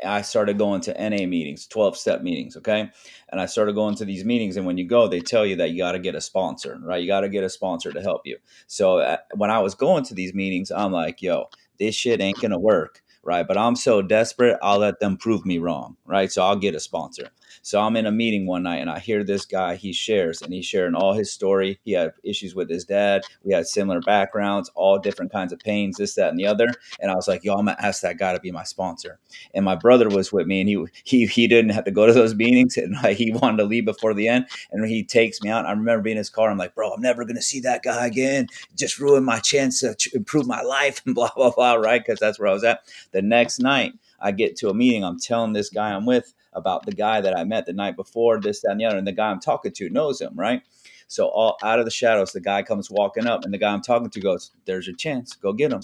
I started going to NA meetings, 12-step meetings. Okay. And I started going to these meetings. And when you go, they tell you that you got to get a sponsor, right? You got to get a sponsor to help you. So when I was going to these meetings, I'm like, yo, this shit ain't going to work. Right. But I'm so desperate, I'll let them prove me wrong. Right. So I'll get a sponsor. So I'm in a meeting one night and I hear this guy, he shares and he's sharing all his story. He had issues with his dad. We had similar backgrounds, all different kinds of pains, this, that, and the other. And I was like, yo, I'm gonna ask that guy to be my sponsor. And my brother was with me and he didn't have to go to those meetings and like, he wanted to leave before the end. And he takes me out. I remember being in his car. I'm like, bro, I'm never gonna see that guy again. Just ruined my chance to improve my life and blah, blah, blah, right? Because that's where I was at. The next night, I get to a meeting. I'm telling this guy I'm with about the guy that I met the night before, this, that, and the other. And the guy I'm talking to knows him, right? So all out of the shadows, the guy comes walking up, and the guy I'm talking to goes, "There's your chance. Go get him."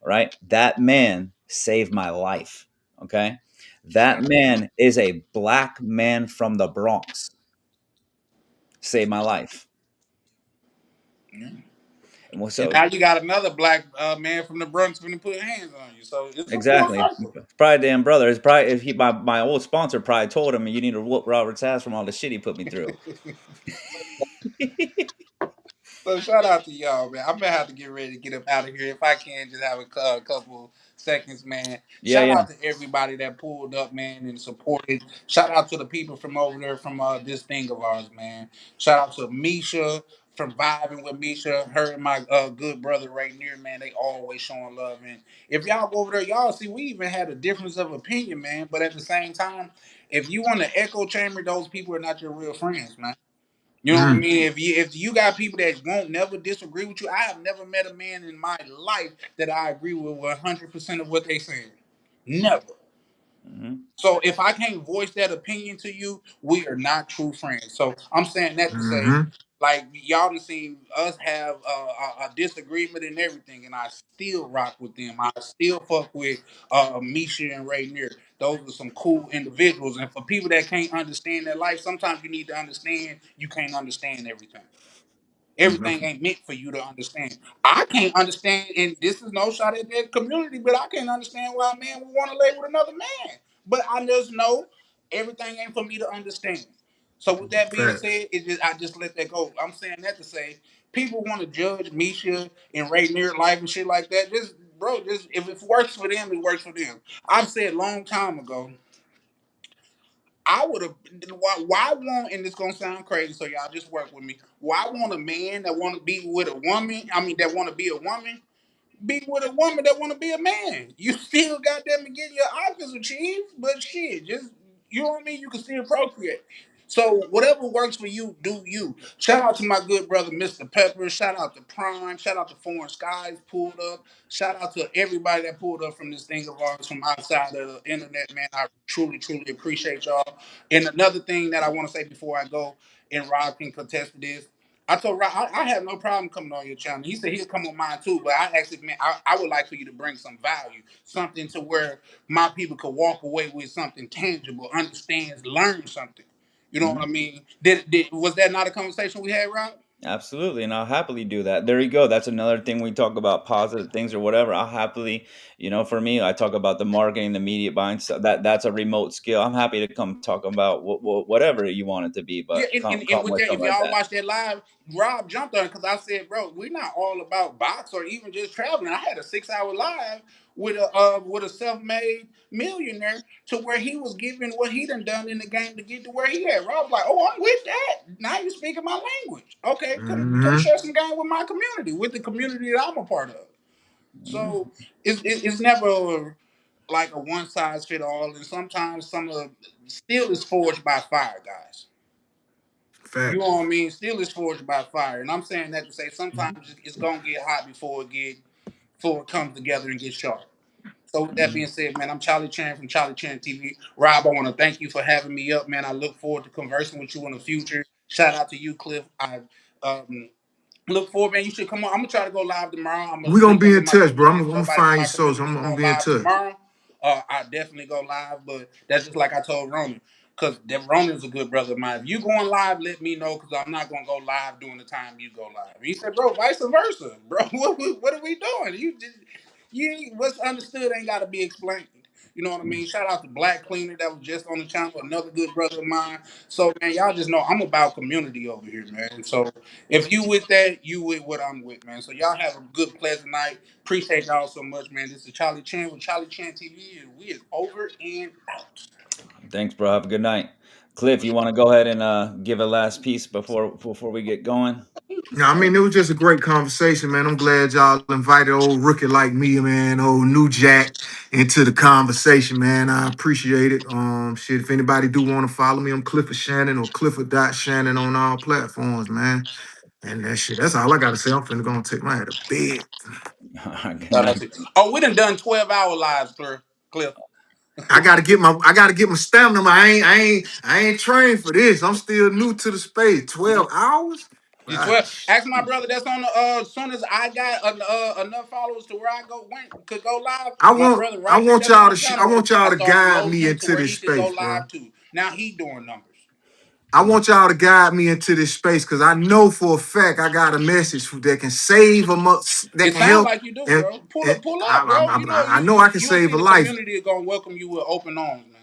All right. That man saved my life. Okay. That man is a black man from the Bronx. Saved my life. Well, And so now you got another black man from the Bronx finna put hands on you. So it's a full exactly, circle. probably damn brother. It's probably if he my old sponsor probably told him you need to whoop Robert's ass from all the shit he put me through. So shout out to y'all, man. I'm gonna have to get ready to get up out of here if I can. Just have a couple seconds, man. Yeah, Shout yeah. out to everybody that pulled up, man, and supported. Shout out to the people from over there from this thing of ours, man. Shout out to Misha from vibing with Misha. Her and my good brother right near, man. They always showing love. And if y'all go over there, y'all see we even had a difference of opinion, man. But at the same time, if you want to echo chamber, those people are not your real friends, man. You know what I Mm, mean? If you got people that won't never disagree with you, I have never met a man in my life that I agree with 100% of what they saying. Never. Hmm. So if I can't voice that opinion to you, we are not true friends. So I'm saying that to say, mm-hmm. like y'all done seen us have a disagreement and everything, and I still rock with them. I still fuck with Misha and Rainier. Those are some cool individuals. And for people that can't understand their life, sometimes you need to understand you can't understand everything. Everything ain't meant for you to understand. I can't understand, and this is no shot at that community, but I can't understand why a man would want to lay with another man. But I just know everything ain't for me to understand. So with that being Facts. said, I just let that go. I'm saying that to say people want to judge Misha and Ray near life and shit like that. Just bro, just if it works for them, it works for them. I've said long time ago I would have. Why want? And it's gonna sound crazy, so y'all just work with me. Why want a man that want to be with a woman? I mean, that want to be a woman be with a woman that want to be a man. You still got them to get your options achieved, but shit, just you know what I mean. You can still procreate. So whatever works for you, do you. Shout out to my good brother, Mr. Pepper. Shout out to Prime. Shout out to Foreign Skies pulled up. Shout out to everybody that pulled up from this thing of ours from outside of the internet, man. I truly, truly appreciate y'all. And another thing that I want to say before I go, and Rob can contest to this. I told Rob I have no problem coming on your channel. He said he'll come on mine too, but I actually meant I would like for you to bring some value, something to where my people could walk away with something tangible, understands, learn something. You know what I Hmm. mean? Was that not a conversation we had, Rob? Absolutely, and I'll happily do that. There you go. That's another thing we talk about positive things or whatever. I'll happily, for me, I talk about the marketing, the media buying stuff. That's a remote skill. I'm happy to come talk about whatever you want it to be, Yeah, but and, come and, come and with with that, something if like y'all that. watch that live, Rob jumped on because I said, bro, we're not all about box or even just traveling. I had a 6 hour live with a self made millionaire to where he was giving what he done in the game to get to where he at. Rob was like, oh, I'm with that. Now you speaking my language. Okay, come Mm-hmm. share some game with my community, with the community that I'm a part of. Hmm. So it's never like a one size fit all, and sometimes some of steel is forged by fire, guys. You know Facts. what I mean? Steel is forged by fire, and I'm saying that to say sometimes it's gonna get hot before it comes together and gets sharp. So with that Hmm. being said, man, I'm Charlie Chan from Charlie Chan TV. Rob, I want to thank you for having me up, man. I look forward to conversing with you in the future. Shout out to you, Cliff. I um, look forward, man. You should come on. I'm gonna try to go live tomorrow. I'm gonna We gonna link be up with in my touch, people, bro. man. I'm If gonna nobody from find you my so community I'm, is I'm gonna going be in live touch. tomorrow, I definitely go live. But that's just like I told Ronan, because Ronan's a good brother of mine. If you going live, let me know, because I'm not gonna go live during the time you go live. He said, bro, vice versa, bro. What are we doing? What's understood ain't got to be explained. You know what I mean? Shout out to Black Cleaner that was just on the channel, another good brother of mine. So man, y'all just know I'm about community over here, man. So if you with that, you with what I'm with, man. So y'all have a good, pleasant night. Appreciate y'all so much, man. This is Charlie Chan with Charlie Chan TV, and we is over and out. Thanks, bro. Have a good night. Cliff, you want to go ahead and give a last piece before we get going? Yeah, I mean, it was just a great conversation, man. I'm glad y'all invited old rookie like me, man, old new Jack, into the conversation, man. I appreciate it. Shit, if anybody do want to follow me, I'm Clifford Shannon or Clifford.Shannon on all platforms, man. And that shit, that's all I gotta say. I'm finna go and take my head to bed. All right, good No, night. that's it. Oh, we done 12-hour lives, Cliff. I gotta get my stamina. I ain't trained for this. I'm still new to the space. 12 hours? You Ah, 12. Ask my shit. brother that's on the as soon as I got enough followers to where I could go live. I My want brother I right there want that's on y'all the I channel. want y'all I to started guide promoting me him to into where this he could go space, bro. live too. Now he doing numbers. I want y'all to guide me into this space because I know for a fact I got a message that can save that It can sounds help, like you do, and, bro. and Pull up, bro. You know I know I can you'll save see a the life. community is gonna welcome you with open arms, man.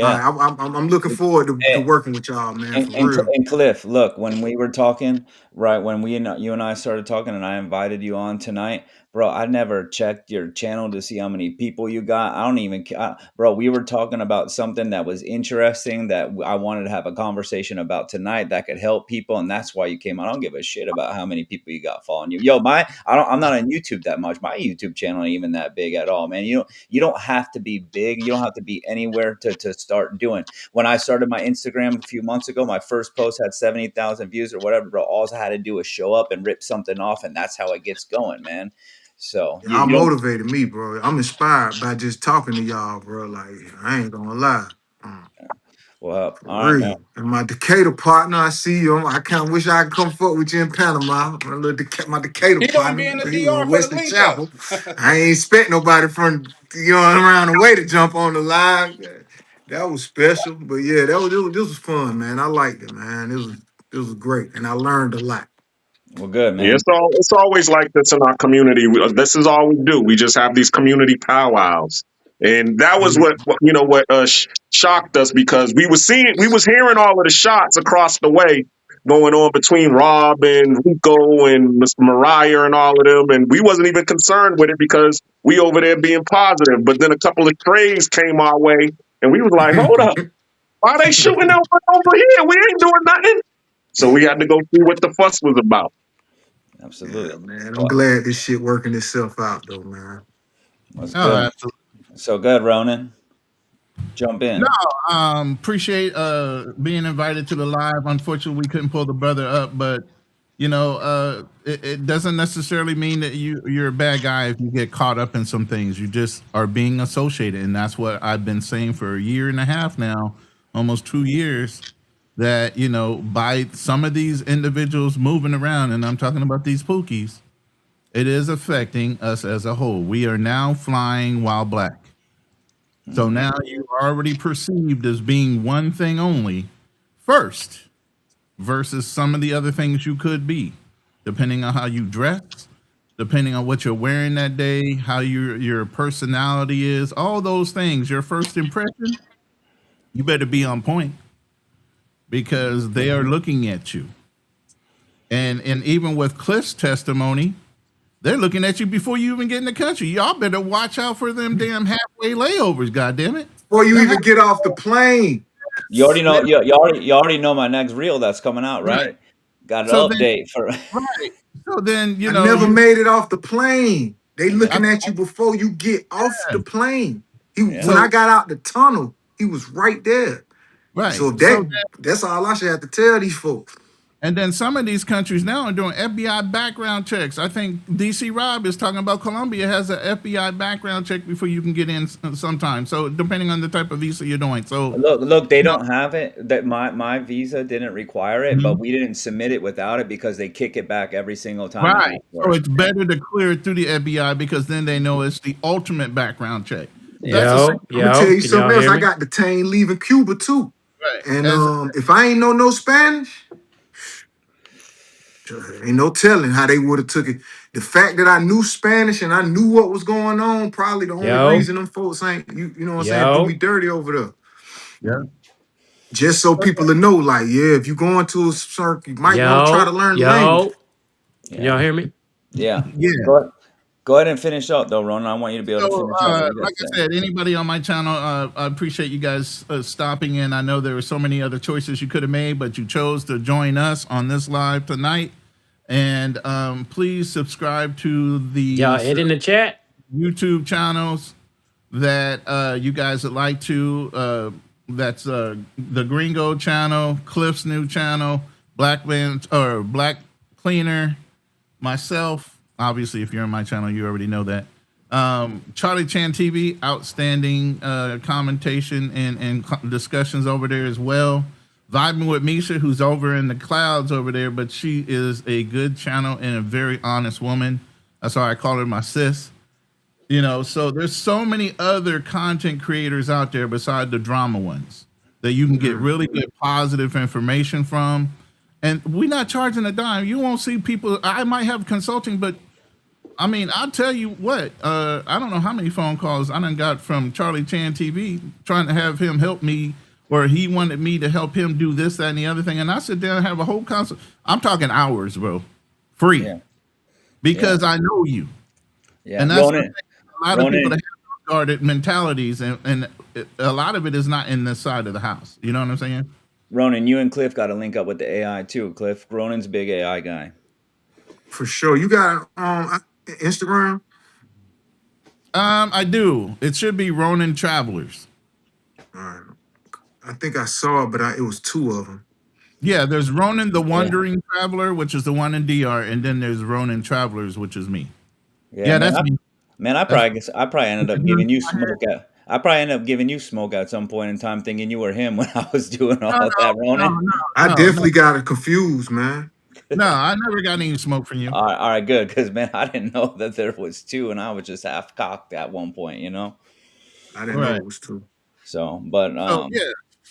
All Yeah. right, I'm looking forward to Hey, working with y'all, man, for real. And Cliff, look, when we were talking, right, when you and I started talking, and I invited you on tonight, bro, I never checked your channel to see how many people you got. I don't even, bro. We were talking about something that was interesting that I wanted to have a conversation about tonight that could help people, and that's why you came on. I don't give a shit about how many people you got following you. Yo, I'm not on YouTube that much. My YouTube channel ain't even that big at all, man. You don't have to be big. You don't have to be anywhere to start doing. When I started my Instagram a few months ago, my first post had 70,000 views or whatever, bro. All I had to do was show up and rip something off, and that's how it gets going, man. So you, Y'all you don't, motivated me, bro. I'm inspired by just talking to y'all, bro. Like I ain't gonna lie. well, For all right, man. real. And my Decatur partner, I see you. I kind of wish I could come fuck with you in Panama. My Decatur He gonna partner, be in the he DR on for the Western link up. Chapel. I ain't expect nobody from around the way to jump on the line. That was special, but yeah, this was fun, man. I liked it, man. It was great, and I learned a lot. Well, good, Yeah, man. it's always like this in our community. This is all we do. We just have these community powwows, and that was what shocked us because we was hearing all of the shots across the way going on between Rob and Rico and Miss Mariah and all of them, and we wasn't even concerned with it because we over there being positive. But then a couple of trades came our way, and we was like, "Hold up, why they shooting over here? We ain't doing nothing." So we had to go see what the fuss was about. Yeah, Absolutely. man. I'm Well, glad this shit working itself out, though, man. that's Oh, good. absolutely. So good, Ronan. Jump No, in. appreciate being invited to the live. Unfortunately, we couldn't pull the brother up, but it doesn't necessarily mean that you're a bad guy if you get caught up in some things. You just are being associated, and that's what I've been saying for a year and a half now, almost 2 years. That by some of these individuals moving around, and I'm talking about these pookies, it is affecting us as a whole. We are now flying while black. So Hmm. now you're already perceived as being one thing only first versus some of the other things you could be, depending on how you dress, depending on what you're wearing that day, how your personality is, all those things, your first impression, you better be on point because they are looking at you. And even with Cliff's testimony, they're looking at you before you even get in the country. Y'all better watch out for them damn halfway layovers, goddamn it. Before you The even get off the plane. You already they know. You already know my next reel that's coming out, right. right? Got an So then update for. right. So then, I never you made it off the plane. They I, looking at you before you get off yeah. the plane. When Yeah. I So got out the tunnel, he was right there. right. So that's all I should have to tell these folks. And then some of these countries now are doing FBI background checks. I think DC Rob is talking about Colombia has an FBI background check before you can get in sometimes. So depending on the type of visa you're doing. So Look, they you know, don't have it. That my visa didn't require it, but mhm. we didn't submit it without it because they kick it back every single time and Right. ask for So it. it's Yeah. better to clear it through the FBI because then they know it's the ultimate background check. That's the same Yo, I'm gonna tell yo, you can y'all something else. hear I me? got detained leaving Cuba too. right. And As if I ain't know no Spanish, ain't no telling how they would have took it. The fact that I knew Spanish and I knew what was going on, probably the only Yo, reason them folks ain't you know what I'm saying, do me yo, dirty over there. yeah. Just so people to know, like, yeah, if you going to a circuit, you might want to try to yo, learn the language. yo. Can y'all Yeah. hear me? Yeah. Yeah. Go ahead and finish up though, Ronan. I want you to be able to So, finish up what you got like to I say. said, anybody on my channel, I appreciate you guys stopping in. I know there were so many other choices you could have made, but you chose to join us on this live tonight. And please subscribe to the Y'all it in the chat? YouTube channels that you guys would like to. That's the Gringo channel, Cliff's new channel, Black Man or Black Cleaner, myself. Obviously, if you're on my channel, you already know that. Charlie Chan TV, outstanding commentation and discussions over there as well. Vibing with Misha, who's over in the clouds over there, but she is a good channel and a very honest woman. That's why I call her my sis. So there's so many other content creators out there beside the drama ones. that you can get Mm. really good positive information from. And we're not charging a dime. You won't see people. I might have consulting, but I mean, I'll tell you what. I don't know how many phone calls I done got from Charlie Chan TV trying to have him help me, or he wanted me to help him do this, that, and the other thing. And I sit down and have a whole consult. I'm talking hours, bro, free, Yeah. Yeah. because I know you. Yeah. And that's the Ronan. thing. A lot of people that Ronan. have guarded mentalities, and a lot of it is not in this side of the house. You know what I'm saying? Ronan. You and Cliff got to link up with the AI too. Cliff. Ronan's a big AI guy. For sure. You got Instagram? I do. It should be Ronin Travelers. All right. I think I saw it, but it was two of them. Yeah, there's Ronin the Yeah. Wandering Traveler, which is the one in DR, and then there's Ronin Travelers, which is me. Yeah, Yeah, man. that's me. I That's probably I probably ended up giving you smoke at. I probably ended up giving you smoke at some point in time, thinking you were him when I was doing no, all that, no, Ronan. no, I no, no, definitely got it confused, man. no. I never got any smoke from you. All right, good, because man, I didn't know that there was two, and I was just half cocked at one point, you know. I didn't know Right. it was two. So, but So yeah,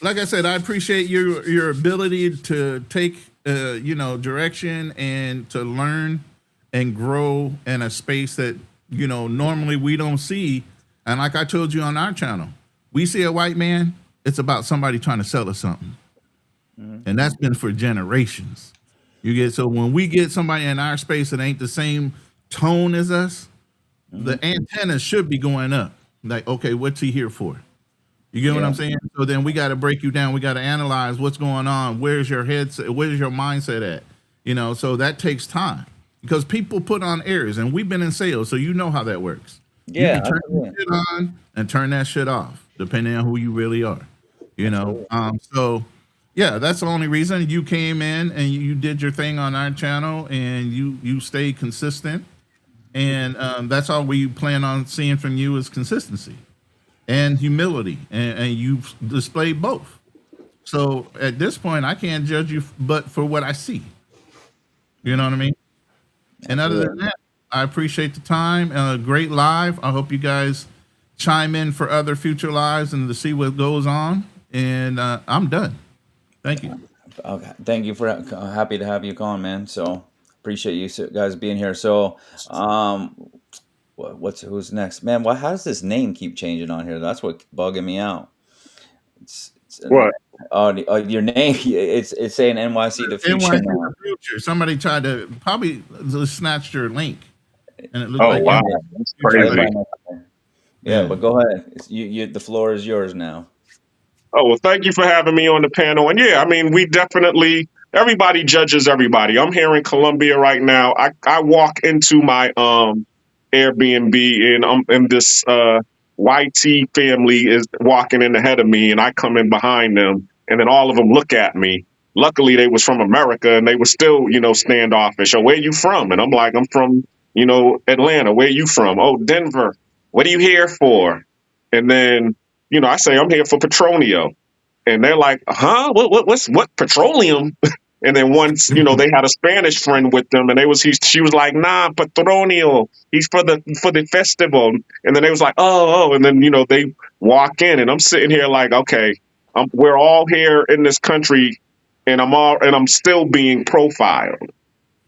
like I said, I appreciate your ability to take direction and to learn and grow in a space that normally we don't see. And like I told you on our channel, we see a white man, it's about somebody trying to sell us something, mhm, and that's been for generations. You get so when we get somebody in our space that ain't the same tone as us, the mhm, antennas should be going up. Like, okay, what's he here for? You get what yeah, I'm saying? So then we got to break you down. We got to analyze what's going on. Where's your headset? Where's your mindset at? So that takes time because people put on airs, and we've been in sales, so you know how that works. You yeah, can turn that absolutely, shit on and turn that shit off, depending on who you really are. absolutely. So yeah, that's the only reason you came in and you did your thing on our channel, and you stayed consistent, and that's all we plan on seeing from you is consistency and humility, and you've displayed both. So at this point, I can't judge you but for what I see. You know what I mean? And other than Absolutely. that, I appreciate the time. Great live. I hope you guys chime in for other future lives and to see what goes on. And I'm done. Thank you. Okay, thank you for happy to have you on, man. So appreciate you guys being here. So, what's who's next, man? Why how does this name keep changing on here? That's what bugging me out. It's an, What? your name. It's saying NYC the future NYC now. the future. Somebody tried to probably just snatch your link, and it looked Oh like wow, NYC that's future. Oh, they But crazy. probably know. Yeah, yeah, but go ahead. The floor is yours now. Oh, well, thank you for having me on the panel. And yeah, I mean, we definitely, everybody judges everybody. I'm here in Colombia right now. I walk into my Airbnb, and this YT family is walking in ahead of me, and I come in behind them, and then all of them look at me. Luckily, they was from America, and they were still, standoffish. Oh, where you from? And I'm like, I'm from, Atlanta. Where you from? Oh, Denver. What are you here for? And then I say I'm here for Petronio, and they're like, huh? What petroleum? And then once, they had a Spanish friend with them, and she was like, nah, Petronio. He's for the festival. And then they was like, oh, and then they walk in, and I'm sitting here like, okay, we're all here in this country, and I'm still being profiled. Mhm.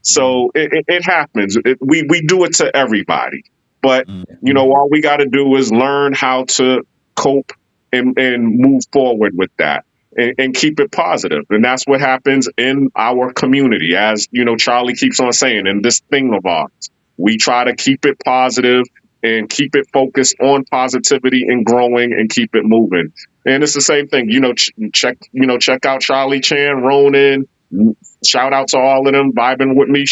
So it happens. We do it to everybody. But, mhm. all we got to do is learn how to cope and move forward with that, and keep it positive. And that's what happens in our community. As, Charlie keeps on saying, in this thing of ours, we try to keep it positive and keep it focused on positivity and growing and keep it moving. And it's the same thing, check out Charlie Chan, Ronan. Shout out to all of them vibing with me.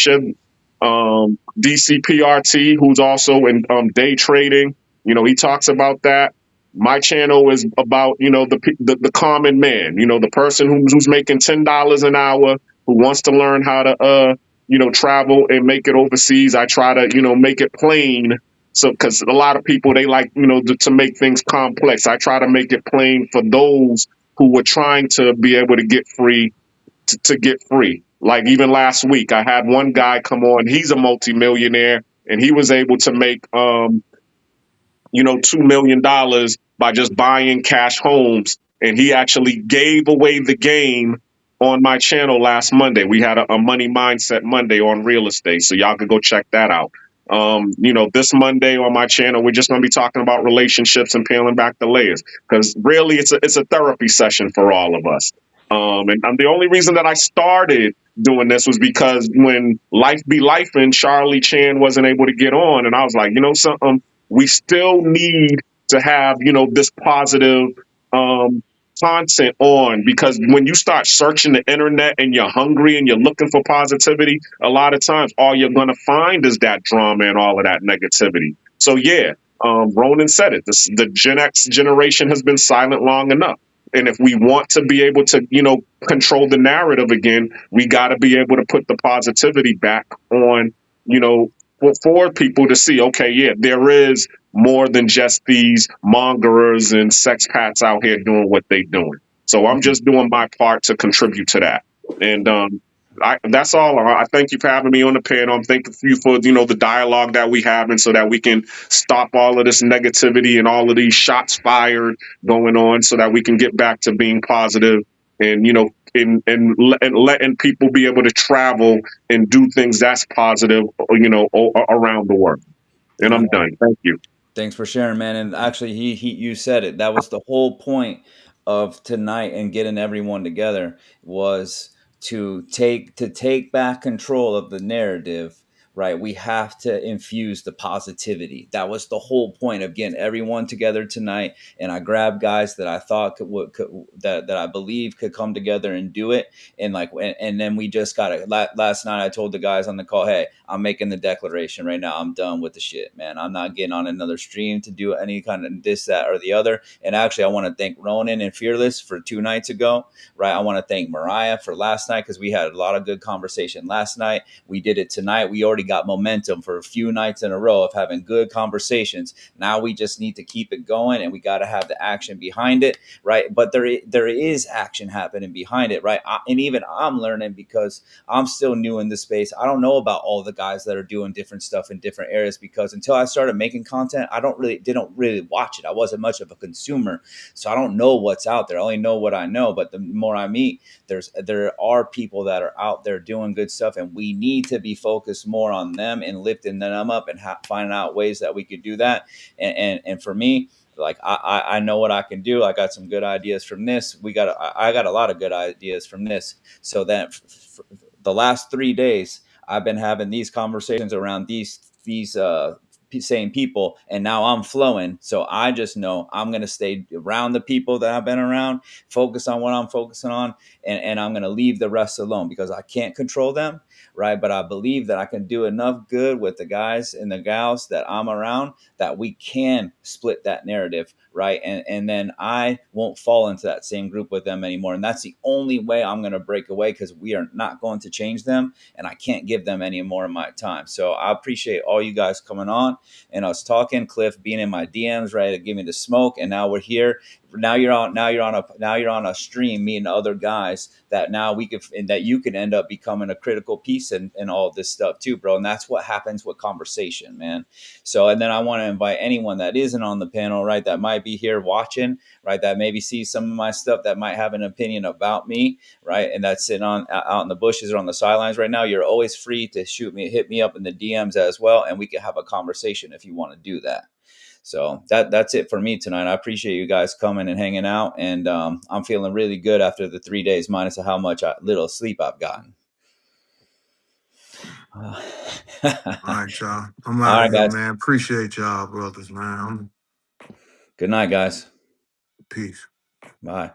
DCPRT, who's also in day trading. He talks about that. My channel is about the common man. The person who's making $10 an hour, who wants to learn how to travel and make it overseas. I try to make it plain. So, because a lot of people, they like to make things complex. I try to make it plain for those who were trying to be able to get free to get free. Like even last week, I had one guy come on. He's a multimillionaire, and he was able to make $2 million by just buying cash homes and he actually gave away the game on my channel last Monday. We had a money mindset Monday on real estate, so y'all could go check that out. This Monday on my channel, we're just going to be talking about relationships and peeling back the layers, because really it's a therapy session for all of us. And the only reason that I started doing this was because when life be life and Charlie Chan wasn't able to get on, and I was like, you know something, we still need to have this positive um content on, because when you start searching the internet and you're hungry and you're looking for positivity, a lot of times all you're going to find is that drama and all of that negativity. So yeah, Ronan said it, the Gen X generation has been silent long enough, and if we want to be able to control the narrative again, we got to be able to put the positivity back on, you know for people to see, okay, yeah, there is more than just these mongerers and sexpats out here doing what they doing. So I'm just doing my part to contribute to that. And that's all. I thank you for having me on the panel. I'm thanking you for the dialogue that we having, so that we can stop all of this negativity and all of these shots fired going on, so that we can get back to being positive and and letting people be able to travel and do things that's positive, around the world. And I'm done. Thank you. Thanks for sharing, man. And actually, he you said it. That was the whole point of tonight and getting everyone together, was to take back control of the narrative. Right, we have to infuse the positivity. That was the whole point of getting everyone together tonight. And I grabbed guys that I thought that I believe could come together and do it. And then we just got it. Last night I told the guys on the call, hey, I'm making the declaration right now. I'm done with the shit, man. I'm not getting on another stream to do any kind of this, that, or the other. And actually, I want to thank Ronan and Fearless for 2 nights ago, right? I want to thank Mariah for last night, because we had a lot of good conversation last night. We did it tonight. We already got momentum for a few nights in a row of having good conversations. Now we just need to keep it going, and we got to have the action behind it, right? But there is action happening behind it, right? And even I'm learning, because I'm still new in this space. I don't know about all the guys that are doing different stuff in different areas, because until I started making content, I didn't really watch it. I wasn't much of a consumer, so I don't know what's out there. I only know what I know. But the more I meet, there are people that are out there doing good stuff, and we need to be focused more on them and lifting them up and finding out ways that we could do that. And for me, like I know what I can do. I got some good ideas from this. I got a lot of good ideas from this. So that the last 3 days, I've been having these conversations around these same people, and now I'm flowing. So I just know I'm going to stay around the people that I've been around, focus on what I'm focusing on, and I'm going to leave the rest alone, because I can't control them, right? But I believe that I can do enough good with the guys and the gals that I'm around, that we can split that narrative, right? And then I won't fall into that same group with them anymore. And that's the only way I'm going to break away, because we are not going to change them, and I can't give them any more of my time. So I appreciate all you guys coming on and us talking. Cliff being in my DMs, right, to give me the smoke, and now we're here. Now you're on a stream meeting other guys that now we could, and that you can end up becoming a critical piece in all this stuff too, bro. And that's what happens with conversation, man. So, and then I want to invite anyone that isn't on the panel, right, that might be here watching, right, that maybe sees some of my stuff, that might have an opinion about me, right, and that's sitting out in the bushes or on the sidelines right now. You're always free to hit me up in the DMs as well, and we can have a conversation if you want to do that. So that's it for me tonight. I appreciate you guys coming and hanging out, and I'm feeling really good after the 3 days, minus how much little sleep I've gotten. All right, y'all. I'm All out of right, here, guys. man. Appreciate y'all, brothers, man. Good night, guys. Peace. Bye.